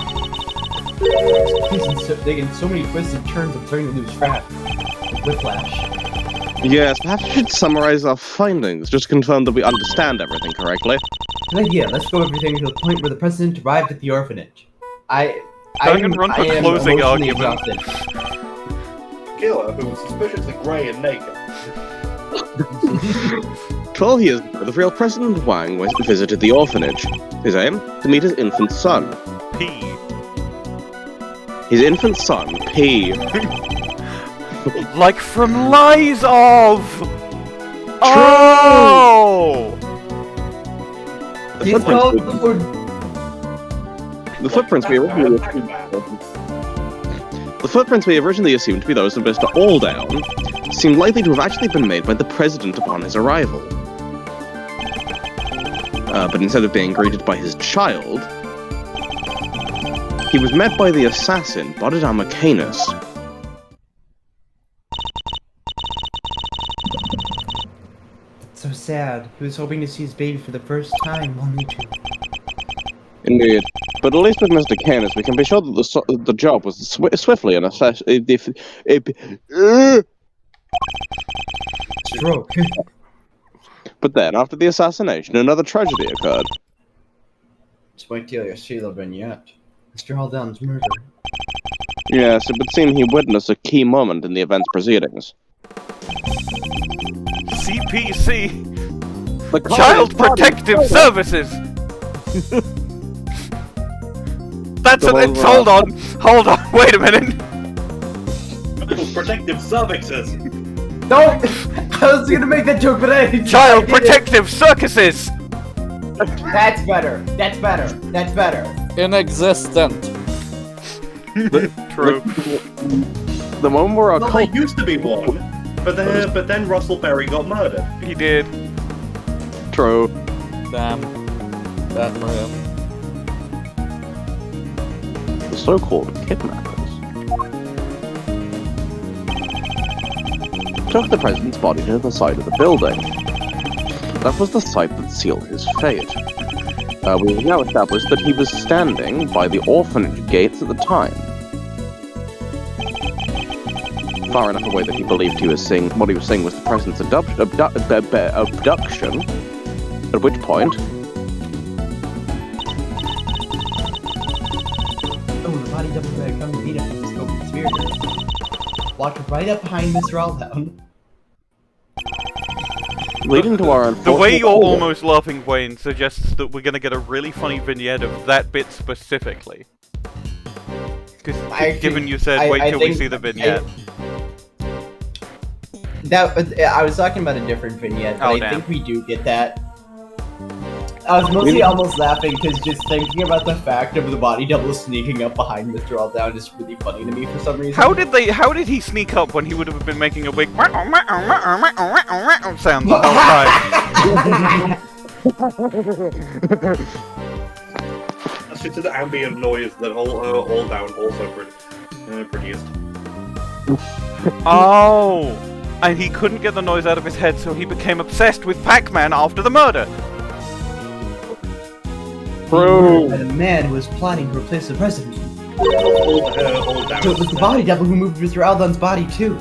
Taking so many twists and turns of starting to lose track. Like whiplash. Yes, perhaps we should summarize our findings, just to confirm that we understand everything correctly. Good idea. Let's go everything to the point where the president arrived at the orphanage. I can run for am closing emotionally argument. exhausted. Killer who was suspiciously grey and naked. 12 years ago, the real President Wang visited the orphanage. His aim? To meet his infant son. P. His infant son, P. Like from Lies of! Oh! The He's called the word. The footprints we originally assumed to be those of Mr. Aldown seem likely to have actually been made by the President upon his arrival. But instead of being greeted by his child, he was met by the assassin, Bodhidharma Kanis. So sad. He was hoping to see his baby for the first time, only to. Indeed. But at least with Mr. Kanis, we can be sure that the job was swiftly and Stroke. But then, after the assassination, another tragedy occurred. Just wait till you see the vignette. Mr. Aldown's murder. Yes, it would seem he witnessed a key moment in the event's proceedings. CPC! The Child Protective Services! That's it. Hold on, wait a minute. Protective Services. No! I was gonna make that joke, but I didn't. Child Protective Circuses! That's better. That's better. That's better. Inexistent. True. The moment where our Well, there used to be one, but then Russell Berry got murdered. He did. True. Damn. Bad for him. The so-called kidnappers took the president's body to the side of the building. That was the site that sealed his fate. We have now established that he was standing by the orphanage gates at the time. Far enough away that he believed what he was saying was the president's abduction, at which point... Oh, the body double better come and beat up with the scope conspirators. Walked right up behind Mr. Aldown. Leading to our The way you're almost laughing, Bwain, suggests that we're gonna get a really funny vignette of that bit specifically. Because given you said wait till we see the vignette. I was talking about a different vignette, but Oh, I damn. think we do get that. I was mostly almost laughing because just thinking about the fact of the body double sneaking up behind Mr. Aldown is really funny to me for some reason. How did he sneak up when he would have been making a big sound the whole time? That's just the ambient noise that Aldown also produced. Oh! And he couldn't get the noise out of his head, so he became obsessed with Pac-Man after the murder. Bro. And a man who was plotting to replace the president. Aldown. So it was the body double who moved Mr. Aldown's body too.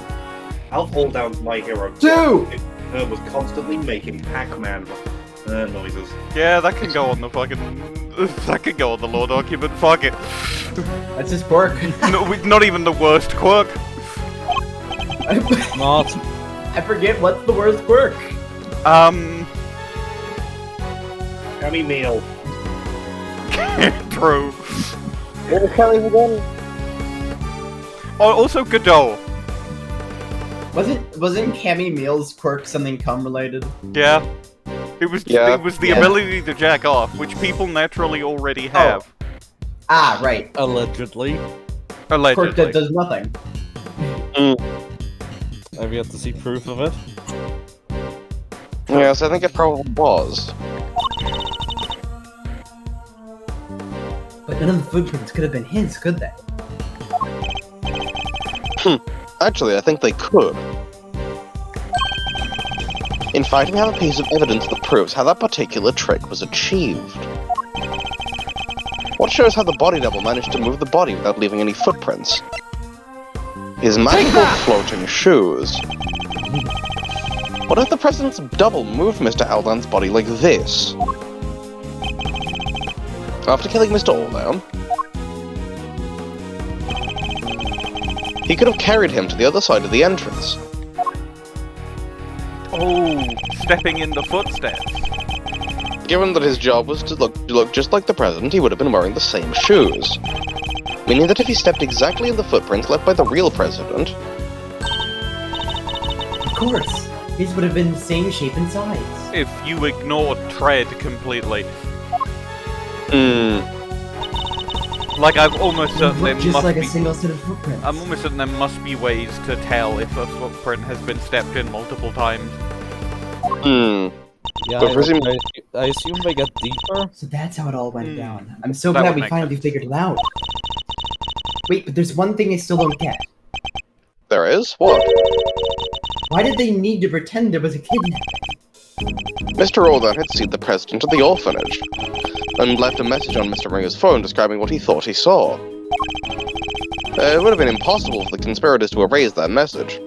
Alf Aldown's my hero. Two! Was constantly making Pac-Man noises. Yeah, that can go on the fucking... That can go on the law document, fuck it. That's his quirk. No, not even the worst quirk. Not. I forget what's the worst quirk. Yummy meal. True. What was Kelly again? Oh, also Godot. Wasn't Cammy Meal's quirk something cum related? Yeah. It was Yeah. the ability to jack off, which people naturally already have. Ah, right. Allegedly. Quirk that Allegedly. does nothing. I've yet to see proof of it. Yes, I think it probably was. But none of the footprints could have been his, could they? Actually, I think they could. In fact, we have a piece of evidence that proves how that particular trick was achieved. What shows how the body double managed to move the body without leaving any footprints? His magical floating shoes. What if the president's double moved Mr. Aldown's body like this? After killing Mr. Aldown, he could have carried him to the other side of the entrance. Oh, stepping in the footsteps. Given that his job was to look just like the president, he would have been wearing the same shoes. Meaning that if he stepped exactly in the footprints left by the real president... Of course. These would have been the same shape and size. If you ignore tread completely. Like, I'm almost certain there just must like be... a single set of footprints. I'm almost certain there must be ways to tell if a footprint has been stepped in multiple times. Yeah, But I assume they get deeper. So that's how it all went down. I'm so That glad would we make finally figured it out. Wait, but there's one thing I still don't get. There is? What? Why did they need to pretend there was a kidnapping? Mr. Aldown had seen the president at the orphanage, and left a message on Mr. Ringer's phone describing what he thought he saw. It would have been impossible for the conspirators to erase that message.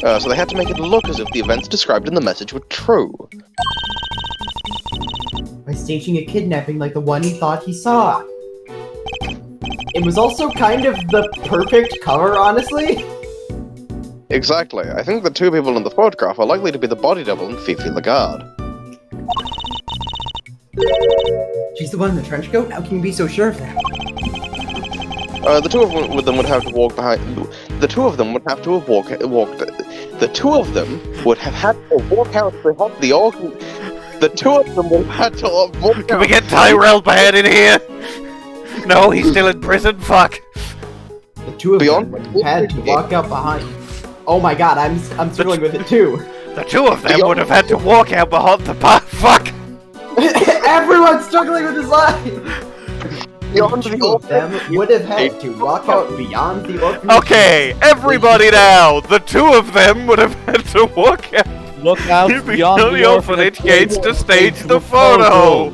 So they had to make it look as if the events described in the message were true. By staging a kidnapping like the one he thought he saw. It was also kind of the perfect cover, honestly. Exactly. I think the two people in the photograph are likely to be the body double and Fifi Laguarde. She's the one in the trench coat? How can you be so sure of that? The two of them would have to walk behind... The two of them would have to have walked... The two of them would have had to walk out behind the organ... The two of them would have had to walk out... Can we get Tyrell Bad in here? No, he's still in prison, fuck! The two of them had to walk out behind... Oh my god, I'm struggling with it too. The two of them would have had to walk out behind the bar. Fuck! Everyone's struggling with this line! Beyond the two of them would have had to walk out beyond the orphanage. Okay, everybody now! The two of them would have had to walk out Look out beyond the orphanage gates to stage the photo!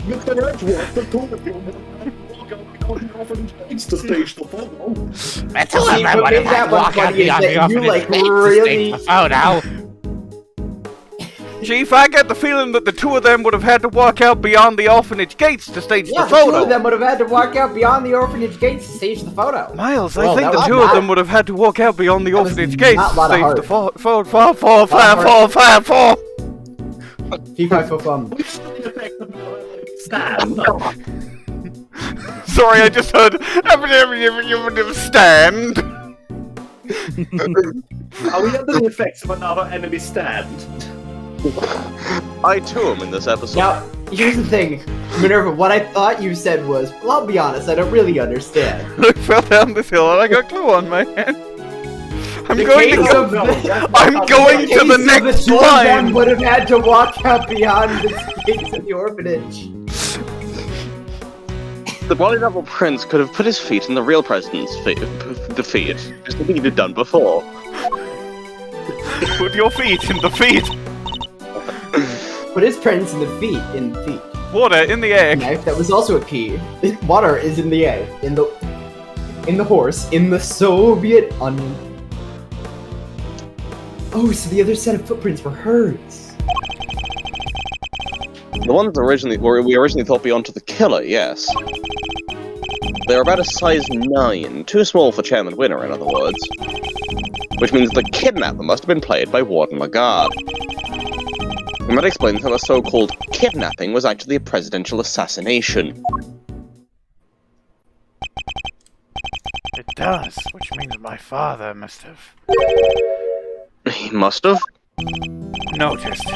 Mr. Edgeworth, the two of you walk out beyond the orphanage gates to stage the photo. The two of them would have had to walk out beyond the orphanage gates to stage the photo. Chief, I get the feeling that the two of them would have had to walk out beyond the orphanage gates to stage the The photo. two of them would have had to walk out beyond the orphanage gates to stage the photo. Miles, Well, I think that the was two of not- them would have had to walk out beyond the orphanage gates not to Lotta stage Hart. the photo. Sorry, I just heard stand. Are we under the effects of another enemy stand? I too am in this episode. Now, here's the thing. Minerva, what I thought you said was, well, I'll be honest, I don't really understand. I fell down this hill and I got glue on my hand. I'm The going to case go. of the- I'm going to the next two of them line. would have had to walk out beyond the gates of the orphanage. The body double prince could have put his feet in the real president's feet, just like he had done before. Put your feet in the feet. Put his prints in the feet, Water in the egg. Knife, that was also a key. Water is in the egg, in the horse, in the Soviet onion. Oh, so the other set of footprints were hers. The ones we originally thought belonged to the killer, yes. They're about a size 9, too small for Chairman Winner, in other words. Which means the kidnapper must have been played by Warden Laguarde. And that explains how a so-called kidnapping was actually a presidential assassination. It does, which means my father must have He must have? noticed.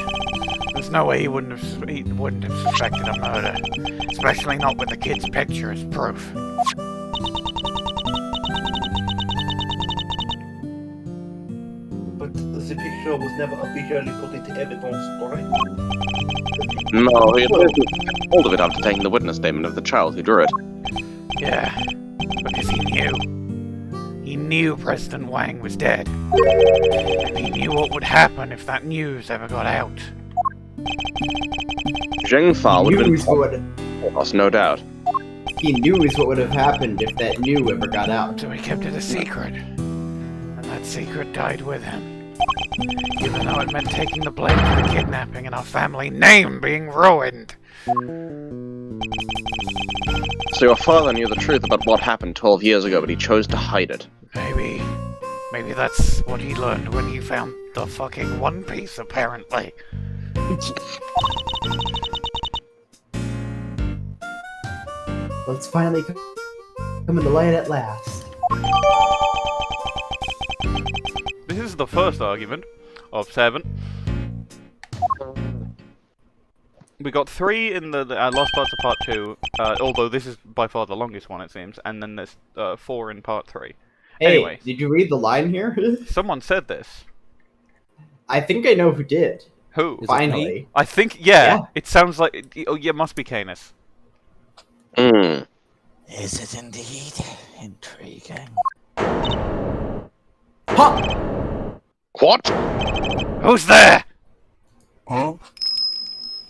There's no way he wouldn't have suspected a murder, especially not with the kid's picture as proof. murder was never officially put into evidence, right? No, he had hold of it after taking the witness statement of the child who drew it. Yeah, because he knew. He knew President Wang was dead. And he knew what would happen if that news ever got out. Zheng Fa would have News would. been lost, no doubt. He knew what would have happened if that news ever got out. So he kept it a secret. And that secret died with him. Even though it meant taking the blame for the kidnapping and our family name being ruined. So your father knew the truth about what happened 12 years ago, but he chose to hide it. Maybe that's what he learned when he found the fucking One Piece, apparently. Let's finally come in the light at last. This is the first argument of 7. We got 3 in the last parts of part 2, although this is by far the longest one, it seems, and then there's 4 in part 3. Hey, anyway, did you read the line here? Someone said this. I think I know who did. Who? Finally. I think, yeah, it sounds like, oh yeah, it must be Canis. Is it indeed intriguing? Ha! What? Who's there? Huh?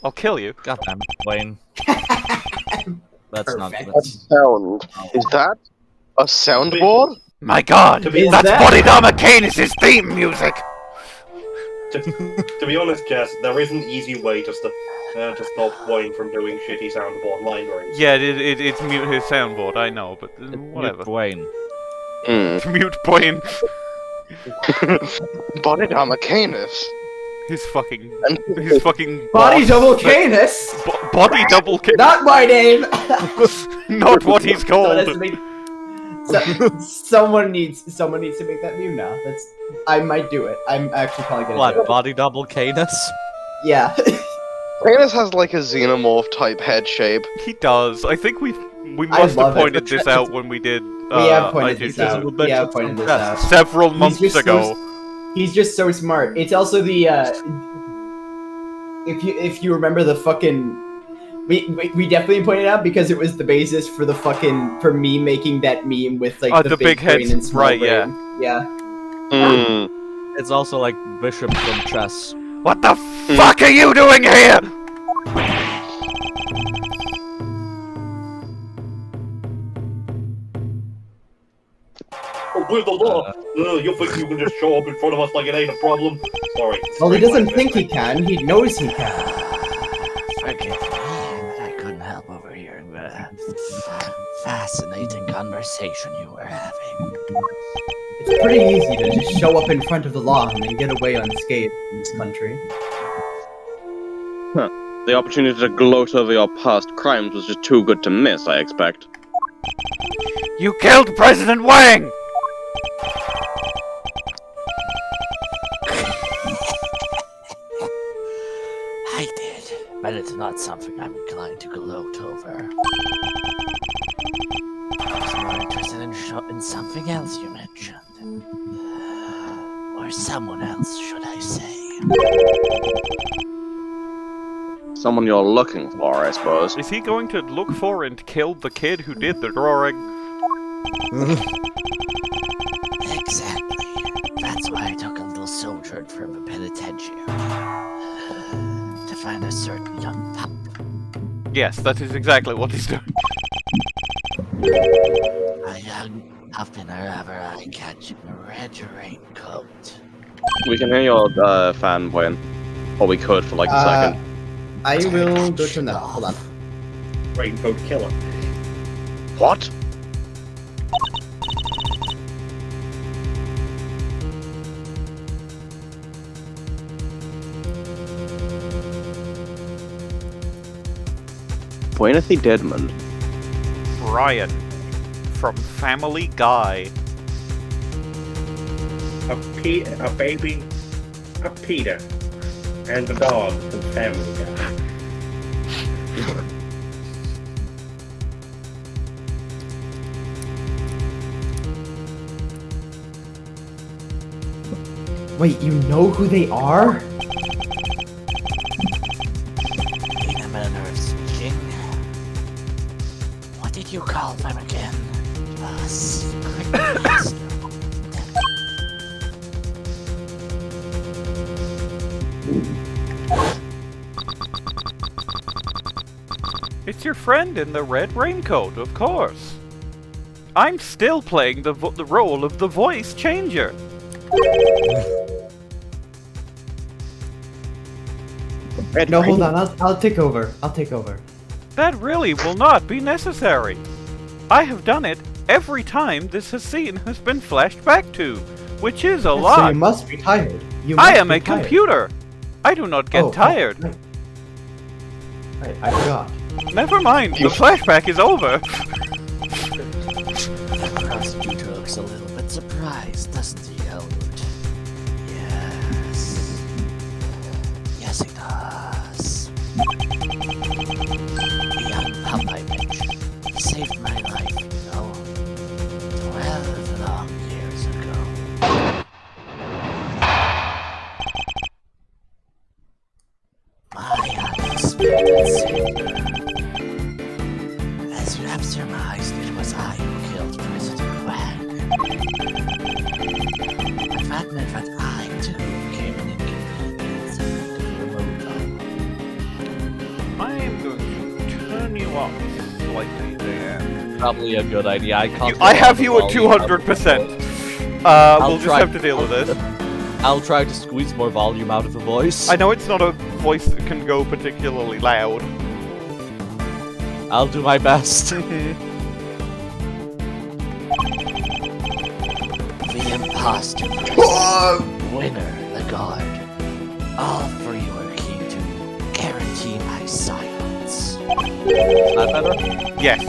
I'll kill you. Goddamn, Bwain. That's not Perfect. What sound? Is that a soundboard? My god, To be that's that- Bodhidharma Kanis' theme music! To be honest, Jess, there is an easy way to stop Bwain from doing shitty soundboard line readings. Yeah, it's mute his soundboard, I know, but whatever. Bwain. Mute Bwain. Bodhidharma Kanis. His fucking Body boss. double Canis! Body double Canis. Not my name! Not what he's called. Someone needs to make that meme now. I might do it. I'm actually probably gonna do What, it. body double Canis? Yeah. Canis has like a xenomorph type head shape. He does. I think we I must love have it. pointed this out when we did. We have pointed this I2 out. We have pointed this out. several months just ago. He's just so smart. It's also the if you remember the fucking we definitely pointed out because it was the basis for the fucking for me making that meme with like the big brain heads, and small right? brain. Yeah. Yeah. It's also like Bishop from chess. What the fuck are you doing here? With the law, you think you can just show up in front of us like it ain't a problem? Sorry. Well, he doesn't think he can. He knows he can. Forgive me, but I couldn't help overhearing the fascinating conversation you were having. It's pretty easy to just show up in front of the law and then get away unscathed in this country. The opportunity to gloat over your past crimes was just too good to miss, I expect. You killed President Wang! I did, but it's not something I'm inclined to gloat over. I was more interested in something else you mentioned. Or someone else, should I say. Someone you're looking for, I suppose. Is he going to look for and kill the kid who did the drawing? Exactly. That's why I took a little sojourn from the penitentiary. To find a certain young pup. Yes, that is exactly what he's doing. A young pup in a rubber eye catching a red raincoat. We can hear your fan, Bwain. Or we could for like a second. I will go turn that off. Hold on. Raincoat killer. What? Bwainathy Deadman. Brian from Family Guy. A baby, a Peter, and a dog from Family Guy. Wait, you know who they are? In a manner of speaking. What did you call them again? Secret master. It's your friend in the red raincoat, of course. I'm still playing the role of the voice changer. No, hold on. I'll take over. I'll take over. That really will not be necessary. I have done it every time this scene has been flashed back to, which is a lot. So you must be tired. I am a computer. I do not get tired. Right, I forgot. Never mind, the flashback is over. The prosecutor looks a little bit surprised, doesn't he, Elwood? Yes. Yes, he does. The young pup I mentioned, he saved my life, you know. 12 long years ago. My unexpected savior. As you have surmised, it was I who killed President Wang. But that meant that I, too, became an inconvenience and removed all. I am going to turn you off slightly there. Probably a good idea. I have you at 200%. We'll just have to deal with this. I'll try to squeeze more volume out of the voice. I know it's not a voice that can go particularly loud. I'll do my best. The imposter versus winner, Laguarde. All three were key to guarantee my silence. Is that better? Yes.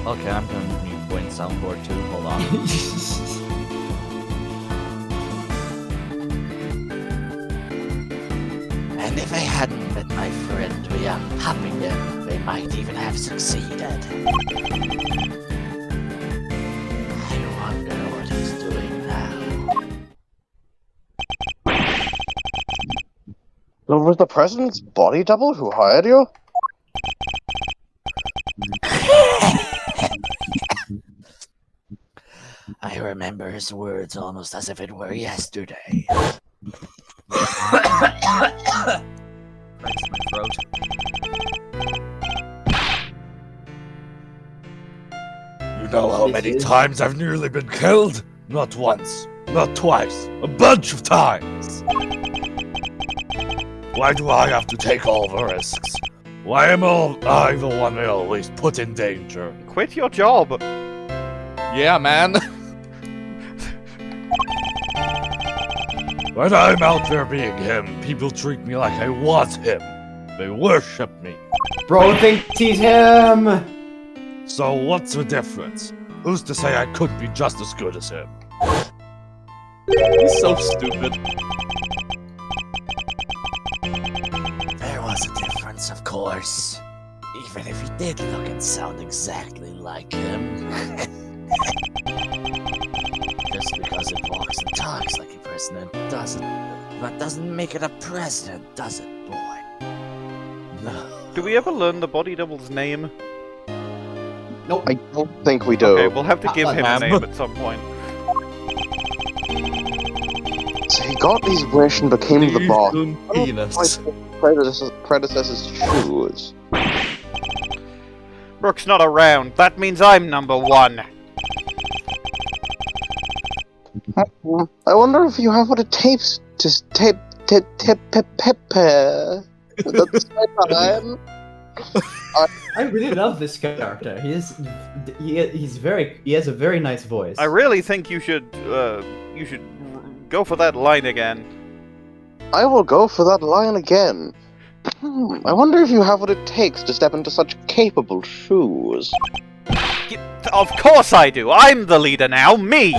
Okay, I'm gonna mute Bwain soundboard too. Hold on. And if they hadn't met my friend, the young Huffington, they might even have succeeded. I wonder what he's doing now. Was the president's body double who hired you? I remember his words almost as if it were yesterday. Breaks my throat. You know how many times I've nearly been killed? Not once, not twice, a bunch of times. Why do I have to take all the risks? Why am I the one they always put in danger? Quit your job. Yeah, man. When I'm out there being him, people treat me like I was him. They worship me. Bro thinks he's him! So what's the difference? Who's to say I could be just as good as him? He's so stupid. There was a difference, of course. Even if he did look and sound exactly like him. Just because it walks and talks like a president doesn't make it a president, does it, boy? No. Do we ever learn the body double's name? Nope. I don't think we do. Okay, we'll have to give him a name at some point. So he got his wish and became the boss. Penis. Predecessor's shoes. Brooke's not around. That means I'm number one. I wonder if you have what it takes to tape at the same time. I really love this character. He has a very nice voice. I really think you should go for that line again. I will go for that line again. I wonder if you have what it takes to step into such capable shoes. Of course I do. I'm the leader now. Me.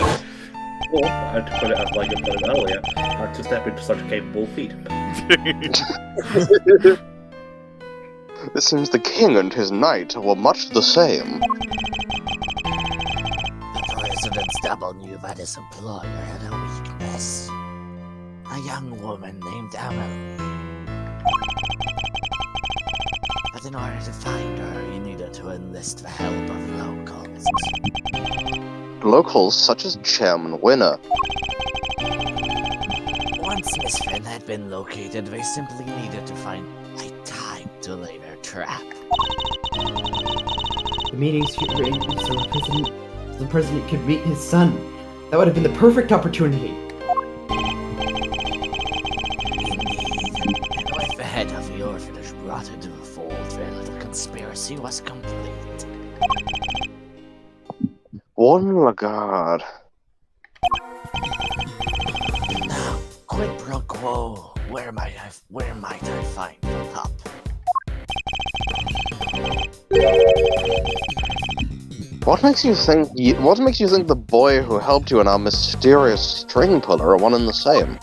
Or, to put it as like I put it earlier, to step into such capable feet. It seems the king and his knight were much the same. The president's double knew that his employer had a weakness. A young woman named Emily. But in order to find her, he needed to enlist the help of locals. Locals such as Chairman Winner. Once Miss Fenn had been located, they simply needed to find a time to lay their trap. The meeting's arranged so the president could meet his son. That would have been the perfect opportunity. Indeed. And with the head of the orphanage brought into the fold, their little conspiracy was complete. One Laguarde. Now, quid pro quo. Where might I find the pup? What makes you think the boy who helped you and our mysterious string puller are one and the same?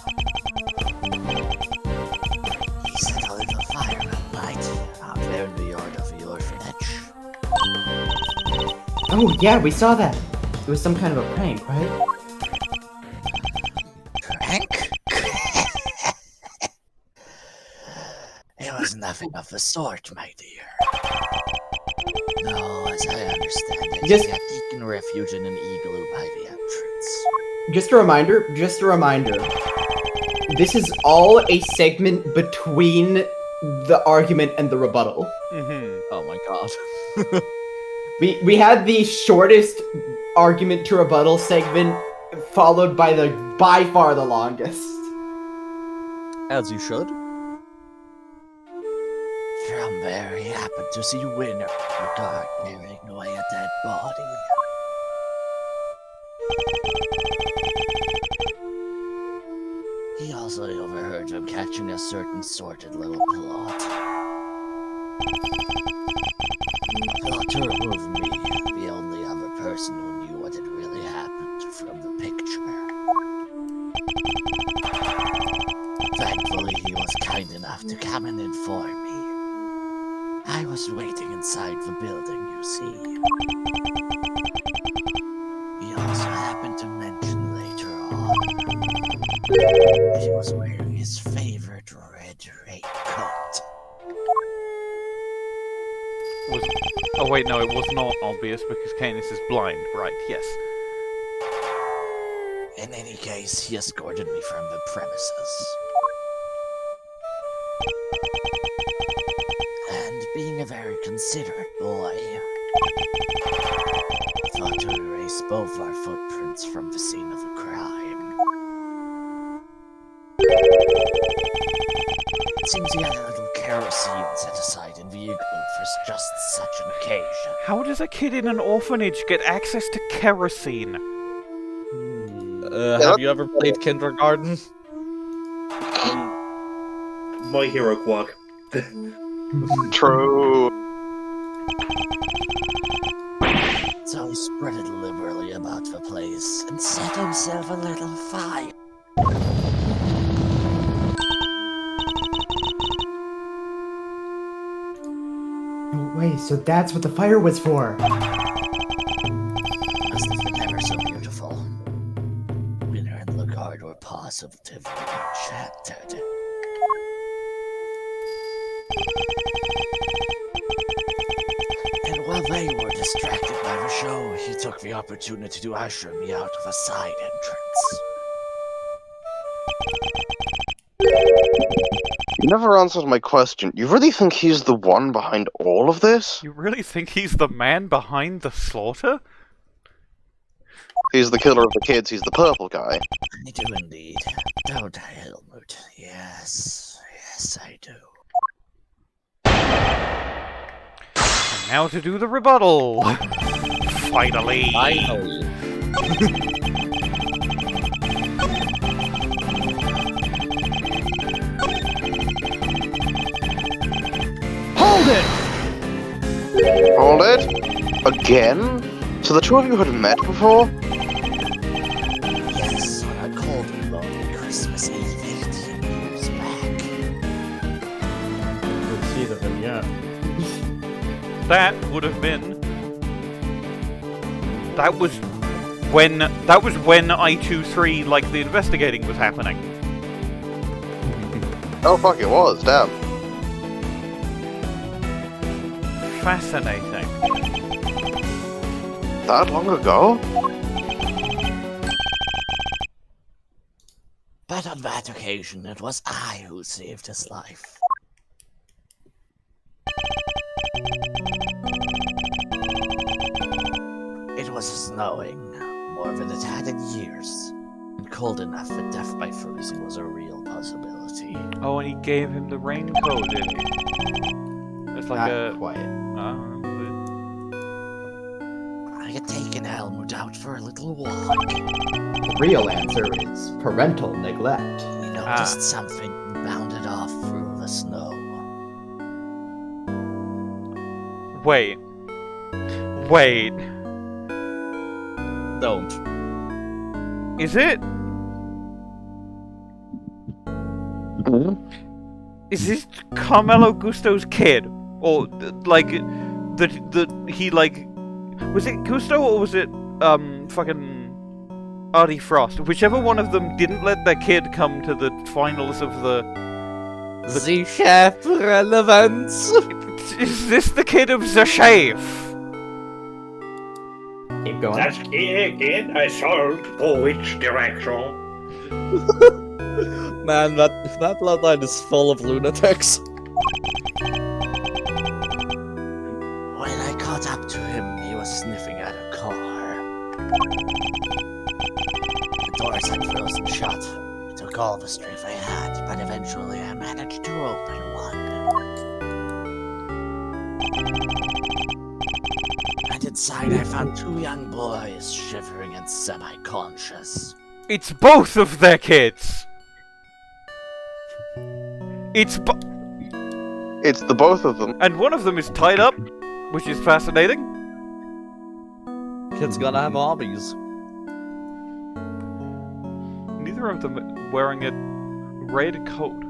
He set a little fire that night, out there in the yard of the orphanage. Oh yeah, we saw that. It was some kind of a prank, right? Prank? It was nothing of the sort, my dear. No, as I understand it, he had taken refuge in an igloo by the entrance. Just a reminder. This is all a segment between the argument and the rebuttal. Oh my god. We had the shortest argument to rebuttal segment, followed by by far the longest. As you should. From there, he happened to see Winner, the guard, carrying away a dead body. He also overheard them catching a certain sordid little plot. A plot to remove me, the only other person who knew what had really happened, from the picture. Thankfully, he was kind enough to come and inform me. I was waiting inside the building, you see. He also happened to mention later on that he was wearing his favorite red raincoat. Oh wait, no, it was not obvious because Canis is blind, right, yes. In any case, he escorted me from the premises. And being a very considerate boy, thought to erase both our footprints from the scene of the crime. It seems he had a little kerosene set aside in the igloo for just such an occasion. How does a kid in an orphanage get access to kerosene? Have you ever played kindergarten? My Hero Quack. True. So he spread it liberally about the place and set himself a little fire. No way, so that's what the fire was for. Must have been ever so beautiful. Winner and Laguarde were positively enchanted. And while they were distracted by the show, he took the opportunity to usher me out of a side entrance. You never answered my question. You really think he's the one behind all of this? You really think he's the man behind the slaughter? He's the killer of the kids, he's the purple guy. I do indeed. Don't I, Helmut? Yes, I do. And now to do the rebuttal! Finally! Hold it! Hold it? Again? So the two of you had met before? Yes, on a cold and lonely Christmas Eve 18 years back. Let's see the vignette. That would have been... That was That was when I-23, like, the investigating was happening. Oh fuck, it was, damn. Fascinating. That long ago? But on that occasion, it was I who saved his life. It was snowing, more than it had in years, and cold enough that death by freezing was a real possibility. Oh, and he gave him the raincoat, didn't he? It's like Not quite. I had taken Helmut out for a little walk. The real answer is parental neglect. We noticed something and bounded off through the snow. Wait. Don't. Is it? Is this Carmelo Gusto's kid? Or, like, he, like... Was it Gusto or was it, fucking... Artie Frost? Whichever one of them didn't let their kid come to the finals of the chef relevance. Is this the kid of the chef? Keep going. That's kid. I saw go which direction. Man, that bloodline is full of lunatics. When I caught up to him, he was sniffing at a car. The doors had frozen shut. It took all the strength I had, but eventually I managed to open one. And inside I found two young boys shivering and semi-conscious. It's both of their kids! It's the both of them. And one of them is tied up, which is fascinating. Kid's gonna have hobbies. Neither of them wearing a red coat.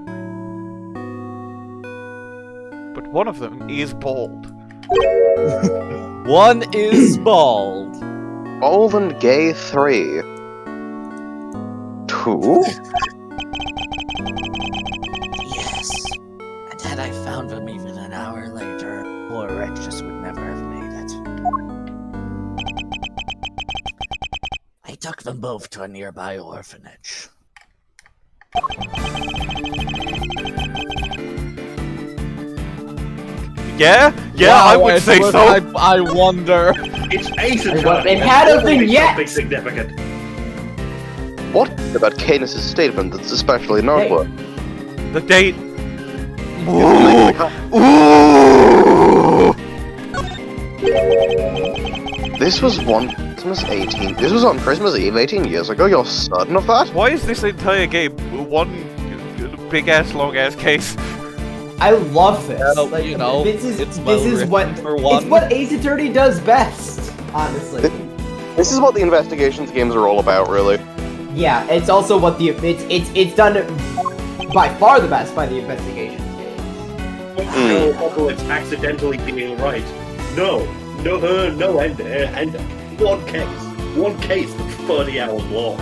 But one of them is bald. One is bald. Bald and gay 3. 2? Yes. And had I found them even an hour later, poor Wright just would never have made it. I took them both to a nearby orphanage. Yeah? Yeah, Wow, I would say so. I wonder. It's asymptotic. It had a vignette. Something significant. What about Canis' statement that's especially noteworthy? The date. Ooh. This was on Christmas 18. This was on Christmas Eve 18 years ago. You're certain of that? Why is this entire game one big ass long ass case? I love this. Well, Like, you know, this is it's what for one. it's what Ace Attorney does best. Honestly. This is what the investigations games are all about, really. Yeah, it's also what it's done by far the best by the investigations games. No, although it's accidentally being right. No, and one case that's 30 hours long.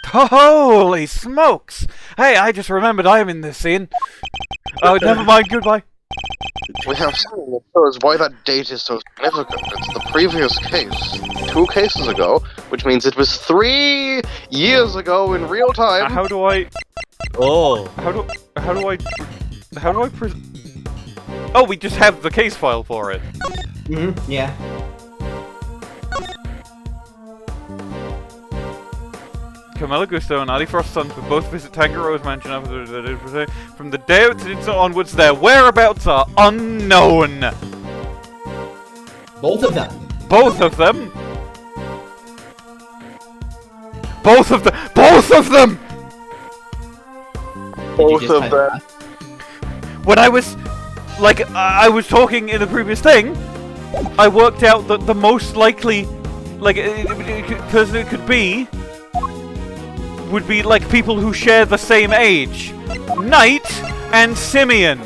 Holy smokes! Hey, I just remembered I'm in this scene. Oh, never mind, goodbye. We have something that shows why that date is so significant. It's the previous case. 2 cases ago, which means it was 3 years ago in real time. How do I... Oh. How do I Oh, we just have the case file for it. Yeah. Carmelo Gusto and Ali Frost's sons would both visit Tangaroa's mansion after from the day of its incident onwards. Their whereabouts are unknown. Both of them. Both of them. Both of them. Both of them. Both of them. When I was, like, I was talking in the previous thing, I worked out that the most likely, like, person it could be would be like people who share the same age. Knight and Simeon.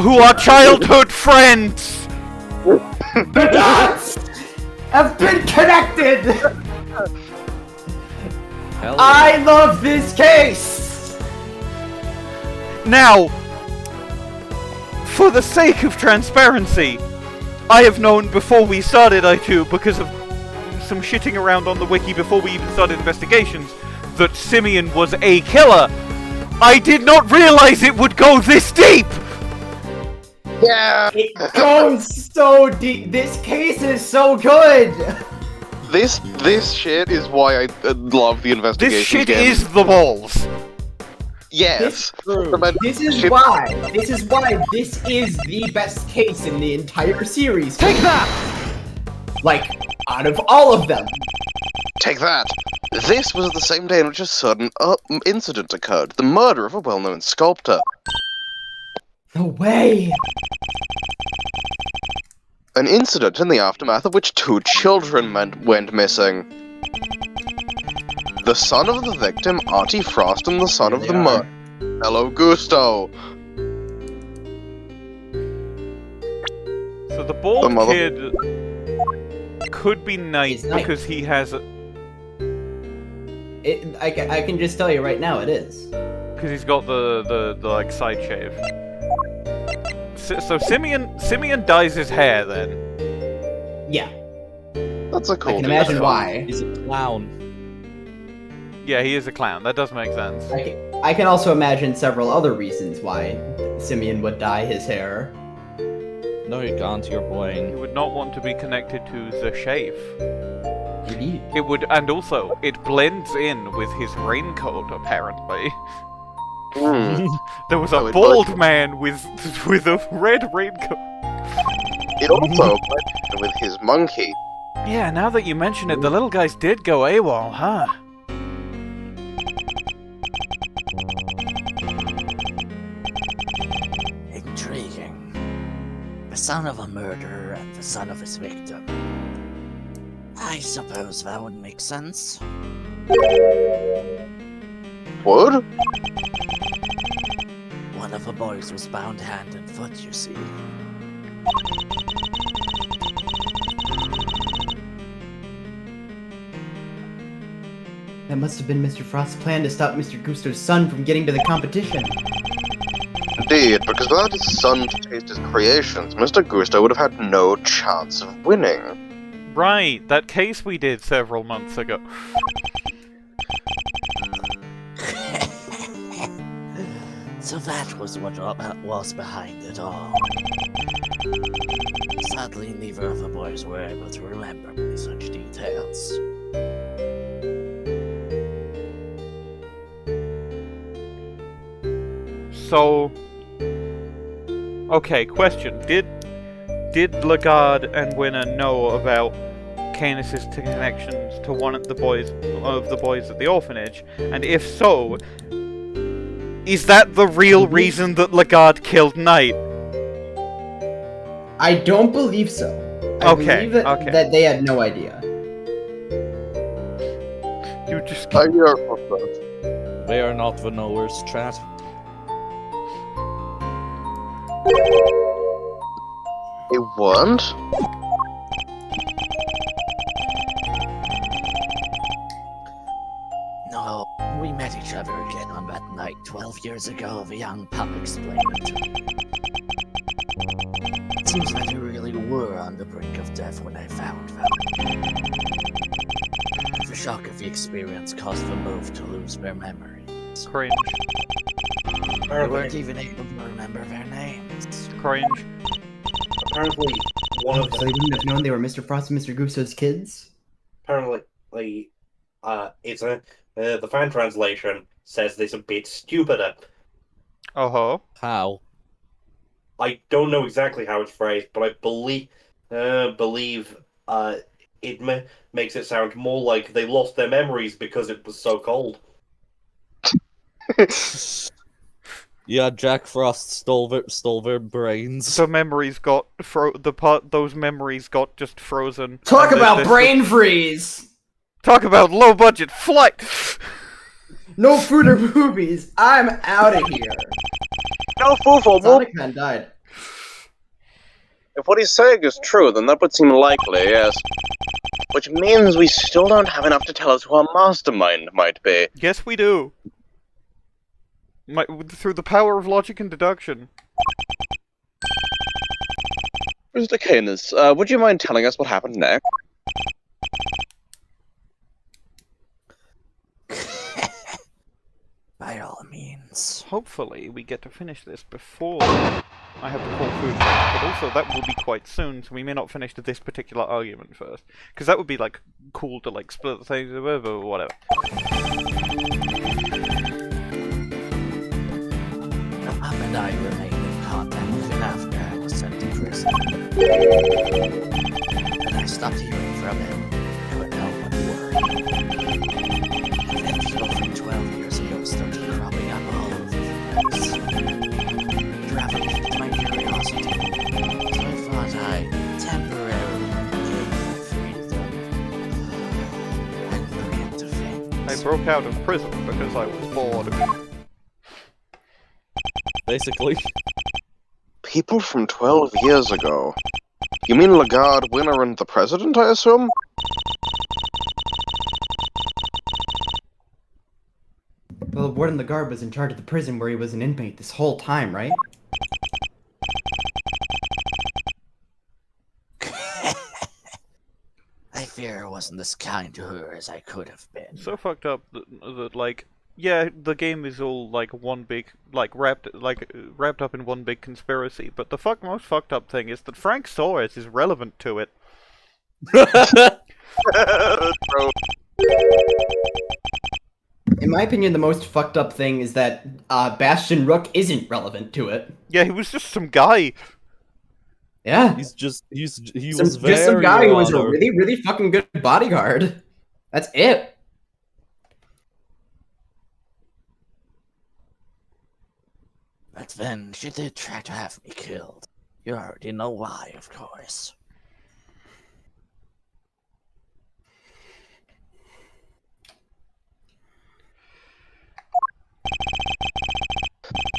who are childhood friends. The dots have been connected. I love this case. Now, for the sake of transparency, I have known before we started I2 because of some shitting around on the wiki before we even started investigations that Simeon was a killer. I did not realize it would go this deep! Yeah! It goes so deep. This case is so good. This shit is why I love the investigation. This shit game. is the balls. Yes. This is why this is the best case in the entire series. Take that! Like, out of all of them. Take that. This was the same day in which a sudden incident occurred. The murder of a well-known sculptor. No way. An incident in the aftermath of which 2 children went missing. The son of the victim, Artie Frost, and the son of the murderer, Hello Gusto. So the bald kid could be Knight because he has I can just tell you right now, it is. Because he's got the like side shave. So Simeon dyes his hair then. Yeah. That's a cool. I can imagine why. He's a clown. Yeah, he is a clown. That does make sense. I can also imagine several other reasons why Simeon would dye his hair. No, you can't. You're Bwain. He would not want to be connected to the shave. Indeed. It would, and also it blends in with his raincoat. Apparently, there was a bald man with a red raincoat. It also blended with his monkey. Yeah, now that you mention it, the little guys did go AWOL, huh? Intriguing. The son of a murderer and the son of his victim. I suppose that would make sense. What? One of the boys was bound hand and foot, you see. That must have been Mr. Frost's plan to stop Mr. Gusto's son from getting to the competition. Indeed, because without his son to taste his creations, Mr. Gusto would have had no chance of winning. Right, that case we did several months ago. So that was what was behind it all. Sadly, neither of the boys were able to remember such details. So, okay, question: Did Laguarde and Winner know about Canis's connections to one of the boys at the orphanage? And if so, is that the real reason that Laguarde killed Knight? I don't believe so. I believe that they had no idea. You just They are not the knowers, chat. It weren't? No, we met each other again on that night 12 years ago, the young pup explained it to me. It seems that you really were on the brink of death when I found them. The shock of the experience caused them both to lose their memories. Cringe. They weren't even able to remember their names. Cringe. Apparently, one of So they wouldn't have known they were Mr. Frost and Mr. Gusto's kids? apparently, it's the fan translation says this a bit stupider. Oh-ho. How? I don't know exactly how it's phrased, but I believe it makes it sound more like they lost their memories because it was so cold. Yeah, Jack Frost stole their brains. The memories got those memories got just frozen. Talk about brain freeze! Talk about low budget flight. No food or movies. I'm out of here. No food for Sonic Man died. If what he's saying is true, then that would seem likely, yes. Which means we still don't have enough to tell us who our mastermind might be. Yes, we do. Through the power of logic and deduction. Mr. Canis, would you mind telling us what happened next? By all means. Hopefully, we get to finish this before I have to call food back, but also that will be quite soon, so we may not finish this particular argument first. Because that would be, like, cool to, like, split the things or whatever. Mom and I remained in contact even after I was sent to prison. And I stopped hearing from him. Couldn't help but worry. And then people from 12 years ago started cropping up all over the place. It rather piqued my curiosity, so I thought I'd temporarily gain my freedom. And look into things. I broke out of prison because I was bored. Basically. People from 12 years ago. You mean Laguarde, Winner, and the President, I assume? Well, Warden Laguarde was in charge of the prison where he was an inmate this whole time, right? I fear I wasn't as kind to her as I could have been. So fucked up that like, yeah, the game is all like one big, like wrapped up in one big conspiracy. But the most fucked up thing is that Frank Soares is relevant to it. In my opinion, the most fucked up thing is that Bastion Rook isn't relevant to it. Yeah, he was just some guy. Yeah, he was just very some guy who was a rather- really, really fucking good bodyguard. That's it. But then she did try to have me killed. You already know why, of course.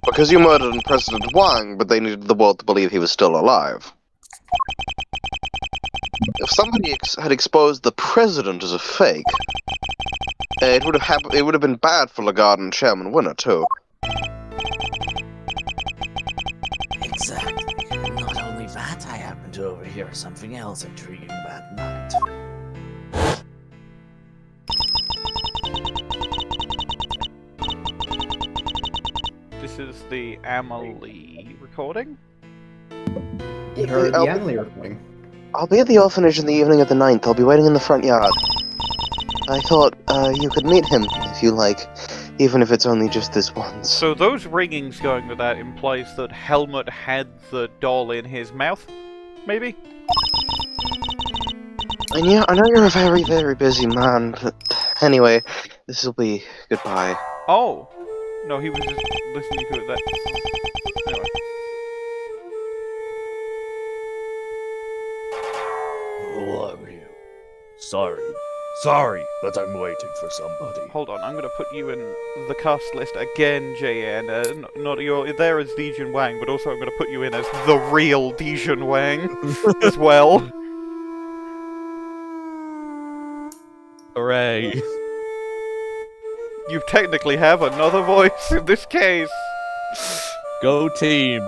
Because you murdered President Wang, but they needed the world to believe he was still alive. If somebody had exposed the president as a fake, it would have been bad for Laguarde and Chairman Winner too. Exactly. Not only that, I happened to overhear something else intriguing that night. This is the Amelie recording. The Amelie recording. I'll be at the orphanage in the evening of the 9th. I'll be waiting in the front yard. I thought, you could meet him, if you like, even if it's only just this once. So those ringings going with that implies that Helmut had the doll in his mouth? Maybe? And yeah, I know you're a very, very busy man, but anyway, this will be goodbye. Oh! No, he was just listening to it that... Anyway. Who are you? Sorry, but I'm waiting for somebody. Hold on, I'm gonna put you in the cast list again, JN. Not you're there as Di-Jun Wang, but also I'm gonna put you in as the real Di-Jun Wang as well. Hooray. You technically have another voice in this case. Go team.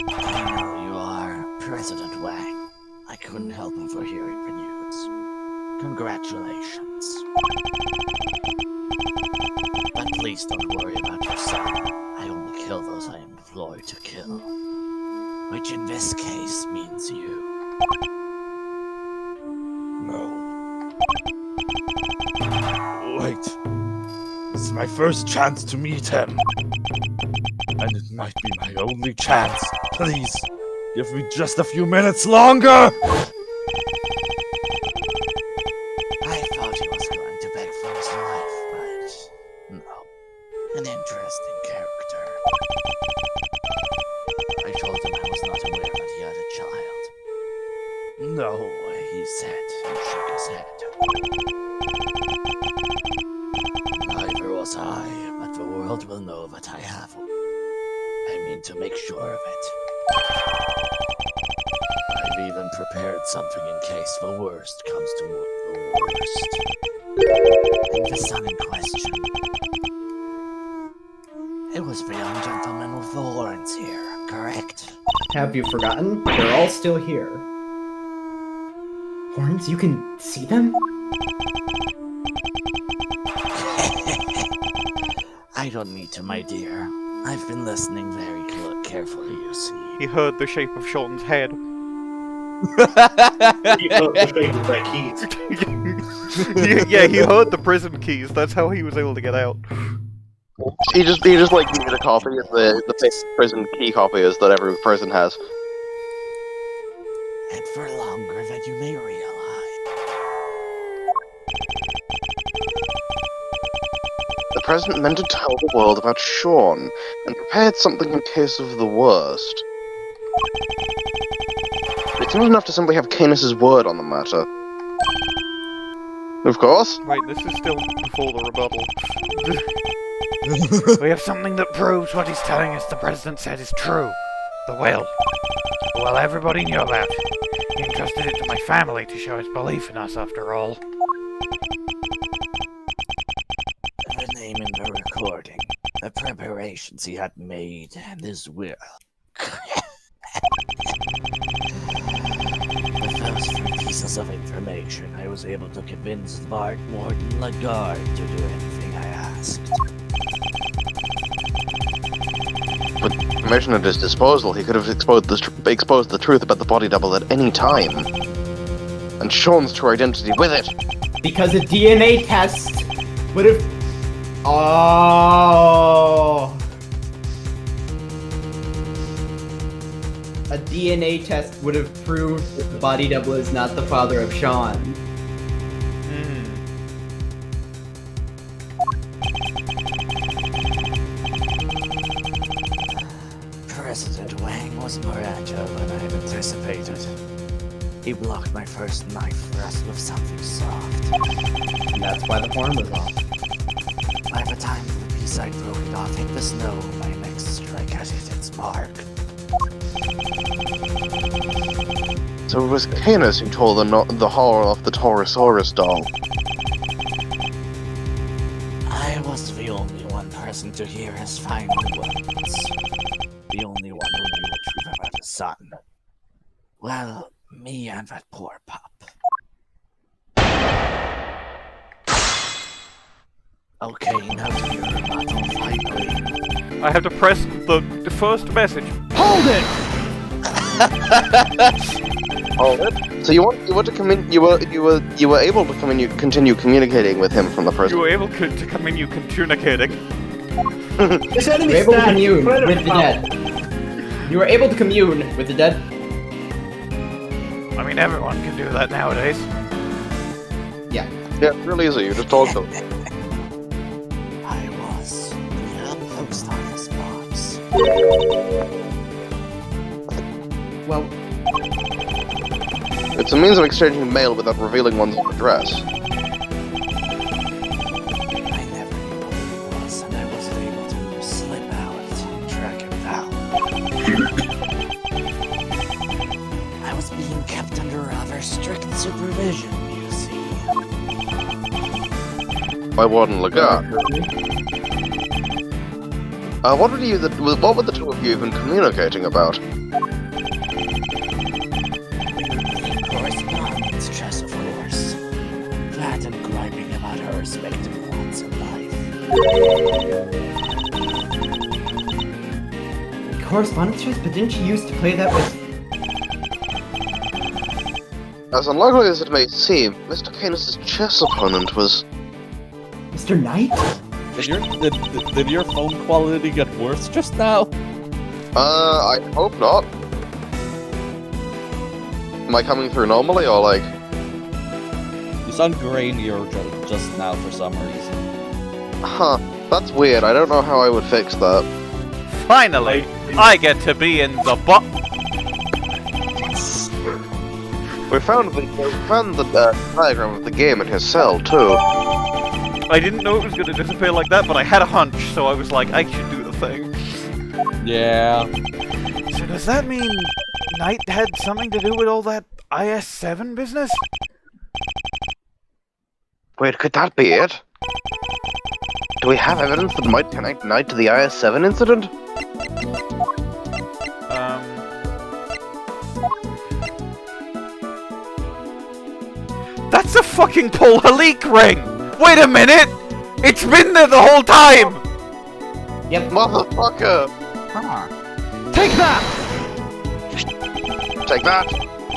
I know you are President Wang. I couldn't help him for hearing the news. Congratulations. But please don't worry about your son. I only kill those I am employed to kill. Which in this case means you. No. Wait. This is my first chance to meet him. And it might be my only chance. Please, give me just a few minutes longer! I thought he was going to beg for his life, but no. An interesting character. I told him I was not aware that he had a child. No, he said, and shook his head. Neither was I. to make sure of it. I've even prepared something in case the worst comes to the worst. And the son in question. It was the young gentleman with the horns here, correct? Have you forgotten? They're all still here. Horns? You can see them? I don't need to, my dear. I've been listening very carefully, you see. He heard the shape of Shaun's head. He heard the shape of their keys. Yeah, he heard the prison keys. That's how he was able to get out. He just like needed a copy of the fake prison key copies that every prison has. And for longer than you may realize. The president meant to tell the world about Shaun, and prepared something in case of the worst. It's not enough to simply have Canis's word on the matter. Of course. Wait, this is still before the rebuttal. We have something that proves what he's telling us the president said is true. The will. The will everybody knew about. He entrusted it to my family to show his belief in us, after all. The name in the recording, the preparations he had made, and his will. With those three pieces of information, I was able to convince Warden Laguarde to do anything I asked. With information at his disposal, he could have exposed the truth about the body double at any time. And Shaun's true identity with it. Because a DNA test would have... Oh... A DNA test would have proved that the body double is not the father of Shaun. President Wang was more agile than I had anticipated. He blocked my first knife thrust with something soft. And that's why the horn was off. By the time the piece I broke it off hit the snow, my next strike had hit its mark. So it was Canis who told the horror of the Taurosaurus doll. I was the only one person to hear his final words. The only one who knew the truth about his son. Well, me and that poor pup. Okay, now to your rebuttal, finally. I have to press the first message. Hold it! Hold it. So you were able to continue communicating with him from the prison. You were able to continue communicating. You were able to commune with the dead. You were able to commune with the dead. I mean, everyone can do that nowadays. Yeah. Yeah, it's really easy. You just talk to him. I was the post office box. Well, it's a means of exchanging mail without revealing one's address. I never knew where he was, and I wasn't able to slip out and track him down. I was being kept under rather strict supervision, you see. By Warden Laguarde. What were the two of you even communicating about? Correspondence, Jess, of course. That and griping about her respective wants in life. correspondence chess, but didn't you used to play that with... As unlikely as it may seem, Mr. Canis' chess opponent was... Mr. Knight? Did your phone quality get worse just now? I hope not. Am I coming through normally, or like... You sound grainier just now for some reason. Huh, that's weird. I don't know how I would fix that. Finally, I get to be in the We found the diagram of the game in his cell, too. I didn't know it was going to disappear like that, but I had a hunch, so I was like, I should do the thing. Yeah. So does that mean Knight had something to do with all that IS-7 business? Wait, could that be it? Do we have evidence that might connect Knight to the IS-7 incident? That's a fucking Paul Halik ring! Wait a minute! It's been there the whole time! Yep. Motherfucker! Take that! Take that!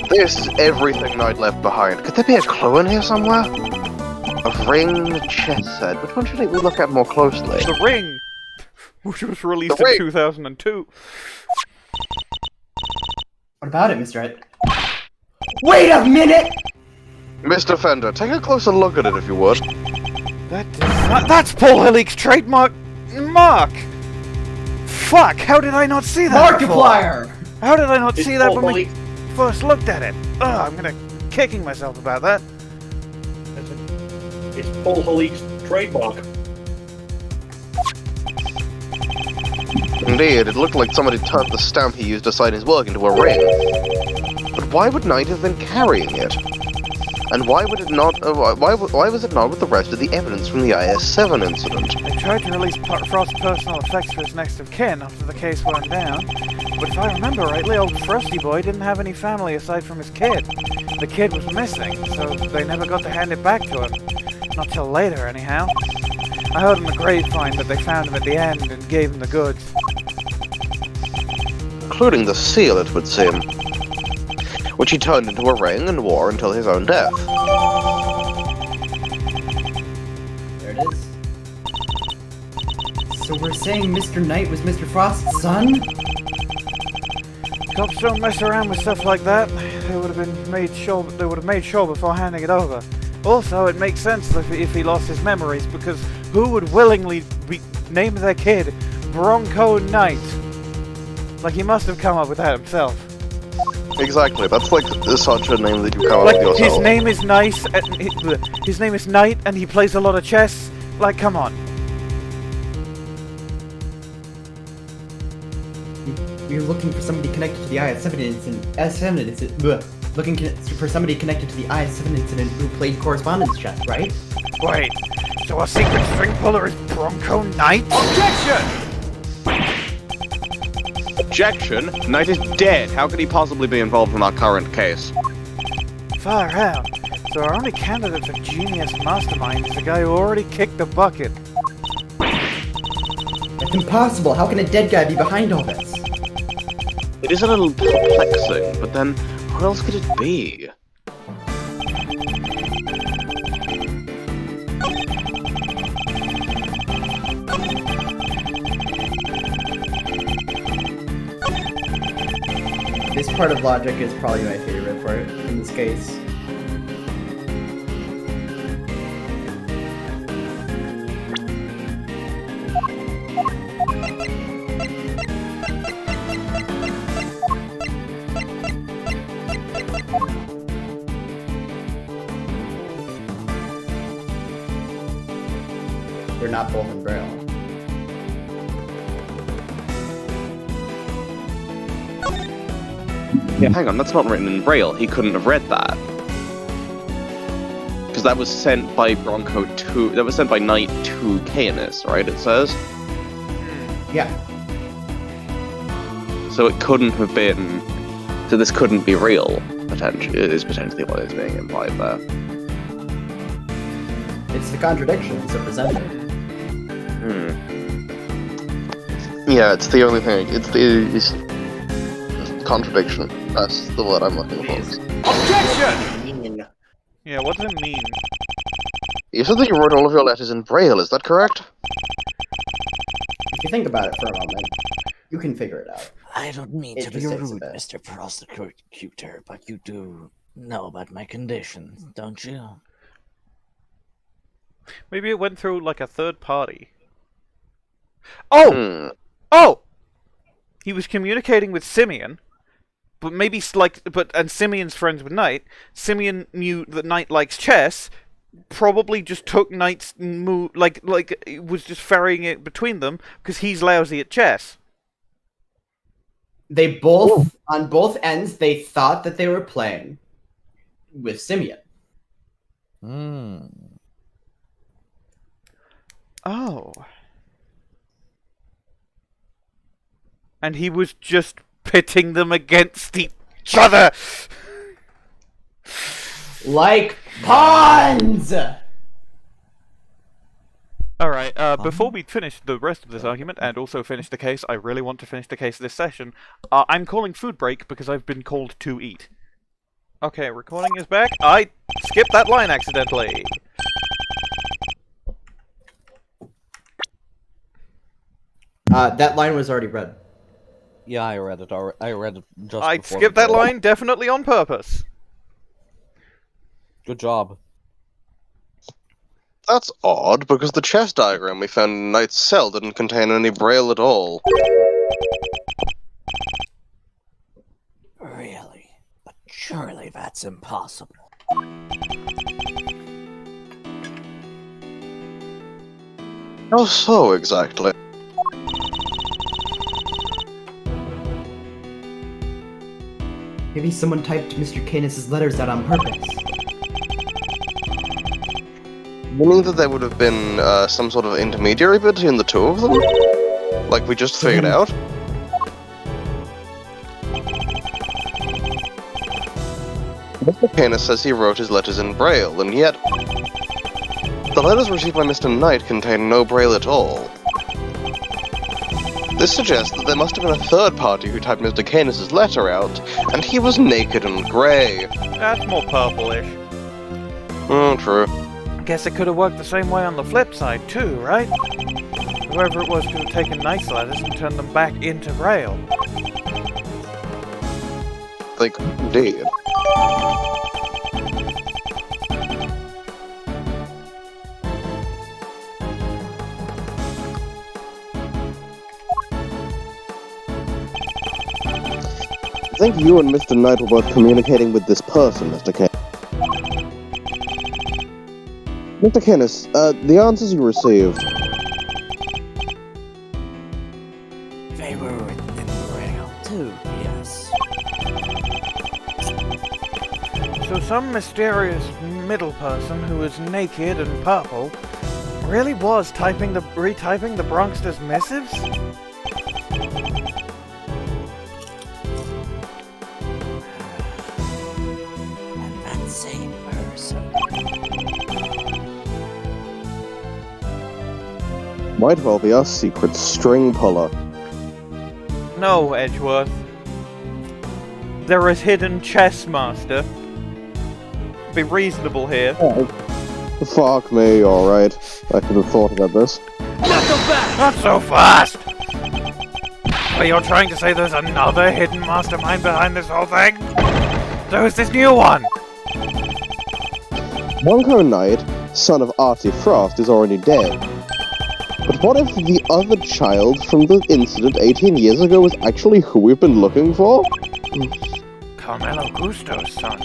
This is everything Knight left behind. Could there be a clue in here somewhere? A ring, a chess set. Which one should we look at more closely? The ring! Which was released The in ring. 2002. What about it, Mr. Ed? Wait a minute! Mr. Fender, take a closer look at it if you would. That's Paul Halik's trademark mark! Fuck, how did I not see that before? Markiplier! How did I not see that when we Halik. first looked at it? Ugh, I'm gonna kicking myself about that. It's Paul Halik's trademark. Indeed, it looked like somebody turned the stamp he used to sign his work into a ring. But why would Knight have been carrying it? And why would it not? Why was it not with the rest of the evidence from the IS-7 incident? They tried to release Frost's personal effects for his next of kin after the case went down, but if I remember rightly, old Frosty Boy didn't have any family aside from his kid. The kid was missing, so they never got to hand it back to him. Not till later, anyhow. I heard on the grapevine that they found him at the end and gave him the goods. Including the seal, it would seem. Which he turned into a ring and wore until his own death. There it is. So we're saying Mr. Knight was Mr. Frost's son? Cops don't mess around with stuff like that. They would have made sure before handing it over. Also, it makes sense if he lost his memories, because who would willingly name their kid Bronco Knight? Like, he must have come up with that himself. Exactly, that's like such a name that you come up with yourself. His name is Nice. His name is Knight, and he plays a lot of chess. Like, come on. You're looking for somebody connected to the IS-7 incident. Looking for somebody connected to the IS-7 incident who played correspondence chess, right? Wait, so our secret string puller is Bronco Knight? Objection! Objection? Knight is dead. How could he possibly be involved in our current case? Far out. So our only candidate for genius mastermind is the guy who already kicked the bucket. That's impossible. How can a dead guy be behind all this? It is a little perplexing, but then who else could it be? This part of logic is probably my favorite part in this case. They're not both in Braille. Yeah, hang on, that's not written in Braille. He couldn't have read that. Because that was sent by Bronco to... That was sent by Knight to Canis, right, it says? Yeah. So it couldn't have been... So this couldn't be real, potentially. It is potentially what is being implied there. It's the contradictions that present it. Yeah, it's the only thing. It's contradiction. That's the word I'm looking for. Objection! Yeah, what does it mean? You said that you wrote all of your letters in Braille, is that correct? If you think about it for a moment, you can figure it out. I don't mean It to be just takes a rude, bit. Mr. Prosecutor, but you do know about my condition, don't you? Maybe it went through like a third party. Oh! Oh! He was communicating with Simeon, but maybe and Simeon's friends with Knight. Simeon knew that Knight likes chess, probably just took Knight's move, was just ferrying it between them because he's lousy at chess. They both, on both ends, they thought that they were playing with Simeon. Oh. And he was just pitting them against each other! Like pawns! Alright, before we finish the rest of this argument, and also finish the case, I really want to finish the case this session, I'm calling food break because I've been called to eat. Okay, recording is back. I skipped that line accidentally. That line was already read. Yeah, I read it. I read it just I before skipped the that call. line definitely on purpose. Good job. That's odd, because the chess diagram we found in Knight's cell didn't contain any braille at all. Really? But surely that's impossible. How so, exactly? Maybe someone typed Mr. Canis' letters out on purpose. Meaning that there would have been some sort of intermediary between the two of them? Like we just figured out? Mr. Canis says he wrote his letters in Braille, and yet the letters received by Mr. Knight contain no Braille at all. This suggests that there must have been a third party who typed Mr. Canis' letter out, and he was naked and grey. That's more purplish. True. Guess it could have worked the same way on the flip side too, right? Whoever it was could have taken Knight's letters and turned them back into Braille. They could indeed. I think you and Mr. Knight were both communicating with this person, Mr. Canis. Mr. Canis, the answers you received. They were in Braille too, yes. So some mysterious middle person who was naked and purple really was retyping the Bronxter's missives? And that same person. Might well be our secret string puller. No, Edgeworth. There is hidden chess master. Be reasonable here. Oh. Fuck me, alright. I could have thought about this. Not so fast! But you're trying to say there's another hidden mastermind behind this whole thing? So is this new one? Wonko Knight, son of Artie Frost, is already dead. But what if the other child from the incident 18 years ago was actually who we've been looking for? Carmelo Gusto's son.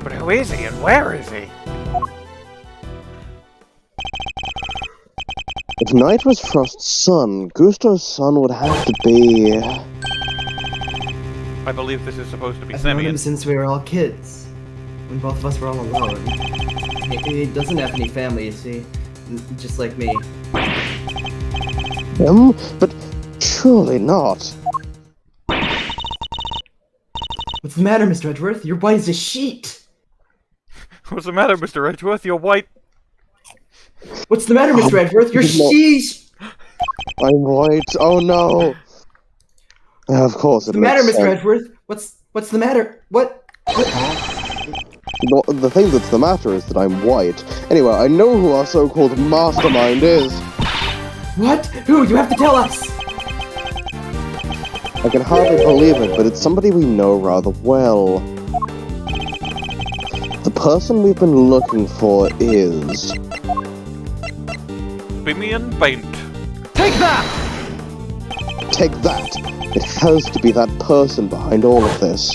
But who is he and where is he? If Knight was Frost's son, Gusto's son would have to be... I believe this is supposed to be I've known Simeon. him since we were all kids. When both of us were all alone. He doesn't have any family, you see. Just like me. But surely not. What's the matter, Mr. Edgeworth? You're white as a sheet! What's the matter, Mr. Edgeworth? You're white. What's the matter, Mr. Edgeworth? You're sheesh! I'm white. Oh no. Of course, What's the matter, Mr. Edgeworth? What's the matter? What? Well, the thing that's the matter is that I'm white. Anyway, I know who our so-called mastermind is. What? Who? You have to tell us! I can hardly believe it, but it's somebody we know rather well. The person we've been looking for is... Simeon Baint. Take that! Take that! It has to be that person behind all of this.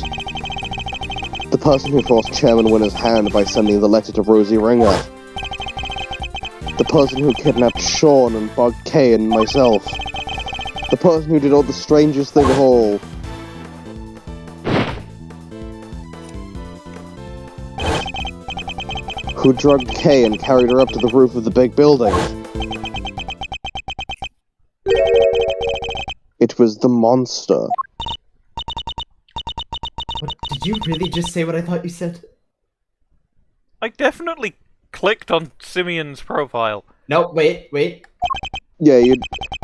The person who forced Chairman Winner's hand by sending the letter to Rosie Ringer. The person who kidnapped Shaun and Bug K and myself. The person who did all the strangest thing of all. Who drugged Kay and carried her up to the roof of the big building? It was the monster. What, did you really just say what I thought you said? I definitely clicked on Simeon's profile. No, wait. Yeah,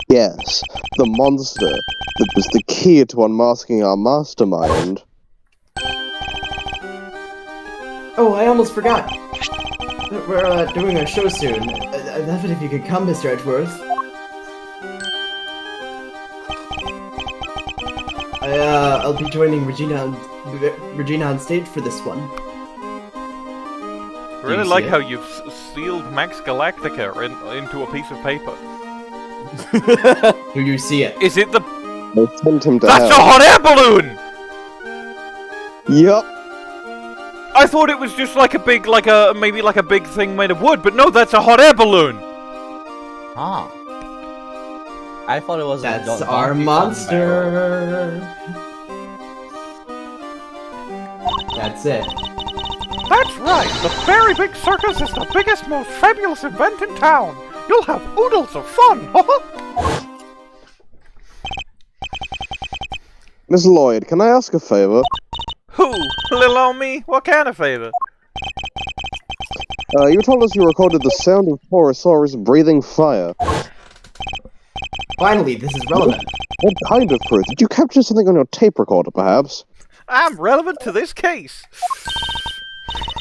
yes, the monster that was the key to unmasking our mastermind. Oh, I almost forgot. We're doing a show soon. I'd love it if you could come, Mr. Edgeworth. I'll be joining Regina on stage for this one. I really like how you've sealed Max Galactica into a piece of paper. Do you see it? Is it the... They sent him to That's hell. a hot air balloon! Yup. I thought it was just like a big, maybe like a big thing made of wood, but no, that's a hot air balloon! Ah. I thought it was That's our monster! That's it. That's right! The very big circus is the biggest, most fabulous event in town! You'll have oodles of fun! Miss Lloyd, can I ask a favor? Who? Little old me? What kind of favor? You told us you recorded the sound of Torosaurus breathing fire. Finally, this is relevant. What kind of proof? Did you capture something on your tape recorder, perhaps? I'm relevant to this case.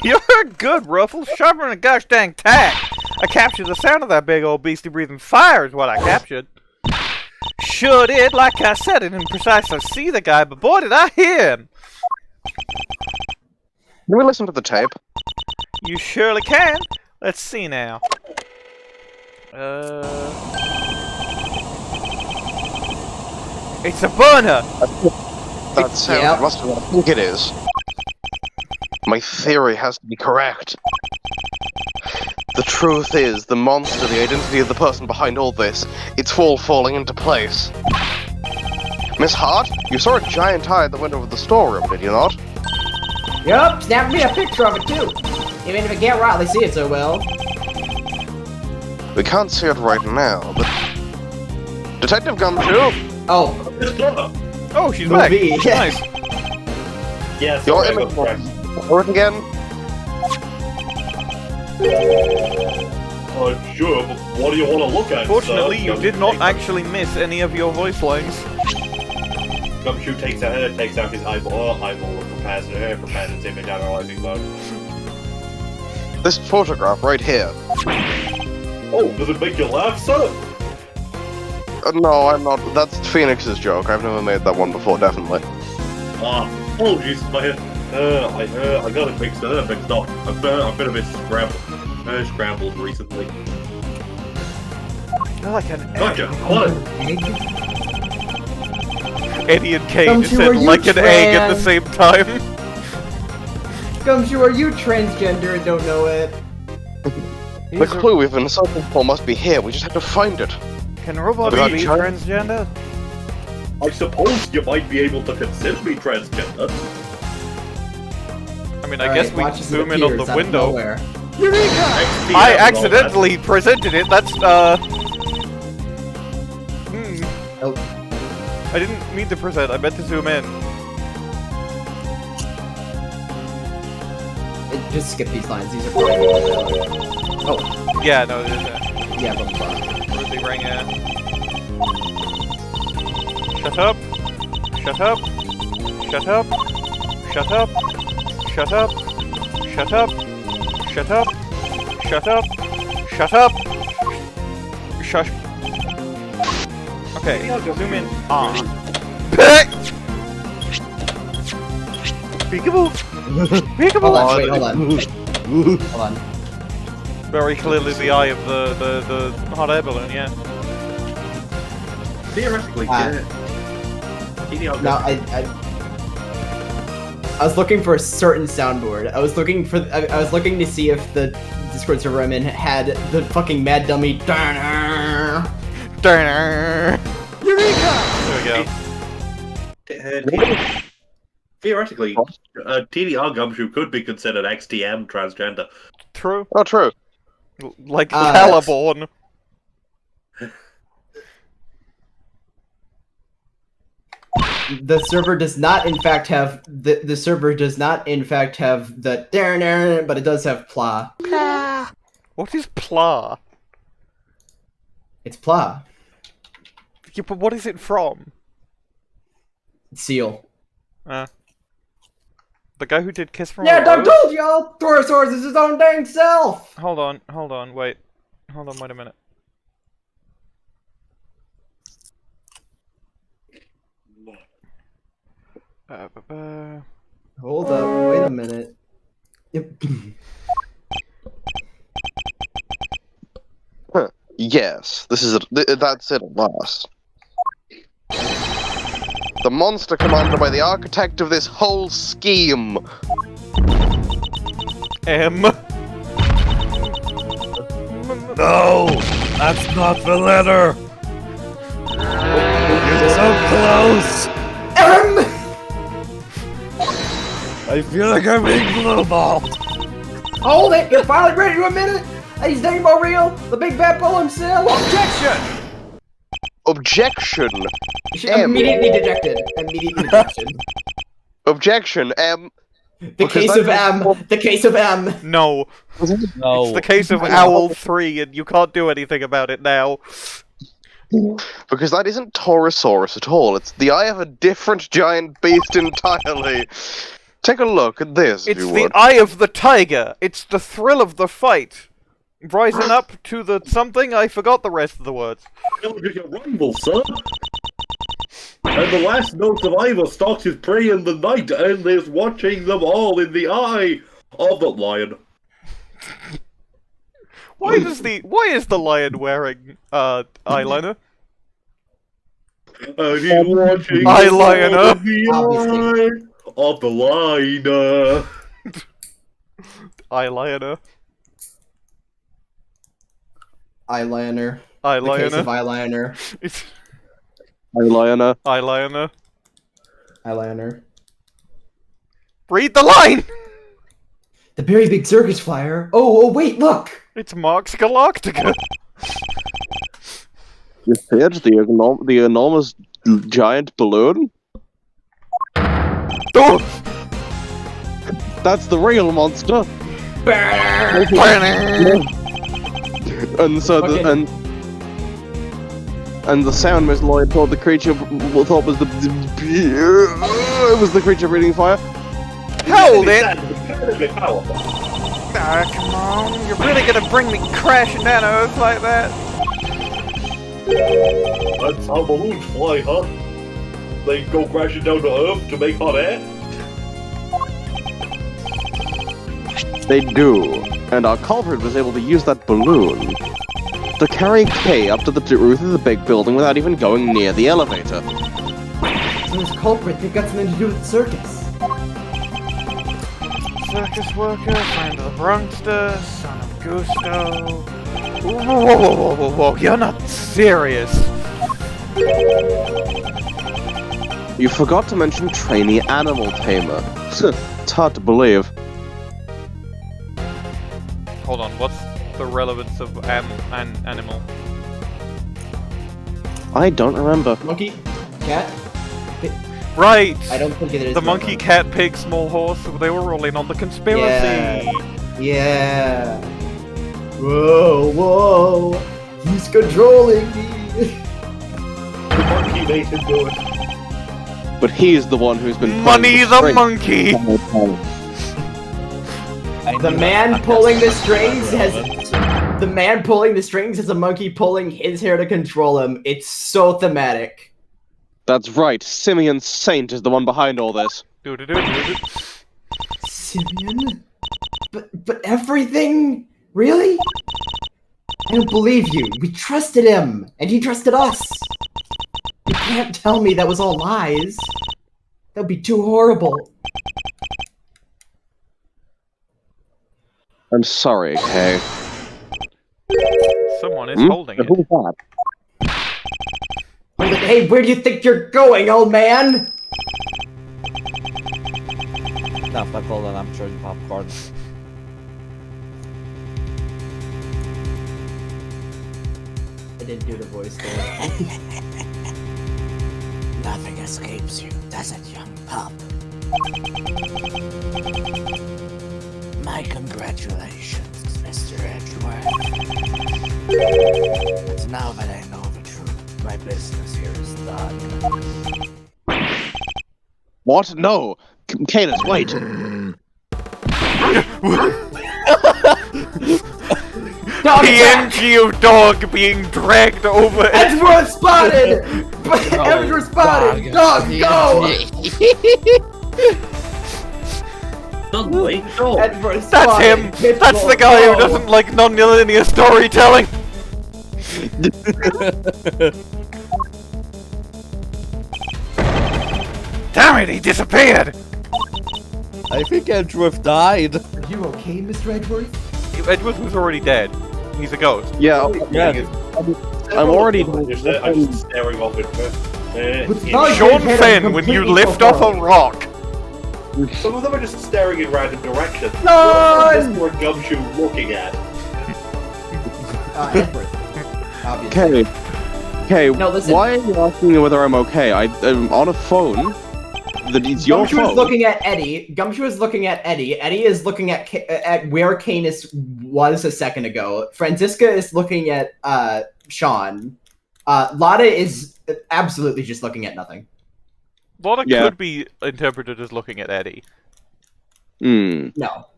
You're good, Ruffles. Sharper than a gosh dang tack. I captured the sound of that big old beastie breathing fire is what I captured. Sure did, like I said, I didn't precisely see the guy, but boy did I hear him. Can we listen to the tape? You surely can. Let's see now. It's a burner! That sound must be what I think it is. My theory has to be correct. The truth is, the monster, the identity of the person behind all this, it's all falling into place. Miss Hart, you saw a giant eye at the window of the storeroom, did you not? Yup, snap me a picture of it too! Even if I can't rightly see it so well. We can't see it right now, but... Detective Gumshoe? Oh. Oh, she's back. Nice. Yes, Your okay, image go for it. Work again? Sure, but what do you want to look at? Fortunately, you did not actually miss any of your voice lines. Gumshoe takes out his eyeball and prepares its image, analyzing mode. This photograph right here. Oh, does it make you laugh, son? No, I'm not. That's Phoenix's joke. I've never made that one before, definitely. Oh Jesus, my head. I got it mixed up. I've been a bit scrambled recently. You're like an Gotcha. What? Eddie and Kane just Gumshoe, said are you like an egg at the same time. Gumshoe, are you transgender and don't know it? The clue we've been searching for must be here. We just have to find it. Can robots Without be trying- transgender? I suppose you might be able to consider me transgender. I mean, I guess we can zoom in on the window. Eureka! I accidentally presented it. That's Oh. I didn't mean to present. I meant to zoom in. Just skip these lines. These are probably. Oh. Yeah, no. Yeah, blah blah. Where's the ring at? Shut up! Shut up! Shut up! Shut up! Shut up! Shut up! Shut up! Shut up! Shut up! Shush! Okay, zoom in on. Peekaboo! Peekaboo! Hold on, wait, hold on. Hold on. Very clearly the eye of the hot air balloon, yeah. Theoretically, No, I was looking for a certain soundboard. I was looking to see if the Discord server I'm in had the fucking Mad Dummy. Eureka! There we go. Theoretically, TDR Gumshoe could be considered XTM transgender. true? Oh, true. Like Caliborn. The server does not, in fact, have the server does not, in fact, have the but it does have pla. What is pla? It's pla. Yeah, but what is it from? Seal. The guy who did Kiss from Yeah, a I Rose? told y'all! Thorasaurus is his own dang self! Hold on, wait. Hold on, wait a minute. Hold up, wait a minute. Yep. Yes, this is it. That's it at last. The monster commander by the architect of this whole scheme. M. No, that's not the letter. You're so close. I feel like I'm being blueballed. Hold it! You're finally ready to admit it? He's Nemo real? The big bad bull himself? Objection! Immediately dejected. Immediately dejected. Objection, The case of M. The case of M. No. No. It's the case of Owl 3, and you can't do anything about it now. Because that isn't Taurosaurus at all. It's the eye of a different giant beast entirely. Take a look at this, if It's you the would. eye of the tiger. It's the thrill of the fight. Rising up to the something, I forgot the rest of the words. Your rumble, sir. And the last note of Ivor stalks his prey in the night and is watching them all in the eye of the lion. Why is the lion wearing eyeliner? And he's watching eyeliner in the eye of the liner. Eyeliner. Eyeliner. Eyeliner. The case of eyeliner. Eyeliner. Eyeliner. Eyeliner. Read the line! The very big circus flyer. Oh, wait, look! It's Marx Galactica. You see it? The enormous giant balloon? Oh! That's the real monster. And so and the sound Miss Lloyd thought the creature thought was the creature breathing fire. Hold it! Come on, you're really gonna bring me crashing down to Earth like that? That's how balloons fly, huh? They go crashing down to Earth to make hot air? They do, and our culprit was able to use that balloon to carry Kay up to the roof of the big building without even going near the elevator. So this culprit, they've got something to do with the circus. Circus worker, friend of the Bronxter, son of Gusto. Whoa, you're not serious. You forgot to mention trainee animal tamer. It's hard to believe. Hold on, what's the relevance of animal? I don't remember. Monkey? Cat? Right! I don't think it is. The monkey, cat, pig, small horse, they were all in on the conspiracy! Yeah. Whoa. He's controlling me. The monkey made him do it. But he's the one who's been Money the monkey! The man pulling the strings has a monkey pulling his hair to control him. It's so thematic. That's right, Simeon Saint is the one behind all this. Simeon? But everything? Really? I don't believe you. We trusted him, and he trusted us. You can't tell me that was all lies. That would be too horrible. I'm sorry, Kay. Someone is holding it. Who's that? Hey, where do you think you're going, old man? Not that cold and I'm chewing popcorn. did do the voice there. Nothing escapes you, does it, young pup? My congratulations, Mr. Edgeworth. And now that I know the truth, my business here is done. What? No! Canis, wait! PNG of dog being dragged over. Edgeworth spotted! Edgeworth spotted! Dog, go! Suddenly, dog. Edgeworth That's spotted! him! Pitbull, That's the guy who go! doesn't like non-linear storytelling! Damn it, he disappeared! I think Edgeworth died. Are you okay, Mr. Edgeworth? Edgeworth was already dead. He's a ghost. Yeah, I'm already... I'm just staring off it. Shaun Fenn, when you lift off a rock. Some of them are just staring in random directions. No! This is where Gumshoe looking at. Edgeworth. Obviously. Okay, No, listen. why are you asking me whether I'm okay? I'm on a phone. It's your Gumshoe phone. is looking at Eddie. Gumshoe is looking at Eddie. Eddie is looking at where Canis was a second ago. Franziska is looking at Shaun. Lotta is absolutely just looking at nothing. Lotta Yeah. could be interpreted as looking at Eddie. No,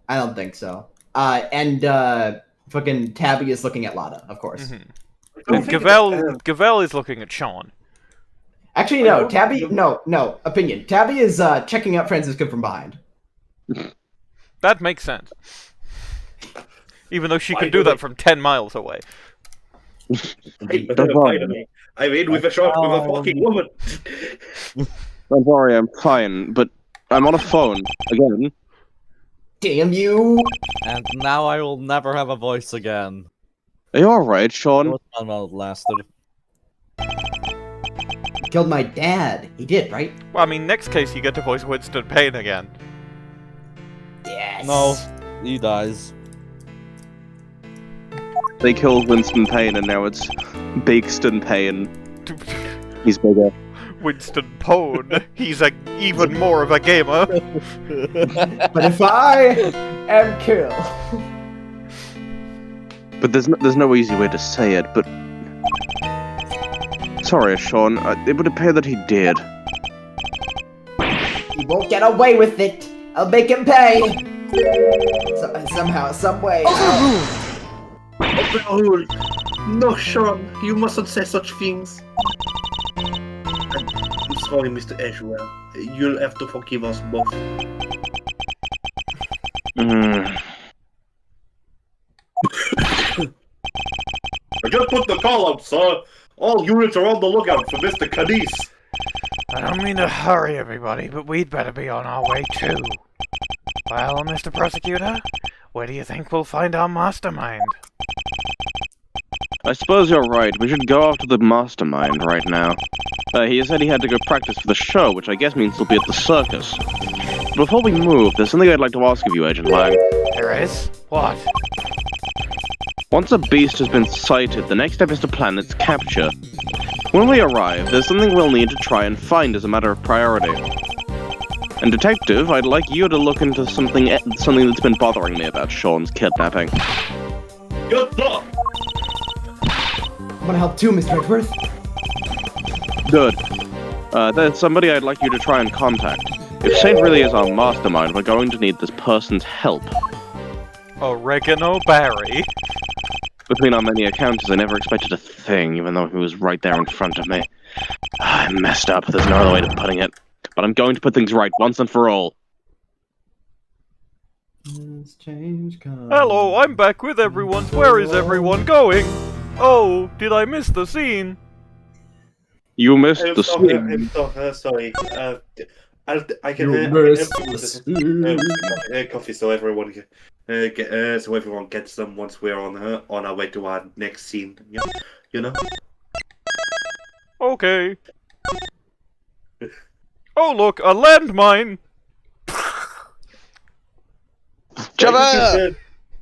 I don't think so. And fucking Tabby is looking at Lotta, of course. And Gavèlle is looking at Shaun. Actually, no. Tabby, no. Opinion. Tabby is checking out Franziska from behind. That makes sense. Even though she can do that from 10 miles away. I'm in with a shot with a fucking woman. Don't worry, I'm fine, but I'm on a phone, again. Damn you! And now I will never have a voice again. Are you alright, Shaun? Well, it lasted. Killed my dad. He did, right? Well, I mean, next case you get to voice Winston Payne again. Yes. No, he dies. They killed Winston Payne and now it's Bigston Payne. He's bigger. Winston Pone. He's even more of a gamer. But if I am killed... But there's no easy way to say it, but... Sorry, Shaun, it would appear that he did. He won't get away with it. I'll make him pay. Somehow, some way. No, Shaun, you mustn't say such things. I'm sorry, Mr. Edgeworth. You'll have to forgive us both. I just put the call out, sir. All units are on the lookout for Mr. Kanis. I don't mean to hurry everybody, but we'd better be on our way too. Well, Mr. Prosecutor, where do you think we'll find our mastermind? I suppose you're right, we should go after the mastermind right now. He said he had to go practice for the show, which I guess means he'll be at the circus. Before we move, there's something I'd like to ask of you, Agent Wang. There is? What? Once a beast has been sighted, the next step is to plan its capture. When we arrive, there's something we'll need to try and find as a matter of priority. And Detective, I'd like you to look into something that's been bothering me about Shaun's kidnapping. Good luck! I'm gonna help too, Mr. Edgeworth. Good. There's somebody I'd like you to try and contact. If Saint really is our mastermind, we're going to need this person's help. Oregano Barry. Between our many encounters, I never expected a thing, even though he was right there in front of me. I messed up, there's no other way of putting it. But I'm going to put things right, once and for all. Hello, I'm back with everyone. Where is everyone going? Oh, did I miss the scene? You missed the scene. I'm so sorry. I can coffee so everyone gets them once we're on our way to our next scene. Yeah, you know. Okay. Oh look, a landmine.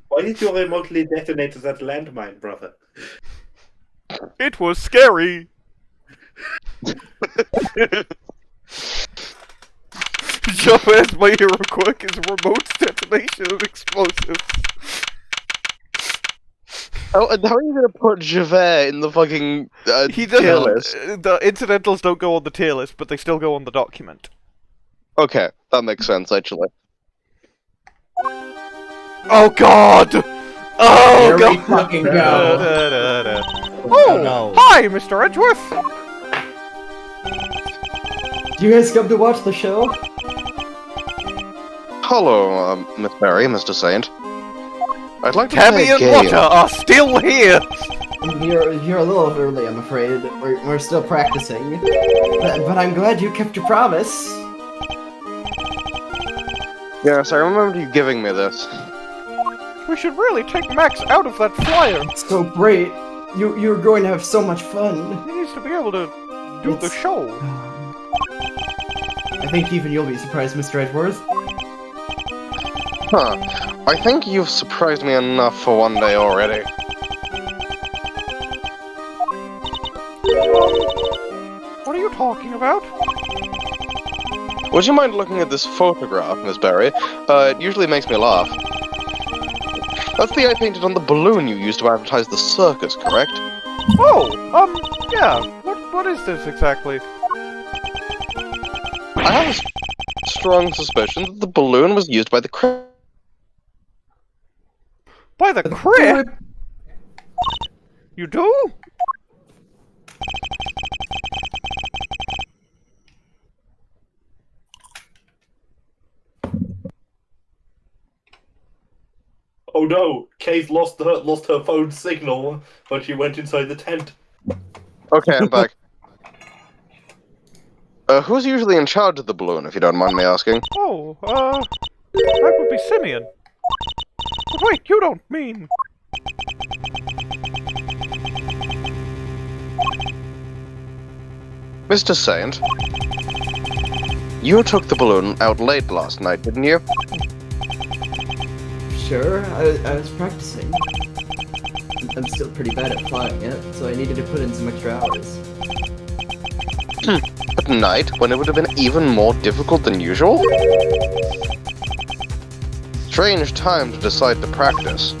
Why did you remotely detonate that landmine, brother? It was scary. Javier's my hero quirk is remote detonation of explosives. Oh, and how are you gonna put Javert in the fucking He tier doesn't. list? The incidentals don't go on the tier list, but they still go on the document. Okay, that makes sense, actually. Oh god! Oh There we god! fucking go. Oh, no. Hi, Mr. Edgeworth! Do you guys come to watch the show? Hello, Miss Mary, Mr. Saint. I'd like to Tabby play a and game. Lotta are still here! You're a little early, I'm afraid. We're still practicing. But I'm glad you kept your promise. Yes, I remember you giving me this. We should really take Max out of that flyer. It's so great. You're going to have so much fun. He needs to be able to do the show. I think even you'll be surprised, Mr. Edgeworth. Huh. I think you've surprised me enough for one day already. What are you talking about? Would you mind looking at this photograph, Miss Berry? It usually makes me laugh. That's the eye painted on the balloon you used to advertise the circus, correct? Oh, yeah. What is this exactly? I have a strong suspicion that the balloon was used by the By the crib? You do? Oh no, Kay's lost her phone signal when she went inside the tent. Okay, I'm back. Who's usually in charge of the balloon, if you don't mind me asking? Oh, that would be Simeon. But wait, you don't mean... Mr. Saint, you took the balloon out late last night, didn't you? Sure, I was practicing. I'm still pretty bad at flying it, so I needed to put in some extra hours. At night, when it would have been even more difficult than usual? Strange time to decide to practice.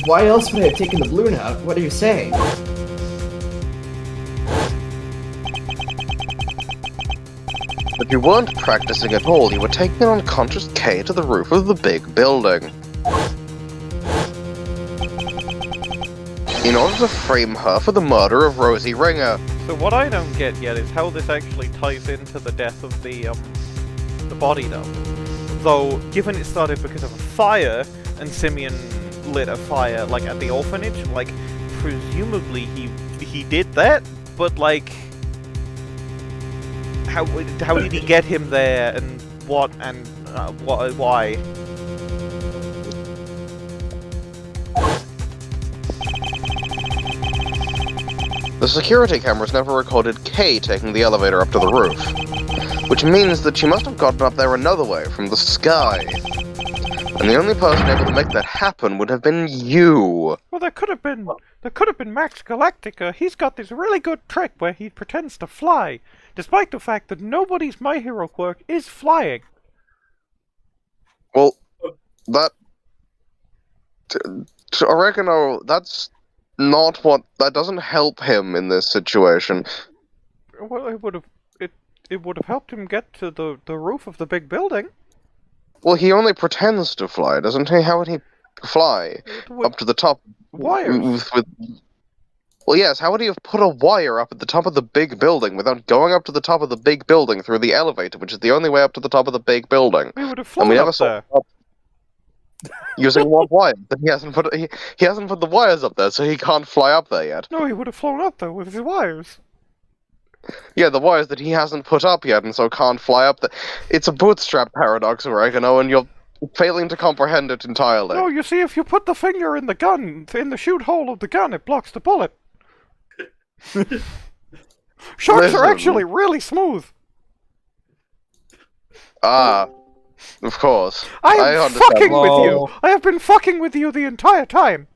Why else would I have taken the balloon out? What are you saying? But you weren't practicing at all, you were taking an unconscious Kay to the roof of the big building. In order to frame her for the murder of Rosie Ringer. So what I don't get yet is how this actually ties into the death of the body double. Though, given it started because of a fire, and Simeon lit a fire, like, at the orphanage, like, presumably he did that, but, like... How did he get him there, and what, and why? The security cameras never recorded Kay taking the elevator up to the roof. Which means that she must have gotten up there another way, from the sky. And the only person able to make that happen would have been you. Well, there could have been Max Galactica. He's got this really good trick where he pretends to fly, despite the fact that nobody's My Hero quirk is flying. Well, that... Oregano, that's not what... That doesn't help him in this situation. Well, it would have helped him get to the roof of the big building. Well, he only pretends to fly, doesn't he? How would he fly up to the top? Wires. Well, yes, how would he have put a wire up at the top of the big building without going up to the top of the big building through the elevator, which is the only way up to the top of the big building? He would have flown up there. Using what wire? Then he hasn't put the wires up there, so he can't fly up there yet. No, he would have flown up there with his wires. Yeah, the wires that he hasn't put up yet, and so can't fly up there. It's a bootstrap paradox, Oregano, and you're failing to comprehend it entirely. No, you see, if you put the finger in the gun, in the shoot hole of the gun, it blocks the bullet. Sharks are actually really smooth. Ah, of course. I am understand. fucking with you. I have been fucking with you the entire time.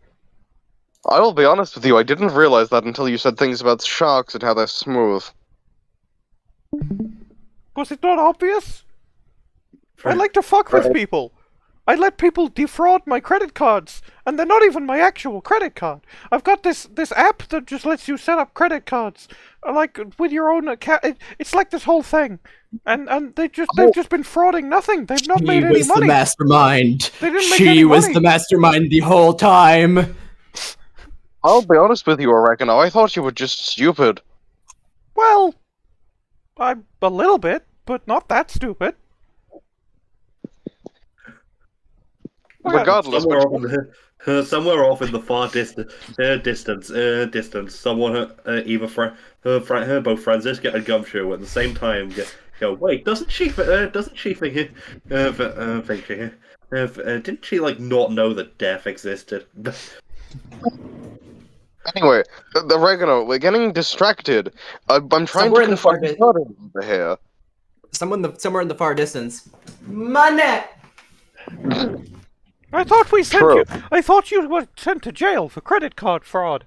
I will be honest with you, I didn't realize that until you said things about sharks and how they're smooth. Was it not obvious? I like to fuck with people. I let people defraud my credit cards, and they're not even my actual credit card. I've got this app that just lets you set up credit cards, like with your own account. It's like this whole thing, and they've just been frauding nothing. They've not made any money. She was the mastermind. They didn't make any She was money. the mastermind the whole time. I'll be honest with you, Oregano, I thought you were just stupid. Well, I'm a little bit, but not that stupid. Regardless, somewhere off in the far distance, someone, either both Franziska and Gumshoe at the same time go, wait, doesn't she think didn't she like not know that death existed? Anyway, the Oregano, we're getting distracted. I'm trying Somewhere to in the far confront Lotta over here. Somewhere in the far distance. Money! I thought we sent you. I thought you were sent to jail for credit card fraud.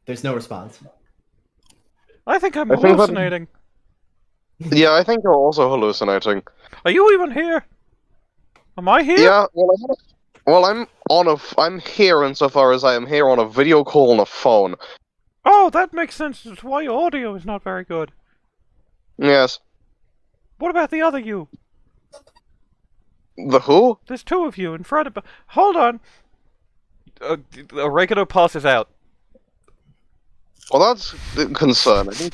There's no response. I think I'm hallucinating. Yeah, I think you're also hallucinating. Are you even here? Am I here? Yeah, I'm here insofar as I am here on a video call on a phone. Oh, that makes sense. That's why your audio is not very good. Yes. What about the other you? The who? There's two of you in front of. Hold on. Oregano passes out. Well, that's concerning.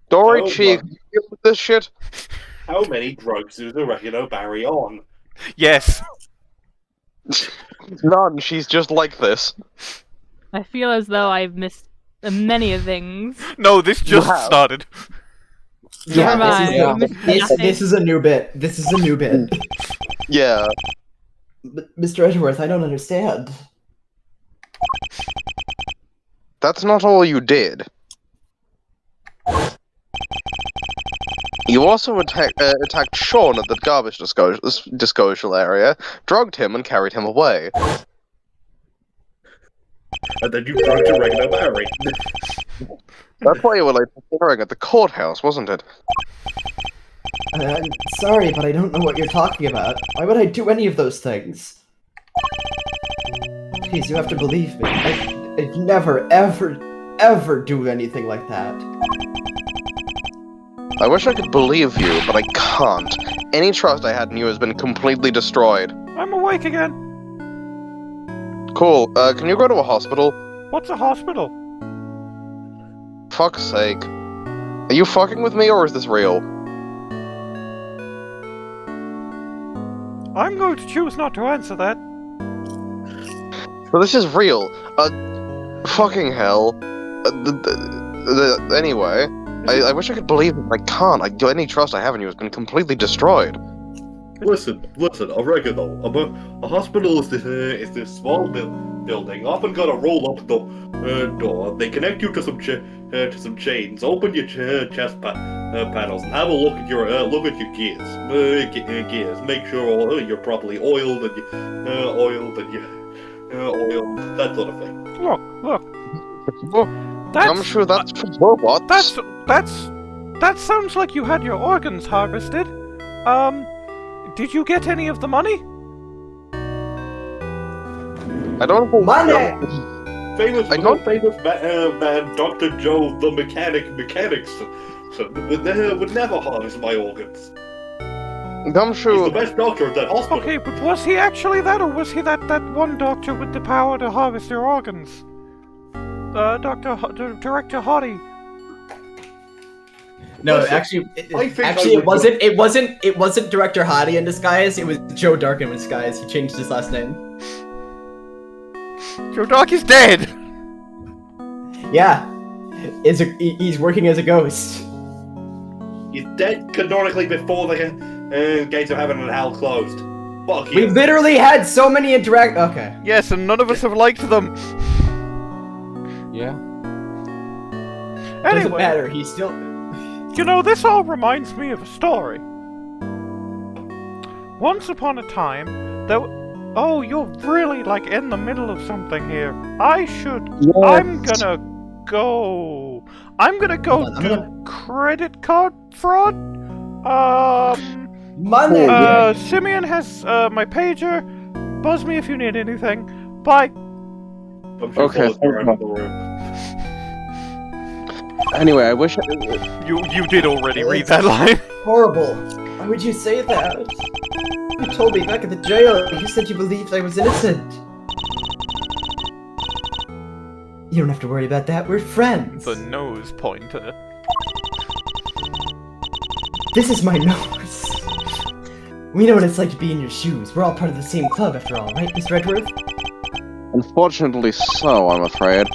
Dory, Chee, can you deal with this shit? How many drugs does Oregano Barry on? Yes. None. She's just like this. I feel as though I've missed many things. No, this just started. Yeah, this is a new bit. This is a new bit. Yeah. Mr. Edgeworth, I don't understand. That's not all you did. You also attacked Shaun at the garbage disposal area, drugged him, and carried him away. And then you drugged Oregano Barry. That's why you were late for hearing at the courthouse, wasn't it? I'm sorry, but I don't know what you're talking about. Why would I do any of those things? Please, you have to believe me. I'd never, ever do anything like that. I wish I could believe you, but I can't. Any trust I had in you has been completely destroyed. I'm awake again. Cool. Can you go to a hospital? What's a hospital? Fuck's sake. Are you fucking with me, or is this real? I'm going to choose not to answer that. Well, this is real. Fucking hell. Anyway, I wish I could believe it, but I can't. Any trust I have in you has been completely destroyed. Listen, Oregano. A hospital is this small building. Often got a roll-up door. They connect you to some chains. Open your chest panels and have a look at your gears. Gears. Make sure you're properly oiled and oiled, that sort of thing. Look. I'm sure that's for robots. That sounds like you had your organs harvested. Did you get any of the money? I don't know. Money! Famous man, Dr. Joe the mechanics would never harvest my organs. Gumshoe. He's the best doctor at that hospital. Okay, but was he actually that, or was he that one doctor with the power to harvest your organs? Director Hottie. No, Listen, it wasn't Director Hottie in disguise. It was Joe Dark in disguise. He changed his last name. Joe Dark is dead. Yeah, he's working as a ghost. He's dead canonically before the gates of heaven and hell closed. Fuck you. We literally had so many Okay. Yes, and none of us have liked them. Yeah. Doesn't Anyway, matter. He's still. you know, this all reminds me of a story. Once upon a time, Oh, you're really like in the middle of something here. Yes. I'm gonna go. I'm gonna go Hold on, do credit card fraud. Money. Simeon has my pager. Buzz me if you need anything. Bye. Okay, Falls around the room. Anyway, I wish You did already read that line. Horrible. Why would you say that? You told me back at the jail. You said you believed I was innocent. You don't have to worry about that. We're friends. The nose pointer. This is my nose. We know what it's like to be in your shoes. We're all part of the same club after all, right, Mr. Edgeworth? Unfortunately so, I'm afraid.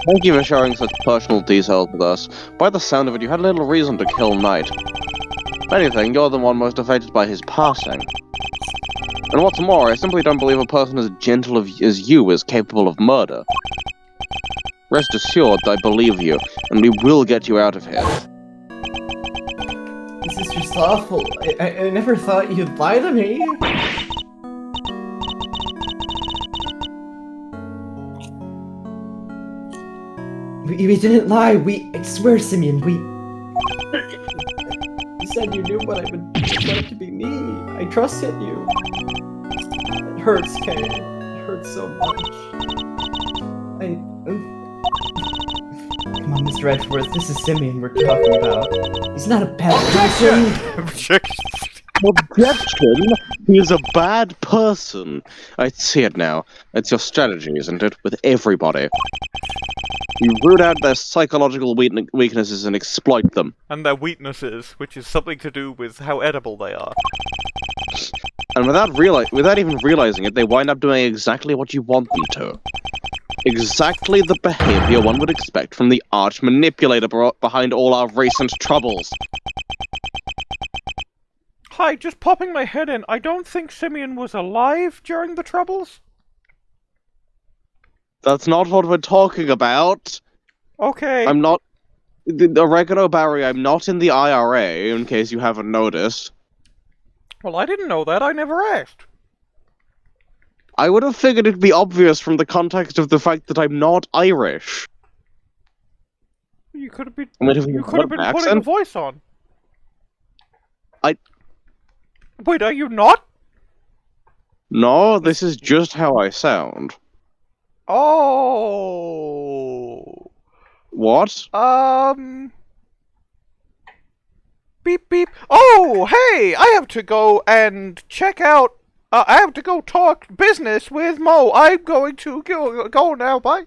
Thank you for sharing such personal details with us. By the sound of it, you had little reason to kill Knight. If anything, you're the one most affected by his passing. And what's more, I simply don't believe a person as gentle as you is capable of murder. Rest assured, I believe you, and we will get you out of here. This is just awful. I never thought you'd lie to me. We didn't lie. I swear, Simeon, You said you knew what I would want to be me. I trusted you. It hurts, Kay. It hurts so much. Come on, Mr. Edgeworth. This is Simeon we're talking about. He's not a bad person. Objection? He is a bad person. I see it now. It's your strategy, isn't it? With everybody. You root out their psychological weaknesses and exploit them. And their weaknesses, which is something to do with how edible they are. And without even realizing it, they wind up doing exactly what you want them to. Exactly the behavior one would expect from the arch manipulator behind all our recent troubles. Hi, just popping my head in. I don't think Simeon was alive during the Troubles. That's not what we're talking about. Okay. I'm not... Oregano Barry, I'm not in the IRA, in case you haven't noticed. Well, I didn't know that. I never asked. I would have figured it'd be obvious from the context of the fact that I'm not Irish. You could have been, putting a voice on. Wait, are you not? No, this is just how I sound. Oh. What? Beep beep. Oh, hey! I have to go and check out. I have to go talk business with Mo. I'm going to go now. Bye.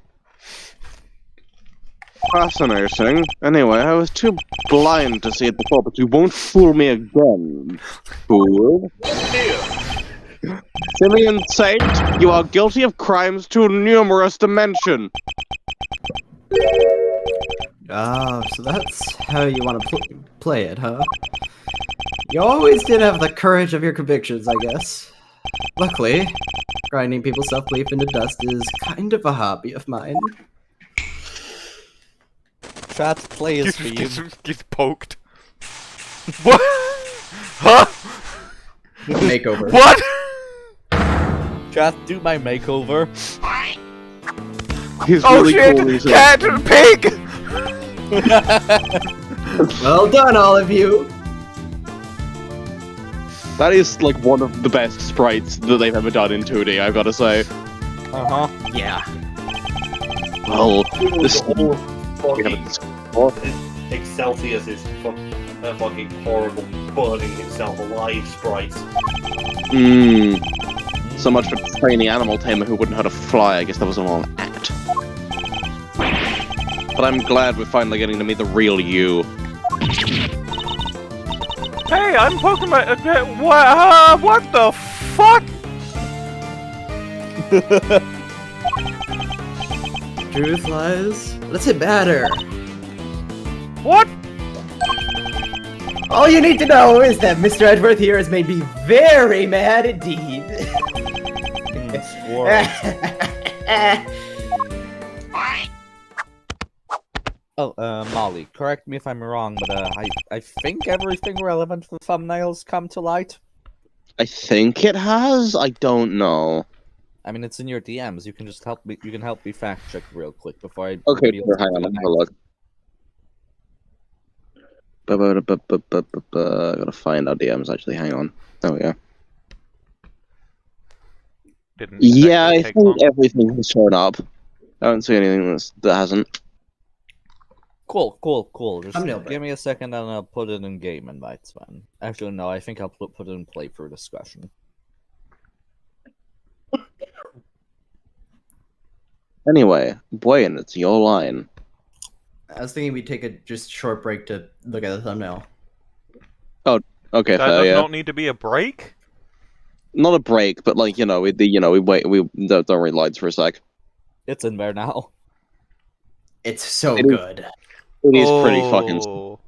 Fascinating. Anyway, I was too blind to see it before, but you won't fool me again, fool. Simeon Saint, you are guilty of crimes too numerous to mention. Oh, so that's how you want to play it, huh? You always did have the courage of your convictions, I guess. Luckily, grinding people's self-belief into dust is kind of a hobby of mine. Chat plays for you. Get poked. What? Huh? Makeover. What? Chat, do my makeover. He's oh really shit! Cool, Cat and pig! Well done, all of you! That is like one of the best sprites that they've ever done in 2D, I've gotta say. Uh-huh. Yeah. Well, this... Excelsius is fucking horrible, burning himself alive sprites. So much for training animal tamer who wouldn't hurt a fly. I guess that was a long act. But I'm glad we're finally getting to meet the real you. Hey, I'm poking my... what the fuck? Truth lies? Let's hit batter. What? All you need to know is that Mr. Edgeworth here has made me very mad indeed. Oh, Molly, correct me if I'm wrong, but I think everything relevant to the thumbnails come to light. I think it has. I don't know. I mean, it's in your DMs. You can just help me. You can help me fact check real quick before I. Okay, sure, hang on. Let me have a look. I gotta find our DMs. Actually, hang on. Oh yeah. Yeah, I think everything has shown up. I don't see anything that hasn't. Cool. Just give me a second and I'll put it in game invites, man. Actually, no, I think I'll put it in playthrough discussion. Anyway, Bwain, it's your line. I was thinking we'd take a just short break to look at the thumbnail. Oh, okay, That fair, does yeah. not need to be a break? Not a break, but like, we wait, we don't read lines for a sec. It's in there now. It's so good. It is pretty fucking...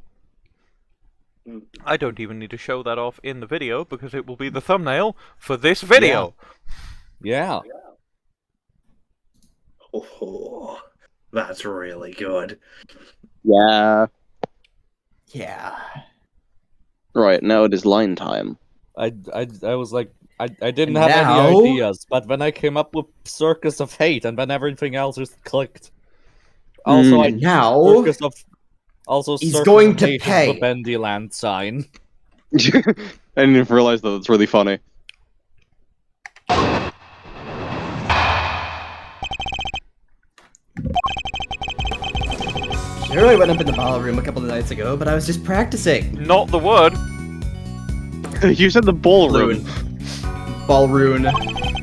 I don't even need to show that off in the video, because it will be the thumbnail for this video! Yeah. Oh, that's really good. Yeah. Yeah. Right, now it is line time. I was like, I didn't And have now- any ideas, but when I came up with Circus of Hate, and then everything else just clicked. Also, And now Circus of... Also, he's Circus going of to Hate is pay. the bendy land sign. I didn't even realize that. It's really funny. Sure, I went up in the ballroom a couple of nights ago, but I was just practicing. Not the word. You said the ballroom. Ballroom.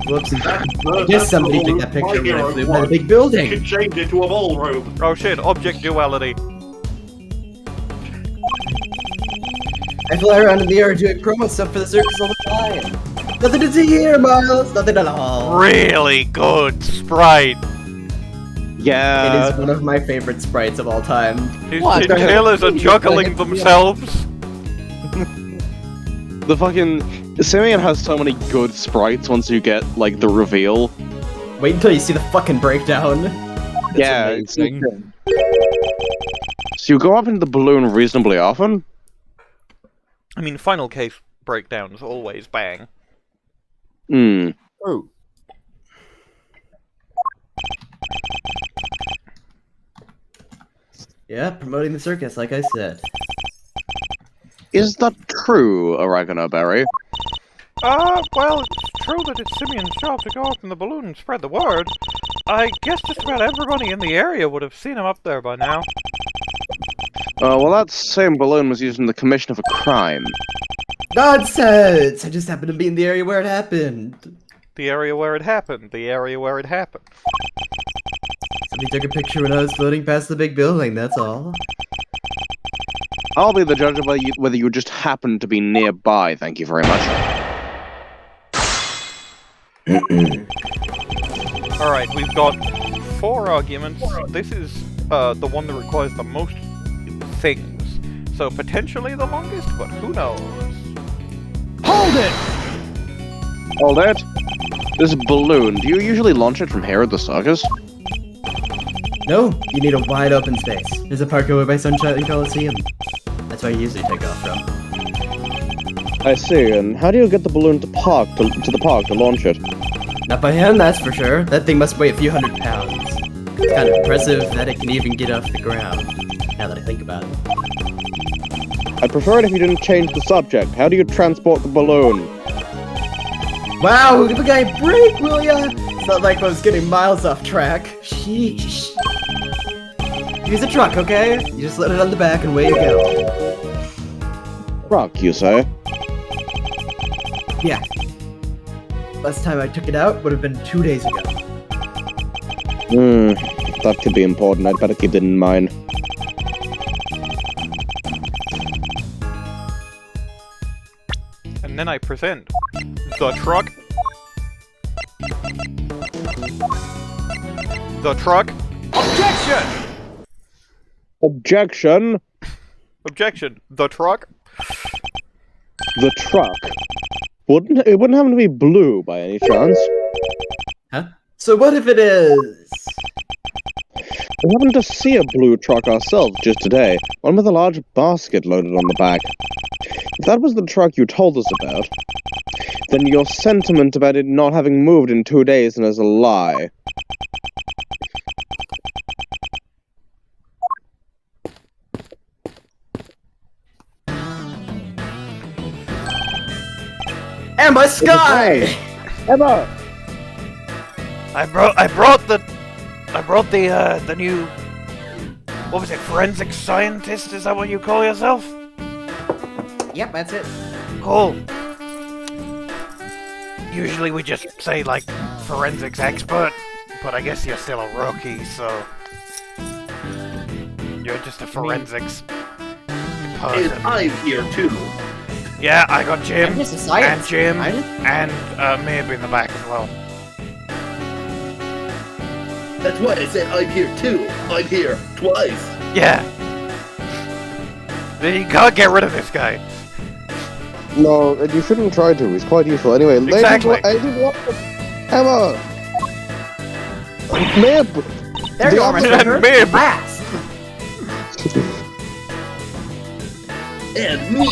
Whoops. I guess somebody took that picture when I flew by the big You building. can change it to a ballroom. Oh shit, object duality. I fly around in the air doing promo stuff for the circus all the time. Nothing to see here, Miles. Nothing at all. Really good sprite. Yeah. It is one of my favorite sprites of all time. His chinchillas are juggling themselves. The fucking... Simeon has so many good sprites once you get, like, the reveal. Wait until you see the fucking breakdown. Yeah, it's amazing. So you go up into the balloon reasonably often? I mean, final case breakdowns always bang. Hmm. Oh. Yeah, promoting the circus, like I said. Is that true, Oregano Berry? Well, it's true that it's Simeon's job to go up in the balloon and spread the word. I guess just about everybody in the area would have seen him up there by now. Well, that same balloon was used in the commission of a crime. Nonsense! I just happened to be in the area where it happened. The area where it happened. The area where it happened. Somebody took a picture when I was floating past the big building, that's all. I'll be the judge of whether you just happened to be nearby, thank you very much. Alright, we've got 4 arguments. This is the one that requires the most things. So potentially the longest, but who knows? Hold it! Hold it? This balloon, do you usually launch it from here at the circus? No, you need a wide open space. There's a park over by Sunshine Coliseum. That's where you usually take off from. I see, and how do you get the balloon to the park to launch it? Not by hand, that's for sure. That thing must weigh a few hundred pounds. It's kind of impressive that it can even get off the ground, now that I think about it. I'd prefer it if you didn't change the subject. How do you transport the balloon? Wow, give a guy a break, will ya? It's not like I was getting miles off track. Sheesh. Use a truck, okay? You just let it on the back and away you go. Truck, you say? Yeah. Last time I took it out would have been 2 days ago. That could be important. I'd better keep it in mind. And then I present the truck. The truck. Objection! Objection! Objection. The truck. The truck. It wouldn't happen to be blue by any chance. Huh? So what if it is? We happened to see a blue truck ourselves just today, one with a large basket loaded on the back. If that was the truck you told us about, then your sentiment about it not having moved in 2 days is a lie. Ema Skye! Emma! I brought the new, what was it, forensic scientist? Is that what you call yourself? Yep, that's it. Cool. Usually we just say, like, forensics expert, but I guess you're still a rookie, so... You're just a forensics person. And I'm here too. Yeah, I got Jim, I'm just a science. and Jim, and maybe in the back as well. That's why I said I'm here too. I'm here twice. Yeah. You can't get rid of this guy. No, you shouldn't try to. He's quite useful. Anyway, Exactly. Emma! Mib! There you are, Mr. Mib. Last. And me.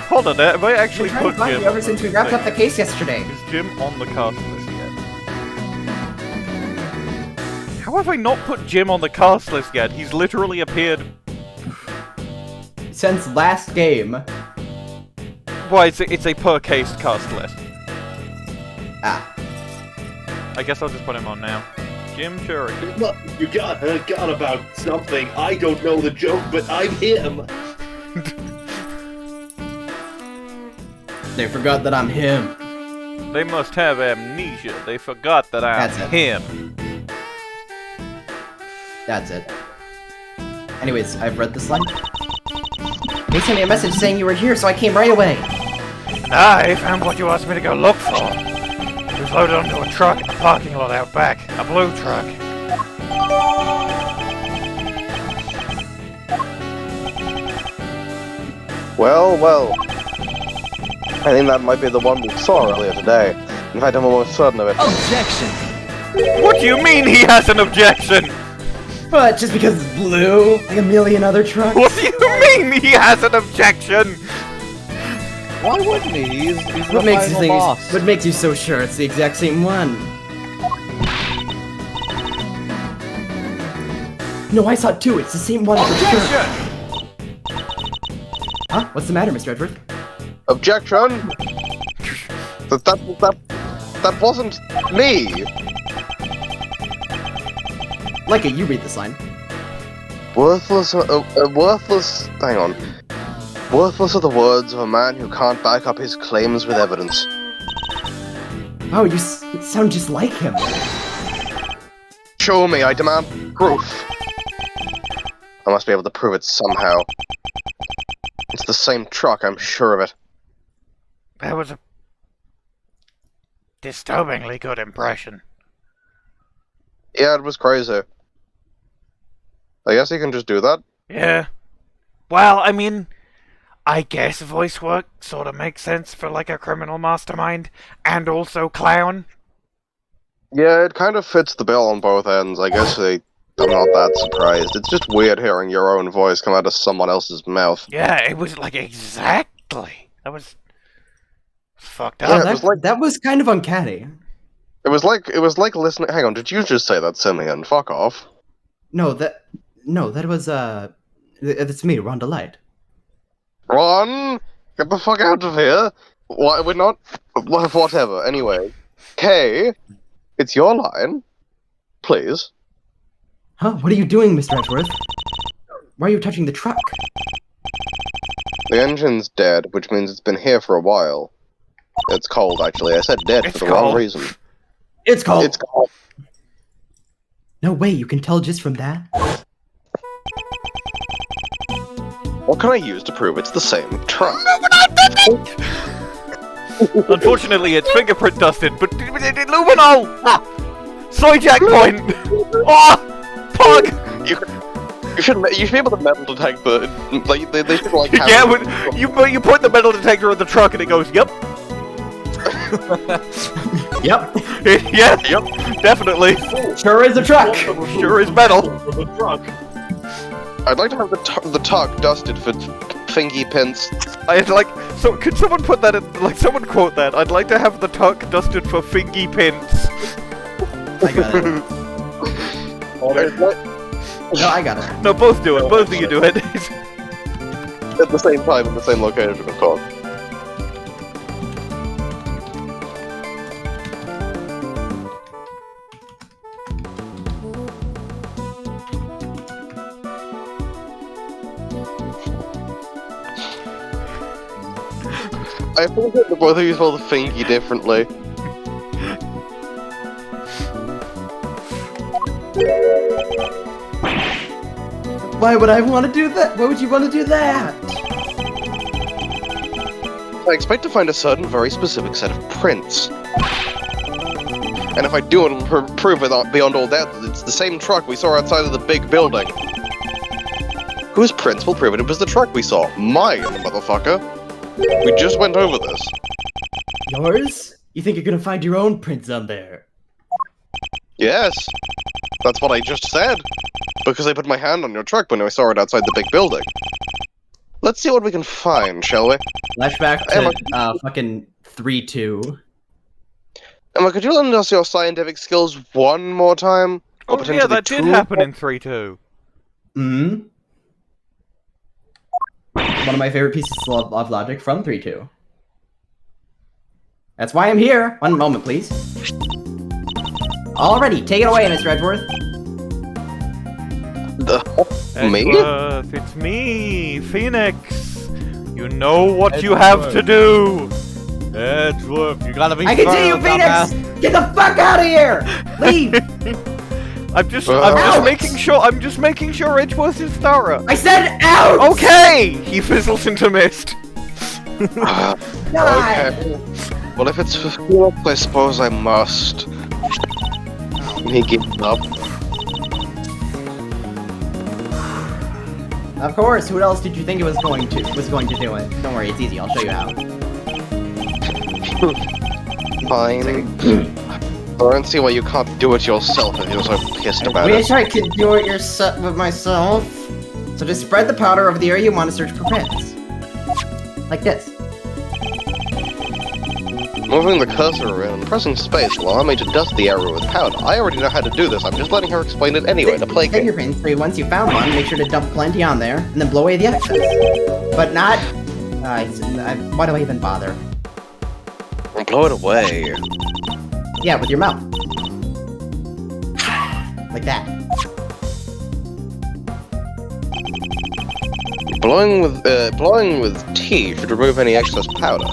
Hold on, have I actually We're trying put to find Jim? you ever since we wrapped up the case yesterday. Is Jim on the cast list yet? How have I not put Jim on the cast list yet? He's literally appeared. Since last game. Why, it's a per case cast list. Ah. I guess I'll just put him on now. Jim Cherokee. Look, you got about something. I don't know the joke, but I'm him. They forgot that I'm him. They must have amnesia. They forgot that I'm That's it. him. That's it. Anyways, I've read this line. They sent me a message saying you were here, so I came right away. And I found what you asked me to go look for. It was loaded onto a truck in the parking lot out back. A blue truck. Well, well. I think that might be the one we saw earlier today. In fact, I'm almost certain of it. Objection! What do you mean he has an objection? But just because it's blue, like a million other trucks. What do you mean he has an objection? Why wouldn't he? He's What the makes you final think? boss. What makes you so sure it's the exact same one? No, I saw it too. It's the same one for sure. Huh? What's the matter, Mr. Edgeworth? Objection! That wasn't me! Leica, you read this line. Worthless hang on. Worthless are the words of a man who can't back up his claims with evidence. Oh, you sound just like him. Show me, I demand proof. I must be able to prove it somehow. It's the same truck, I'm sure of it. That was a disturbingly good impression. Yeah, it was crazy. I guess you can just do that. Yeah. Well, I mean, I guess voice work sort of makes sense for like a criminal mastermind and also clown. Yeah, it kind of fits the bill on both ends. I guess I'm not that surprised. It's just weird hearing your own voice come out of someone else's mouth. Yeah, it was like exactly. That was fucked Yeah, up. it was like That was kind of uncanny. it was like listening. Hang on, did you just say that, Simeon? Fuck off. No, that was that's me, Rhonda Light. Ron, get the fuck out of here. Why we're not? Whatever. Anyway, hey, it's your line, please. Huh? What are you doing, Mr. Edgeworth? Why are you touching the truck? The engine's dead, which means it's been here for a while. It's cold, actually. I said dead for the wrong reason. It's cold. It's cold. No way, you can tell just from that. What can I use to prove it's the same truck? Unfortunately, it's fingerprint dusted, but Lumino! Soy jack point! Oh! Pug! You should be able to metal detect the. Like, they should, like, have. Yeah, but you point the metal detector on the truck and it goes, yep. Yep. Yeah, yep, definitely. Sure is a truck. Sure is metal. I'd like to have the tuck dusted for fingy pins. I'd like. So, could someone put that in? Like, someone quote that. I'd like to have the tuck dusted for fingy pins. I got it. No, I got it. No, both do it. Both of you do it. At the same time, in the same location, of course. I think that the both of you spell the fingy differently. Why would I want to do that? Why would you want to do that? I expect to find a certain very specific set of prints. And if I do it, it'll prove it beyond all doubt that it's the same truck we saw outside of the big building. Whose prints will prove it was the truck we saw? Mine, motherfucker. We just went over this. Yours? You think you're gonna find your own prints on there? Yes. That's what I just said. Because I put my hand on your truck when I saw it outside the big building. Let's see what we can find, shall we? Flashback to fucking 3-2. Emma, could you lend us your scientific skills one more time? Or Oh yeah, that did happen in 3-2. Hmm? One of my favorite pieces of logic from 3-2. That's why I'm here. One moment, please. Alrighty, take it away, Mr. Edgeworth. Me? Edgeworth, it's me, Phoenix. You know what you have to do. Edgeworth, you gotta be I can see you, Phoenix! Get the fuck out of here! Leave! I'm just making sure Edgeworth is thorough. I said out! Okay! He fizzles into mist. Okay. Well, if it's for Felix, I suppose I must. He gives up. Of course, who else did you think it was going to do it? Don't worry, it's easy, I'll show you how. Fine. I don't see why you can't do it yourself if you're so pissed about it. Wish I could do it with myself. So just spread the powder over the area you want to search for prints. Like this. Moving the cursor around and pressing space will allow me to dust the area with powder. I already know how to do this, I'm just letting her explain it anyway to play Take your prints, so once you found one, make sure to dump plenty on there, and then blow away the excess. But not... why do I even bother? Blow it away. Yeah, with your mouth. Like that. Blowing with tea should remove any excess powder.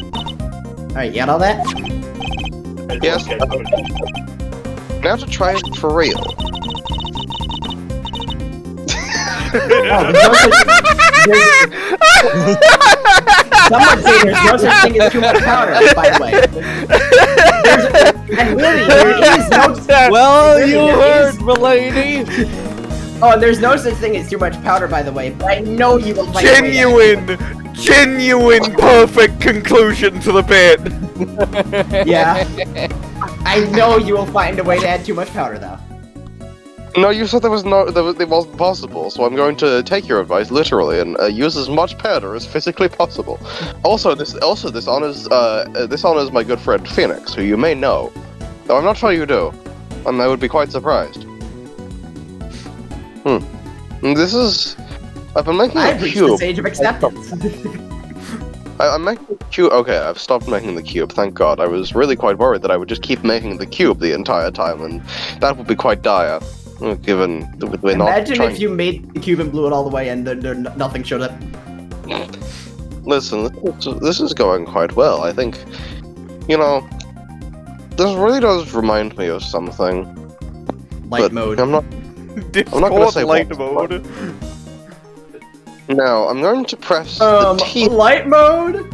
Alright, you got all that? Yes. Now to try it for real. Someone say there's no such thing as too much powder, by the way. And really, there is no... Well, you heard, milady! Oh, and there's no such thing as too much powder, by the way, but I know you will find Genuine perfect conclusion to the bit. Yeah. I know you will find a way to add too much powder, though. No, you said it wasn't possible, so I'm going to take your advice literally and use as much powder as physically possible. Also, this honors my good friend Phoenix, who you may know, though I'm not sure you do, and I would be quite surprised. I've been making a cube. I've reached the stage of acceptance. I'm making the cube. Okay, I've stopped making the cube, thank God. I was really quite worried that I would just keep making the cube the entire time, and that would be quite dire. Given that we're not Imagine if you made the cube and blew it all the way and nothing showed up. Listen, this is going quite well. I think, you know, this really does remind me of something. Light mode. I'm not going to say light mode. Now, I'm going to press the T... Light mode?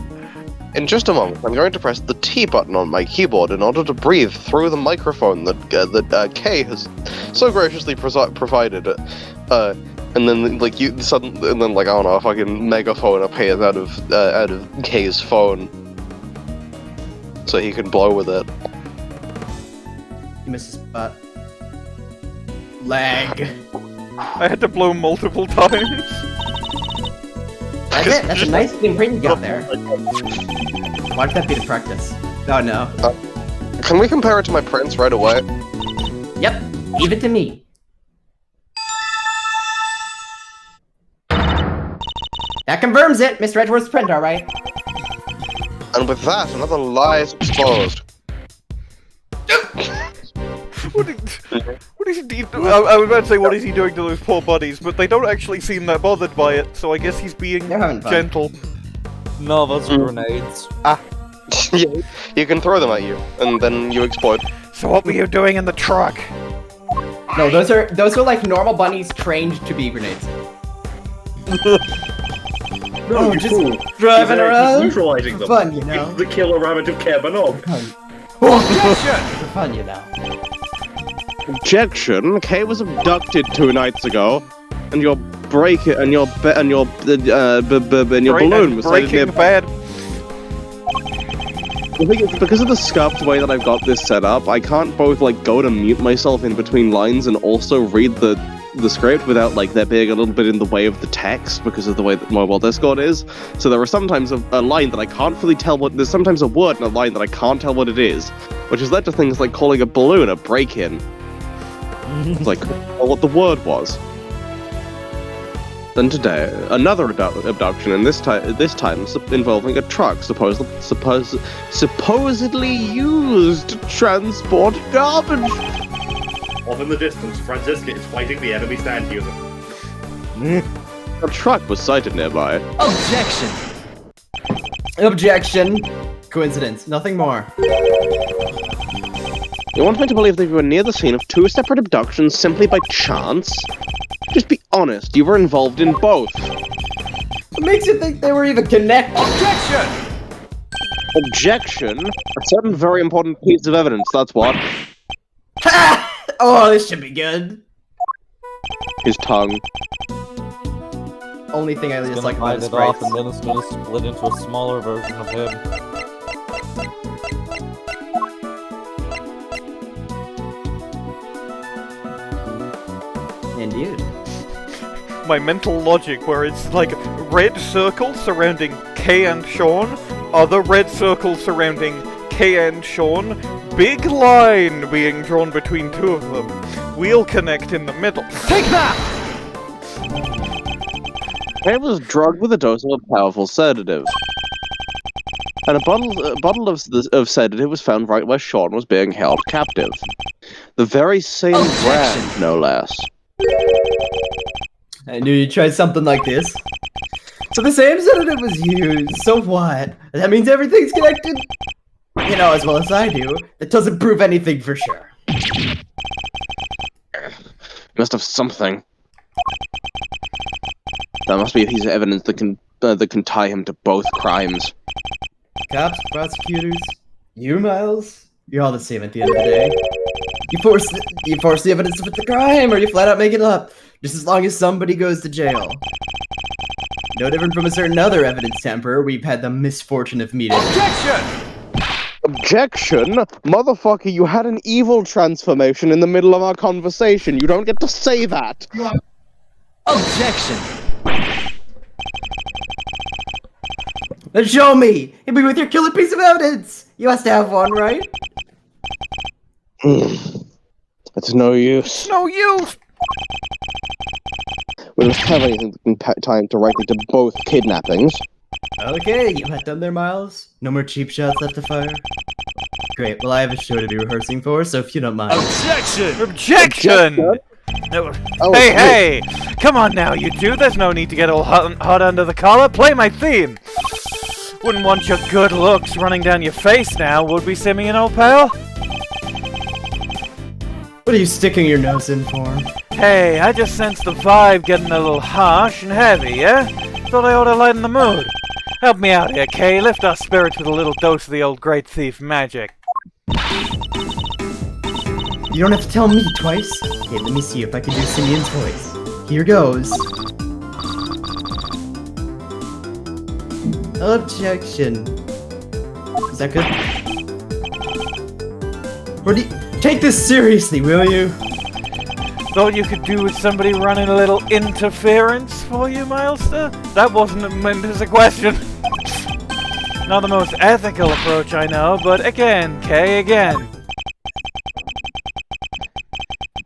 In just a moment, I'm going to press the T button on my keyboard in order to breathe through the microphone that Kay has so graciously provided. And then, like, I don't know, a fucking megaphone appears out of Kay's phone, so he can blow with it. Missed his spot. Lag. I had to blow multiple times. That's it. That's a nice clean print you got there. Why did that be the practice? Oh no. Can we compare it to my prints right away? Yep. Leave it to me. That confirms it. Mr. Edgeworth's print, alright. And with that, another lie is exposed. What is he doing? I was about to say, what is he doing to those poor buddies, but they don't actually seem that bothered by it, so I guess he's being gentle. No, those are grenades. Yeah, you can throw them at you, and then you explode. So what were you doing in the truck? No, those are like normal bunnies trained to be grenades. No, just cool. driving He's around. neutralizing them. Fun, you know. It's the killer rabbit of Kebanog. For fun, you know. Objection! Kay was abducted 2 nights ago, and your balloon was sighted near. Breaking Bad. The thing is, because of the scuffed way that I've got this set up, I can't both like go to mute myself in between lines and also read the script without like there being a little bit in the way of the text because of the way that mobile Discord is. So there are sometimes a line that I can't fully tell what. There's sometimes a word in a line that I can't tell what it is, which has led to things like calling a balloon a break-in. It's like what the word was. Then today, another abduction, and this time involving a truck supposedly used to transport garbage. Off in the distance, Franziska is fighting the enemy stand user. A truck was sighted nearby. Objection! Objection! Coincidence, nothing more. You want me to believe that you were near the scene of 2 separate abductions simply by chance? Just be honest, you were involved in both. What makes you think they were even connected? Objection! Objection? A certain very important piece of evidence, that's what. Ha! Oh, this should be good. His tongue. Only thing I dislike about Bite his it off, sprites. and then it's gonna split into a smaller version of him. Indeed. My mental logic where it's like red circle surrounding Kay and Shaun, other red circle surrounding Kay and Shaun, big line being drawn between 2 of them. We'll connect in the middle. Take that! Kay was drugged with a dose of a powerful sedative. And a bottle of sedative was found right where Shaun was being held captive. The very same brand, no less. I knew you'd try something like this. So the same sedative was used, so what? That means everything's connected? You know as well as I do, that doesn't prove anything for sure. He must have something. That must be a piece of evidence that can tie him to both crimes. Cops, prosecutors, you, Miles, you're all the same at the end of the day. You force the evidence to fit the crime, or you flat out make it up, just as long as somebody goes to jail. No different from a certain other evidence tamperer we've had the misfortune of meeting. Objection! Objection? Motherfucker, you had an evil transformation in the middle of our conversation. You don't get to say that. Objection! Then show me! Hit me with your killer piece of evidence! You has to have one, right? It's no use. No use! We don't have anything that can tie him directly to both kidnappings. Okay, you got done there, Miles. No more cheap shots left to fire. Great, well I have a show to be rehearsing for, so if you don't mind. Objection! Objection! No. Oh, Hey! Come on now, you two. There's no need to get all hot under the collar. Play my theme. Wouldn't want your good looks running down your face now, would we, Simeon, old pal? What are you sticking your nose in for? Hey, I just sensed the vibe getting a little harsh and heavy, yeah? Thought I ought to lighten the mood. Help me out here, Kay. Lift our spirits with a little dose of the old great thief magic. You don't have to tell me twice. Okay, let me see if I can do Simeon's voice. Here goes. Objection. Is that good? Or do Take this seriously, will you? Thought you could do with somebody running a little interference for you, Milester? That wasn't meant as a question. Not the most ethical approach, I know, but again, Kay, again.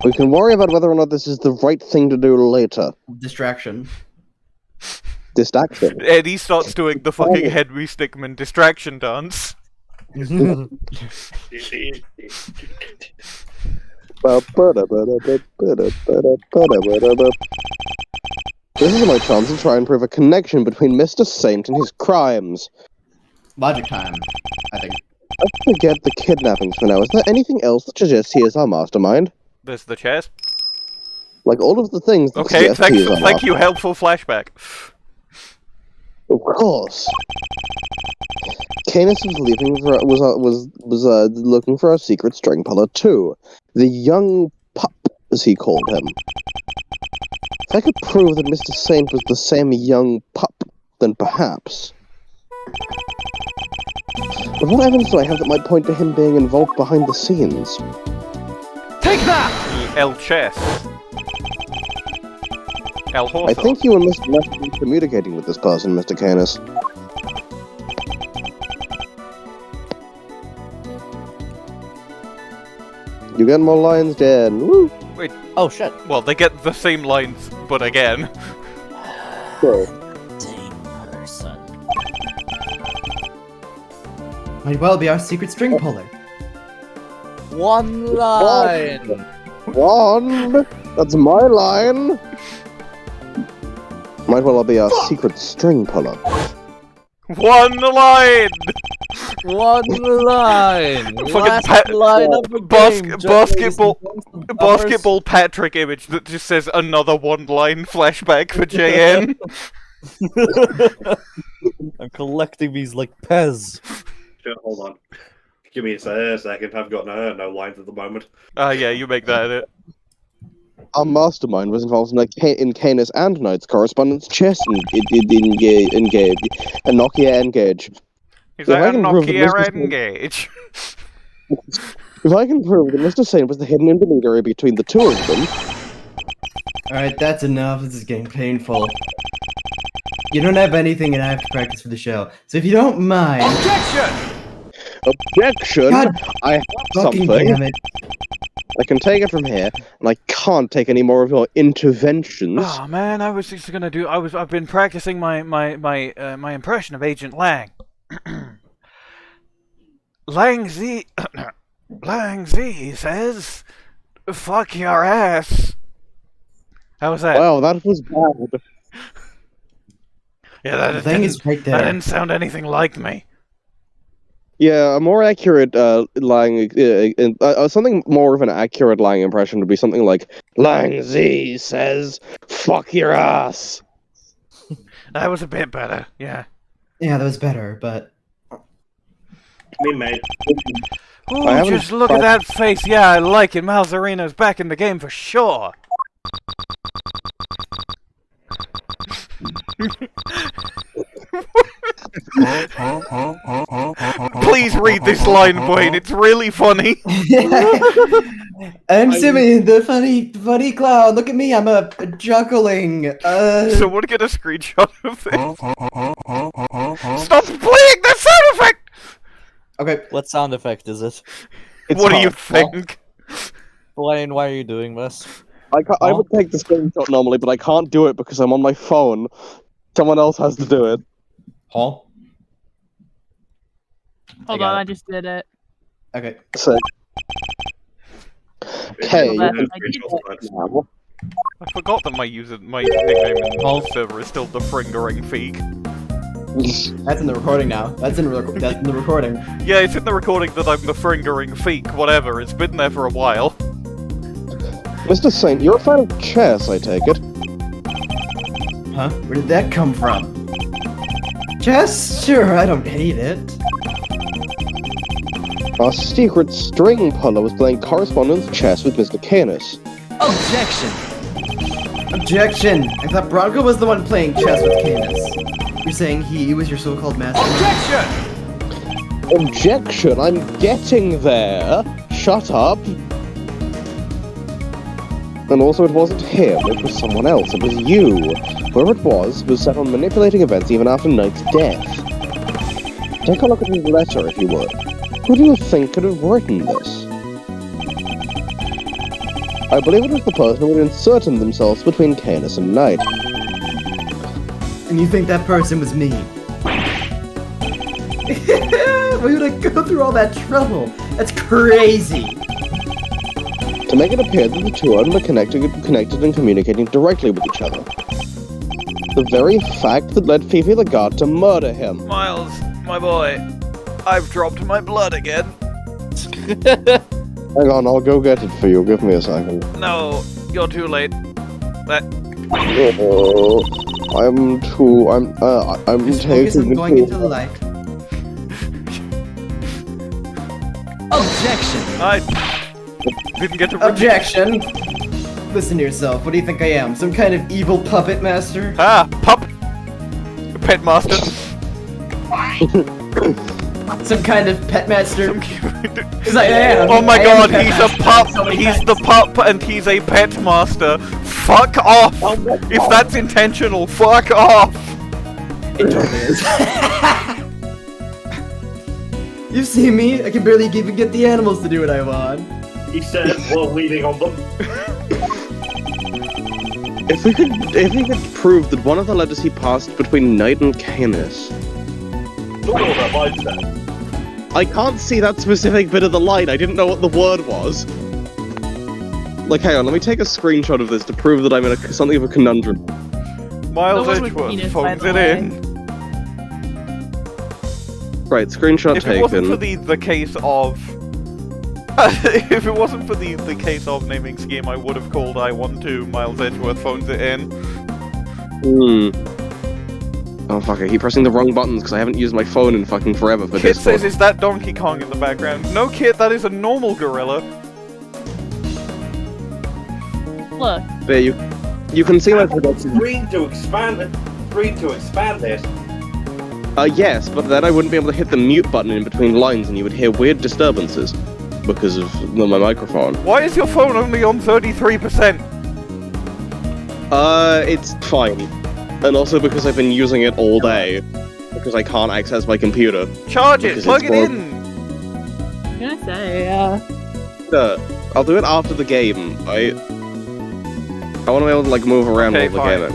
We can worry about whether or not this is the right thing to do later. Distraction. Distraction. Eddie starts doing the fucking Henry Stickmin distraction dance. This is my chance to try and prove a connection between Mr. Saint and his crimes. Logic time, I think. Let's forget the kidnappings for now. Is there anything else that suggests he is our mastermind? There's the chest. Like all of the things that Okay, suggest he is our thank you, helpful flashback. Of course. Canis was looking for a secret string puller too. The young pup, as he called him. If I could prove that Mr. Saint was the same young pup, then perhaps. But what evidence do I have that might point to him being involved behind the scenes? Take that! El chest. El horse. I think you and Mr. Neff have been communicating with this person, Mr. Canis. You get more lines, Dan. Woo! Wait. Oh shit. Well, they get the same lines, but again. Sure. Same person. Might well be our secret string puller. One line. One. That's my line. Might well be our secret string puller. One line. One line. Fucking line of the game. Basketball Patrick image that just says another one line flashback for JN. I'm collecting these like Pez. Hold on. Give me a second. I've got no lines at the moment. Yeah, you make that edit. Our mastermind was involved in Canis and Knight's correspondence chess engage. A Nokia engage. Is that a Nokia engage? If I can prove that Mr. Saint was the hidden intermediary between the two of them... Alright, that's enough. This is getting painful. You don't have anything and I have to practice for the show. So if you don't mind... Objection! God, I have something. Damn it. I can take it from here, and I can't take any more of your interventions. Oh man, I was just gonna do. I've been practicing my impression of Agent Lang. Lang Z says, "Fuck your ass." How was that? Wow, that was bad. Yeah, that thing is right there. That didn't sound anything like me. Yeah, a more accurate Lang, something more of an accurate Lang impression would be something like, Lang Z says, "Fuck your ass." That was a bit better, yeah. Yeah, that was better, but... Me, mate. Ooh, just look at that face. Yeah, I like it. Malzarino's back in the game for sure. Please read this line, Bwain. It's really funny. I'm Simeon, the funny clown. Look at me, I'm a juggling. Someone get a screenshot of this. Stop playing the sound effect! Okay. What sound effect is it? What do you think? Bwain, why are you doing this? I would take the screenshot normally, but I can't do it because I'm on my phone. Someone else has to do it. Huh? Hold on, I just did it. Okay. So. Okay. I forgot that my nickname in the server is still the Fringering Feek. That's in the recording now. That's in the recording. Yeah, it's in the recording that I'm the Fringering Feek. Whatever, it's been there for a while. Mr. Saint, you're a fan of chess, I take it. Huh? Where did that come from? Chess? Sure, I don't hate it. Our secret string puller was playing correspondence chess with Mr. Canis. Objection! Objection! I thought Bronco was the one playing chess with Canis. You're saying he was your so-called master? Objection! I'm getting there. shut up? And also, it wasn't him, it was someone else, it was you. Whoever it was set on manipulating events even after Knight's death. Take a look at his letter, if you would. Who do you think could have written this? I believe it was the person who had inserted themselves between Canis and Knight. And you think that person was me? Why would I go through all that trouble? That's crazy! To make it appear that the two of them are connected and communicating directly with each other. The very fact that led Fifi Laguarde to murder him. Miles, my boy, I've dropped my blood again. Hang on, I'll go get it for you. Give me a second. No, you're too late. I'm taking going into the light. Objection! I didn't get to... Objection! Listen to yourself. What do you think I am? Some kind of evil puppet master? Ah, pet master. Some kind of pet master? Because I am. Oh my god, he's a pup. So he's the pup and he's a pet master. Fuck off. If that's intentional, fuck off. It totally is. You see me? I can barely even get the animals to do what I want. He said while leaning on them. If we could prove that one of the letters he passed between Knight and Canis. Look at all that line said. I can't see that specific bit of the line. I didn't know what the word was. Like, hang on, let me take a screenshot of this to prove that I'm in something of a conundrum. Miles Edgeworth phones it in. Right, screenshot taken. If it wasn't for the case of... if it wasn't for the case of naming scheme, I would have called I12 Miles Edgeworth phones it in. Oh fuck, I keep pressing the wrong buttons because I haven't used my phone in fucking forever for Kid this. says, is that Donkey Kong in the background? No, kid, that is a normal gorilla. Look. There, you can see my production. Screen to expand it. Yes, but then I wouldn't be able to hit the mute button in between lines and you would hear weird disturbances because of my microphone. Why is your phone only on 33%? It's fine. And also because I've been using it all day. Because I can't access my computer. Charge it! Plug it in! I'm gonna say, I'll do it after the game, right? I want to be able to, like, move around while the gaming.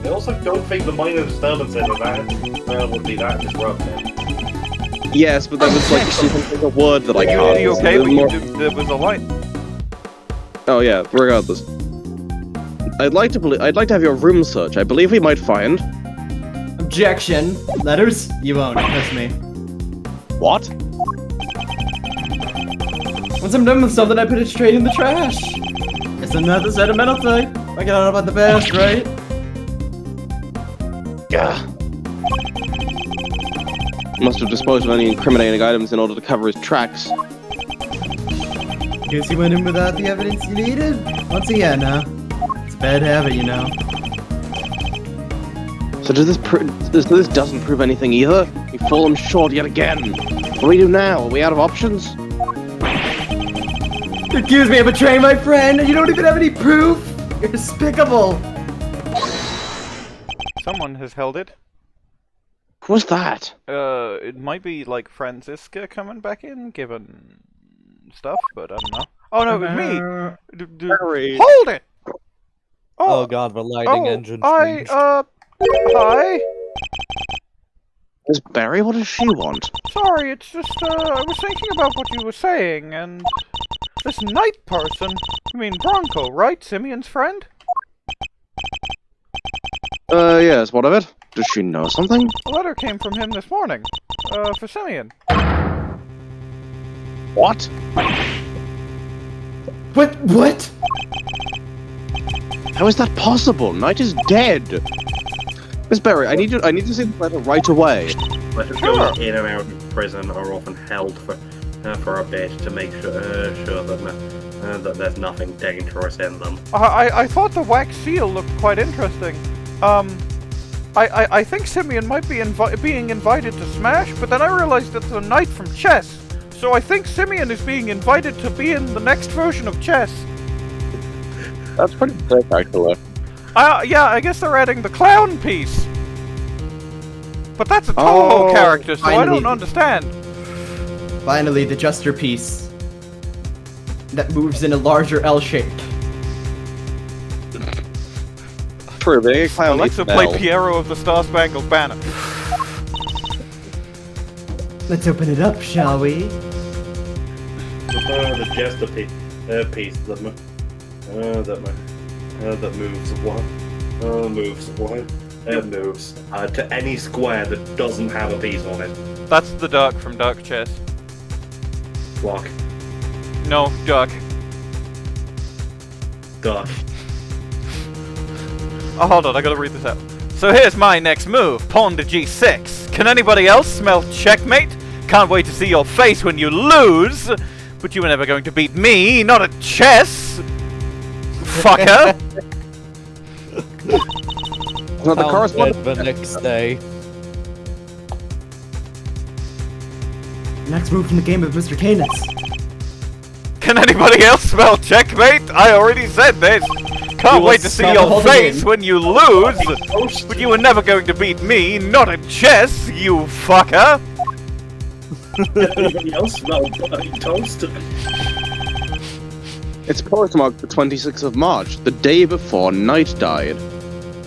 I also don't think the minor disturbances of that would be that disruptive. Yes, but there was, like, something like a word that I can't. Are you okay? There was a light. Oh yeah, regardless. I'd like to have your room search. I believe we might find... Objection. Letters? You won't, trust me. What? Once I'm done with something, I put it straight in the trash. Guess I'm not the sentimental type. I get out about the past, right? Gah. Must have disposed of any incriminating items in order to cover his tracks. Guess you went in without the evidence you needed? Once again, huh? It's a bad habit, you know. So this doesn't prove anything either? We've fallen short yet again. What do we do now? Are we out of options? You accuse me of betraying my friend, and you don't even have any proof? You're despicable! Someone has held it. What's that? It might be like Franziska coming back in, given stuff, but I don't know. Oh no, it was me! Hold it! Oh god, the lighting engine changed. Hi? Miss Barry, what does she want? Sorry, it's just, I was thinking about what you were saying, and... This Knight person, you mean Bronco, right? Simeon's friend? Yes, what of it? Does she know something? A letter came from him this morning, for Simeon. What? What? How is that possible? Knight is dead! Miss Barry, I need to see the letter right away. Letters going in and out of prison are often held for a bit to make sure that there's nothing dangerous in them. I thought the wax seal looked quite interesting. I think Simeon might be being invited to Smash, but then I realized it's a Knight from Chess, So I think Simeon is being invited to be in the next version of Chess. That's pretty sick, actually. Yeah, I guess they're adding the clown piece. But that's a Toho character, so I don't understand. Finally, the Juster piece that moves in a larger L shape. True, being a clown. Alexa, play Piero of the Star Spangled Banner. Let's open it up, shall we? The Jester piece that moves one. It moves to any square that doesn't have a piece on it. That's the duck from Duck Chess. Block. No, duck. Duck. Oh, hold on, I gotta read this out. So here's my next move, pawn to g6. Can anybody else smell checkmate? Can't wait to see your face when you lose. But you were never going to beat me, not at chess. Fucker. Well, the correspondent the next day. Next move from the game of Mr. Canis. Can anybody else smell checkmate? I already said this. Can't wait to see your face when you lose. But you were never going to beat me, not at chess, you fucker. Anybody else smell toast? It's postmarked the 26th of March, the day before Knight died.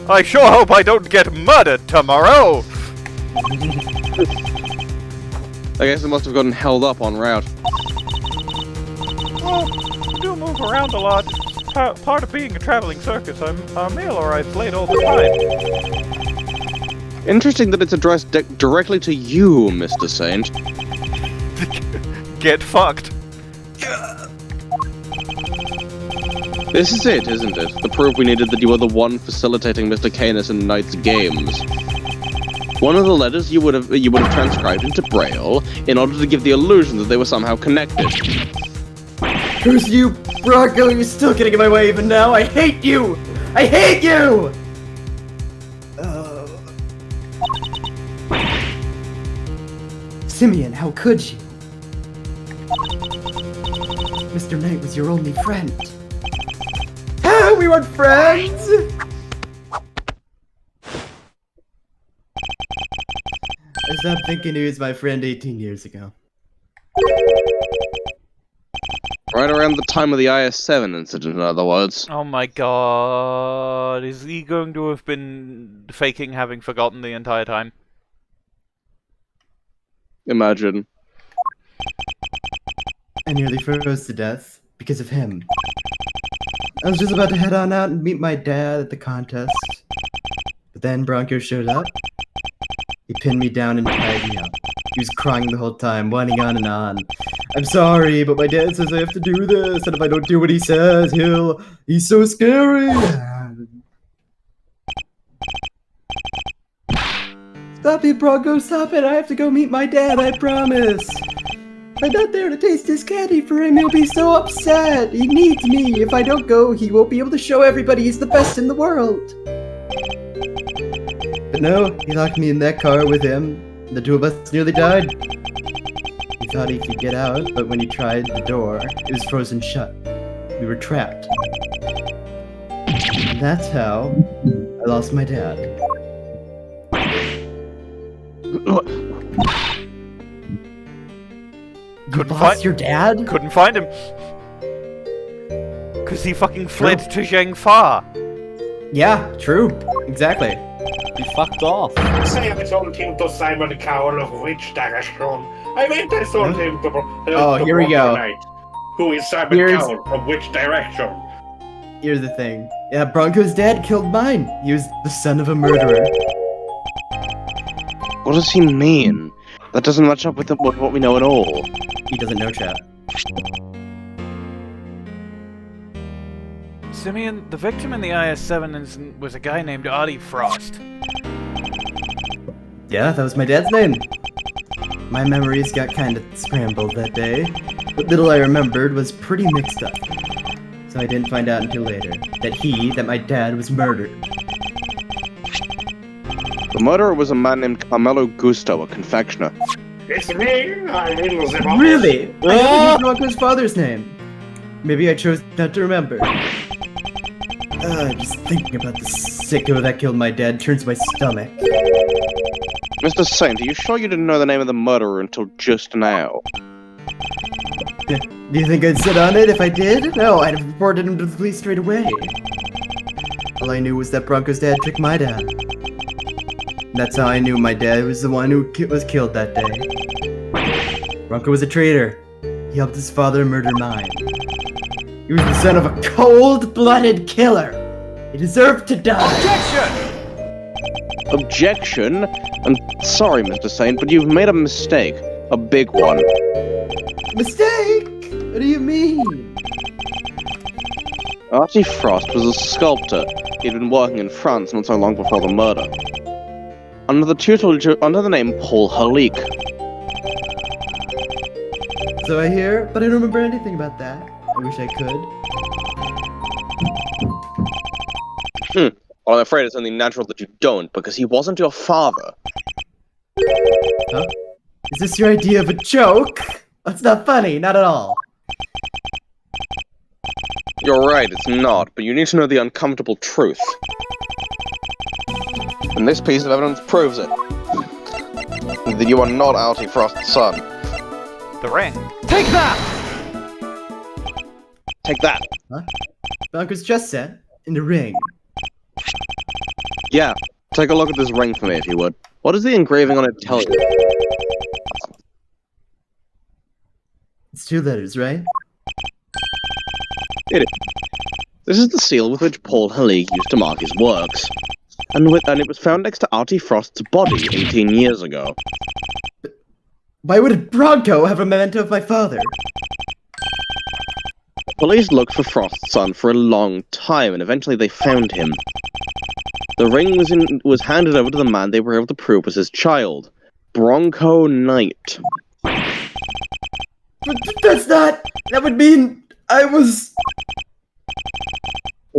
I sure hope I don't get murdered tomorrow. I guess it must have gotten held up en route. Well, I do move around a lot. Part of being a traveling circus, our mail arrives late all the time. Interesting that it's addressed directly to you, Mr. Saint. Get fucked. This is it, isn't it? The proof we needed that you were the one facilitating Mr. Canis and Knight's games. One of the letters you would have transcribed into Braille in order to give the illusion that they were somehow connected. Curse you, Bronco! You're still getting in my way even now. I hate you. I hate you. Simeon, how could you? Mr. Knight was your only friend. Ah, we weren't friends! I stopped thinking he was my friend 18 years ago. Right around the time of the IS-7 incident, in other words. Oh my god. Is he going to have been faking having forgotten the entire time? Imagine. I nearly froze to death because of him. I was just about to head on out and meet my dad at the contest. But then Bronco showed up. He pinned me down and tied me up. He was crying the whole time, whining on and on. I'm sorry, but my dad says I have to do this, and if I don't do what he says, he's so scary. Stop it, Bronco, stop it. I have to go meet my dad, I promise. If I'm not there to taste his candy for him, he'll be so upset. He needs me. If I don't go, he won't be able to show everybody he's the best in the world. But no, he locked me in that car with him. The two of us nearly died. He thought he could get out, but when he tried the door, it was frozen shut. We were trapped. And that's how I lost my dad. You lost your dad? Couldn't find him. Because he fucking fled to Zhengfa. Yeah, true. Exactly. He fucked off. Say I told him to Simon Cowell of which direction? I meant I told him to... here we go. Knight. Who is Simon Cowell from which direction? Here's the thing. Yeah, Bronco's dad killed mine. He was the son of a murderer. What does he mean? That doesn't match up with what we know at all. He doesn't know, chat. Simeon, the victim in the IS-7 incident was a guy named Audie Frost. Yeah, that was my dad's name. My memories got kind of scrambled that day. What little I remembered was pretty mixed up. So I didn't find out until later that my dad was murdered. The murderer was a man named Carmelo Gusto, a confectioner. It's me. I'm Elizabeth. Really? I never knew Bronco's father's name. Maybe I chose not to remember. Just thinking about the sicko that killed my dad turns my stomach. Mr. Saint, are you sure you didn't know the name of the murderer until just now? Do you think I'd sit on it if I did? No, I'd have reported him to the police straight away. All I knew was that Bronco's dad tricked my dad. And that's how I knew my dad was the one who was killed that day. Bronco was a traitor. He helped his father murder mine. He was the son of a cold-blooded killer. He deserved to die. Objection? I'm sorry, Mr. Saint, but you've made a mistake. A big one. Mistake? What do you mean? Artie Frost was a sculptor. He'd been working in France not so long before the murder. Under the name Paul Halik. So I hear, but I don't remember anything about that. I wish I could. Well, I'm afraid it's only natural that you don't, because he wasn't your father. Huh? Is this your idea of a joke? That's not funny, not at all. You're right, it's not, but you need to know the uncomfortable truth. And this piece of evidence proves it. That you are not Artie Frost's son. The ring. Take that! Take that. Huh? Bronco's just said, in the ring. Yeah, take a look at this ring for me, if you would. What does the engraving on it tell you? It's 2 letters, right? It is. This is the seal with which Paul Halik used to mark his works. And it was found next to Artie Frost's body 18 years ago. Why would Bronco have a memento of my father? Police looked for Frost's son for a long time, and eventually they found him. The ring was handed over to the man they were able to prove was his child, Bronco Knight. But that's not... That would mean I was...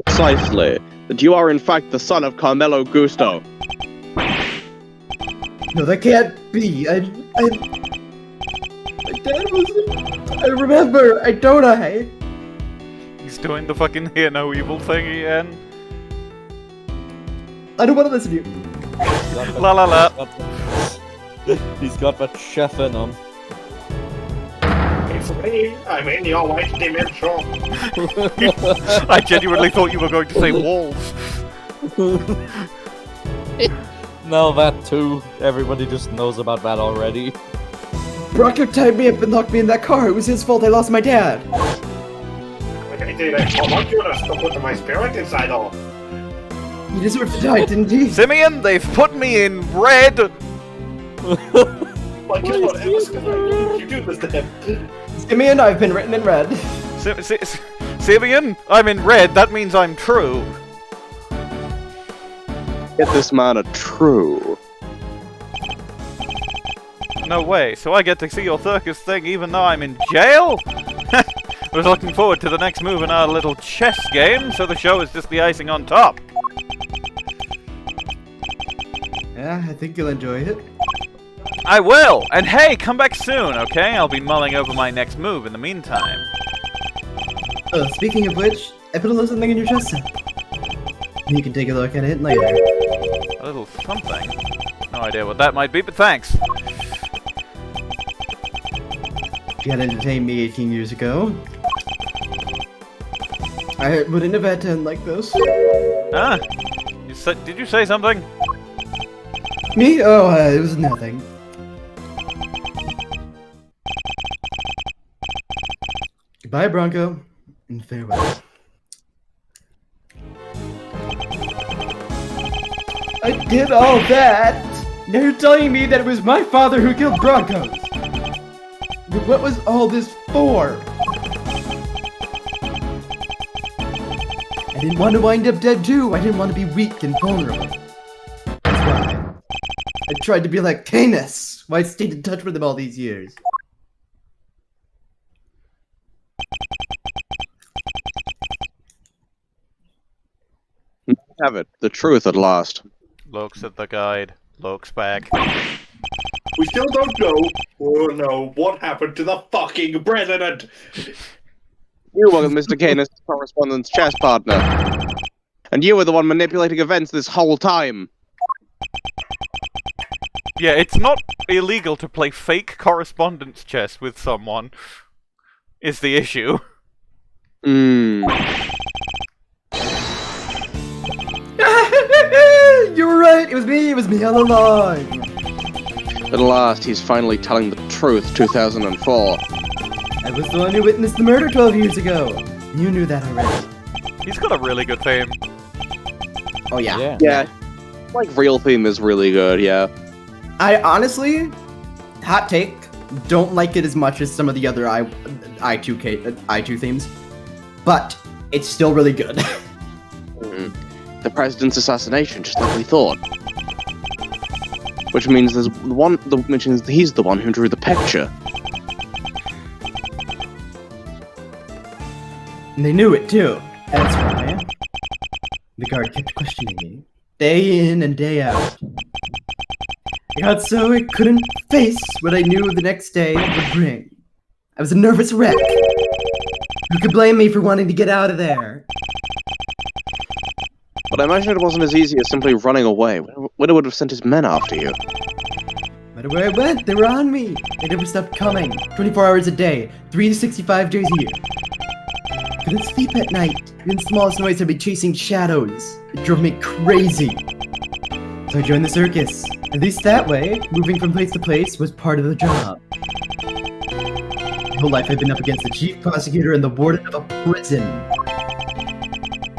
Precisely. That you are in fact the son of Carmelo Gusto. No, that can't be. My dad wasn't... I remember, don't I? He's doing the fucking hear no evil thing again. I don't want to listen to you. La la la. He's got that chef in him. It's me. I'm in your white dimension. I genuinely thought you were going to say walls. No, that too. Everybody just knows about that already. Bronco tied me up and locked me in that car. It was his fault I lost my dad. Like I did, I homunculus to put my spirit inside of. He deserved to die, didn't he? Simeon, they've put me in red! Like, come on, Ema Skye, you do this to him. Simeon, I've been written in red. Simeon, I'm in red, that means I'm true. Get this man a true. No way, so I get to see your circus thing even though I'm in jail? I was looking forward to the next move in our little chess game, so the show is just the icing on top. Yeah, I think you'll enjoy it. I will! And hey, come back soon, okay? I'll be mulling over my next move in the meantime. Oh, speaking of which, I put a little something in your chest set. You can take a look at it later. A little something? No idea what that might be, but thanks. You had entertained me 18 years ago. I wouldn't have had to end like this. Ah, did you say something? Me? Oh, it was nothing. Goodbye, Bronco, and farewell. I did all that! Now you're telling me that it was my father who killed Broncos! But what was all this for? I didn't want to wind up dead too. I didn't want to be weak and vulnerable. That's why I tried to be like Canis. Why I stayed in touch with him all these years. Have it. The truth at last. Looks at the guide. Looks back. We still don't know. Oh no, what happened to the fucking president? You were Mr. Kanis' correspondence chess partner. And you were the one manipulating events this whole time. Yeah, it's not illegal to play fake correspondence chess with someone, is the issue. Hmm. You were right. It was me all along. At last, he's finally telling the truth, 2004. I was the one who witnessed the murder 12 years ago. You knew that already. He's got a really good theme. Oh, yeah. Yeah. Like, real theme is really good, yeah. I honestly, hot take, don't like it as much as some of the other I2 themes. But it's still really good. The president's assassination, just like we thought. Which means he's the one who drew the picture. And they knew it too. That's why the guard kept questioning me, day in and day out. I got so I couldn't face what I knew the next day would bring. I was a nervous wreck. Who could blame me for wanting to get out of there? But I imagine it wasn't as easy as simply running away. Winter would have sent his men after you. No matter where I went, they were on me. They never stopped coming. 24 hours a day, 365 days a year. Couldn't sleep at night. Even the smallest noise I'd be chasing shadows. It drove me crazy. So I joined the circus. At least that way, moving from place to place was part of the job. My whole life I've been up against the chief prosecutor and the warden of a prison.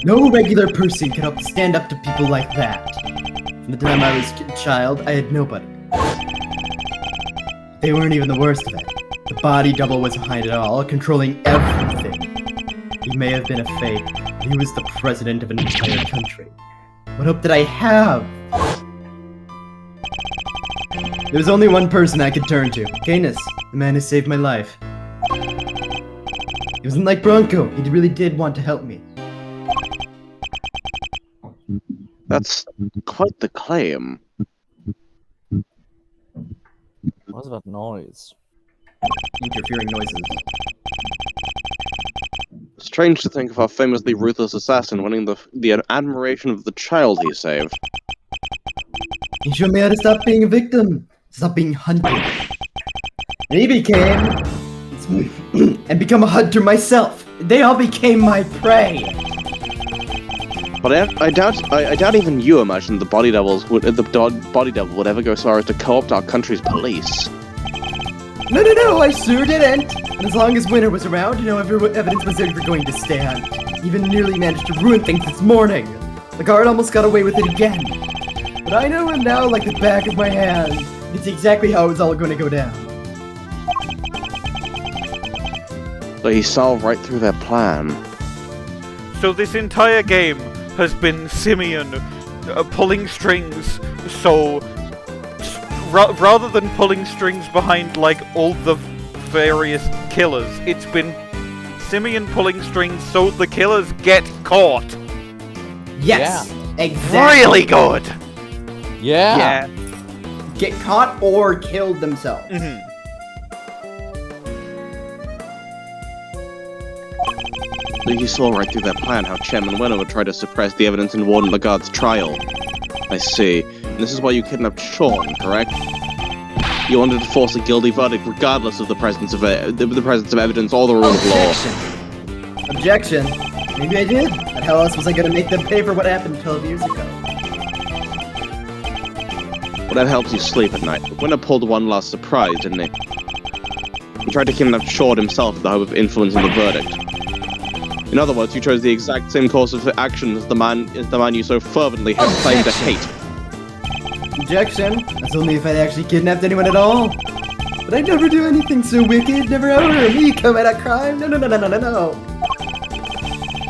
No regular person could help stand up to people like that. From the time I was a child, I had nobody. They weren't even the worst of it. The body double was behind it all, controlling everything. He may have been a fake, but he was the president of an entire country. What hope did I have? There was only one person I could turn to. Kanis, the man who saved my life. He wasn't like Bronco. He really did want to help me. That's quite the claim. What's that noise? Interfering noises. Strange to think of our famously ruthless assassin winning the admiration of the child he saved. He showed me how to stop being a victim, stop being hunted. And he became... and become a hunter myself. They all became my prey. But I doubt even you imagined the body devil would ever go so far as to co-opt our country's police. No, I sure didn't. And as long as Winter was around, no evidence was ever going to stand. Even nearly managed to ruin things this morning. The guard almost got away with it again. But I know him now like the back of my hand. It's exactly how it was all going to go down. But he saw right through their plan. So this entire game has been Simeon pulling strings, so rather than pulling strings behind like all the various killers, it's been Simeon pulling strings so the killers get caught. Yes, exactly. Really good. Yeah. Get caught or killed themselves. Mm-hmm. He saw right through their plan how Chairman Winter would try to suppress the evidence in Warden Laguarde's trial. I see. And this is why you kidnapped Shaun, correct? You wanted to force a guilty verdict regardless of the presence of evidence or the rule of law. Objection. Maybe I did. But how else was I going to make them pay for what happened 12 years ago? Well, that helps you sleep at night. But Winter pulled one last surprise, didn't he? He tried to kidnap Shaun himself with the hope of influencing the verdict. In other words, you chose the exact same course of action as the man you so fervently have claimed to hate. Objection. That's only if I'd actually kidnapped anyone at all. But I'd never do anything so wicked, never ever me commit a crime. No.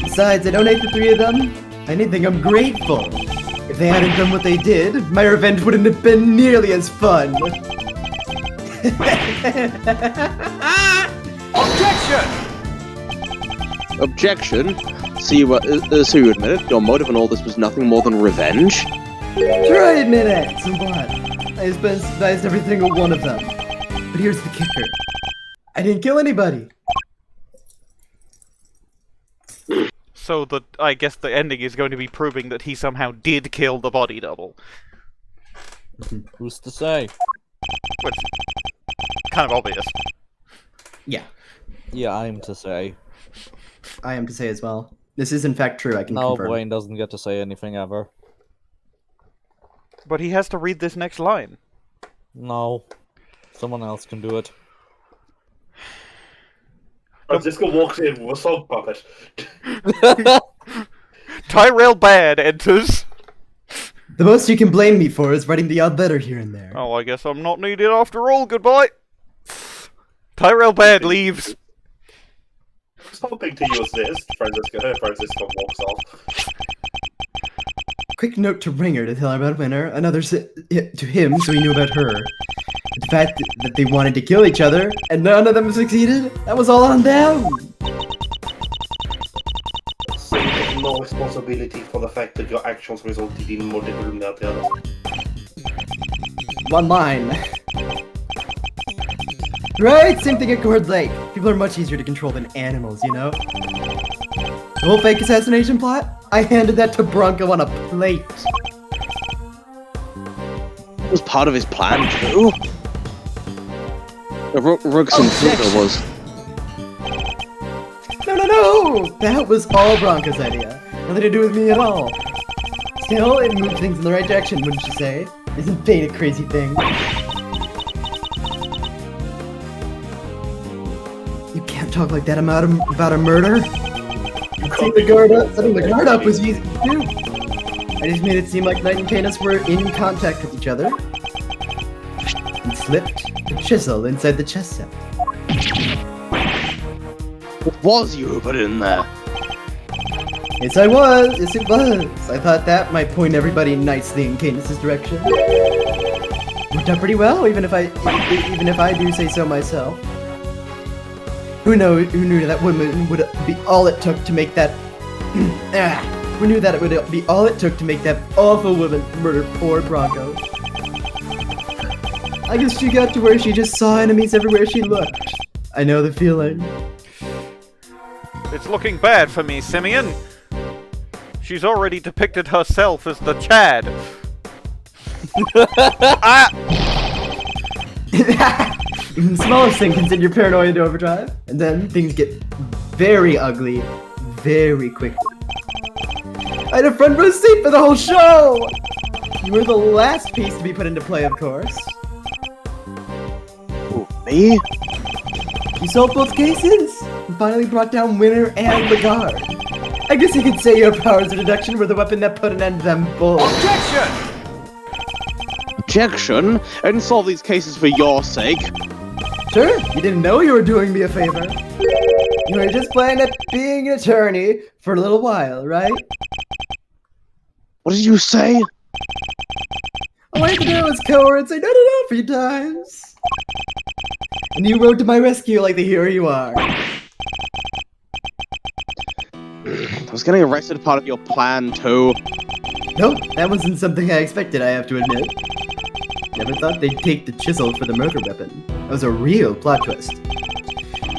Besides, I don't hate the three of them. If anything, I'm grateful. If they hadn't done what they did, my revenge wouldn't have been nearly as fun. Objection! Objection? So you admit it? Your motive in all this was nothing more than revenge? Sure, I admit it. So what? I sympathized every single one of them. But here's the kicker. I didn't kill anybody. So I guess the ending is going to be proving that he somehow did kill the body double. Who's to say? Which kind of obvious. Yeah. Yeah, I'm to say. I am to say as well. This is in fact true, I can No, confirm. Bwain doesn't get to say anything ever. But he has to read this next line. No. Someone else can do it. Franziska walks in with a sock puppet. Tyrell Bad enters. The most you can blame me for is writing the odd letter here and there. Oh, I guess I'm not needed after all. Goodbye. Tyrell Bad leaves. I was hoping to use this. Franziska walks off. Quick note to Ringer to tell her about Winner, another to him so he knew about her. The fact that they wanted to kill each other, and none of them succeeded, that was all on them! So you take no responsibility for the fact that your actions resulted in multiple murders. One line. Right, same thing at Cord Lake. People are much easier to control than animals, you know? The whole fake assassination plot? I handed that to Bronco on a plate. It was part of his plan too. Rooks and Fender was. No! That was all Bronco's idea. Nothing to do with me at all. Still, it moved things in the right direction, wouldn't you say? Isn't fate a crazy thing? You can't talk like that about a murder. Setting the guard up was easy to do. I just made it seem like Knight and Canis were in contact with each other. And slipped the chisel inside the chest set. It was you who put it in there. Yes, I was. Yes, it was. I thought that might point everybody nicely in Canis' direction. Worked out pretty well, even if I do say so myself. Who knew that woman would be all it took to make that... Who knew that it would be all it took to make that awful woman murder poor Bronco? I guess she got to where she just saw enemies everywhere she looked. I know the feeling. It's looking bad for me, Simeon. She's already depicted herself as the Chad. The smallest thing can send your paranoia into overdrive, and then things get very ugly very quickly. I had a front row seat for the whole show! You were the last piece to be put into play, of course. Who, me? You solved both cases, and finally brought down Winner and Laguarde. I guess you could say your powers of deduction were the weapon that put an end to them both. Objection? I didn't solve these cases for your sake. Sure, you didn't know you were doing me a favor. You were just playing at being an attorney for a little while, right? What did you say? All I had to do was cohort say no a few times. And you rode to my rescue like the hero you are. I was getting arrested part of your plan too. Nope, that wasn't something I expected, I have to admit. Never thought they'd take the chisel for the murder weapon. That was a real plot twist.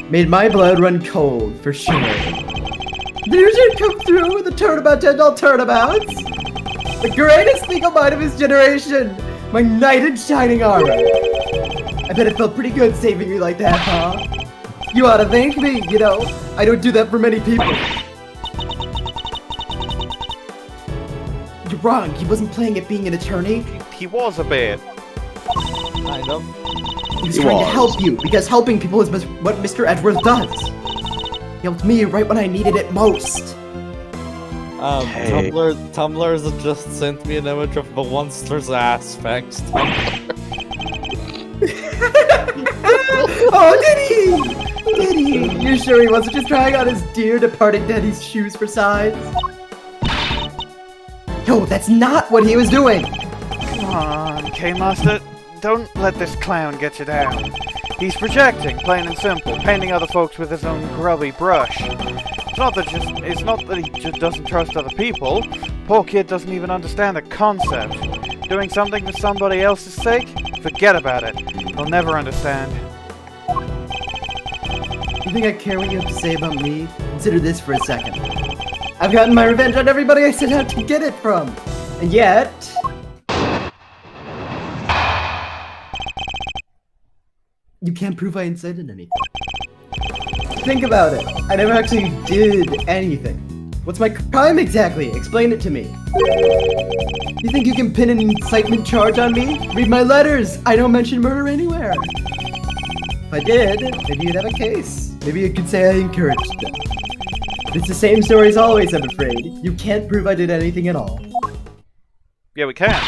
Made my blood run cold, for sure. There should come through with a turnabout to end all turnabouts. The greatest legal mind of his generation. My knight in shining armor. I bet it felt pretty good saving me like that, huh? You ought to thank me, you know. I don't do that for many people. You're wrong. He wasn't playing at being an attorney. He was a bit. Kind of. He was trying to help you, because helping people is what Mr. Edgeworth does. He helped me right when I needed it most. Hey. Tumblr's have just sent me an image of the monster's ass, thanks, Tumblr. Oh, did he? Did he? You're sure he wasn't just trying on his dear departed daddy's shoes for size? Yo, that's not what he was doing! Come on, K-Master. Don't let this clown get you down. He's projecting, plain and simple, painting other folks with his own grubby brush. It's not that he just doesn't trust other people. Poor kid doesn't even understand the concept. Doing something for somebody else's sake? Forget about it. They'll never understand. You think I care what you have to say about me? Consider this for a second. I've gotten my revenge on everybody I set out to get it from. And yet... you can't prove I incited anything. Think about it. I never actually did anything. What's my crime exactly? Explain it to me. You think you can pin an incitement charge on me? Read my letters. I don't mention murder anywhere. If I did, maybe you'd have a case. Maybe you could say I encouraged them. It's the same story as always, I'm afraid. You can't prove I did anything at all. Yeah, we can.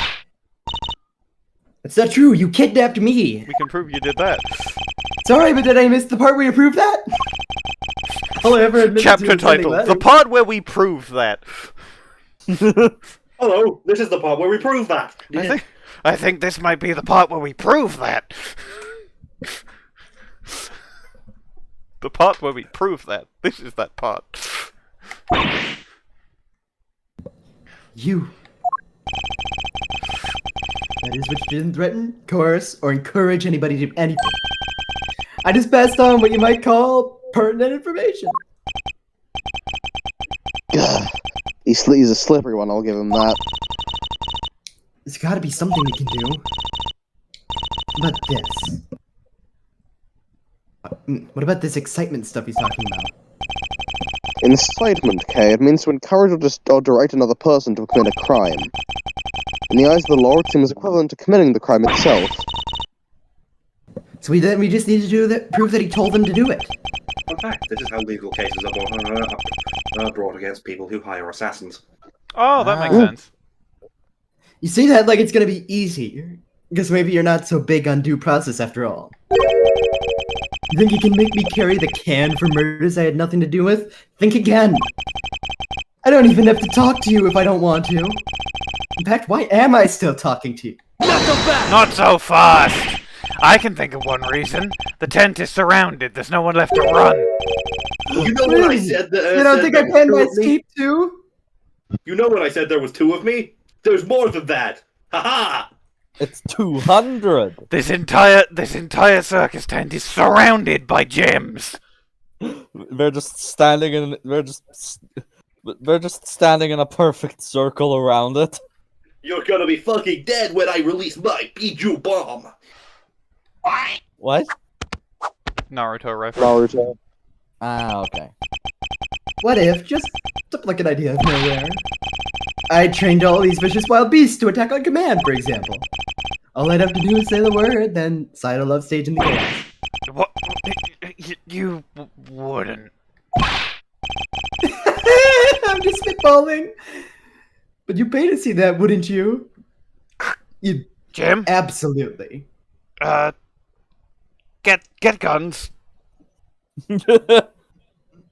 That's not true. You kidnapped me. We can prove you did that. Sorry, but did I miss the part where you proved that? All I ever admitted Chapter to was sending title: letters. The part where we prove that. Hello, this is the part where we prove that. I think this might be the part where we prove that. The part where we prove that. This is that part. You. That is what you didn't threaten, coerce, or encourage anybody to do anything. I just passed on what you might call pertinent information. He's a slippery one, I'll give him that. There's gotta be something we can do. What about this? What about this excitement stuff he's talking about? Incitement, okay? It means to encourage or direct another person to commit a crime. In the eyes of the law, it seems equivalent to committing the crime itself. So we just need to do that, prove that he told them to do it. In fact, this is how legal cases are brought against people who hire assassins. Oh, that makes sense. You say that like it's gonna be easy, because maybe you're not so big on due process after all. You think you can make me carry the can for murders I had nothing to do with? Think again. I don't even have to talk to you if I don't want to. In fact, why am I still talking to you? Not so fast! I can think of one reason. The tent is surrounded. There's no one left to run. You know when I said that? You don't think I planned my escape too? You know when I said there was 2 of me? There's more than that. Haha! It's 200. This entire circus tent is surrounded by gems. We're just standing in. We're just standing in a perfect circle around it. You're gonna be fucking dead when I release my Bijou bomb. What? Naruto reference. Naruto. Ah, okay. What if, just like an idea of nowhere, I trained all these vicious wild beasts to attack on command, for example. All I'd have to do is say the word, then Sidle Love stage in the chaos. What? You wouldn't. I'm just spitballing. But you pay to see that, wouldn't you? You Jim? Absolutely. Get guns.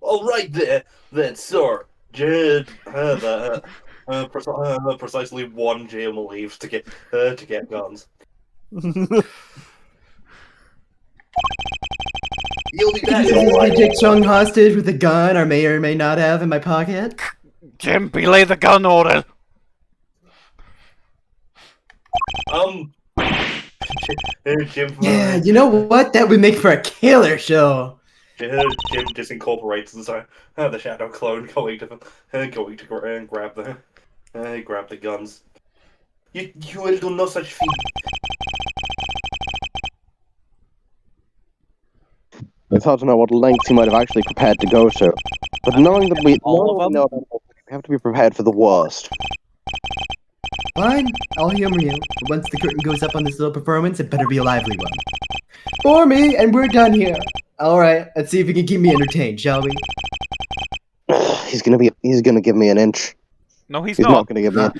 All right there, then, sir. Precisely 1 Jim leaves to get guns. You'll be back. I take Chung hostage with a gun I may or may not have in my pocket. Jim, belay the gun order. Jim. Yeah, you know what? That would make for a killer show. Jim disincorporates the shadow clone going to grab the guns. You will do no such thing. It's hard to know what lengths he might have actually prepared to go to. But knowing that we have to be prepared for the worst. Fine, I'll humor you. But once the curtain goes up on this little performance, it better be a lively one. For me, and we're done here. Alright, let's see if he can keep me entertained, shall we? He's gonna give me an inch. No, he's not. Not gonna give me an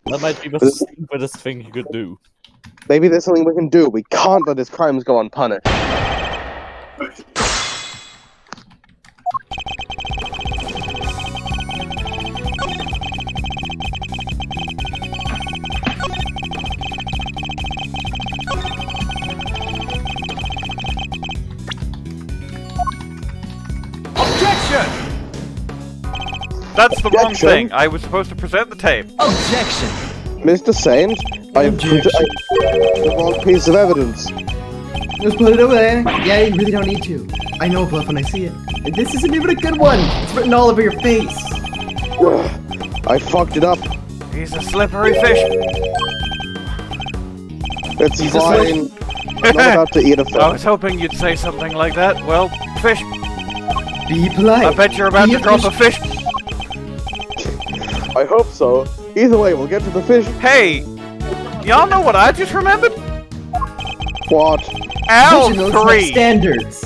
That might be the stupidest thing he could do. Maybe there's something we can do. We can't let his crimes go unpunished. That's the wrong Objection. thing. I was supposed to present the tape. Objection! Mr. Saint, I have the wrong piece of evidence. Just put it away. Yeah, you really don't need to. I know a bluff when I see it. And this isn't even a good one. It's written all over your face. I fucked it up. He's a slippery fish. It's fine. I'm not about to eat a fish. I was hoping you'd say something like that. Well, fish. Be polite. I bet you're about to drop a fish. I hope so. Either way, we'll get to the fish. Hey! Y'all know what I just remembered? What? Professionals have 3! standards.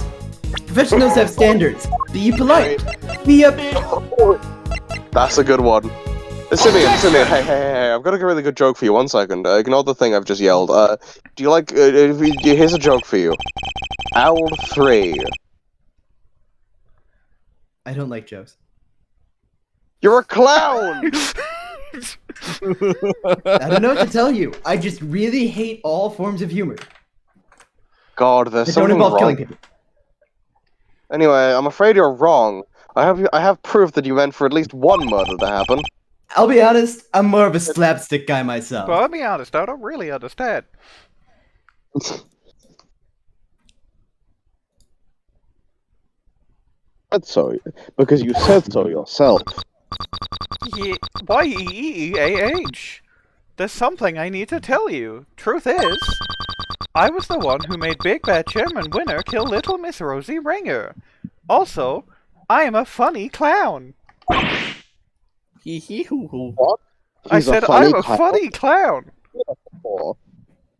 Professionals have standards. Be polite. Be a... That's a good one. Simeon, hey, I've got a really good joke for you. 1 second. Ignore the thing I've just yelled. Do you like... here's a joke for you. Owl 3. I don't like jokes. You're a clown! I don't know what to tell you. I just really hate all forms of humor. God, there's That don't something involve wrong. killing people. Anyway, I'm afraid you're wrong. I have proof that you meant for at least one murder to happen. I'll be honest, I'm more of a slapstick guy myself. Well, I'll be honest, I don't really understand. Said so, because you said so yourself. Yeah, Y-E-E-A-H. There's something I need to tell you. Truth is, I was the one who made Big Bad Chairman Winner kill Little Miss Rosie Ringer. Also, I am a funny clown. What? I said I'm a clown. funny clown.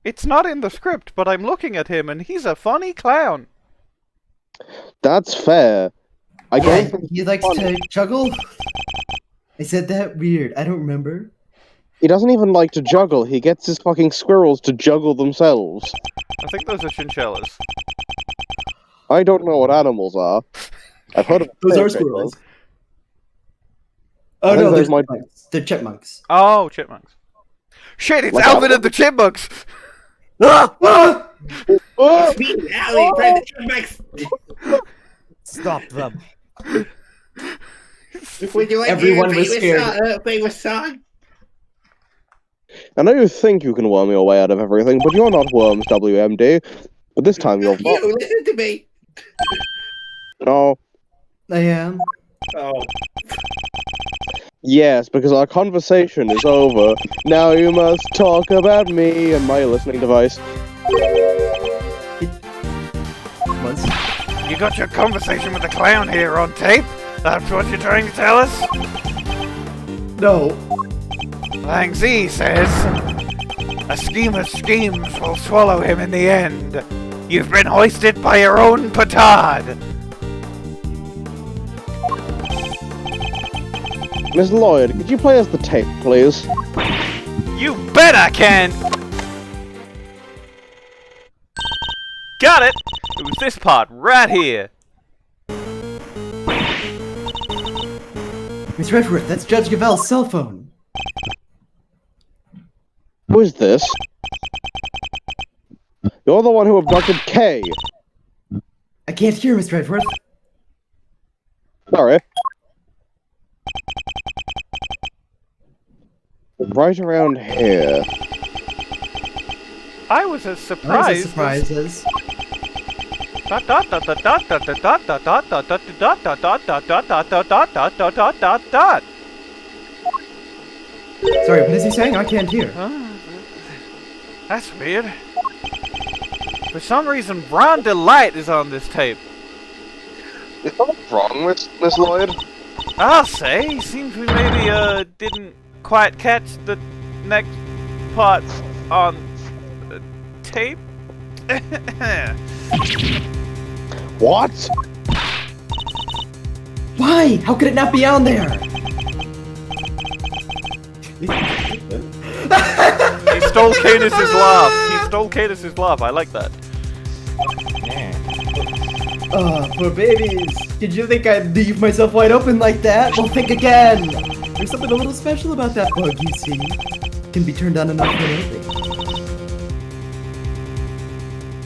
It's not in the script, but I'm looking at him and he's a funny clown. That's fair. I Yeah, don't think he likes to juggle. I said that weird. I don't remember. he doesn't even like to juggle. He gets his fucking squirrels to juggle themselves. I think those are chinchillas. I don't know what animals are. I've heard of Those are bear squirrels. pickles. Oh I think no, they're those might- chipmunks. They're chipmunks. Oh, chipmunks. Shit, it's Like Alvin that and the Chipmunks! Ah! Ah! Oh! Alley, friend, chipmunks. Stop them. Would you like Everyone your was scared. favorite song? I know you think you can worm your way out of everything, but you're not worms, WMD. But this time you're You listen to me. No. I am. Oh. Yes, because our conversation is over. Now you must talk about me and my listening device. Was. You got your conversation with the clown here on tape? That's what you're trying to tell us? No. Lang Z says, a scheme of schemes will swallow him in the end. You've been hoisted by your own petard. Miss Lloyd, could you play us the tape, please? You bet I can! Got it! It was this part right here. Miss Redworth, that's Judge Gavèlle's cell phone. Who is this? You're the one who abducted Kay. I can't hear, Miss Redworth. Sorry. Right around here. I was as surprised. Surprises. Sorry, what is he saying? I can't hear. That's weird. For some reason, Ron Delight is on this tape. Is something wrong with Miss Lloyd? I'll say. Seems we maybe didn't quite catch the next part on tape. What? Why? How could it not be on there? He stole Canis's laugh. He stole Canis's laugh. I like that. Oh, poor babies. Did you think I'd leave myself wide open like that? Well, think again. There's something a little special about that bug, you see. It can be turned on and off for anything.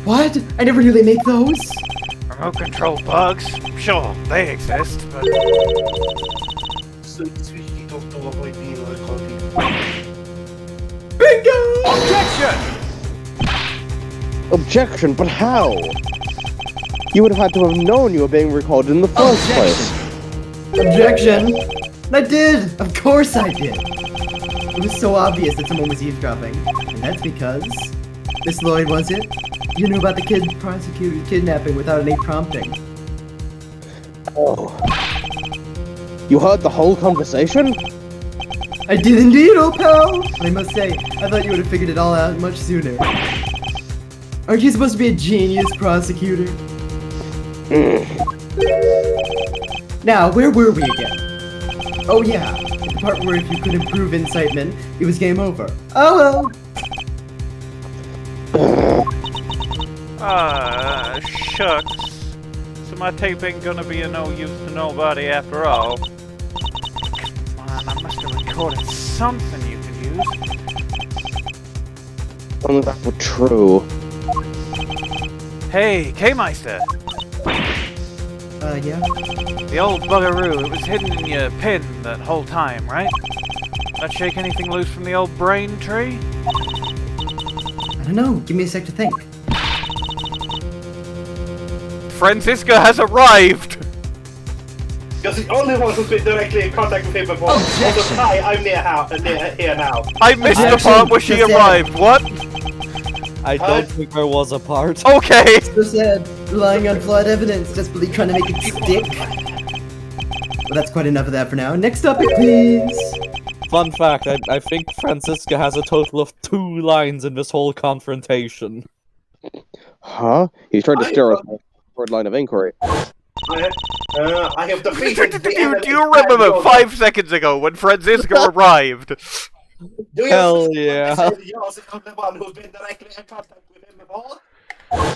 What? I never knew they make those. Remote control bugs? Sure, they exist, but... so you seriously don't know about being recording. Bingo! Objection, but how? You would have had to have known you were being recorded in the first place. Objection! I did! Of course I did! It was so obvious that someone was eavesdropping. And that's because... Miss Lloyd, was it? You knew about the kid prosecuted kidnapping without any prompting. Oh. You heard the whole conversation? I did indeed, old pal! But I must say, I thought you would have figured it all out much sooner. Aren't you supposed to be a genius prosecutor? Now, where were we again? Oh yeah, the part where if you couldn't prove incitement, it was game over. Oh well! Shucks. So my tape ain't gonna be of no use to nobody after all. Man, I must have recorded something you could use. Only that were true. Hey, K-Meister! Yeah? The old buggeroo, it was hidden in your pin that whole time, right? That shake anything loose from the old brain tree? I don't know, give me a sec to think. Franziska has arrived! You're the only one who's been directly in contact with him before. Also, hi, I'm here now. I missed the part where she arrived, what? I don't think there was a part. Okay! So sad, relying on flawed evidence, desperately trying to make it stick. Well, that's quite enough of that for now. Next topic, please! Fun fact, I think Franziska has a total of 2 lines in this whole confrontation. Huh? He's trying to steer us toward line of inquiry. I have defeated the enemy. Do you remember 5 seconds ago when Franziska arrived? Hell yeah. Do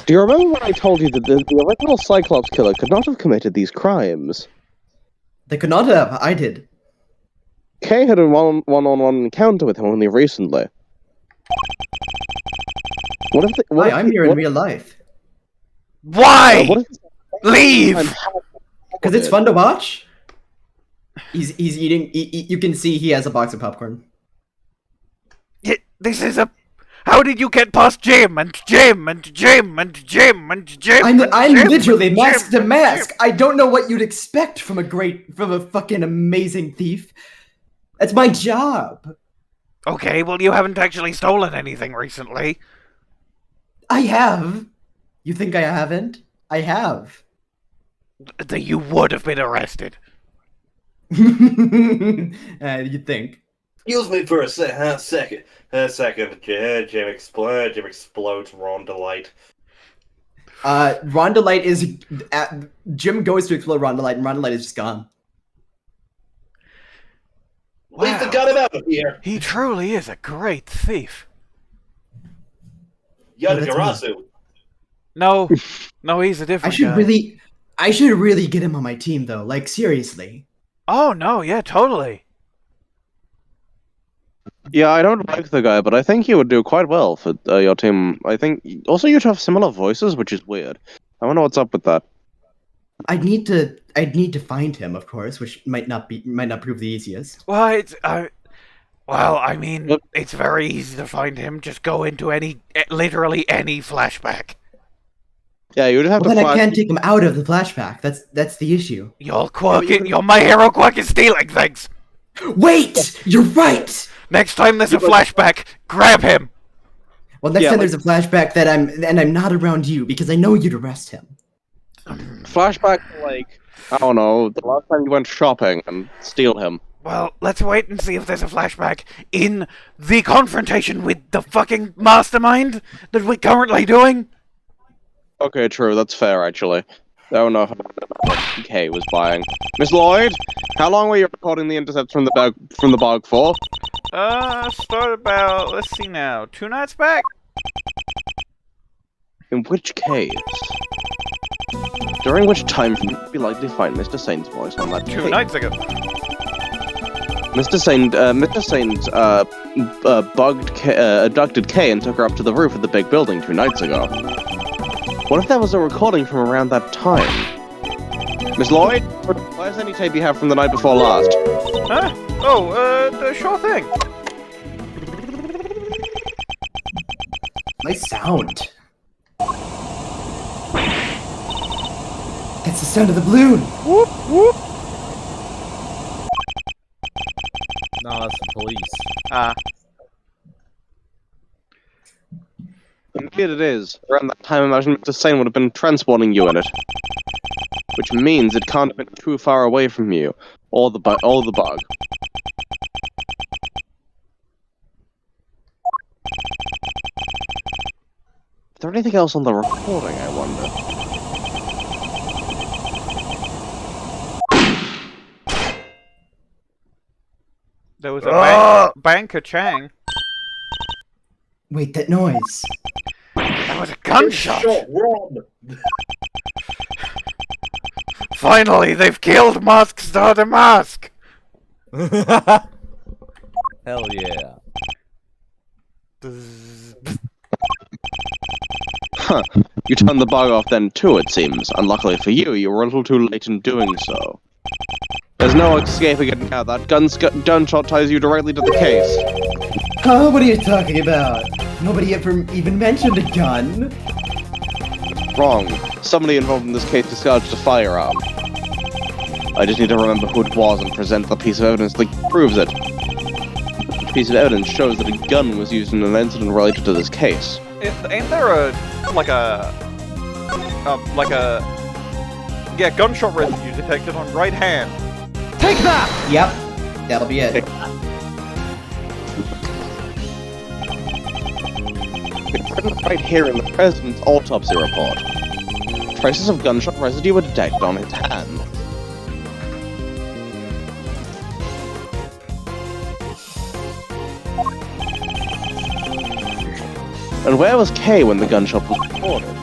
you remember when I told you that the original Cyclops killer could not have committed these crimes? They could not have, I did. Kay had a one-on-one encounter with him only recently. What if I'm here in real life. Why? Leave! Because it's fun to watch. He's eating. You can see he has a box of popcorn. This is a. How did you get past Jim and Jim and Jim and Jim and Jim? I'm literally mask to mask. I don't know what you'd expect from a fucking amazing thief. That's my job. Okay, well you haven't actually stolen anything recently. I have. You think I haven't? I have. You would have been arrested. You'd think. Excuse me for a second. Jim explodes Rondolite. Rondolite is... Jim goes to explode Rondolite, and Rondolite is just gone. Wow. At least got him out of here. He truly is a great thief. Yadagarasu. No, he's a different guy. I should really get him on my team, though. Like, seriously. Oh, no, yeah, totally. Yeah, I don't like the guy, but I think he would do quite well for your team. I think also you'd have similar voices, which is weird. I wonder what's up with that. I'd need to find him, of course, which might not prove the easiest. Well, I mean, it's very easy to find him. Just go into literally any flashback. Yeah, you would have to. Then I can't take him out of the flashback. That's the issue. Your My Hero quirk is stealing things. Wait, you're right. Next time there's a flashback, grab him. Well, next time there's a flashback that I'm not around you because I know you'd arrest him. Flashback, like, I don't know, the last time you went shopping and steal him. Well, let's wait and see if there's a flashback in the confrontation with the fucking mastermind that we're currently doing. Okay, true, that's fair, actually. I don't know what Kay was buying. Miss Lloyd, how long were you recording the intercepts from the bog for? Start about, let's see now, 2 nights back? In which case? During which time would be likely to find Mr. Saint's voice on that 2 nights ago. Mr. Saint abducted Kay and took her up to the roof of the big building 2 nights ago. What if that was a recording from around that time? Miss Lloyd, where's any tape you have from the night before last? Huh? Oh, sure thing. Nice sound. It's the sound of the balloon. Whoop, whoop. No, that's the police. And here it is. Around that time, I imagine Mr. Sane would have been transporting you in it. Which means it can't have been too far away from you, or the bug. Is there anything else on the recording, I wonder? There was a banker Chang. Wait, that noise. That was a gunshot! Rob! Finally, they've killed Mask Starter Mask! Hell yeah. Huh. You turned the bug off then too, it seems. Unluckily for you, you were a little too late in doing so. There's no escaping it now. That gunshot ties you directly to the case. Huh? What are you talking about? Nobody ever even mentioned a gun. Wrong. Somebody involved in this case discharged a firearm. I just need to remember who it was and present the piece of evidence that proves it. The piece of evidence shows that a gun was used in an incident related to this case. Ain't there gunshot residue detected on right hand? Take that! Yep. That'll be it. It's written right here in the President's autopsy report. Traces of gunshot residue were detected on his hand. And where was Kay when the gunshot was reported?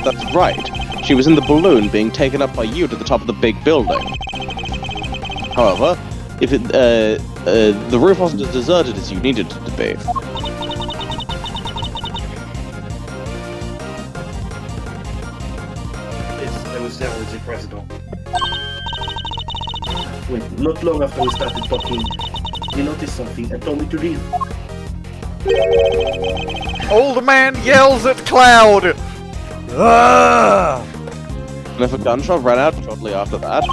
That's right. She was in the balloon being taken up by you to the top of the big building. However, if the roof wasn't as deserted as you needed it to be. I was there as a president. Wait, not long after we started talking, you noticed something and told me to leave. Old man yells at cloud! And if a gunshot ran out shortly after that?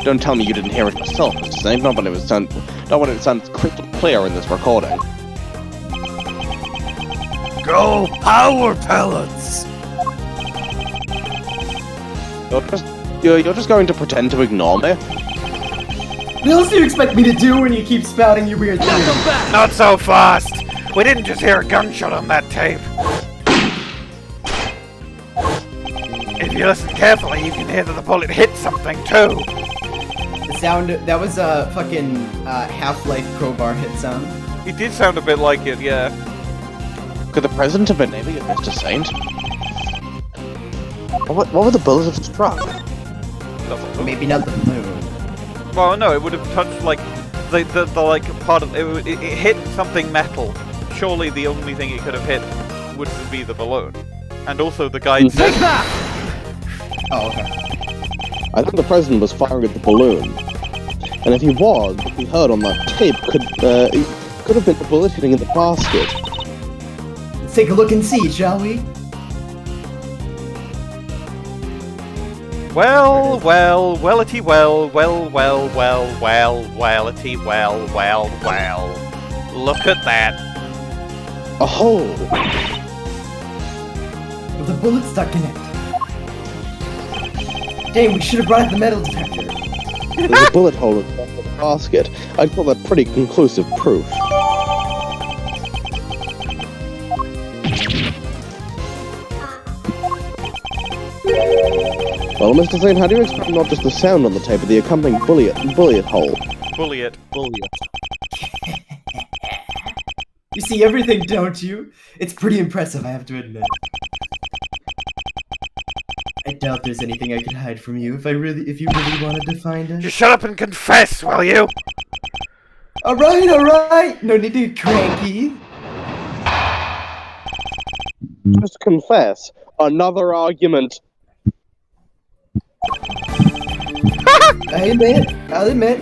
Don't tell me you didn't hear it yourself, Mr. Snape, not when it sounds crystal clear in this recording. Go power pellets! You're just going to pretend to ignore me? What else do you expect me to do when you keep spouting your weird things? Not so fast! We didn't just hear a gunshot on that tape. If you listen carefully, you can hear that the bullet hit something too. The sound, that was a fucking Half-Life crowbar hit sound. It did sound a bit like it, yeah. Could the President have been aiming at Mr. Saint? What would the bullets have struck? Maybe not the balloon. Well, no, it would have touched, like, the like, part of... It hit something metal. Surely the only thing it could have hit would be the balloon. And also the guide said... Take that! Oh, okay. I think the President was firing at the balloon. And if he was, what we heard on that tape could have been the bullet hitting in the basket. Let's take a look and see, shall we? Well, wellity well, wellity well. Look at that. A hole! With a bullet stuck in it. Dang, we should have brought the metal detector. There's a bullet hole in the basket. I'd call that pretty conclusive proof. Well, Mr. Zane, how do you explain not just the sound on the tape, but the accompanying bullet hole? Bullet. You see everything, don't you? It's pretty impressive, I have to admit. I doubt there's anything I could hide from you if you really wanted to find it. Just shut up and confess, will you? Alright! No need to get cranky. Just confess. Another argument. I'll admit,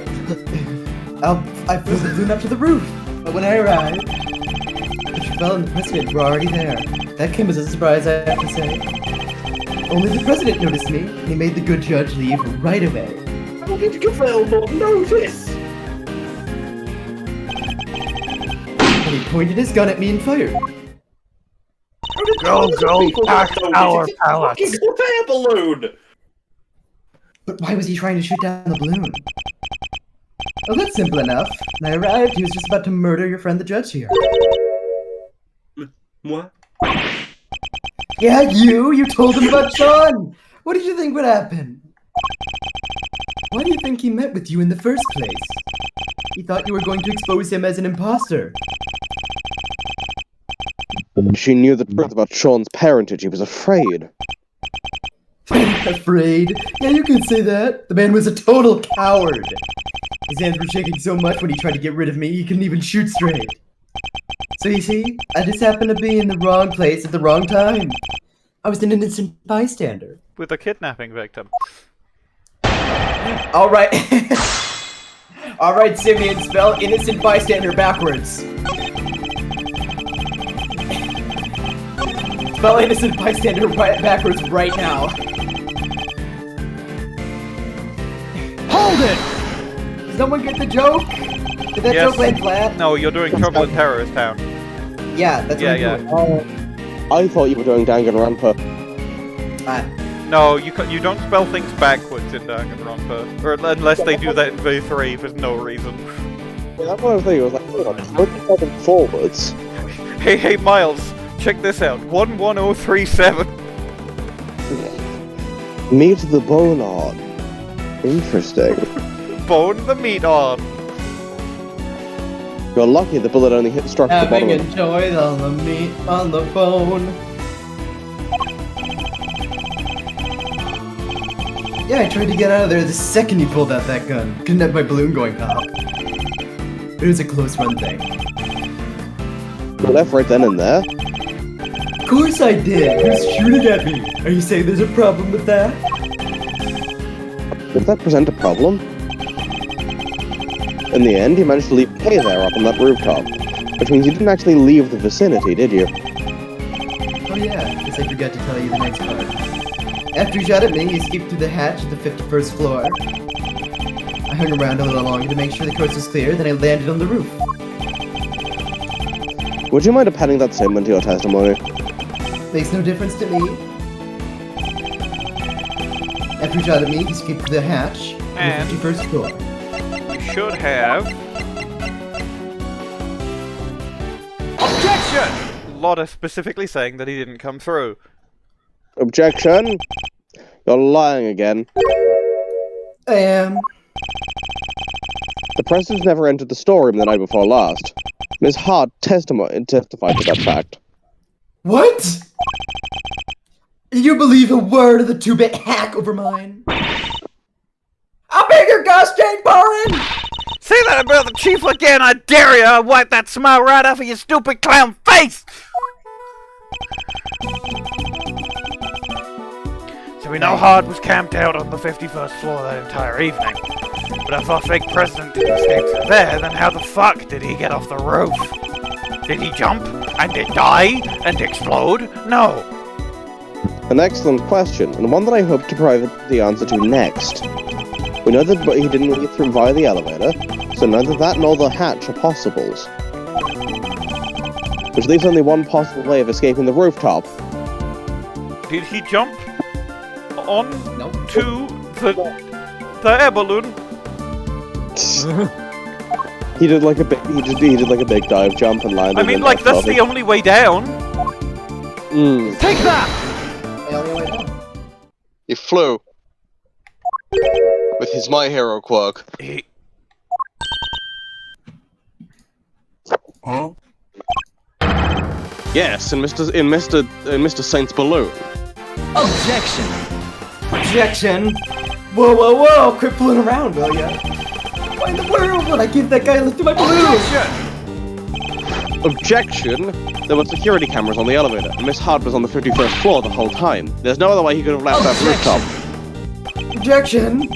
I flew the balloon up to the roof, but when I arrived, the Gavèlle and the president were already there. That came as a surprise, I have to say. Only the president noticed me, and he made the good judge leave right away. How did Gavèlle not notice? And he pointed his gun at me and fired. Go, pack our pallets. It's a fire balloon! But why was he trying to shoot down the balloon? Oh, that's simple enough. When I arrived, he was just about to murder your friend the judge here. What? Yeah, you told him about Shaun! What did you think would happen? Why do you think he met with you in the first place? He thought you were going to expose him as an imposter. When she knew the truth about Shaun's parentage, he was afraid. Afraid? Yeah, you could say that. The man was a total coward. His hands were shaking so much when he tried to get rid of me, he couldn't even shoot straight. So you see, I just happened to be in the wrong place at the wrong time. I was an innocent bystander. With a kidnapping victim. Alright. Alright, Simeon, spell innocent bystander backwards. Spell innocent bystander backwards right now. Hold it! Does someone get the joke? Did that joke land flat? No, you're doing Trouble in Terrorist Town. Yeah, that's what I'm doing. I thought you were doing Danganronpa. No, you don't spell things backwards in Danganronpa. Or unless they do that in V3 for no reason. Yeah, that's what I was thinking. I was like, hold on, how do you spell them forwards? Hey, Miles, check this out. 11037. Meet the Bonard. Interesting. Bone the meat on. You're lucky the bullet only struck the bottom. Having enjoyed on the meat on the bone. Yeah, I tried to get out of there the second he pulled out that gun. Couldn't have my balloon going pop. It was a close run thing. You left right then and there? Of course I did! Who's shooting at me? Are you saying there's a problem with that? Did that present a problem? In the end, you managed to leave Kay there up on that rooftop. Which means you didn't actually leave the vicinity, did you? Oh yeah, guess I forgot to tell you the next part. After he shot at me, he escaped through the hatch at the 51st floor. I hung around a little longer to make sure the coast was clear, then I landed on the roof. Would you mind appending that statement to your testimony? Makes no difference to me. After he shot at me, he escaped through the hatch at the 51st floor. You should have... Objection! Lotta specifically saying that he didn't come through. Objection! You're lying again. I am. The president never entered the storeroom the night before last. Ms. Hart testified to that fact. What? You believe a word of the 2-bit hack over mine? I'll be your gosh dang Borin! Say that about the chief again, I dare you! I'll wipe that smile right off of your stupid clown face! So we know Hart was camped out on the 51st floor that entire evening. But if our fake president didn't escape through there, then how the fuck did he get off the roof? Did he jump? And did die? And explode? No. An excellent question, and one that I hope to provide the answer to next. We know that he didn't leave through via the elevator, so neither that nor the hatch are possibles. Which leaves only one possible way of escaping the rooftop. Did he jump on to the air balloon? He did like a big big dive jump and landed. I mean, like, that's the only way down. Take that! The only way down. He flew. With his My Hero quirk. Huh? Yes, in Mr. Saint's balloon. Objection! Objection! Whoa, whoa, whoa! Quit fooling around, will ya? Why in the world would I give that guy a lift to my balloon? Objection! There were security cameras on the elevator, and Miss Hart was on the 51st floor the whole time. There's no other way he could have left that rooftop. Objection! You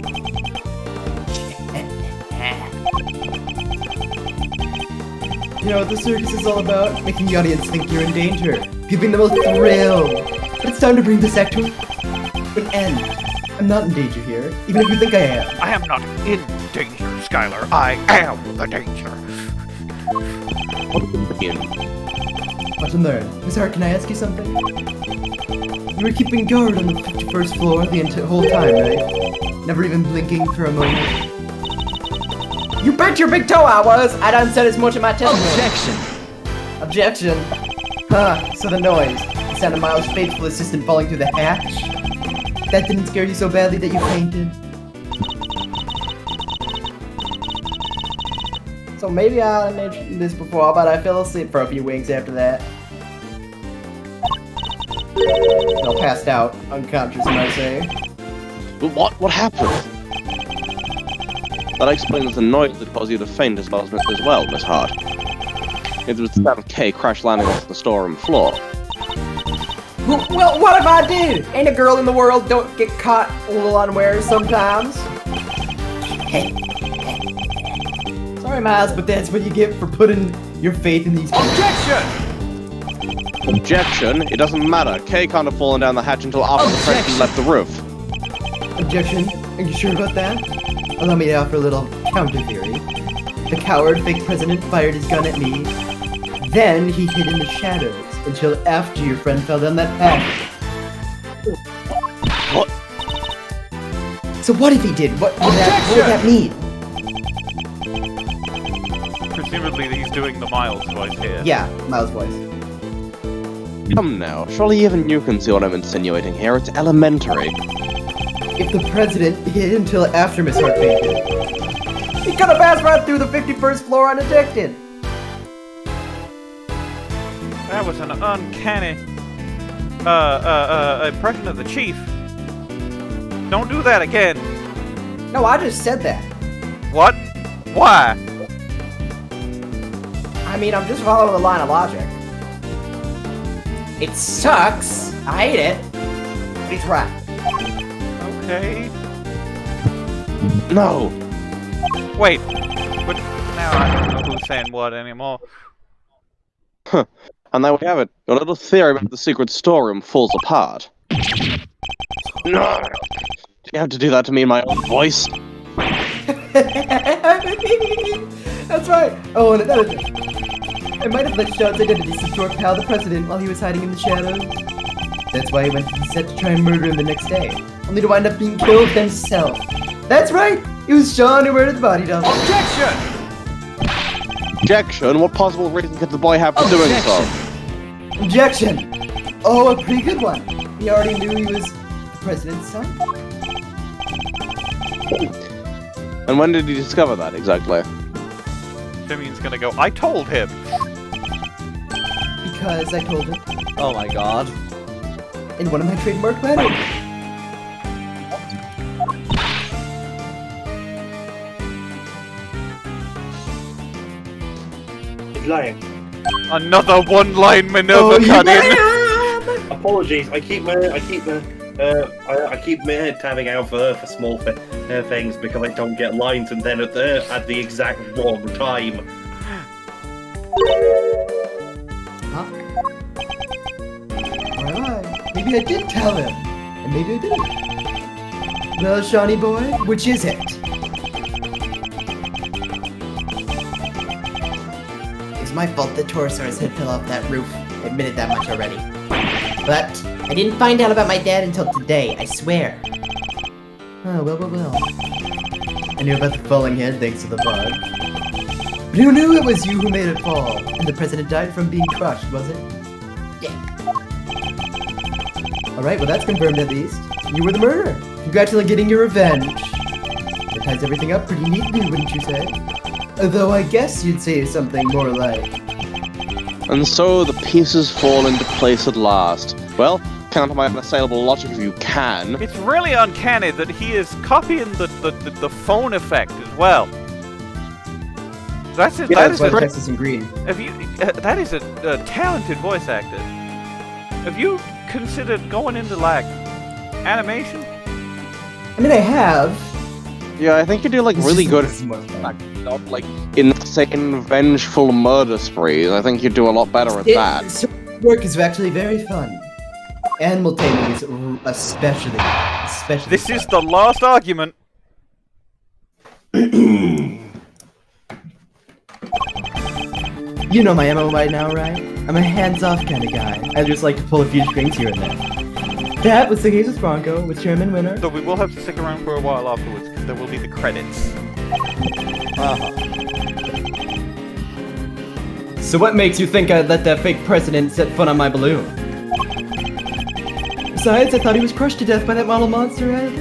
know what the circus is all about? Making the audience think you're in danger. Giving them a thrill. But it's time to bring this act to an end. I'm not in danger here, even if you think I am. I am not in danger, Skylar. I am the danger. Watch and learn. Miss Hart, can I ask you something? You were keeping guard on the 51st floor the whole time, right? Never even blinking for a moment. You bet your big toe I was! I done said as much in my testimony. Objection! Huh, so the noise. The sound of Miles' faithful assistant falling through the hatch? That didn't scare you so badly that you fainted? So maybe I mentioned this before, but I fell asleep for a few winks after that. I passed out, unconscious, I say. But what happened? That explains the noise that caused you to faint as well, Miss Hart. It was the sound of Kay crash landing onto the storeroom floor. Well, what if I did? Ain't a girl in the world don't get caught a little unawares sometimes. Sorry, Miles, but that's what you get for putting your faith in these people. Objection? It doesn't matter. Kay can't have fallen down the hatch until after the president left the roof. Objection? Are you sure about that? Allow me to offer a little counter theory. The coward fake president fired his gun at me. Then he hid in the shadows until after your friend fell down that path. What? So what if he did? What would that mean? Presumably he's doing the Miles voice here. Yeah, Miles' voice. Come now, surely even you can see what I'm insinuating here. It's elementary. If the president hid until after Miss Hart fainted, he could have passed right through the 51st floor undetected. That was an uncanny impression of the chief. Don't do that again. No, I just said that. What? Why? I mean, I'm just following the line of logic. It sucks. I hate it. But he's right. Okay. No. Wait. But now I don't know who's saying what anymore. Huh. And there we have it. Your little theory about the secret storeroom falls apart. No! Do you have to do that to me in my own voice? That's right. Oh, and another thing. I might have let Shaun's identity slip to our pal the president while he was hiding in the shadows. That's why he went to the set to try and murder him the next day, only to wind up being killed himself. That's right! It was Shaun who murdered the body double. Objection! Objection? What possible reason could the boy have for doing so? Objection! Oh, a pretty good one. He already knew he was the president's son. And when did he discover that exactly? Simeon's gonna go, I told him! Because I told him. Oh my god. In one of my trademark letters. He's lying. Another one-line Minerva cut in! Apologies, I keep my head tabbing out for small things because I don't get lines and then at the exact wrong time. Huh? Alright, maybe I did tell him, and maybe I didn't. Well, Shawnee boy, which is it? It's my fault that Torosaurus head fell off that roof. I admitted that much already. But I didn't find out about my dad until today, I swear. Oh, well. I knew about the falling head thanks to the bug. But who knew it was you who made it fall? And the president died from being crushed, was it? Yeah. Alright, well that's confirmed at least. You were the murderer. Congrats on getting your revenge. That ties everything up pretty neatly, wouldn't you say? Although I guess you'd say something more like... And so the pieces fall into place at last. Well, count on my unassailable logic if you can. It's really uncanny that he is copying the phone effect as well. That's it. Yeah, that that's is why a, the text is in green. Have you? That is a talented voice actor. Have you considered going into like animation? I mean, I have. Yeah, I think you do like It's really just- good. it's more fun. Not like insane, vengeful murder sprees. I think you do a lot better at that. Work is actually very fun. Animal taming is especially This fun. is the last argument. You know my MO right now, right? I'm a hands-off kind of guy. I just like to pull a few strings here and there. That was the case with Bronco, with Chairman Winner. So we will have to stick around for a while afterwards, because there will be the credits. So what makes you think I'd let that fake president set foot on my balloon? Besides, I thought he was crushed to death by that model monster head.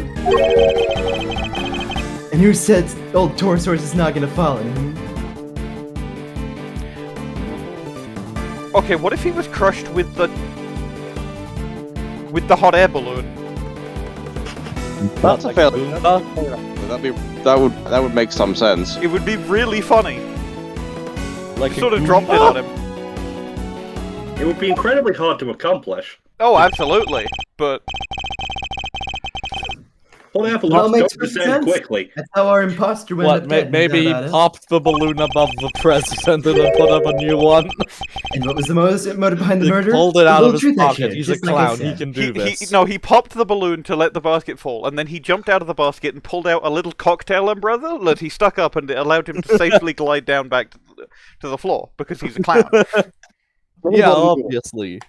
And who said old Torosaurus is not gonna fall in? Okay, what if he was crushed with the hot air balloon? That's a fair. That would make some sense. It would be really funny. Like Sort of dropped it on him. It would be incredibly hard to accomplish. Oh, absolutely. But Pulling up a Well, lot makes of perfect percent sense. quickly. That's how our imposter went What? Maybe he popped the balloon above the president and then put up a new one. And what was the motive behind the He murder? pulled it The out little of his truth I pocket. shared, He's a just like I clown. He said. can do this. No, he popped the balloon to let the basket fall, and then he jumped out of the basket and pulled out a little cocktail umbrella that he stuck up, and it allowed him to safely glide down back to the floor because he's a clown. Yeah, obviously.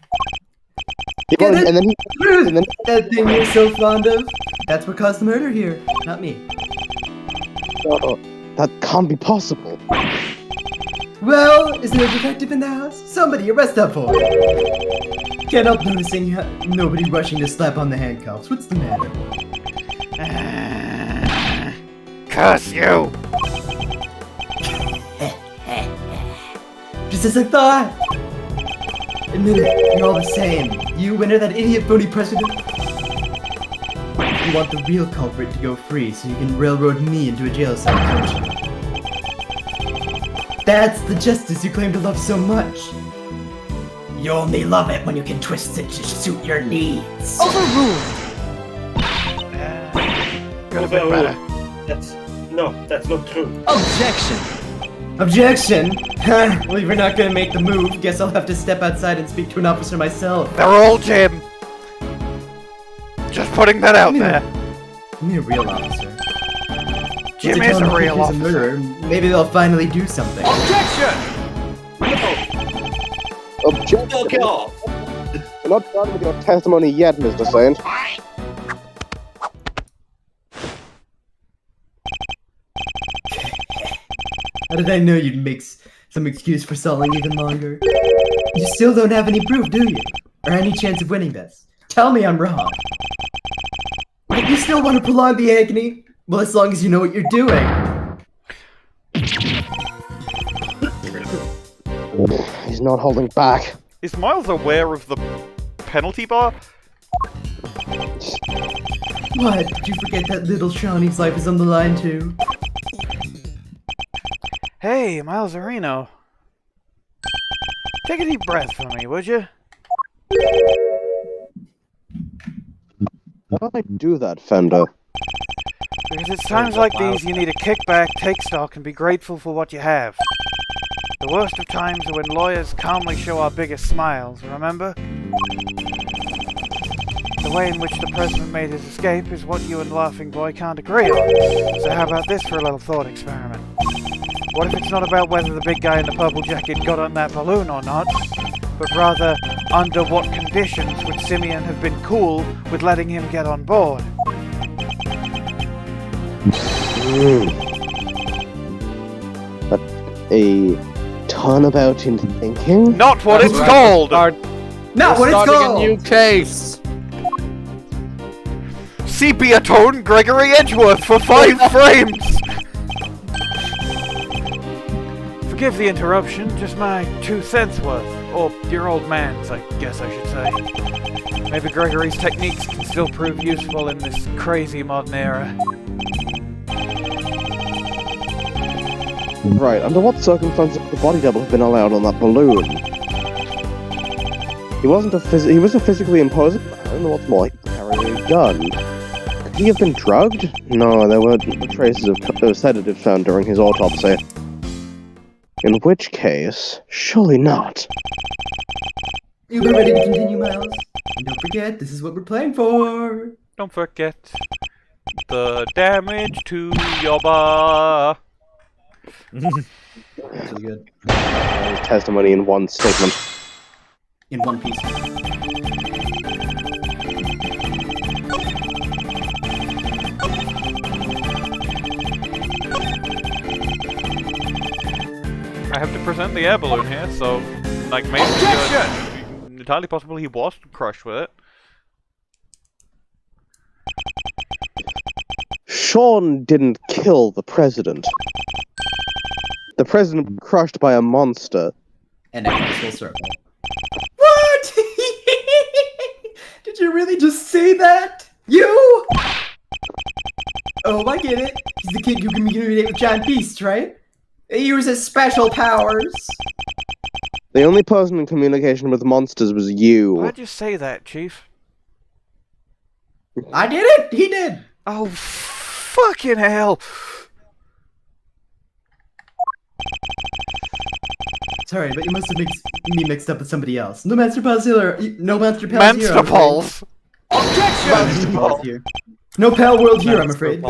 Get it? And then That thing you're so fond of? That's what caused the murder here, not me. that can't be possible. Well, is there a detective in the house? Somebody arrest that boy! Can't help noticing nobody rushing to slap on the handcuffs. What's the matter? Curse you! Just as I thought! Admit it, you're all the same. You, Winner, that idiot phony president. You want the real culprit to go free so you can railroad me into a jail cell, don't you? That's the justice you claim to love so much. You only love it when you can twist it to suit your needs. Overruled! Could have been better. That's not true. Objection! Objection? Well, if you're not gonna make the move, guess I'll have to step outside and speak to an officer myself. They're all Jim. Just putting that out there. Give me a real officer. Jim Once I is tell a them real he's officer. murderer, maybe they'll finally do something. Objection! Objection. Fuck off! You're not done with your testimony yet, Mr. Saint. How did I know you'd make some excuse for stalling even longer? You still don't have any proof, do you? Or any chance of winning this? Tell me I'm wrong. But you still want to prolong the agony? Well, as long as you know what you're doing. He's not holding back. Is Miles aware of the penalty bar? What? Did you forget that little Shawnee's life is on the line too? Hey, Miles Areno. Take a deep breath for me, would you? How do I do that, Fender? Because it's times like these you need to kick back, take stock, and be grateful for what you have. The worst of times are when lawyers calmly show our biggest smiles, remember? The way in which the president made his escape is what you and Laughing Boy can't agree on. So how about this for a little thought experiment? What if it's not about whether the big guy in the purple jacket got on that balloon or not, but rather under what conditions would Simeon have been cool with letting him get on board? That's a turnabout in thinking? Not what it's called! Not what it's called! A new case! Sepia tone Gregory Edgeworth for 5 frames! Forgive the interruption, just my 2 cents worth. Or your old man's, I guess I should say. Maybe Gregory's techniques can still prove useful in this crazy modern era. Right, under what circumstances would the body double have been allowed on that balloon? He was a physically imposing man, what's more, he was carrying a gun. Could he have been drugged? No, there weren't traces of sedative found during his autopsy. In which case, surely not. You were ready to continue, Miles? And don't forget, this is what we're playing for! Don't forget the damage to your bar. Really good. Testimony in one statement. In one piece. I have to present the air balloon here, so like maybe it's entirely possible he was crushed with it. Shaun didn't kill the president. The president was crushed by a monster. And now it's full circle. What? Did you really just say that? You? Oh, I get it. He's the kid who can communicate with giant beasts, right? He uses special powers. The only person in communication with monsters was you. Why'd you say that, Chief? I did it! He did! Oh, fucking hell! Sorry, but you must have me mixed up with somebody else. No Monster Pals here. No Monster Pals here. Monster Pals! Objection! No Pal World here, I'm afraid.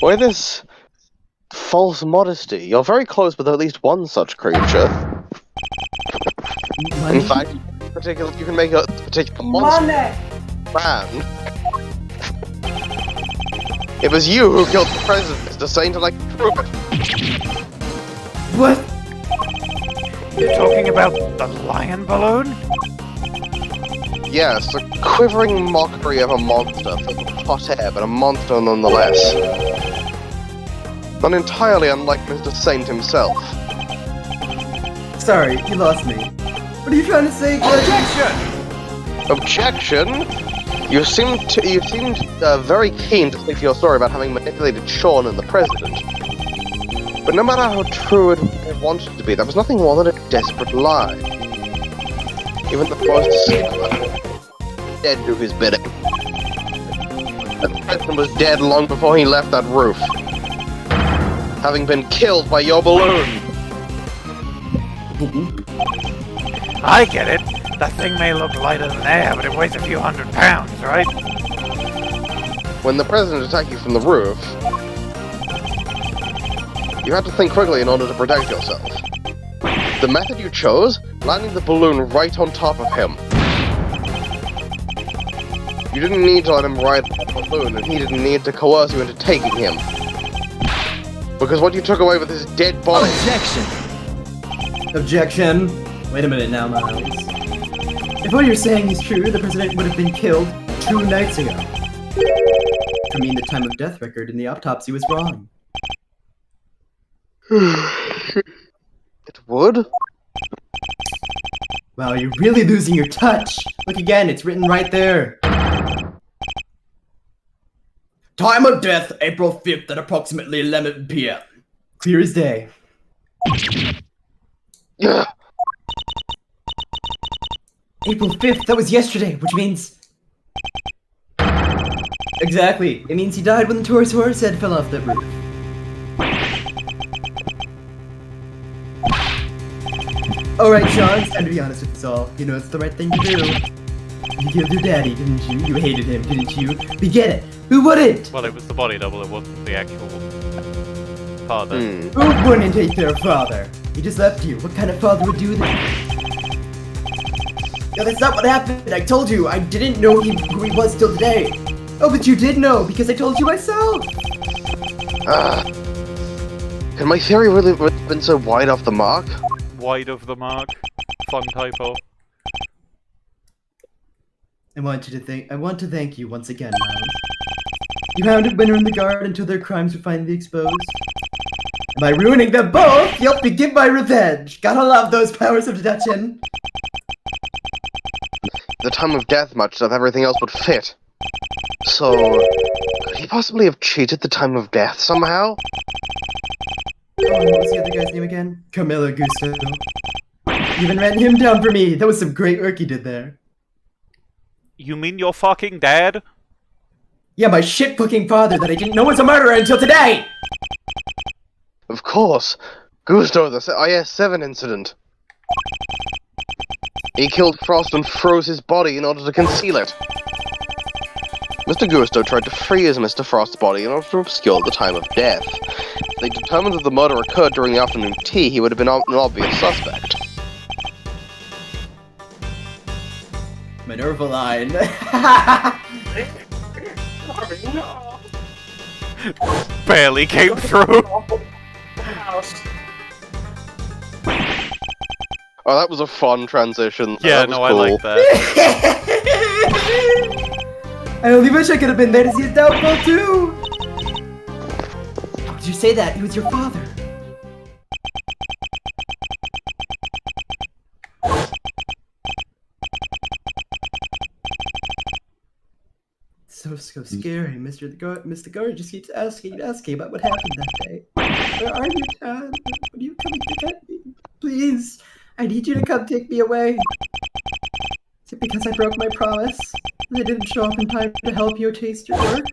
Why this false modesty? You're very close with at least one such creature. Money? In fact, you can make a particular monster man. It was you who killed the president. It's the same to like prove it. What? You're talking about the lion balloon? Yes, a quivering mockery of a monster filled with hot air, but a monster nonetheless. Not entirely unlike Mr. Saint himself. Sorry, you lost me. What are you trying to say, Objection! Objection? You seemed very keen to speak to your story about having manipulated Shaun and the president. But no matter how true it wanted to be, that was nothing more than a desperate lie. Even the most singular dead to his bidding. And the president was dead long before he left that roof. Having been killed by your balloon. I get it. That thing may look lighter than air, but it weighs a few 100 pounds, right? When the president attacked you from the roof, you had to think quickly in order to protect yourself. The method you chose, landing the balloon right on top of him. You didn't need to let him ride the balloon, and he didn't need to coerce you into taking him. Because what you took away with his dead body... Objection! Objection! Wait a minute now, Miles. If what you're saying is true, the president would have been killed 2 nights ago. I mean, the time of death record in the autopsy was wrong. It would? Wow, you're really losing your touch! Look again, it's written right there! Time of death, April 5th at approximately 11 p.m. Clear as day. Yeah. April 5th, that was yesterday, which means... Exactly, it means he died when the tourist horse head fell off that roof. Alright, Shaun, it's time to be honest with us all. You know it's the right thing to do. You killed your daddy, didn't you? You hated him, didn't you? We get it! Who wouldn't? Well, it was the body double, it wasn't the actual father. Who wouldn't hate their father? He just left you. What kind of father would do that? No, that's not what happened. I told you. I didn't know who he was till today. Oh, but you did know, because I told you myself. Could my theory really have been so wide off the mark? Wide of the mark. Fun typo. I want to thank you once again, Miles. You hounded Winter and the guard until their crimes were finally exposed. And by ruining them both, you helped me get my revenge. Gotta love those powers of deduction. The time of death matched up everything else would fit. So, could he possibly have cheated the time of death somehow? Oh, and what was the other guy's name again? Camilla Gusto. You even ran him down for me. That was some great work you did there. You mean your fucking dad? Yeah, my shit-fucking father that I didn't know was a murderer until today! Of course. Gusto, the IS-7 incident. He killed Frost and froze his body in order to conceal it. Mr. Gusto tried to freeze Mr. Frost's body in order to obscure the time of death. If they determined that the murder occurred during the afternoon tea, he would have been an obvious suspect. Minerva line. Barely came through. Oh, that was a fun transition. Yeah, that was no, cool. I like that. I only wish I could have been there to see his downfall too! How could you say that? He was your father. So scary. Mr. Guard just keeps asking about what happened that day. Where are you, Dad? When are you coming to get me? Please, I need you to come take me away. Is it because I broke my promise? I didn't show up in time to help you taste your work?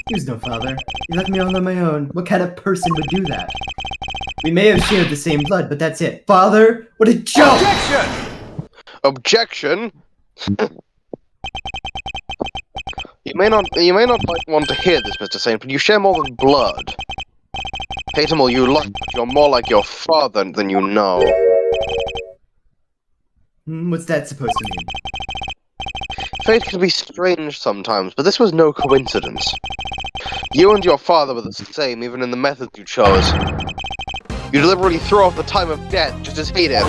He was no father. He left me all on my own. What kind of person would do that? We may have shared the same blood, but that's it. Father? What a joke! Objection? You may not want to hear this, Mr. Saint, but you share more than blood. Hate him all you like, but you're more like your father than you know. What's that supposed to mean? Fate can be strange sometimes, but this was no coincidence. You and your father were the same, even in the methods you chose. You deliberately threw off the time of death, just as he did.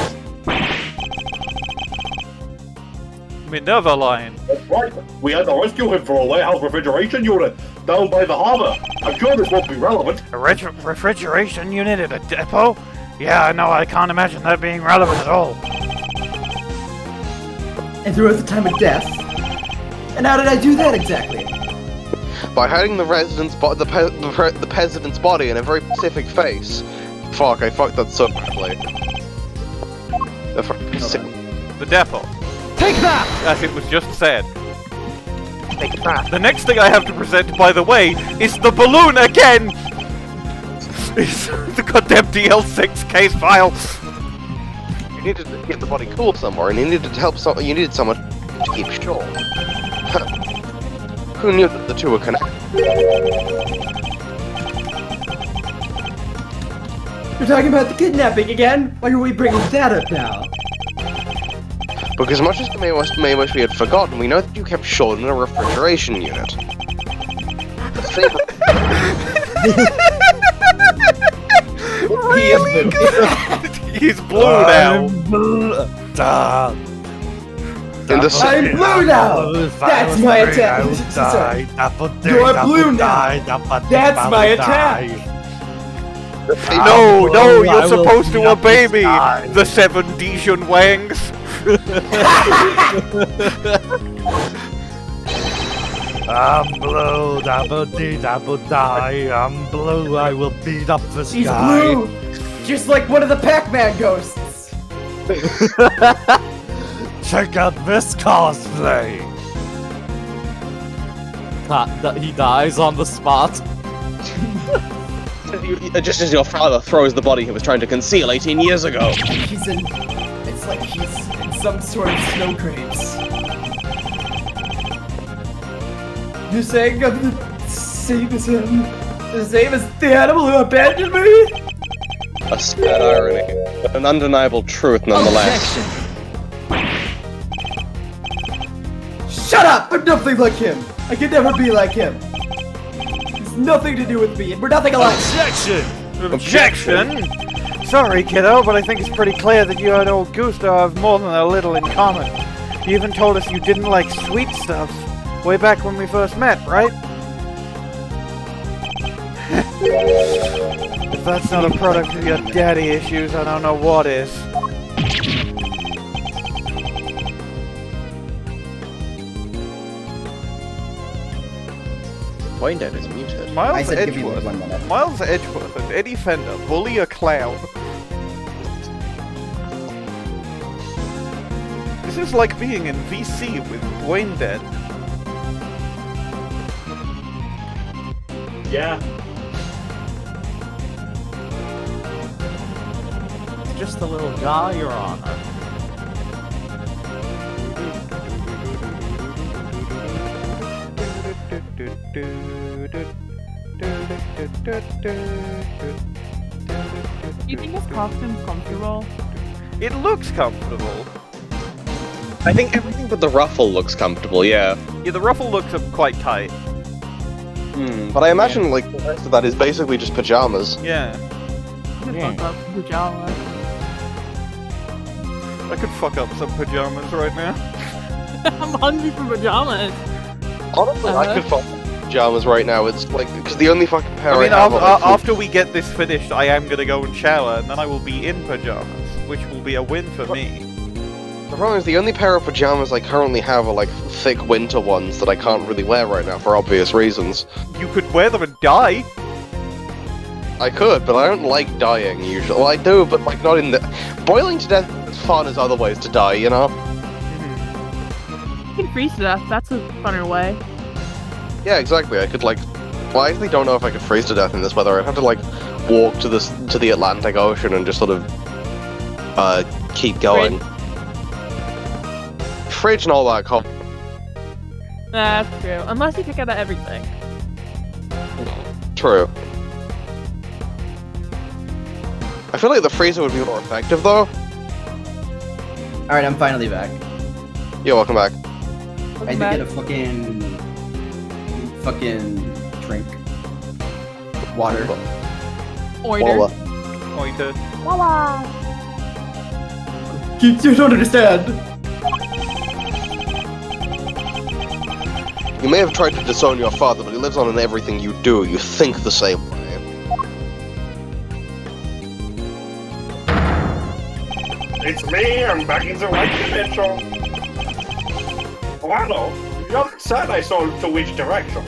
Minerva line. That's right. We had to rescue him for a warehouse refrigeration unit down by the harbor. I'm sure this won't be relevant. A refrigeration unit at a depot? Yeah, no, I can't imagine that being relevant at all. And throughout the time of death? And how did I do that exactly? By hiding the the president's body in a very specific face. Fuck, I fucked that so badly. The depot. Take that! As it was just said. Take that. The next thing I have to present, by the way, is the balloon again! It's the goddamn DL6 case file! You needed to get the body cool somewhere, and you needed to help you needed someone to keep sure. Who knew that the two were connected? You're talking about the kidnapping again? Why are we bringing that up now? Because much as may wish we had forgotten, we know that you kept Shaun in a refrigeration unit. The Really good! He's blue now! I'm blue now! That's my attack! You're blue now! That's my attack! No, you're supposed to obey me! The 7 Di-Jun Wangs! I'm blue, dabba die. I'm blue, I will beat up the sky. He's blue! Just like one of the Pac-Man ghosts! Check out this cosplay! He dies on the spot. Just as your father throws the body he was trying to conceal 18 years ago. It's like he's in some sort of snow crepes. You're saying I'm the same as him? The same as the animal who abandoned me? A sad irony, but an undeniable truth nonetheless. Shut up! I'm nothing like him! I can never be like him! It's nothing to do with me, and we're nothing alike! Objection! Sorry, kiddo, but I think it's pretty clear that you and old Gusto have more than a little in common. You even told us you didn't like sweet stuff way back when we first met, right? If that's not a product of your daddy issues, I don't know what is. Bwain is muted. Miles Edgeworth and Eddie Fender bully a clown. This is like being in VC with Bwain dead. Yeah. Just a little guy, Your Honor. Do you think his costume's comfortable? It looks comfortable. I think everything but the ruffle looks comfortable, yeah. Yeah, the ruffle looks quite tight. But I imagine, like, the rest of that is basically just pajamas. Yeah. I could fuck up pajamas. I could fuck up some pajamas right now. I'm hungry for pajamas. Honestly, I could fuck pajamas right now. It's like, because the only fucking pair I mean, have are, like, after we get this finished, I am gonna go and shower, and then I will be in pajamas, which will be a win for me. The problem is the only pair of pajamas I currently have are like thick winter ones that I can't really wear right now for obvious reasons. You could wear them and die. I could, but I don't like dying usually. Well, I do, but like not in the... Boiling to death is fun as other ways to die, you know? You can freeze to death. That's a funner way. Yeah, exactly. I could like... Well, I actually don't know if I could freeze to death in this weather. I'd have to like walk to the Atlantic Ocean and just sort of keep going. Fridge and all that, cold. That's true. Unless you pick out everything. True. I feel like the freezer would be more effective, though. Alright, I'm finally back. Yeah, welcome back. I had to get a fucking drink. Water. Oiter. Oiter. Voila. You don't understand. You may have tried to disown your father, but he lives on in everything you do. You think the same way. It's me, I'm back in the right dimension. Well, you said I saw to which direction.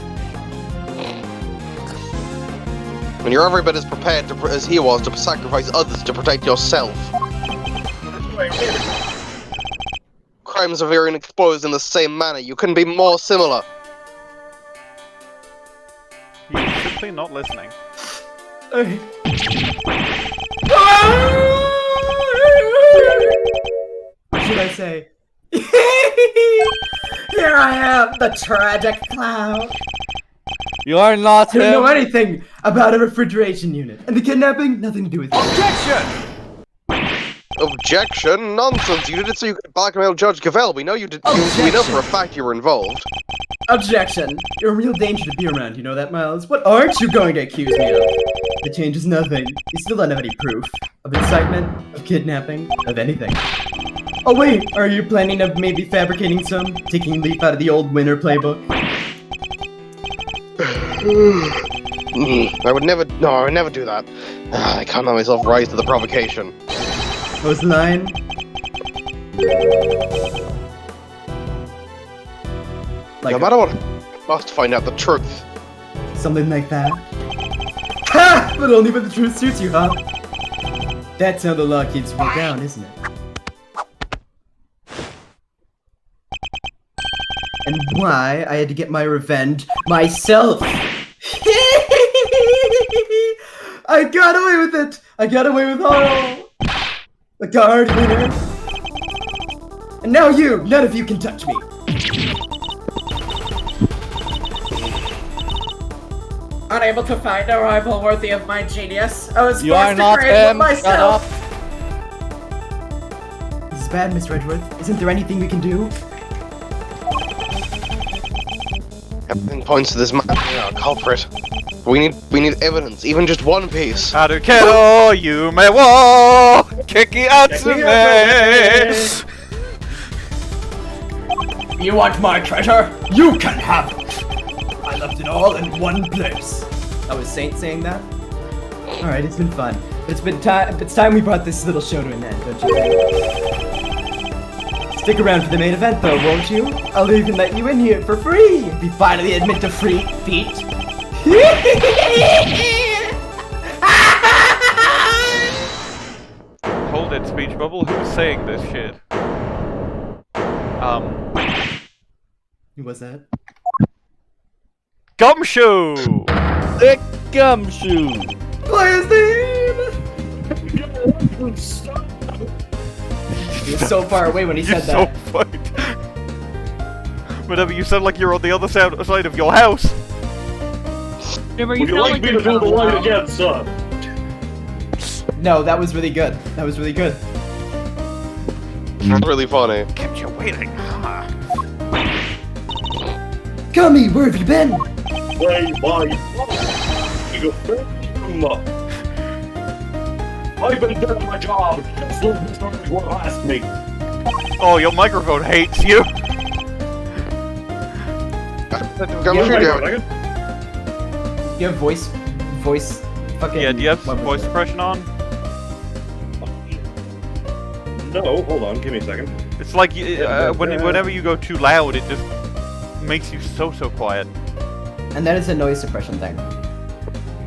When you're every bit as prepared as he was to sacrifice others to protect yourself. Crimes of Varian exposed in the same manner. You couldn't be more similar. You're simply not listening. What should I say? Here I am, the tragic clown. You are not I don't know him. anything about a refrigeration unit. And the kidnapping, nothing to do with it. Objection? Nonsense! You did it so you could blackmail Judge Gavèlle. We know you did. We know for a fact you were involved. Objection. You're a real danger to be around, you know that, Miles? What aren't you going to accuse me of? It changes nothing. You still don't have any proof. Of incitement, of kidnapping, of anything. Oh wait, are you planning of maybe fabricating some? Taking a leaf out of the old winter playbook? I would never do that. I can't let myself rise to the provocation. What was the line? Like no matter what, I must find out the truth. something like that. Ha! But only when the truth suits you, huh? That's how the law keeps people down, isn't it? And why I had to get my revenge myself. I got away with it! I got away with all! The guard winner. And now you! None of you can touch me! Unable to find a rival worthy of my genius, I was You forced are to not create him. one Shut myself! up. This is bad, Mr. Edgeworth. Isn't there anything we can do? Everything points to this man being our culprit. We need evidence, even just one piece. Harukedo yume wo keki atsume. You want my treasure? You can have it! I left it all in one place. That was Saint saying that? Alright, it's been fun. But it's time we brought this little show to an end, don't you think? Stick around for the main event though, won't you? I'll even let you in here for free if you finally admit to free feet. Hold it, speech bubble. Who's saying this shit? Who was that? Gumshoe! The Gumshoe! Play his theme! He was so far away when he said You're that. so fucked. Whenever you sound like you're on the other side of your house. Remember, Would you like me to do the line again, sir? No, that was really good. That was really good. Really funny. Kept you waiting, huh? Gummy, where have you been? Play my you go I've been doing my job. Just let me start what asked me. Oh, your microphone hates you. You have voice fucking... Yeah, do you have voice suppression on? No, hold on, give me a second. It's like whenever you go too loud, it just makes you so quiet. And that is a noise suppression thing.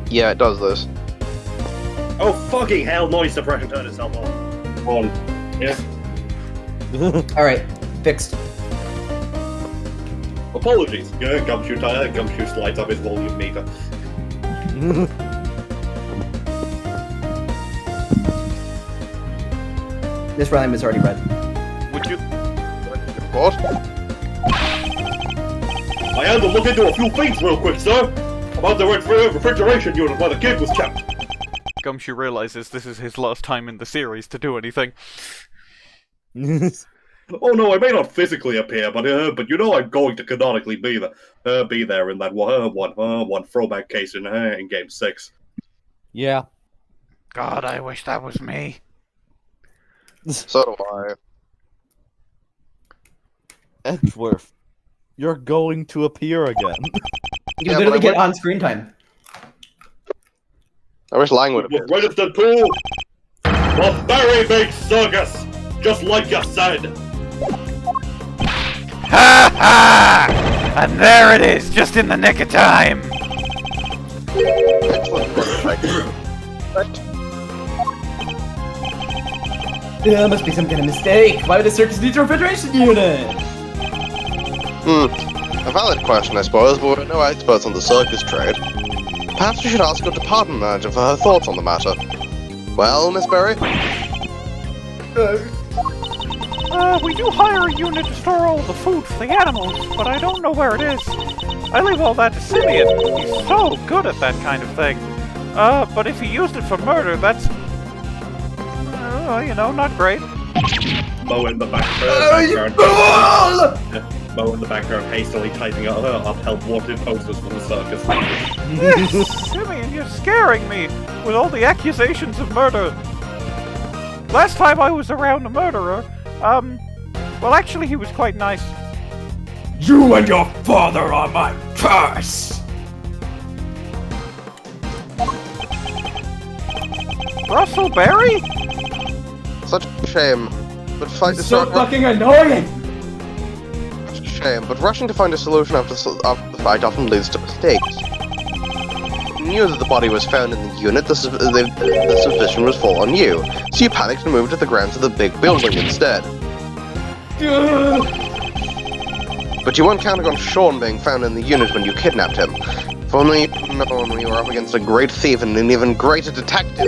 Yeah, it does this. Oh fucking hell, noise suppression turned itself on. Yeah. Alright, fixed. Apologies. Yeah, Gumshoe slides up his volume meter. This rhyme is already read. Would you? What? I had to look into a few things real quick, sir. About the refrigeration unit where the kid was kept. Gumshoe realizes this is his last time in the series to do anything. Oh no, I may not physically appear, but you know I'm going to canonically be there in that one throwback case in Game 6. Yeah. God, I wish that was me. So do I. Edgeworth, you're going to appear again. You literally get on screen time. I wish Lang would have been. Right at the pool! A very big circus! Just like you said! Ha ha! And there it is, just in the nick of time! There must be some kind of mistake. Why would the circus need a refrigeration unit? A valid question, I suppose, but we're no experts on the circus trade. Perhaps we should ask your department manager for her thoughts on the matter. Well, Miss Berry? We do hire a unit to store all the food for the animals, but I don't know where it is. I leave all that to Simeon. He's so good at that kind of thing. But if he used it for murder, that's... you know, not great. Bo in the background. Bo in the background hastily typing up upheld wanted posters from the circus. Simeon, you're scaring me with all the accusations of murder. Last time I was around a murderer, well, actually, he was quite nice. You and your father are my curse! Russell Berry? Such a shame. But fight It's so fucking annoying! Such a shame, but rushing to find a solution after the fight often leads to mistakes. You knew that the body was found in the unit, the suspicion was fall on you, so you panicked and moved to the grounds of the big building instead. But you weren't counting on Shaun being found in the unit when you kidnapped him. If only you'd known you were up against a great thief and an even greater detective.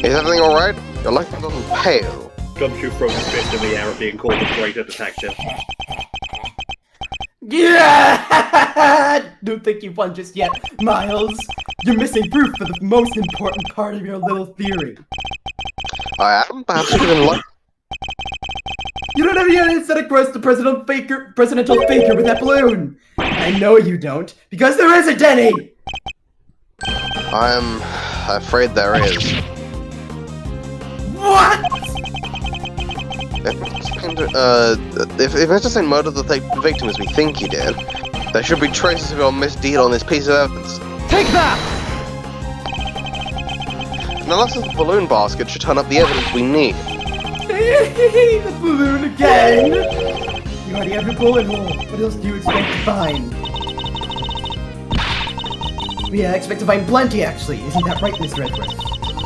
Is everything alright? Your life a little pale. Gumshoe throws his fist in the air at being called a greater detective. Yeah! Don't think you've won just yet, Miles. You're missing proof for the most important part of your little theory. I am? Perhaps you can like... You don't have any evidence that it was the presidential faker with that balloon. I know you don't, because there isn't any! I'm afraid there is. What? If Mr. Saint murdered the victim as we think he did, there should be traces of your misdeed on this piece of evidence. Take that! And unless the balloon basket should turn up the evidence we need. The balloon again! You already have your bullet hole. What else do you expect to find? Yeah, I expect to find plenty, actually. Isn't that right, Mr. Edgeworth?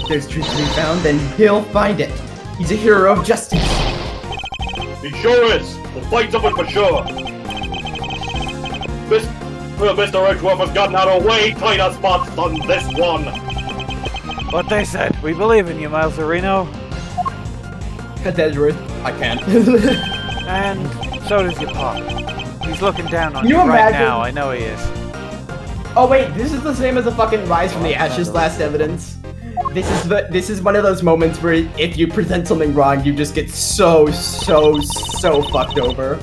If there's truth to be found, then he'll find it. He's a hero of justice. He sure is. We'll find someone for sure. Well, Mr. Edgeworth has gotten out of way tighter spots on this one. What they said. We believe in you, Malzerino. Cut Edgeworth. I can't. And so does your pop. He's looking down on Can you you right imagine? now. I know he is. Oh wait, this is the same as the fucking Rise from the Ashes last evidence. This is one of those moments where if you present something wrong, you just get so fucked over.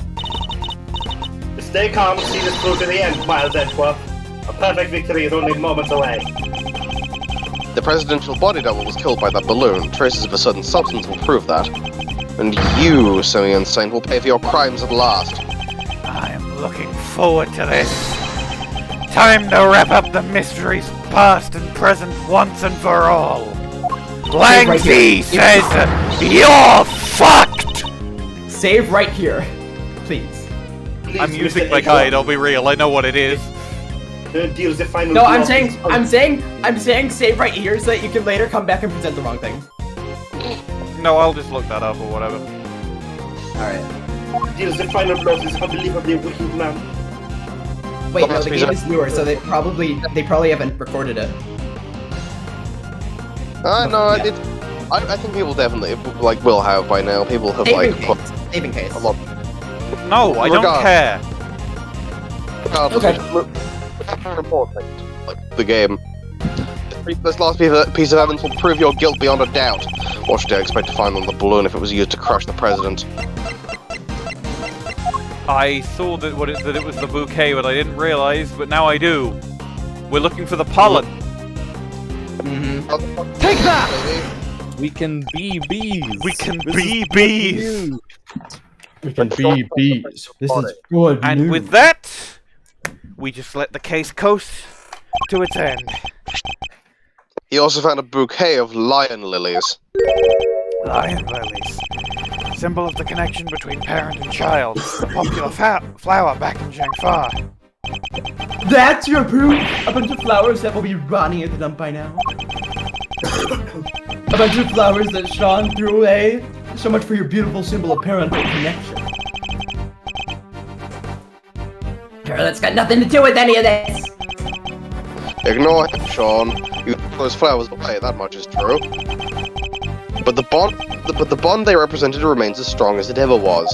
Stay calm and see this through to the end, Miles Edgeworth. A perfect victory is only moments away. The presidential body double was killed by that balloon. Traces of a certain substance will prove that. And you, semi-insane, will pay for your crimes at last. I am looking forward to this. Time to wrap up the mysteries past and present once and for all. Lang right Z here. says you're fucked! Save right here, please. I'm using my guide, I'll be real, I know what it is. Deals the final. No, I'm saying save right here so that you can later come back and present the wrong thing. No, I'll just look that up or whatever. Alright. Deals the final blow to this unbelievably wicked man. Wait, no, the game is newer, so they probably haven't recorded it. No, I think people definitely, will have by now. People have, Saving case. a lot. No, I don't care. Okay. Important, the game. This last piece of evidence will prove your guilt beyond a doubt. What should I expect to find on the balloon if it was used to crush the president? I thought that it was the bouquet, but I didn't realize, but now I do. We're looking for the pollen. Take that! We can be bees. We can be bees. We can be bees. This is good And news. with that, we just let the case coast to its end. He also found a bouquet of lion lilies. Lion lilies. Symbol of the connection between parent and child. A popular flower back in Jiangfa. That's your proof! A bunch of flowers that will be rotting at the dump by now. A bunch of flowers that Shaun threw away. So much for your beautiful symbol of parental connection. Sure, that's got nothing to do with any of this! Ignore him, Shaun. You threw those flowers away, that much is true. But the bond they represented remains as strong as it ever was.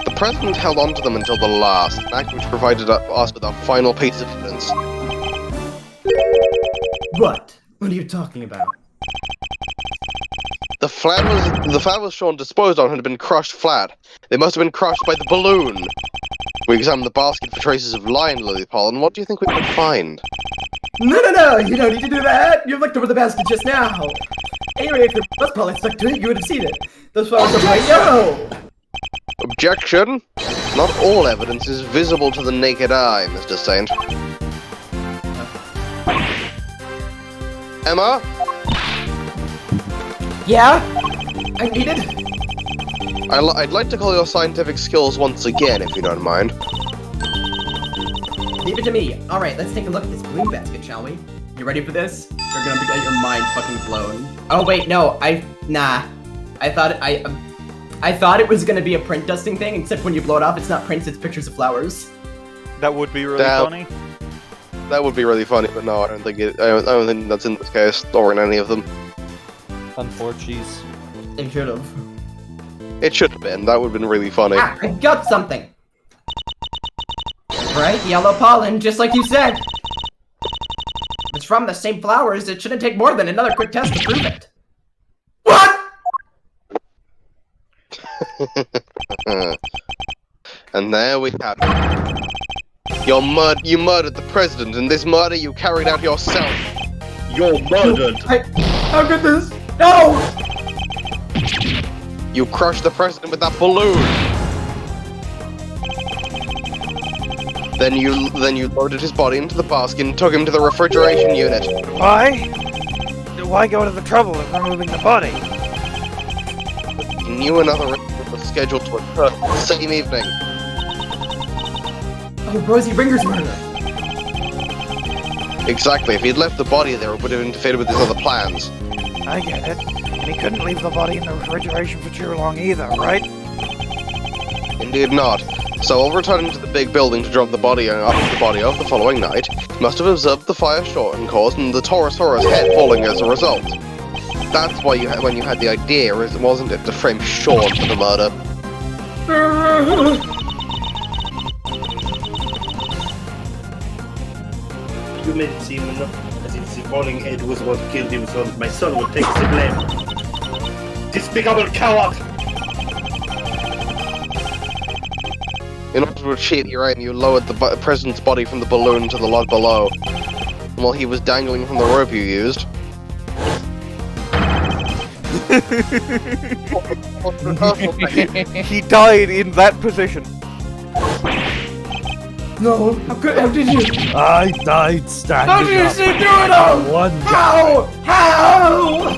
The president held on to them until the last, an act which provided us with our final piece of evidence. What? What are you talking about? The flowers Shaun disposed on had been crushed flat. They must have been crushed by the balloon. We examined the basket for traces of lion lily pollen. What do you think we would find? No, you don't need to do that! You looked over the basket just now! Anyway, if there was pollen stuck to it, you would have seen it. Those flowers are bright yellow! Objection! Not all evidence is visible to the naked eye, Mr. Saint. Emma? Yeah? I need it? I'd like to call your scientific skills once again, if you don't mind. Leave it to me. Alright, let's take a look at this balloon basket, shall we? You ready for this? You're gonna get your mind fucking blown. Oh wait, no, nah. I thought it was gonna be a print dusting thing, except when you blow it off, it's not prints, it's pictures of flowers. That would be really funny. That would be really funny, but no, I don't think that's in this case, or in any of them. Unfortunately. It should have. It should have been. That would have been really funny. Ah, I got something! Bright yellow pollen, just like you said! It's from the same flowers, it shouldn't take more than another quick test to prove it. What?! And there we have it. You murdered the president, and this murder you carried out yourself. You're murdered! How could this? No! You crushed the president with that balloon. Then you loaded his body into the basket and took him to the refrigeration unit. Why? Why go to the trouble of removing the body? He knew another incident was scheduled to occur the same evening. Oh, Rosie Ringer's murder. Exactly. If he'd left the body there, it would have interfered with his other plans. I get it. And he couldn't leave the body in the refrigeration for too long either, right? Indeed not. So, while returning to the big building to drop the body off the following night, he must have observed the fire Shaun caused and the Torosaurus head falling as a result. That's why when you had the idea, wasn't it, to frame Shaun for the murder? You made it seem enough as if the falling head was what killed him, so my son would take the blame. Despicable coward! In order to achieve your aim, you lowered the president's body from the balloon to the lot below, while he was dangling from the rope you used. He died in that position. No, how did you? I died standing How did up. you do it all? One guy. How?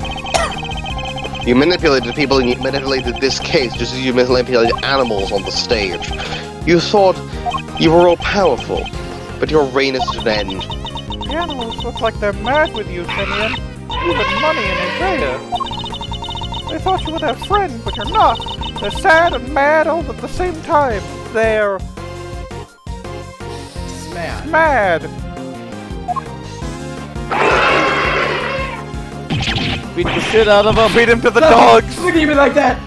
You manipulated people and you manipulated this case just as you manipulated animals on the stage. You thought you were all powerful, but your reign is at an end. The animals look like they're mad with you, Simeon. Even Money and Isaiah. They thought you would have friends, but you're not. They're sad and mad all at the same time. They're... mad. Beat the shit out of him. Feed him to the dogs. Look at me like that.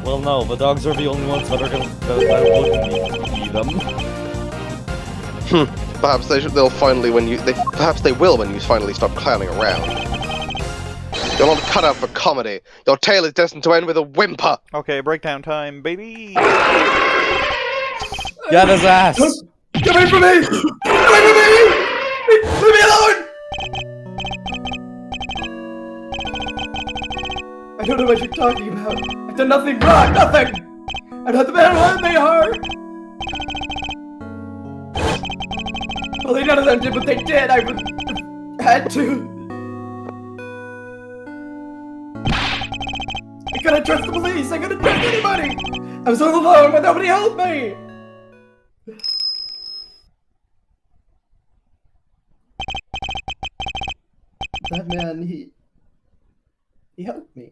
Well, no, the dogs are the only ones that are gonna that wouldn't eat them. Perhaps they'll finally perhaps they will when you finally stop clowning around. You're not cut out for comedy. Your tale is destined to end with a whimper. Okay, breakdown time, baby. Get his ass. Get away from me! Get away from me! Leave me alone! I don't know what you're talking about. I've done nothing wrong, nothing! I'm not the man who they are! Well, none of them did what they did. I would have had to. I couldn't trust the police. I couldn't trust anybody. I was all alone, but nobody helped me. That man, he helped me.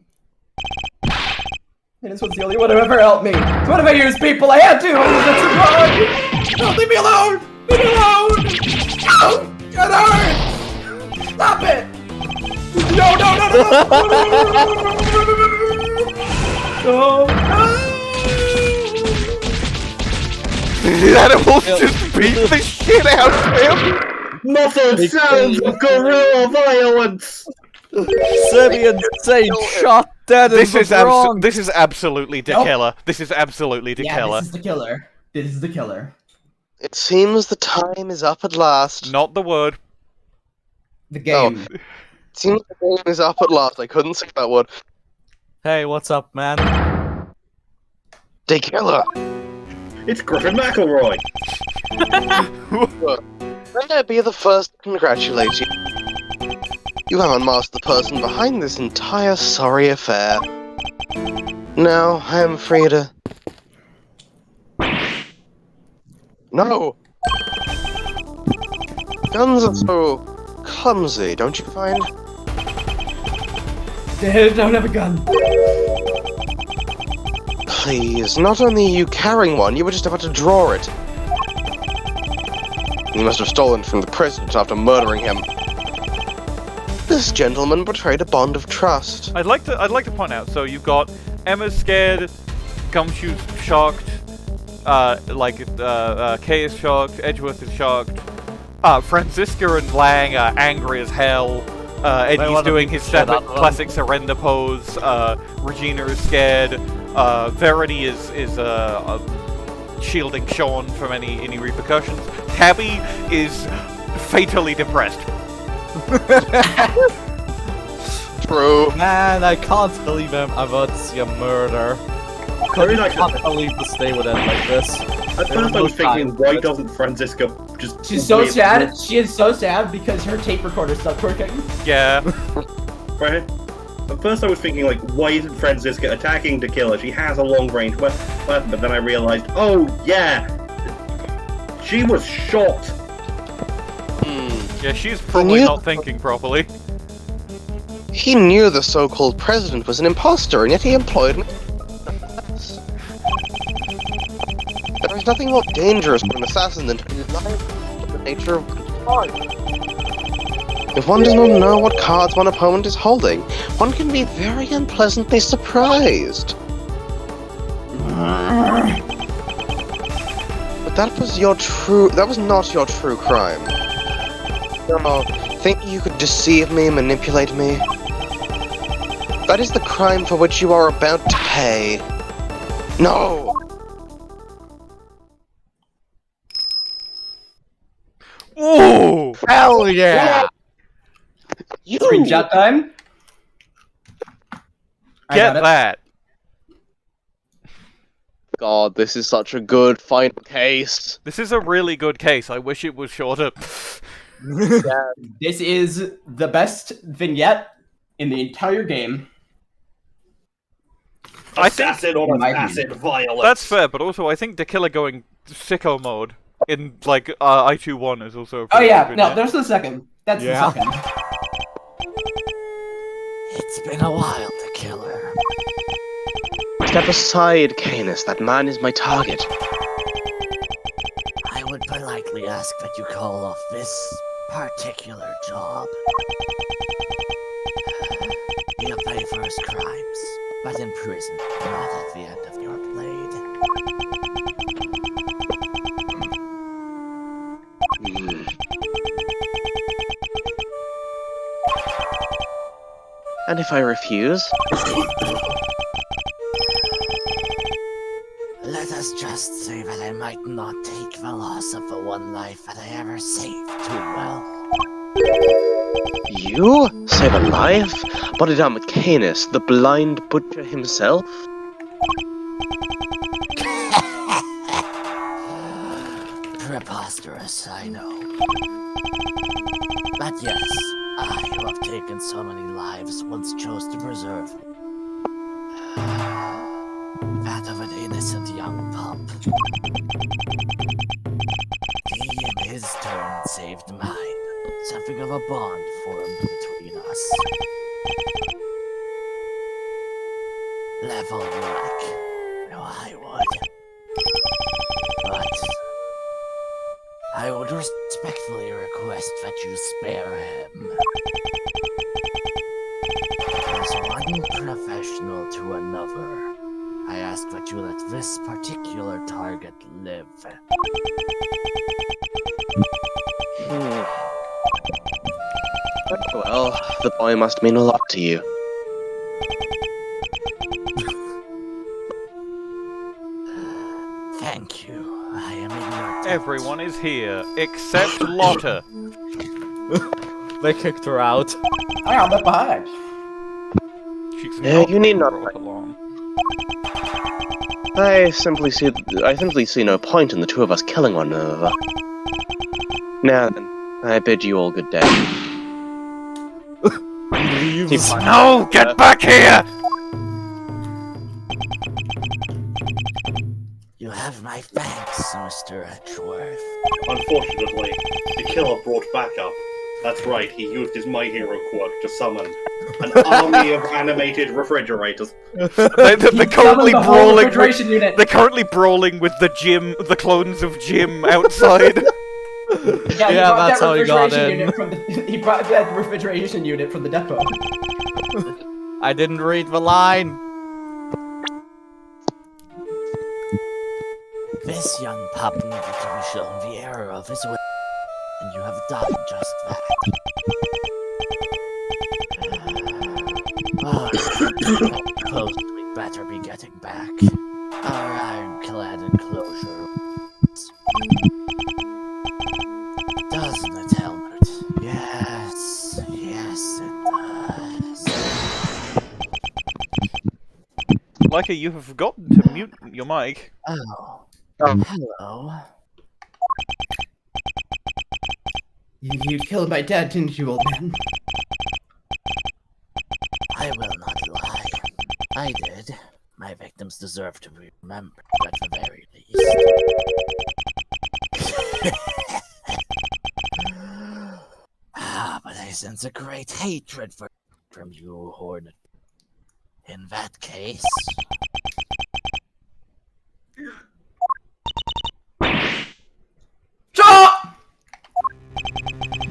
And this was the only one who ever helped me. It's one of my year's people. I had to. That's wrong. Don't leave me alone. Leave me alone. No, get hurt. Stop it. No. No. The animals just beat the shit out of him. Muffled sounds of guerrilla violence. Simeon Saint shot dead in the wrong. This is absolutely the killer. This is absolutely the killer. Yeah, this is the killer. This is the killer. It seems the time is up at last. Not the word. The game. Oh. It seems the game is up at last. I couldn't say that word. Hey, what's up, man? The killer. It's Griffin McElroy. May I be the first to congratulate you? You have unmasked the person behind this entire sorry affair. Now, I am free to... No! Guns are so clumsy, don't you find? They don't have a gun. Please, not only are you carrying one, you were just about to draw it. You must have stolen from the president after murdering him. This gentleman betrayed a bond of trust. I'd like to point out. So you've got Emma's scared, Gumshoe's shocked, Kay is shocked, Edgeworth is shocked, Franziska and Lang are angry as hell. Eddie's doing his classic surrender pose. Regina is scared. Verity is shielding Shaun from any repercussions. Tabby is fatally depressed. True. Man, I can't believe I'm about to see a murder. I can't believe to stay with it like this. At first I was thinking, why doesn't Franziska just... She's so sad. She is so sad because her tape recorder stopped working. Yeah. Right? At first I was thinking, like, why isn't Franziska attacking to kill her? She has a long-range weapon, but then I realized, oh, yeah! She was shot! Yeah, she's probably not thinking properly. He knew the so-called president was an imposter, and yet he employed me. There's nothing more dangerous for an assassin than to be blind to the nature of crime. If one does not know what cards one opponent is holding, one can be very unpleasantly surprised. But that was not your true crime. No, think you could deceive me, manipulate me? That is the crime for which you are about to pay. No! Ooh! Hell yeah! Screenshot time. I Get got it. that! God, this is such a good final case. This is a really good case. I wish it was shorter. This is the best vignette in the entire game. I think Assassin on assassin violence. that's fair, but also I think the killer going sicko mode in like I2-1 is also. A Oh pretty yeah, good no, vignette. there's the second. That's Yeah. the second. It's been a while, the killer. Step aside, Canis. That man is my target. I would politely ask that you call off this particular job. He'll pay for his crimes, but in prison, not at the end of your blade. And if I refuse? Let us just say that I might not take the loss of the one life that I ever saved too well. You? Save a life? Bodhidharma Kanis, the blind butcher himself? Preposterous, I know. But yes, I, who have taken so many lives, once chose to preserve that of an innocent young pup. He, in his turn, saved mine. Something of a bond formed between us. Level like. No, I would. But I would respectfully request that you spare him. As one professional to another, I ask that you let this particular target live. Well, the boy must mean a lot to you. Thank you. I am in your debt. Everyone is here except Lotta. They kicked her out. I am left behind. She's Yeah, you need not brought along. I simply see no point in the two of us killing one another. Now then, I bid you all good day. Leaves. No! Get back here! You have my thanks, Mr. Edgeworth. Unfortunately, the killer brought backup. That's right, he used his My Hero quirk to summon an army of animated refrigerators. They're currently the whole brawling. refrigeration unit. They're currently brawling with the clones of Jim outside. Yeah, he Yeah, brought that's that how he got refrigeration in. unit from he brought that refrigeration unit from the depot. I didn't read the line. This young pup needed to be shown the error of his way, and you have done just that. Close, we'd better be getting back. Our ironclad enclosure. Doesn't it, Helmut? Yes, yes it does. Like you have forgotten to mute your mic. Oh. Hello. You killed my dad, didn't you, old man? I will not lie. I did. My victims deserve to be remembered, at the very least. But I sense a great hatred from you, Hornet. In that case...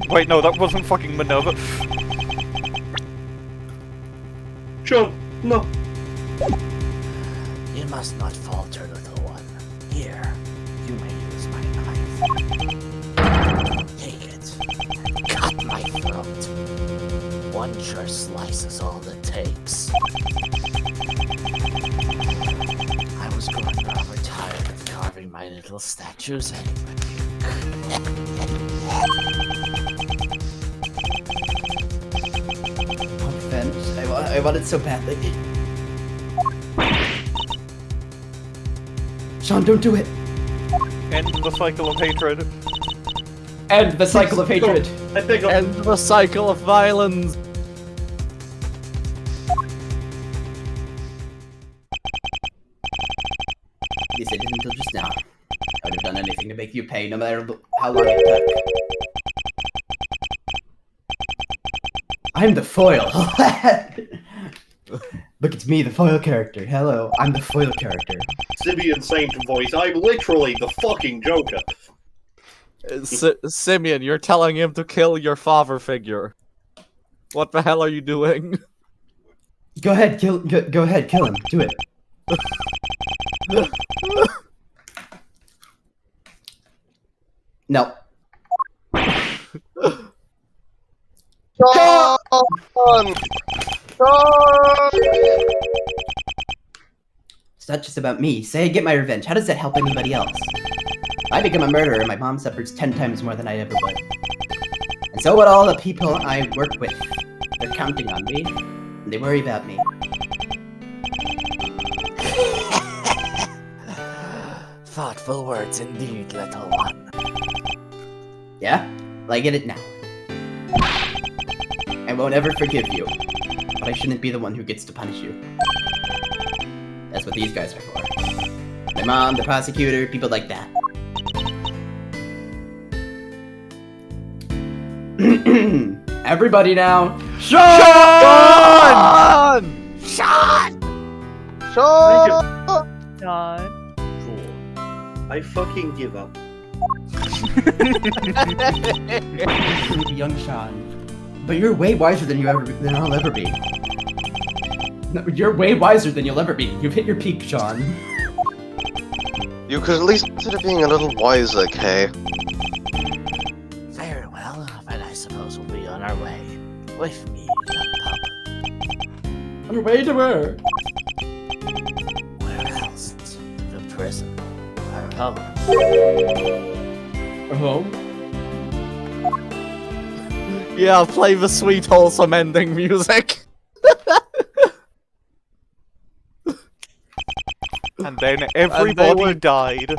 Wait, no, that wasn't fucking Minerva. Shaun, no. You must not falter, little one. Here, you may use my knife. Take it. Cut my throat. One sure slice is all it takes. I was growing rather tired of carving my little statues anyway. Oh, Fenn, I want it so badly. Shaun, don't do it! End the cycle of hatred. End the cycle of hatred! I think End the cycle of violence. You said it until just now. I would have done anything to make you pay, no matter how long it took. I'm the foil! Look, it's me, the foil character. Hello, I'm the foil character. Simeon Saint voice. I'm literally the fucking Joker. Simeon, you're telling him to kill your father figure. What the hell are you doing? Go ahead, go ahead, kill him. Do it. No. Shaun! It's not just about me. Say I get my revenge. How does that help anybody else? If I become a murderer, my mom suffers 10 times more than I ever would. And so would all the people I work with. They're counting on me, and they worry about me. Thoughtful words indeed, little one. Yeah? Well, I get it now. I won't ever forgive you, but I shouldn't be the one who gets to punish you. That's what these guys are for. My mom, the prosecutor, people like that. Everybody now. Shaun! Shaun! God. I fucking give up. Young Shaun. But you're way wiser than I'll ever be. No, you're way wiser than you'll ever be. You've hit your peak, Shaun. You could at least consider being a little wiser, Kay. Very well, then I suppose we'll be on our way. With me, young pup. On your way to where? Where else? The prison. Our home. Home? Yeah, play the sweet, wholesome ending music. And then everybody died.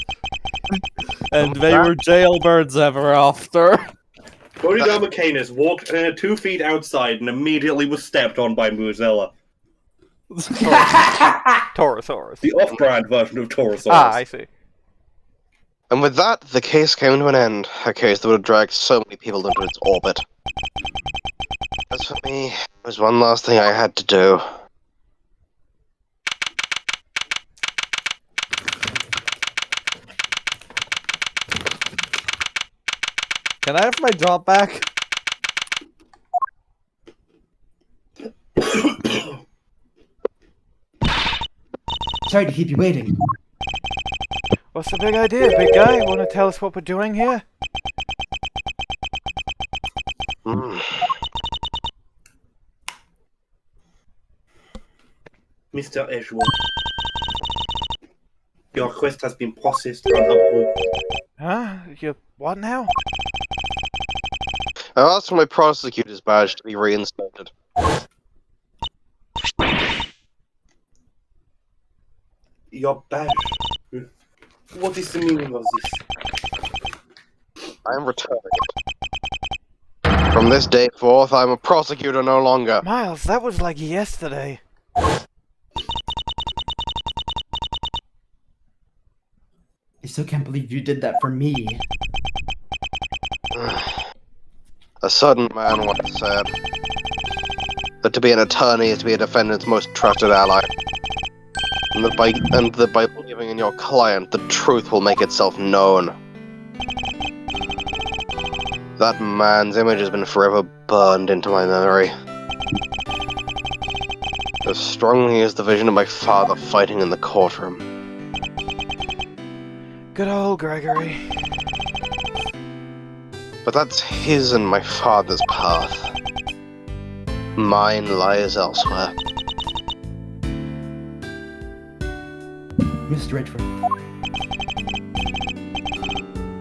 And they were jailbirds ever after. Bodhidharma Kanis walked 2 feet outside and immediately was stepped on by Muzella. Taurosaurus. The off-brand version of Taurosaurus. Ah, I see. And with that, the case came to an end. A case that would have dragged so many people into its orbit. As for me, there was one last thing I had to do. Can I have my job back? Sorry to keep you waiting. What's the big idea, big guy? Want to tell us what we're doing here? Mr. Edgeworth, your request has been processed and approved. Huh? You what now? I asked for my prosecutor's badge to be reinstated. Your badge? What is the meaning of this? I am returning it. From this day forth, I am a prosecutor no longer. Miles, that was like yesterday. I still can't believe you did that for me. A certain man once said that to be an attorney is to be a defendant's most trusted ally. And that by believing in your client, the truth will make itself known. That man's image has been forever burned into my memory. As strongly as the vision of my father fighting in the courtroom. Good old Gregory. But that's his and my father's path. Mine lies elsewhere. Mr. Edgeworth.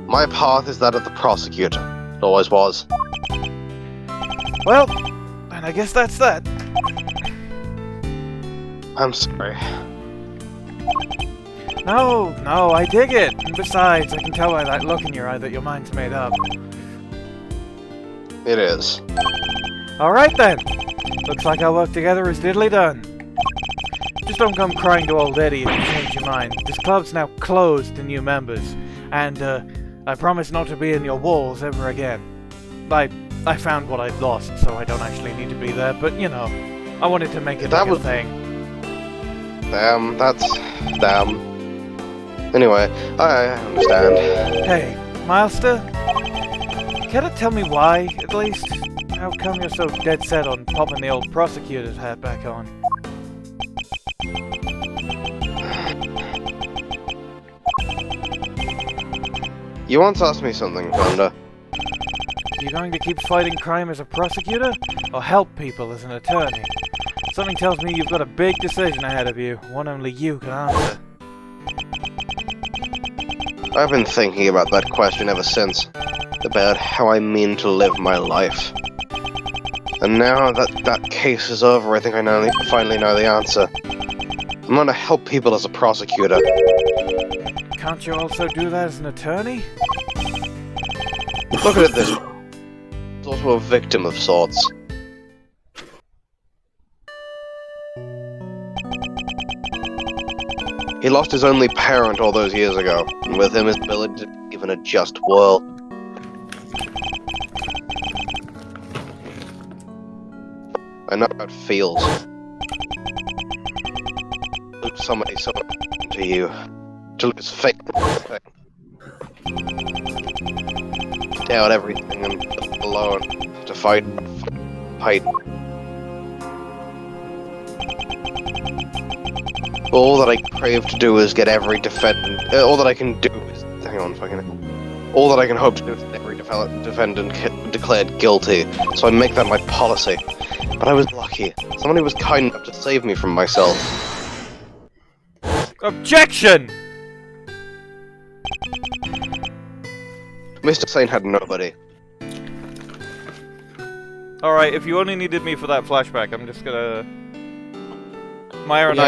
My path is that of the prosecutor. It always was. Well, and I guess that's that. I'm sorry. No, I dig it. And besides, I can tell by that look in your eye that your mind's made up. It is. Alright then. Looks like our work together is diddly done. Just don't come crying to old Eddie if you change your mind. This club's now closed to new members. And, I promise not to be in your walls ever again. I found what I'd lost, so I don't actually need to be there, but, you know, I wanted to make it like a thing. Damn, that's... damn. Anyway, I understand. Hey, Milester? Can you tell me why, at least? How come you're so dead set on popping the old prosecutor's hat back on? You once asked me something, Fender. Are you going to keep fighting crime as a prosecutor, or help people as an attorney? Something tells me you've got a big decision ahead of you, one only you can answer. I've been thinking about that question ever since. About how I mean to live my life. And now that that case is over, I think I finally know the answer. I'm gonna help people as a prosecutor. Can't you also do that as an attorney? Look at it this way. He's also a victim of sorts. He lost his only parent all those years ago, and with him his ability to live in a just world. I know how it feels. To lose somebody so important to you. To lose faith in respect. To doubt everything and be alone. To fight. All that I crave to do is get every defendant. All that I can do is. Hang on, fucking. All that I can hope to do is get every defendant declared guilty. So I make that my policy. But I was lucky. Somebody was kind enough to save me from myself. Objection! Mr. Saint had nobody. Alright, if you only needed me for that flashback, I'm just gonna... Maya and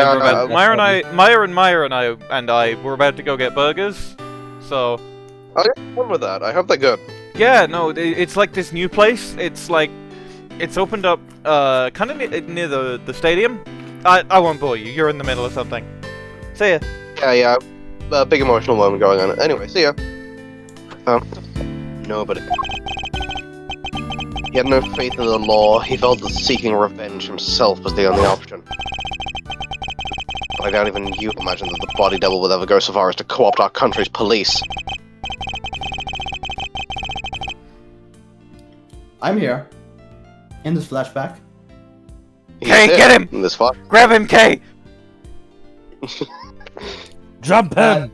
I were about to go get burgers, so... I remember that. I hope they're good. Yeah, no, it's like this new place. It's like... It's opened up, kind of near the stadium. I won't bore you. You're in the middle of something. See ya. Yeah. Big emotional moment going on. Anyway, see ya. Nobody. He had no faith in the law. He felt that seeking revenge himself was the only option. But I doubt even you imagine that the body devil would ever go so far as to co-opt our country's police. I'm here. In this flashback. Kay, get him! In this flash. Grab him, Kay! Jump him!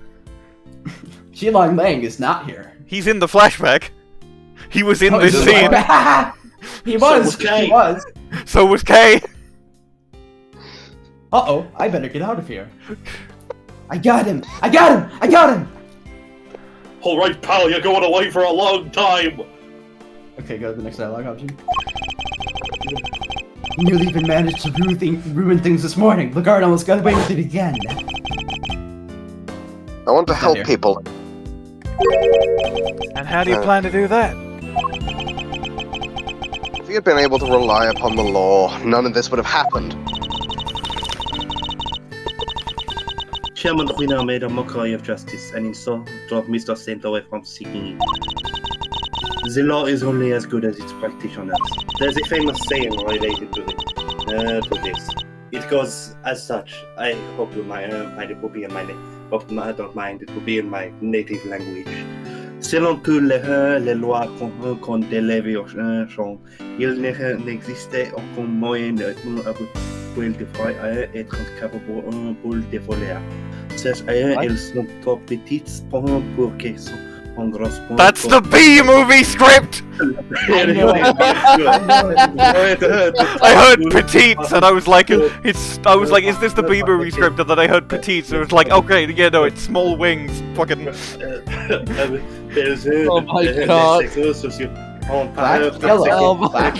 Shi-Long Lang is not here. He's in the flashback. He was in this he's scene. He was. Kay. He was. So was Kay. Uh-oh, I better get out of here. I got him! I got him! I got him! Alright, pal, you're going away for a long time! Okay, go to the next dialogue option. You nearly even managed to ruin things this morning. Laguarde almost got away with it again. I want to help people. And how do you plan to do that? If he had been able to rely upon the law, none of this would have happened. Chairman Winner made a mockery of justice and insulted Mr. Saint away from seeking it. The law is only as good as its practitioners. There's a famous saying related to this. It goes as such. I hope you mind. It will be in my don't mind. It will be in my native language. Selon toutes les lois qu'on délève au champ, il n'existait aucun moyen pour le faire être capable de voler. Ces elles sont trop petites pour qu'elles soient en grosse. That's the B-movie script! I heard petites and I was like, is this the B-movie script? And then I heard petites and it was like, okay, yeah, no, it's small wings, fucking... Oh my god. Black, yellow. Oh my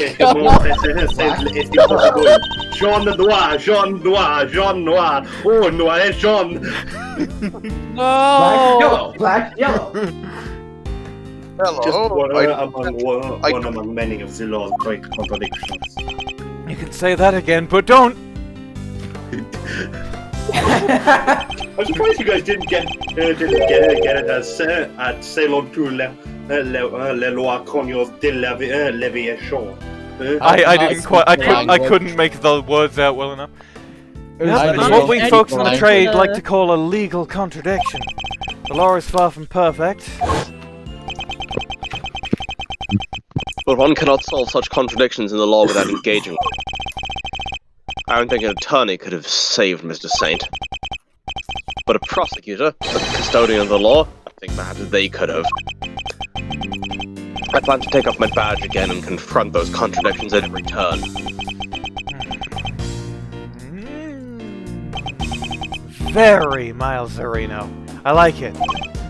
Jaune noir, jaune noir, jaune noir. Oh, noir, jaune. No! Black, yellow. Just Hello. one among many of the law's great contradictions. You can say that again, but don't! I'm surprised you guys didn't get it as at selon tous les lois qu'on délève Shaun. I couldn't make the words out well enough. It's what we folks in the trade like to call a legal contradiction. The law is far from perfect. But one cannot solve such contradictions in the law without engaging. I don't think an attorney could have saved Mr. Saint. But a prosecutor, a custodian of the law, I think perhaps they could have. I plan to take off my badge again and confront those contradictions at every turn. Very Miles Zarino. I like it.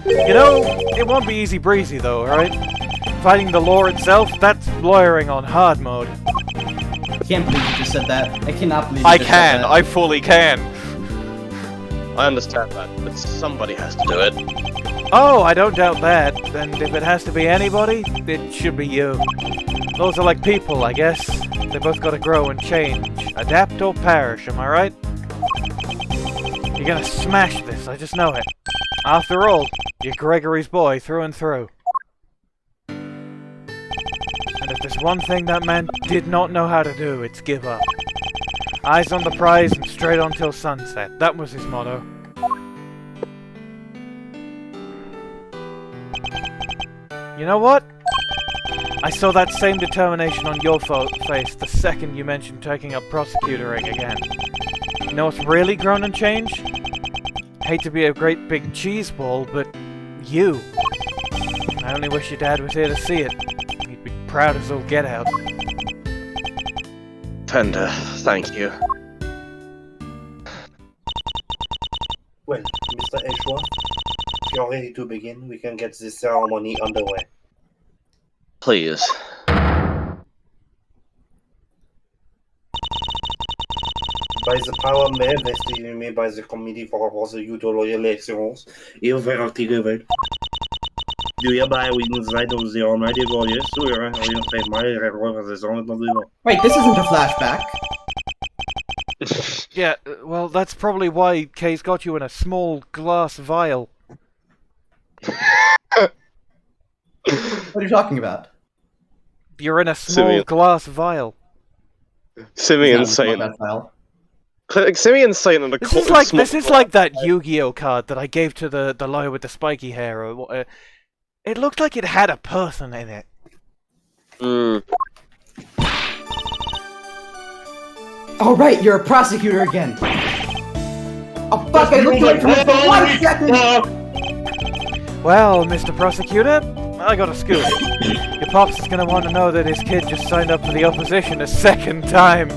You know, it won't be easy breezy though, right? Fighting the law itself, that's lawyering on hard mode. I can't believe you just said that. I cannot believe you I just can, said that. I fully can. I understand that, but somebody has to do it. Oh, I don't doubt that. And if it has to be anybody, it should be you. Those are like people, I guess. They both gotta grow and change. Adapt or perish, am I right? You're gonna smash this, I just know it. After all, you're Gregory's boy through and through. And if there's one thing that man did not know how to do, it's give up. Eyes on the prize and straight on till sunset. That was his motto. You know what? I saw that same determination on your face the second you mentioned taking up prosecutoring again. You know what's really grown and changed? Hate to be a great big cheese ball, but you. I only wish your dad was here to see it. He'd be proud as all get out. Fender, thank you. Well, Mr. Edgeworth, if you're ready to begin, we can get this ceremony underway. Please. By the power vested in me by the Committee for Prosecutorial Elections et Verity Gavèlle, do hereby witness right of the Almighty God, yes, sir, Wait, this isn't a flashback. Yeah, well, that's probably why Kay's got you in a small glass vial. What are you talking about? You're in a small glass vial. Simeon Saint. Simeon Saint and a This is like that Yu-Gi-Oh card that I gave to the lawyer with the spiky hair. It looked like it had a person in it. Oh right, you're a prosecutor again. Oh fuck, I looked away from it for 1 second! Well, Mr. Prosecutor, I got a scoop. Your pops is gonna want to know that his kid just signed up for the opposition a second time.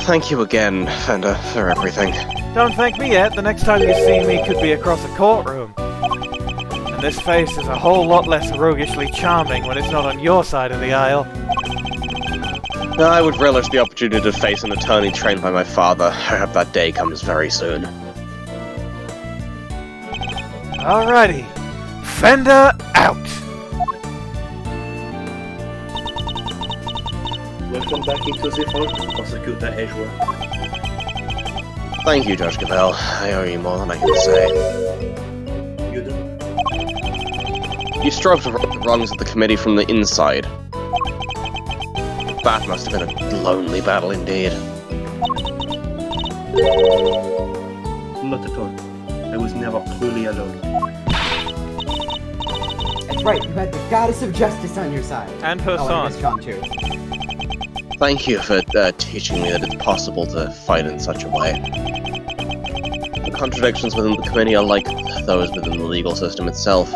Thank you again, Fender, for everything. Don't thank me yet. The next time you see me could be across a courtroom. And this face is a whole lot less roguishly charming when it's not on your side of the aisle. I would relish the opportunity to face an attorney trained by my father. I hope that day comes very soon. Alrighty. Fender out! Welcome back into the fold, Prosecutor Edgeworth. Thank you, Judge Gavèlle. I owe you more than I can say. You do? You strove to right the wrongs of the committee from the inside. That must have been a lonely battle indeed. Not at all. I was never truly alone. That's right, you had the goddess of justice on your side. And her Oh, and I son. guess Shaun too. Thank you for teaching me that it's possible to fight in such a way. The contradictions within the committee are like those within the legal system itself.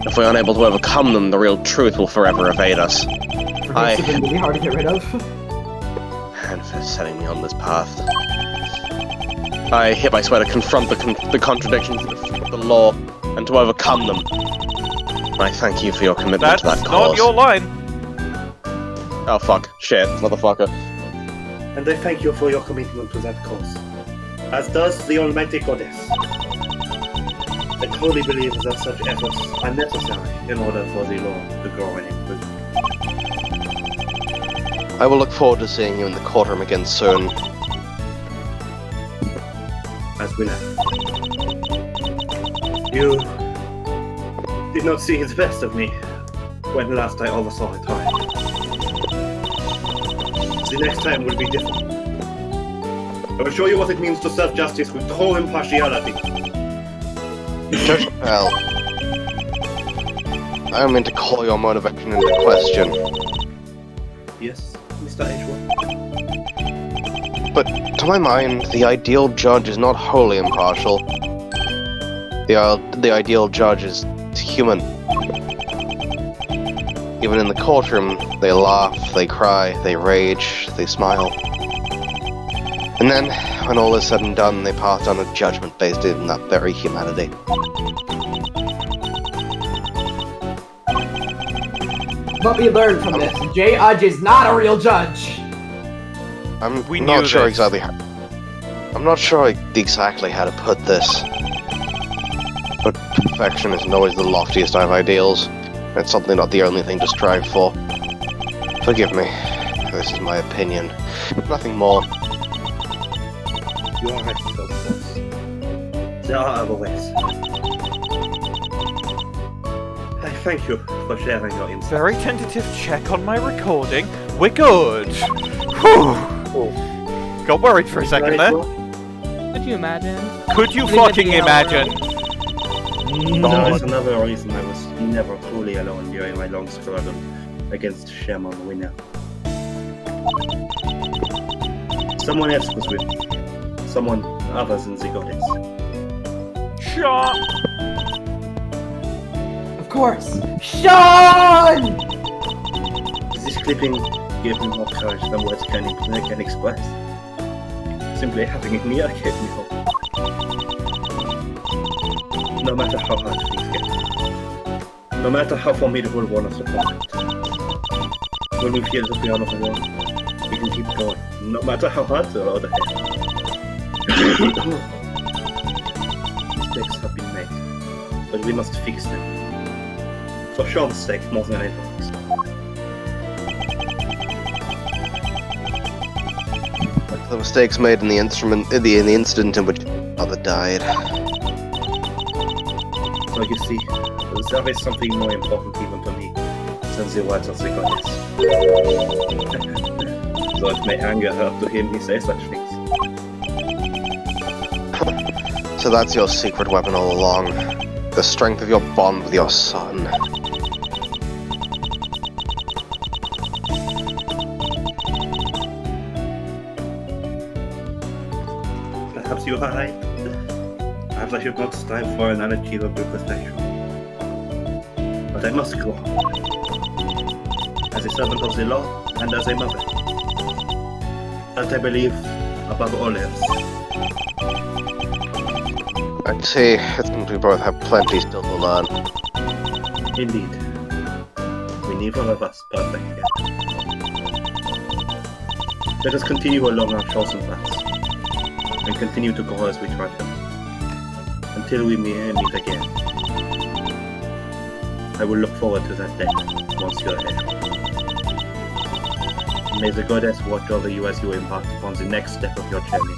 If we're unable to overcome them, the real truth will forever evade us. Perhaps have been really hard to get rid of. And for setting me on this path. I hereby swear to confront the contradictions of the law and to overcome them. I thank you for your commitment That's to that not cause. your line. Oh fuck. Shit. Motherfucker. And I thank you for your commitment to that cause. As does the Almighty Goddess. I truly believe that such efforts are necessary in order for the law to grow and improve. I will look forward to seeing you in the courtroom again soon. As will I. You did not see the best of me when last I oversaw a trial. The next time will be different. I will show you what it means to serve justice with true impartiality. Judge Bell, I don't mean to call your motivation into question. Yes, Mr. Edgeworth. But to my mind, the ideal judge is not wholly impartial. The ideal judge is human. Even in the courtroom, they laugh, they cry, they rage, they smile. And then, when all is said and done, they pass on a judgment based in that very humanity. What we learned from this, J. Udge is not a real judge. I'm We not knew sure this. exactly how... I'm not sure exactly how to put this. But perfection isn't always the loftiest of ideals. It's certainly not the only thing to strive for. Forgive me. This is my opinion. Nothing more. You are right, of course. There are other ways. I thank you for sharing your insights. Very tentative check on my recording. We're good. Whew. Got worried for a second there. Could you imagine? Could you I think fucking that'd be imagine? That is another reason I was never truly alone during my long struggle against Shaman Winner. Someone else was with me. Someone other than the goddess. Shaun! Of course, Shaun! This clipping gave me more courage than words can express. Simply having it near gave me hope. No matter how hard things get. No matter how formidable one of the opponent. When we feel that we are not alone, we can keep going. No matter how hard the road ahead. Mistakes have been made, but we must fix them. For Shaun's sake, more than anything. Like the mistakes made in the incident in which mother died. So you see, there is something more important even to me than the words of the goddess. So it may anger her to hear me say such things. So that's your secret weapon all along. The strength of your bond with your son. Perhaps you are right. Perhaps I should not strive for an unachievable perfection. But I must go. As a servant of the law and as a mother. That I believe above all else. I see, it seems we both have plenty still to learn. Indeed. We neither of us perfect yet. Let us continue along our chosen paths. And continue to grow as we try to. Until we meet again. I will look forward to that day, Monsieur Edgeworth. May the goddess watch over you as you embark upon the next step of your journey.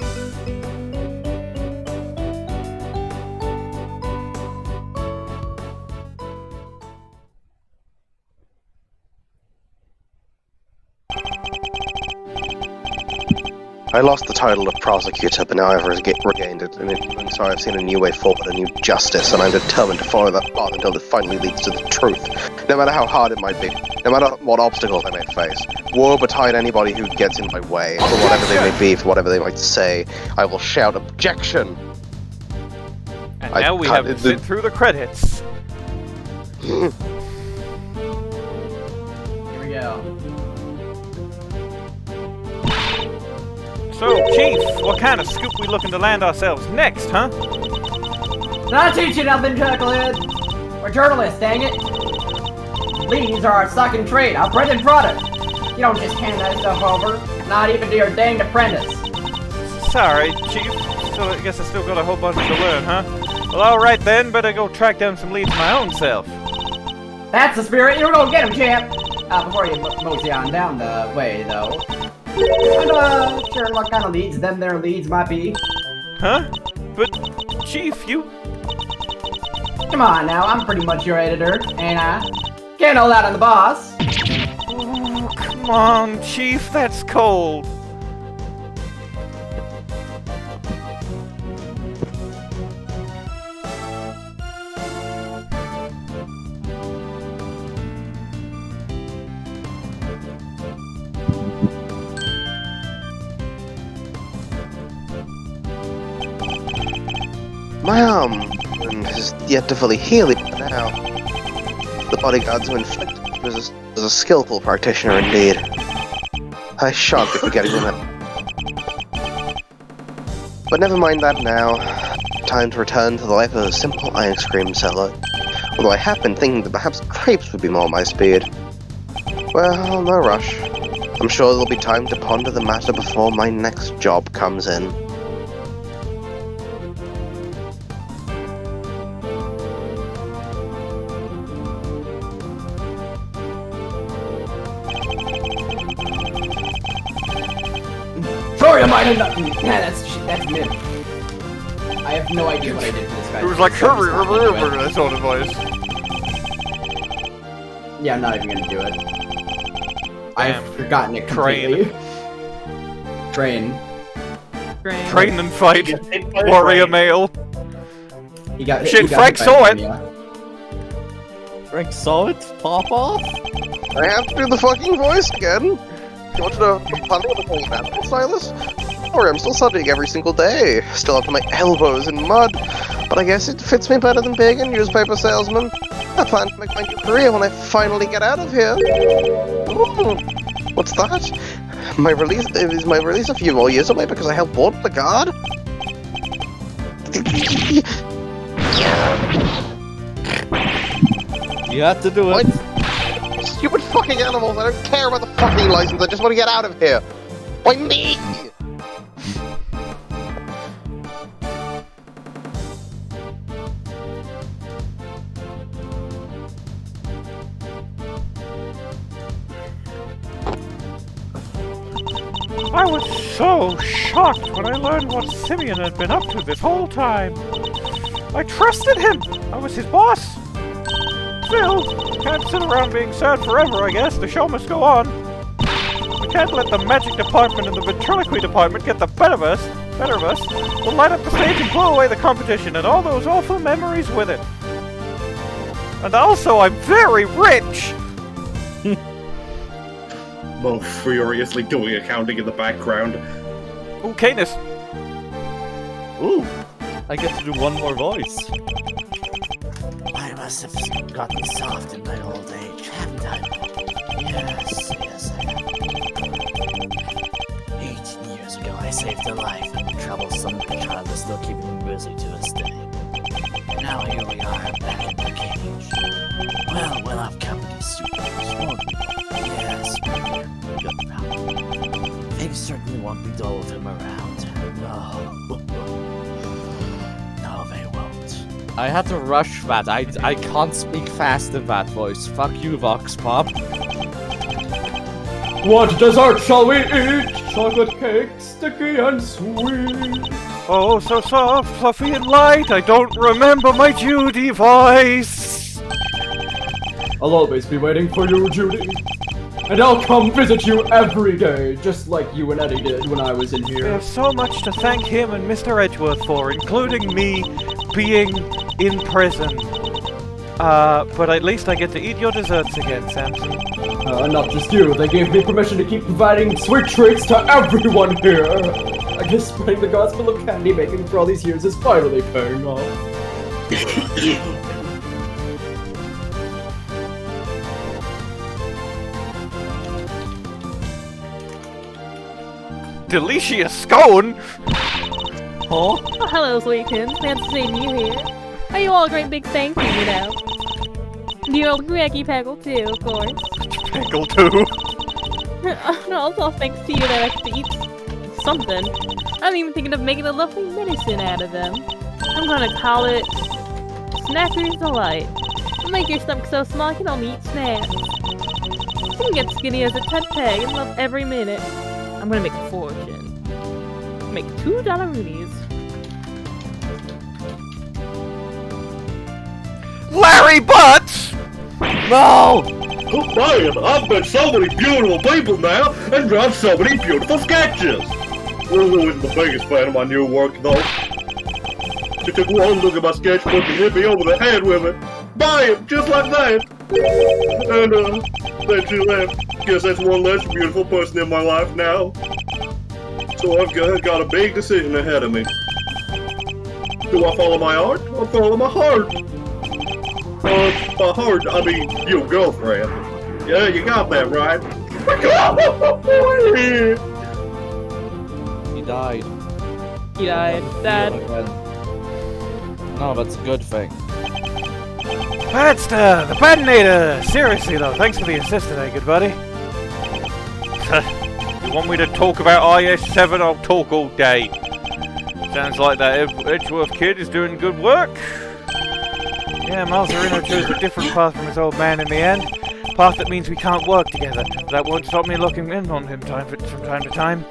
I lost the title of prosecutor, but now I've regained it, and so I've seen a new way forward, a new justice, and I'm determined to follow that path until it finally leads to the truth, no matter how hard it might be, no matter what obstacles I may face. Woe betide anybody who gets in my way, for whatever they may be, for whatever they might say. I will shout objection! And now we have to sit through the credits. Here we go. So, Chief, what kind of scoop we looking to land ourselves next, huh? Not teach you nothing, Chucklehead. We're journalists, dang it. Leads are our stock and trade, our bread and product. You don't just hand that stuff over, not even to your danged apprentice. Sorry, Chief. I guess I still got a whole bunch to learn, huh? Well, alright then, better go track down some leads my own self. That's the spirit, you go get him, champ! Before you mosey on down the way, though. I'm sure what kind of leads them their leads might be. Huh? But, Chief, you... Come on now, I'm pretty much your editor, ain't I? Can't hold out on the boss. Oh, come on, Chief, that's cold. My arm is yet to fully heal it now. The bodyguards who inflicted was a skillful practitioner indeed. I shan't be forgetting them. But never mind that now. Time to return to the life of a simple ice cream seller. Although I have been thinking that perhaps crepes would be more my speed. Well, no rush. I'm sure there'll be time to ponder the matter before my next job comes in. Sorry, I might have not. Nah, that's mid. I have no idea what I did to this guy. It was like, that sort of voice. Yeah, I'm not even gonna do it. I've forgotten it completely. Train and fight. Warrior male. He got shit, Frank saw it! Frank saw it? Pop off? I have to do the fucking voice again. You want to know the fun with the whole natural Silas? Sorry, I'm still studying every single day. Still up to my elbows in mud. But I guess it fits me better than being a newspaper salesman. I plan to make my new career when I finally get out of here. Ooh, what's that? Is my release a few more years away because I helped board Laguarde? You have to do it. What? Stupid fucking animals, I don't care about the fucking license, I just want to get out of here! Why me? I was so shocked when I learned what Simeon had been up to this whole time. I trusted him! I was his boss! Still, can't sit around being sad forever, I guess. The show must go on. We can't let the magic department and the ventriloquy department get the better of us. We'll light up the stage and blow away the competition and all those awful memories with it. And also, I'm very rich! Both furiously doing accounting in the background. Ooh, Canis. Ooh, I get to do one more voice. I must have gotten soft in my old age, haven't I? Yes, I have. 18 years ago, I saved a life, and the troublesome child is still keeping me busy to this day. Now here we are, back in the cage. Well, we'll have company soon, won't we? Yes, good now. Things certainly won't be dull with him around. No. No, they won't. I had to rush that. I can't speak fast in that voice. Fuck you, Vox Pop. What dessert shall we eat? Chocolate cake, sticky and sweet. Oh, so soft, fluffy and light. I don't remember my Judy voice. I'll always be waiting for you, Judy. And I'll come visit you every day, just like you and Eddie did when I was in We here. have so much to thank him and Mr. Edgeworth for, including me being in prison. But at least I get to eat your desserts again, Samson. Not just you. They gave me permission to keep providing sweet treats to everyone here. I guess spreading the gospel of candy making for all these years is finally paying off. Delicious scone! Huh? Oh, hello, Sweetkins. Fancy seeing you here. Are you all a great big thank you know? Dear old Greggy Peggle, too, of course. Pickle too. No, it's all thanks to you that I get to eat something. I'm even thinking of making a lovely medicine out of them. I'm gonna call it Snacker's Delight. Make your stomach so small you can only eat snacks. You can get skinny as a Ted Peg and love every minute. I'm gonna make a fortune. Make $2 Roonies. Larry Butts! No! Oh man, I've met so many beautiful people now, and drawn so many beautiful sketches. Who isn't the biggest fan of my new work, though? She took one look at my sketchbook and hit me over the head with it. Bam! Just like that! And, then she left. Guess that's one less beautiful person in my life now. So I've got a big decision ahead of me. Do I follow my art, or follow my heart? By heart, I mean, your girlfriend. Yeah, you got that right. He died. He died. Dad. No, that's a good thing. That's the Badinator! Seriously though, thanks for the assist today, good buddy. You want me to talk about IS-7? I'll talk all day. Sounds like that Edgeworth kid is doing good work. Yeah, Malzerino chose a different path from his old man in the end. Path that means we can't work together. That won't stop me looking in on him from time to time.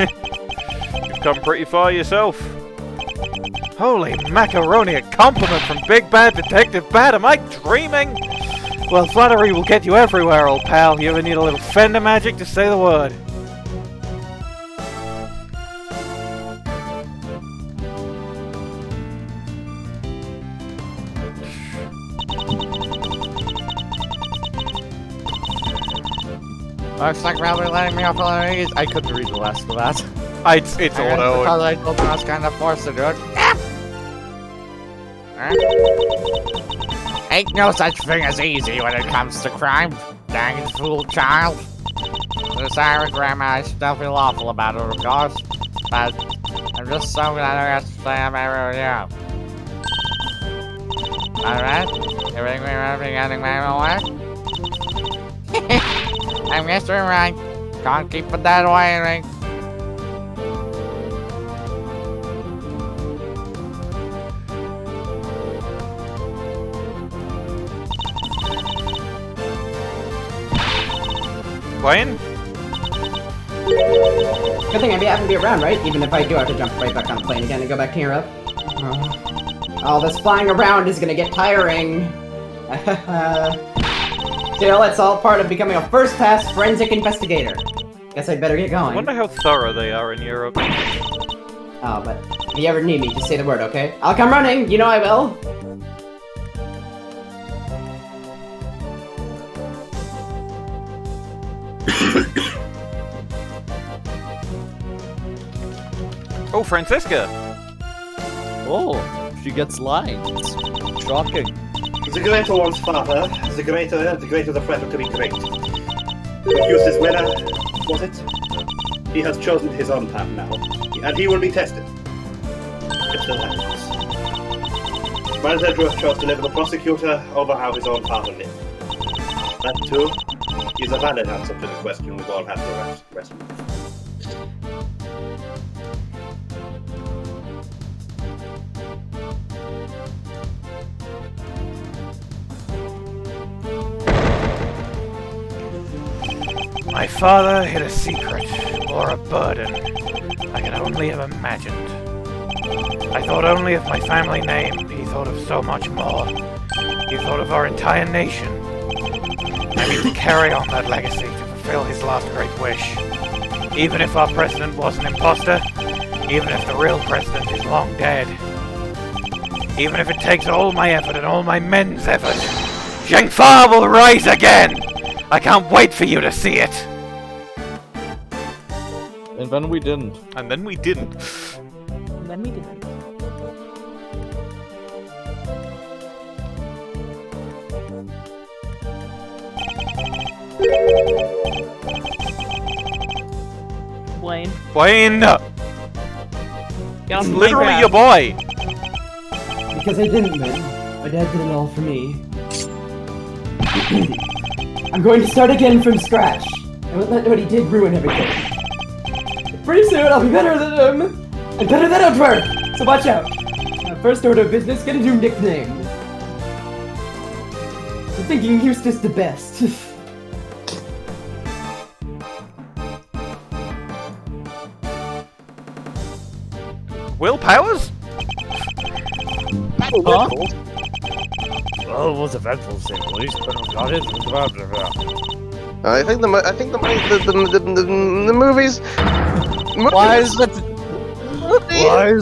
You've come pretty far yourself. Holy macaroni, a compliment from Big Bad Detective Bad. Am I dreaming? Well, flattery will get you everywhere, old pal. You ever need a little Fender magic to say the word? Looks like probably letting me off on these. I couldn't read the last of that. It's auto. Because I told him I was kind of forced to do it. Ain't no such thing as easy when it comes to crime. Dang it, fool child. The siren grandma, I still feel awful about it, of course. But I'm just so glad I got to say I'm everywhere. Alright? Everything getting my way? I'm Mr. Wright. Can't keep it that way, Bwain? Good thing I happen to be around, right? Even if I do have to jump right back on the plane again and go back to Europe. All this flying around is gonna get tiring. Still, it's all part of becoming a first-class forensic investigator. Guess I'd better get going. I wonder how thorough they are in Europe. Oh, but if you ever need me, just say the word, okay? I'll come running! You know I will! Oh, Franziska! Oh, she gets lines. Shocking. The greater one's father, the greater the threat to be great. Confucius winner, was it? He has chosen his own path now, and he will be tested. It still happens. Miles Edgeworth chose to live as a prosecutor over how his own father lived. That, too, is a valid answer to the question we've all had to wrestle with. My father hid a secret, or a burden, I could only have imagined. I thought only of my family name, he thought of so much more. He thought of our entire nation. I need to carry on that legacy to fulfill his last great wish. Even if our president was an imposter, even if the real president is long dead, even if it takes all my effort and all my men's effort, Zheng Fa will rise again! I can't wait for you to see it! And then we didn't. And then we didn't. And then we didn't. Bwain. Bwain! Get It's off my literally grass. your boy! Because I didn't win. My dad did it all for me. I'm going to start again from scratch. I won't let what he did ruin everything. Pretty soon I'll be better than him! And better than Edgeworth! So watch out! First order of business, get a new nickname. I'm thinking Eustace the best. Will Powers? Huh? Well, it was eventful to say the least, but got it. I think the movies. Why is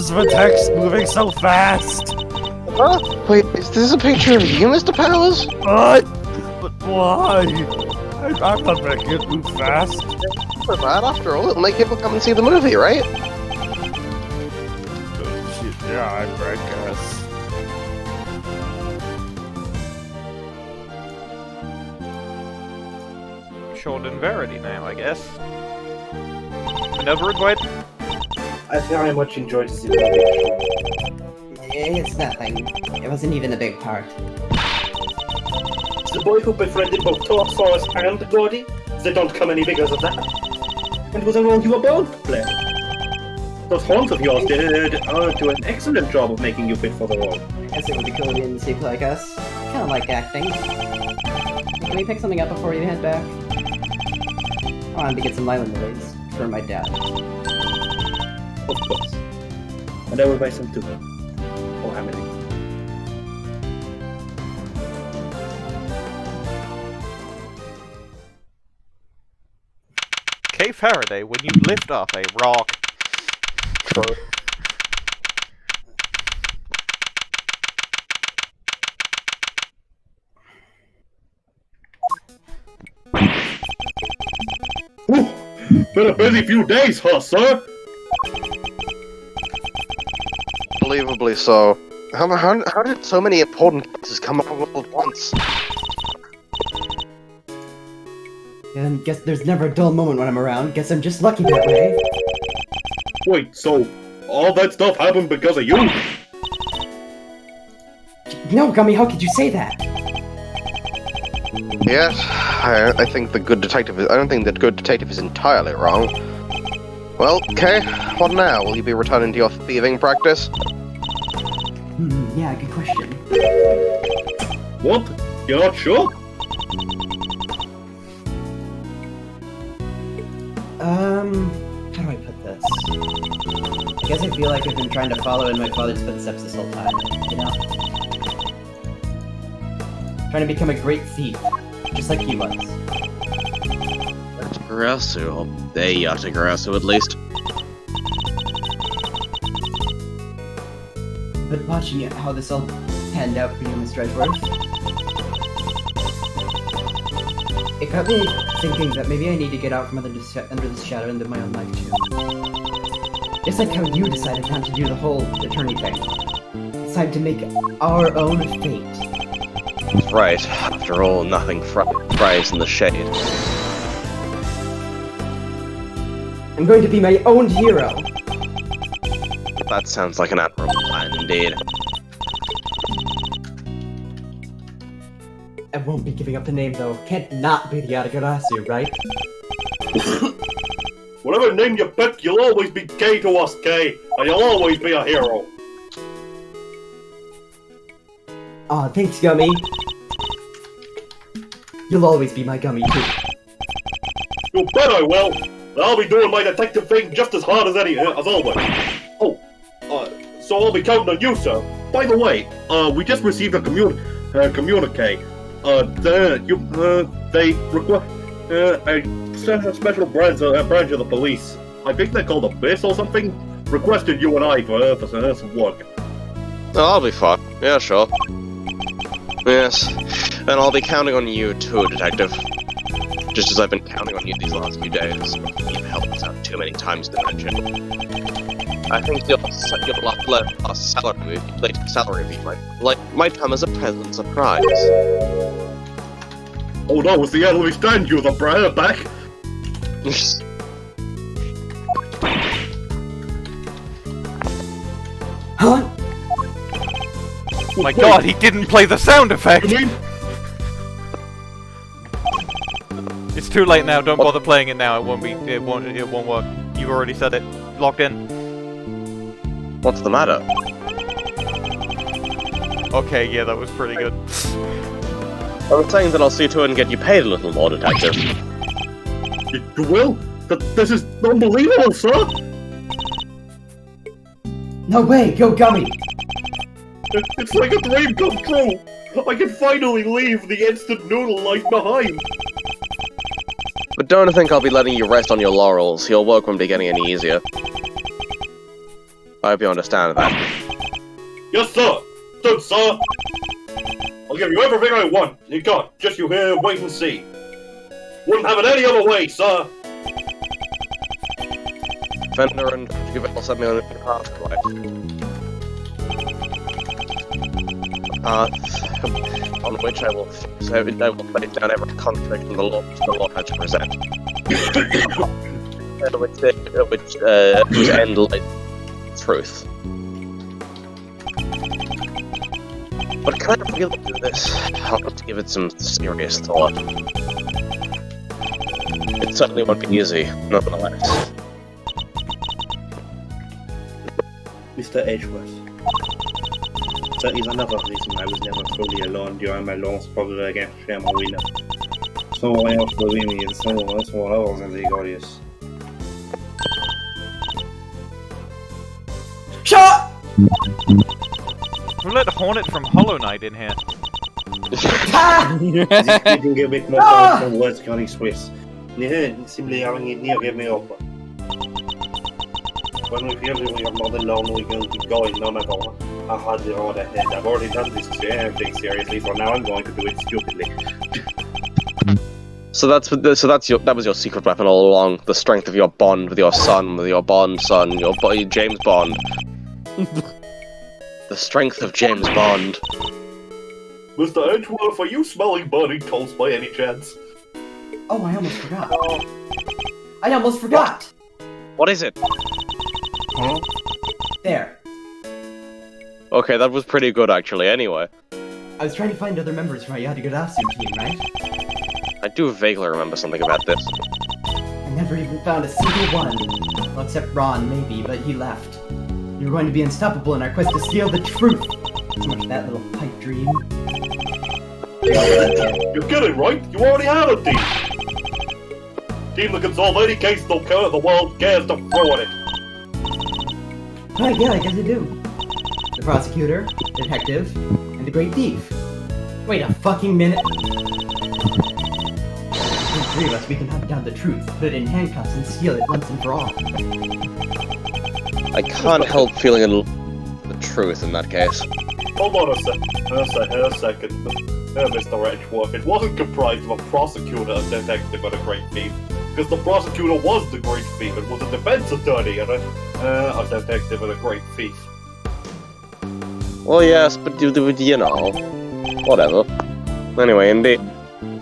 the text moving so fast? Huh? Wait, is this a picture of you, Mr. Powers? What? But why? I'm not making it move fast. For that, after all, it'll make people come and see the movie, right? Yeah, I guess. Shaun and Verity now, I guess. Minerva and Wright? I very much enjoyed seeing the movie. It's nothing. It wasn't even a big part. It's the boy who befriended both Taurosaurus and Gordy. They don't come any bigger than that. And was around you were born to play. Those horns of yours did do an excellent job of making you fit for the role. I guess it would be cool to see people like us. Kind of like acting. Can we pick something up before we head back? I wanted to get some island lilies for my dad. Of course. And I will buy some too. For how many? K. Faraday, when you lift up a rock. Been a busy few days, huh, sir? Unbelievably so. How did so many important cases come up all at once? And guess there's never a dull moment when I'm around. Guess I'm just lucky that way. Wait, so all that stuff happened because of you? No, Gummy, how could you say that? Yes, I think the good detective is. I don't think that good detective is entirely wrong. Well, okay, what now? Will you be returning to your thieving practice? Yeah, good question. What? You're not sure? How do I put this? I guess I feel like I've been trying to follow in my father's footsteps this whole time, you know? Trying to become a great thief, just like he was. Yatagarasu, or a Yatagarasu at least. But watching it, how this all panned out for you, Mr. Edgeworth, it got me thinking that maybe I need to get out from under this shadow and live my own life too. Just like how you decided not to do the whole attorney thing. It's time to make our own fate. Right, after all, nothing fries in the shade. I'm going to be my own hero. That sounds like an admirable plan indeed. I won't be giving up the name though. Can't not be the Yatagarasu, right? Whatever name you pick, you'll always be gay to us, Kay, and you'll always be a hero. Aw, thanks, Gummy. You'll always be my Gummy, too. You bet I will. I'll be doing my detective thing just as hard as always. Oh, so I'll be counting on you, sir. By the way, we just received a communique. A special branch of the police. I think they're called Abyss or something. Requested you and I for some work. Oh, I'll be fine. Yeah, sure. Yes. And I'll be counting on you too, Detective. Just as I've been counting on you these last few days. You've helped us out too many times to mention. I think your salary might come as a pleasant surprise. Oh no, it's the enemy stand you the back! Huh? Oh my god, he didn't play the sound effect! It's too late now, don't bother playing it now, it won't work. You've already said it. Locked in. What's the matter? Okay, yeah, that was pretty good. I was saying that I'll see to it and get you paid a little more, Detective. You will? This is unbelievable, sir! No way, go Gummy! It's like a dream come true! I can finally leave the instant noodle life behind! But don't think I'll be letting you rest on your laurels. Your work won't be getting any easier. I hope you understand that. Yes, sir! Stood, sir! I'll give you everything I want. You got. Just you here, wait and see. Wouldn't have it any other way, sir! Fender and Gavèlle sent me on a path, right? On which I will place down every conflict in the law had to present. Which end lies truth. But can I really do this? I'll have to give it some serious thought. It certainly won't be easy, nonetheless. Mr. Edgeworth. That is another reason I was never fully alone during my long struggle against Shamarina. Someone else believed me and someone else in the audience. Shut! Who let Hornet from Hollow Knight in here? This can get a bit more fun from words cutting Swiss. Simply having it near give me up. When we feel we are not alone, we can keep going no matter what. I had the order ahead. I've already done this thing seriously, so now I'm going to do it stupidly. So that was your secret weapon all along. The strength of your bond with your son, with your Bond son, your James Bond. The strength of James Bond. Mr. Edgeworth, are you smelling burning toast by any chance? Oh, I almost forgot. I almost forgot! What is it? Huh? There. Okay, that was pretty good actually, anyway. I was trying to find other members from my Yadigadatsu team, right? I do vaguely remember something about this. I never even found a single one. Well, except Ron, maybe, but he left. You're going to be unstoppable in our quest to steal the truth! So much that little pipe dream. You get it, right? You already have a team! Team that can solve any case the world cares to throw at it! Right, yeah, I guess I do. The prosecutor, the detective, and the great thief. Wait a fucking minute. The three of us, we can hunt down the truth, put it in handcuffs, and steal it once and for all. I can't help feeling the truth in that case. Hold on a second. Mr. Edgeworth, it wasn't comprised of a prosecutor, a detective, and a great thief. Because the prosecutor was the great thief, it was a defense attorney, and a detective and a great thief. Well, yes, but you know, whatever. Anyway, indeed,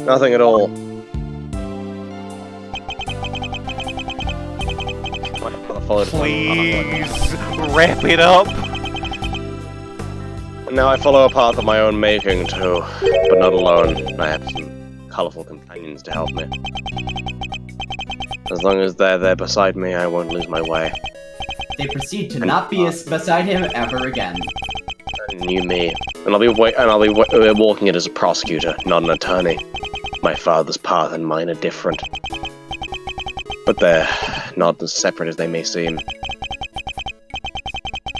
nothing at all. Please wrap it up. And now I follow a path of my own making too, but not alone. I have some colourful companions to help me. As long as they're there beside me, I won't lose my way. They proceed to not be beside him ever again. And you me, and I'll be walking it as a prosecutor, not an attorney. My father's path and mine are different, but they're not as separate as they may seem.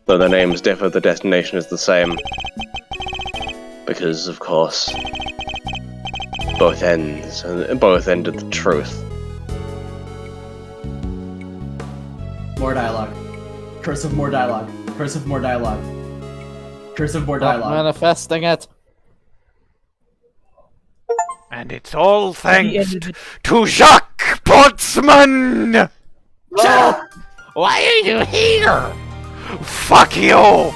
Though their names differ, the destination is the same. Because, of course, both ends, and both ended the truth. More dialogue. Curse of more dialogue. Curse of more dialogue. Curse of more Stop dialogue. manifesting it. And it's all thanks to Jacques Portsman! Why are you here? Fuck you!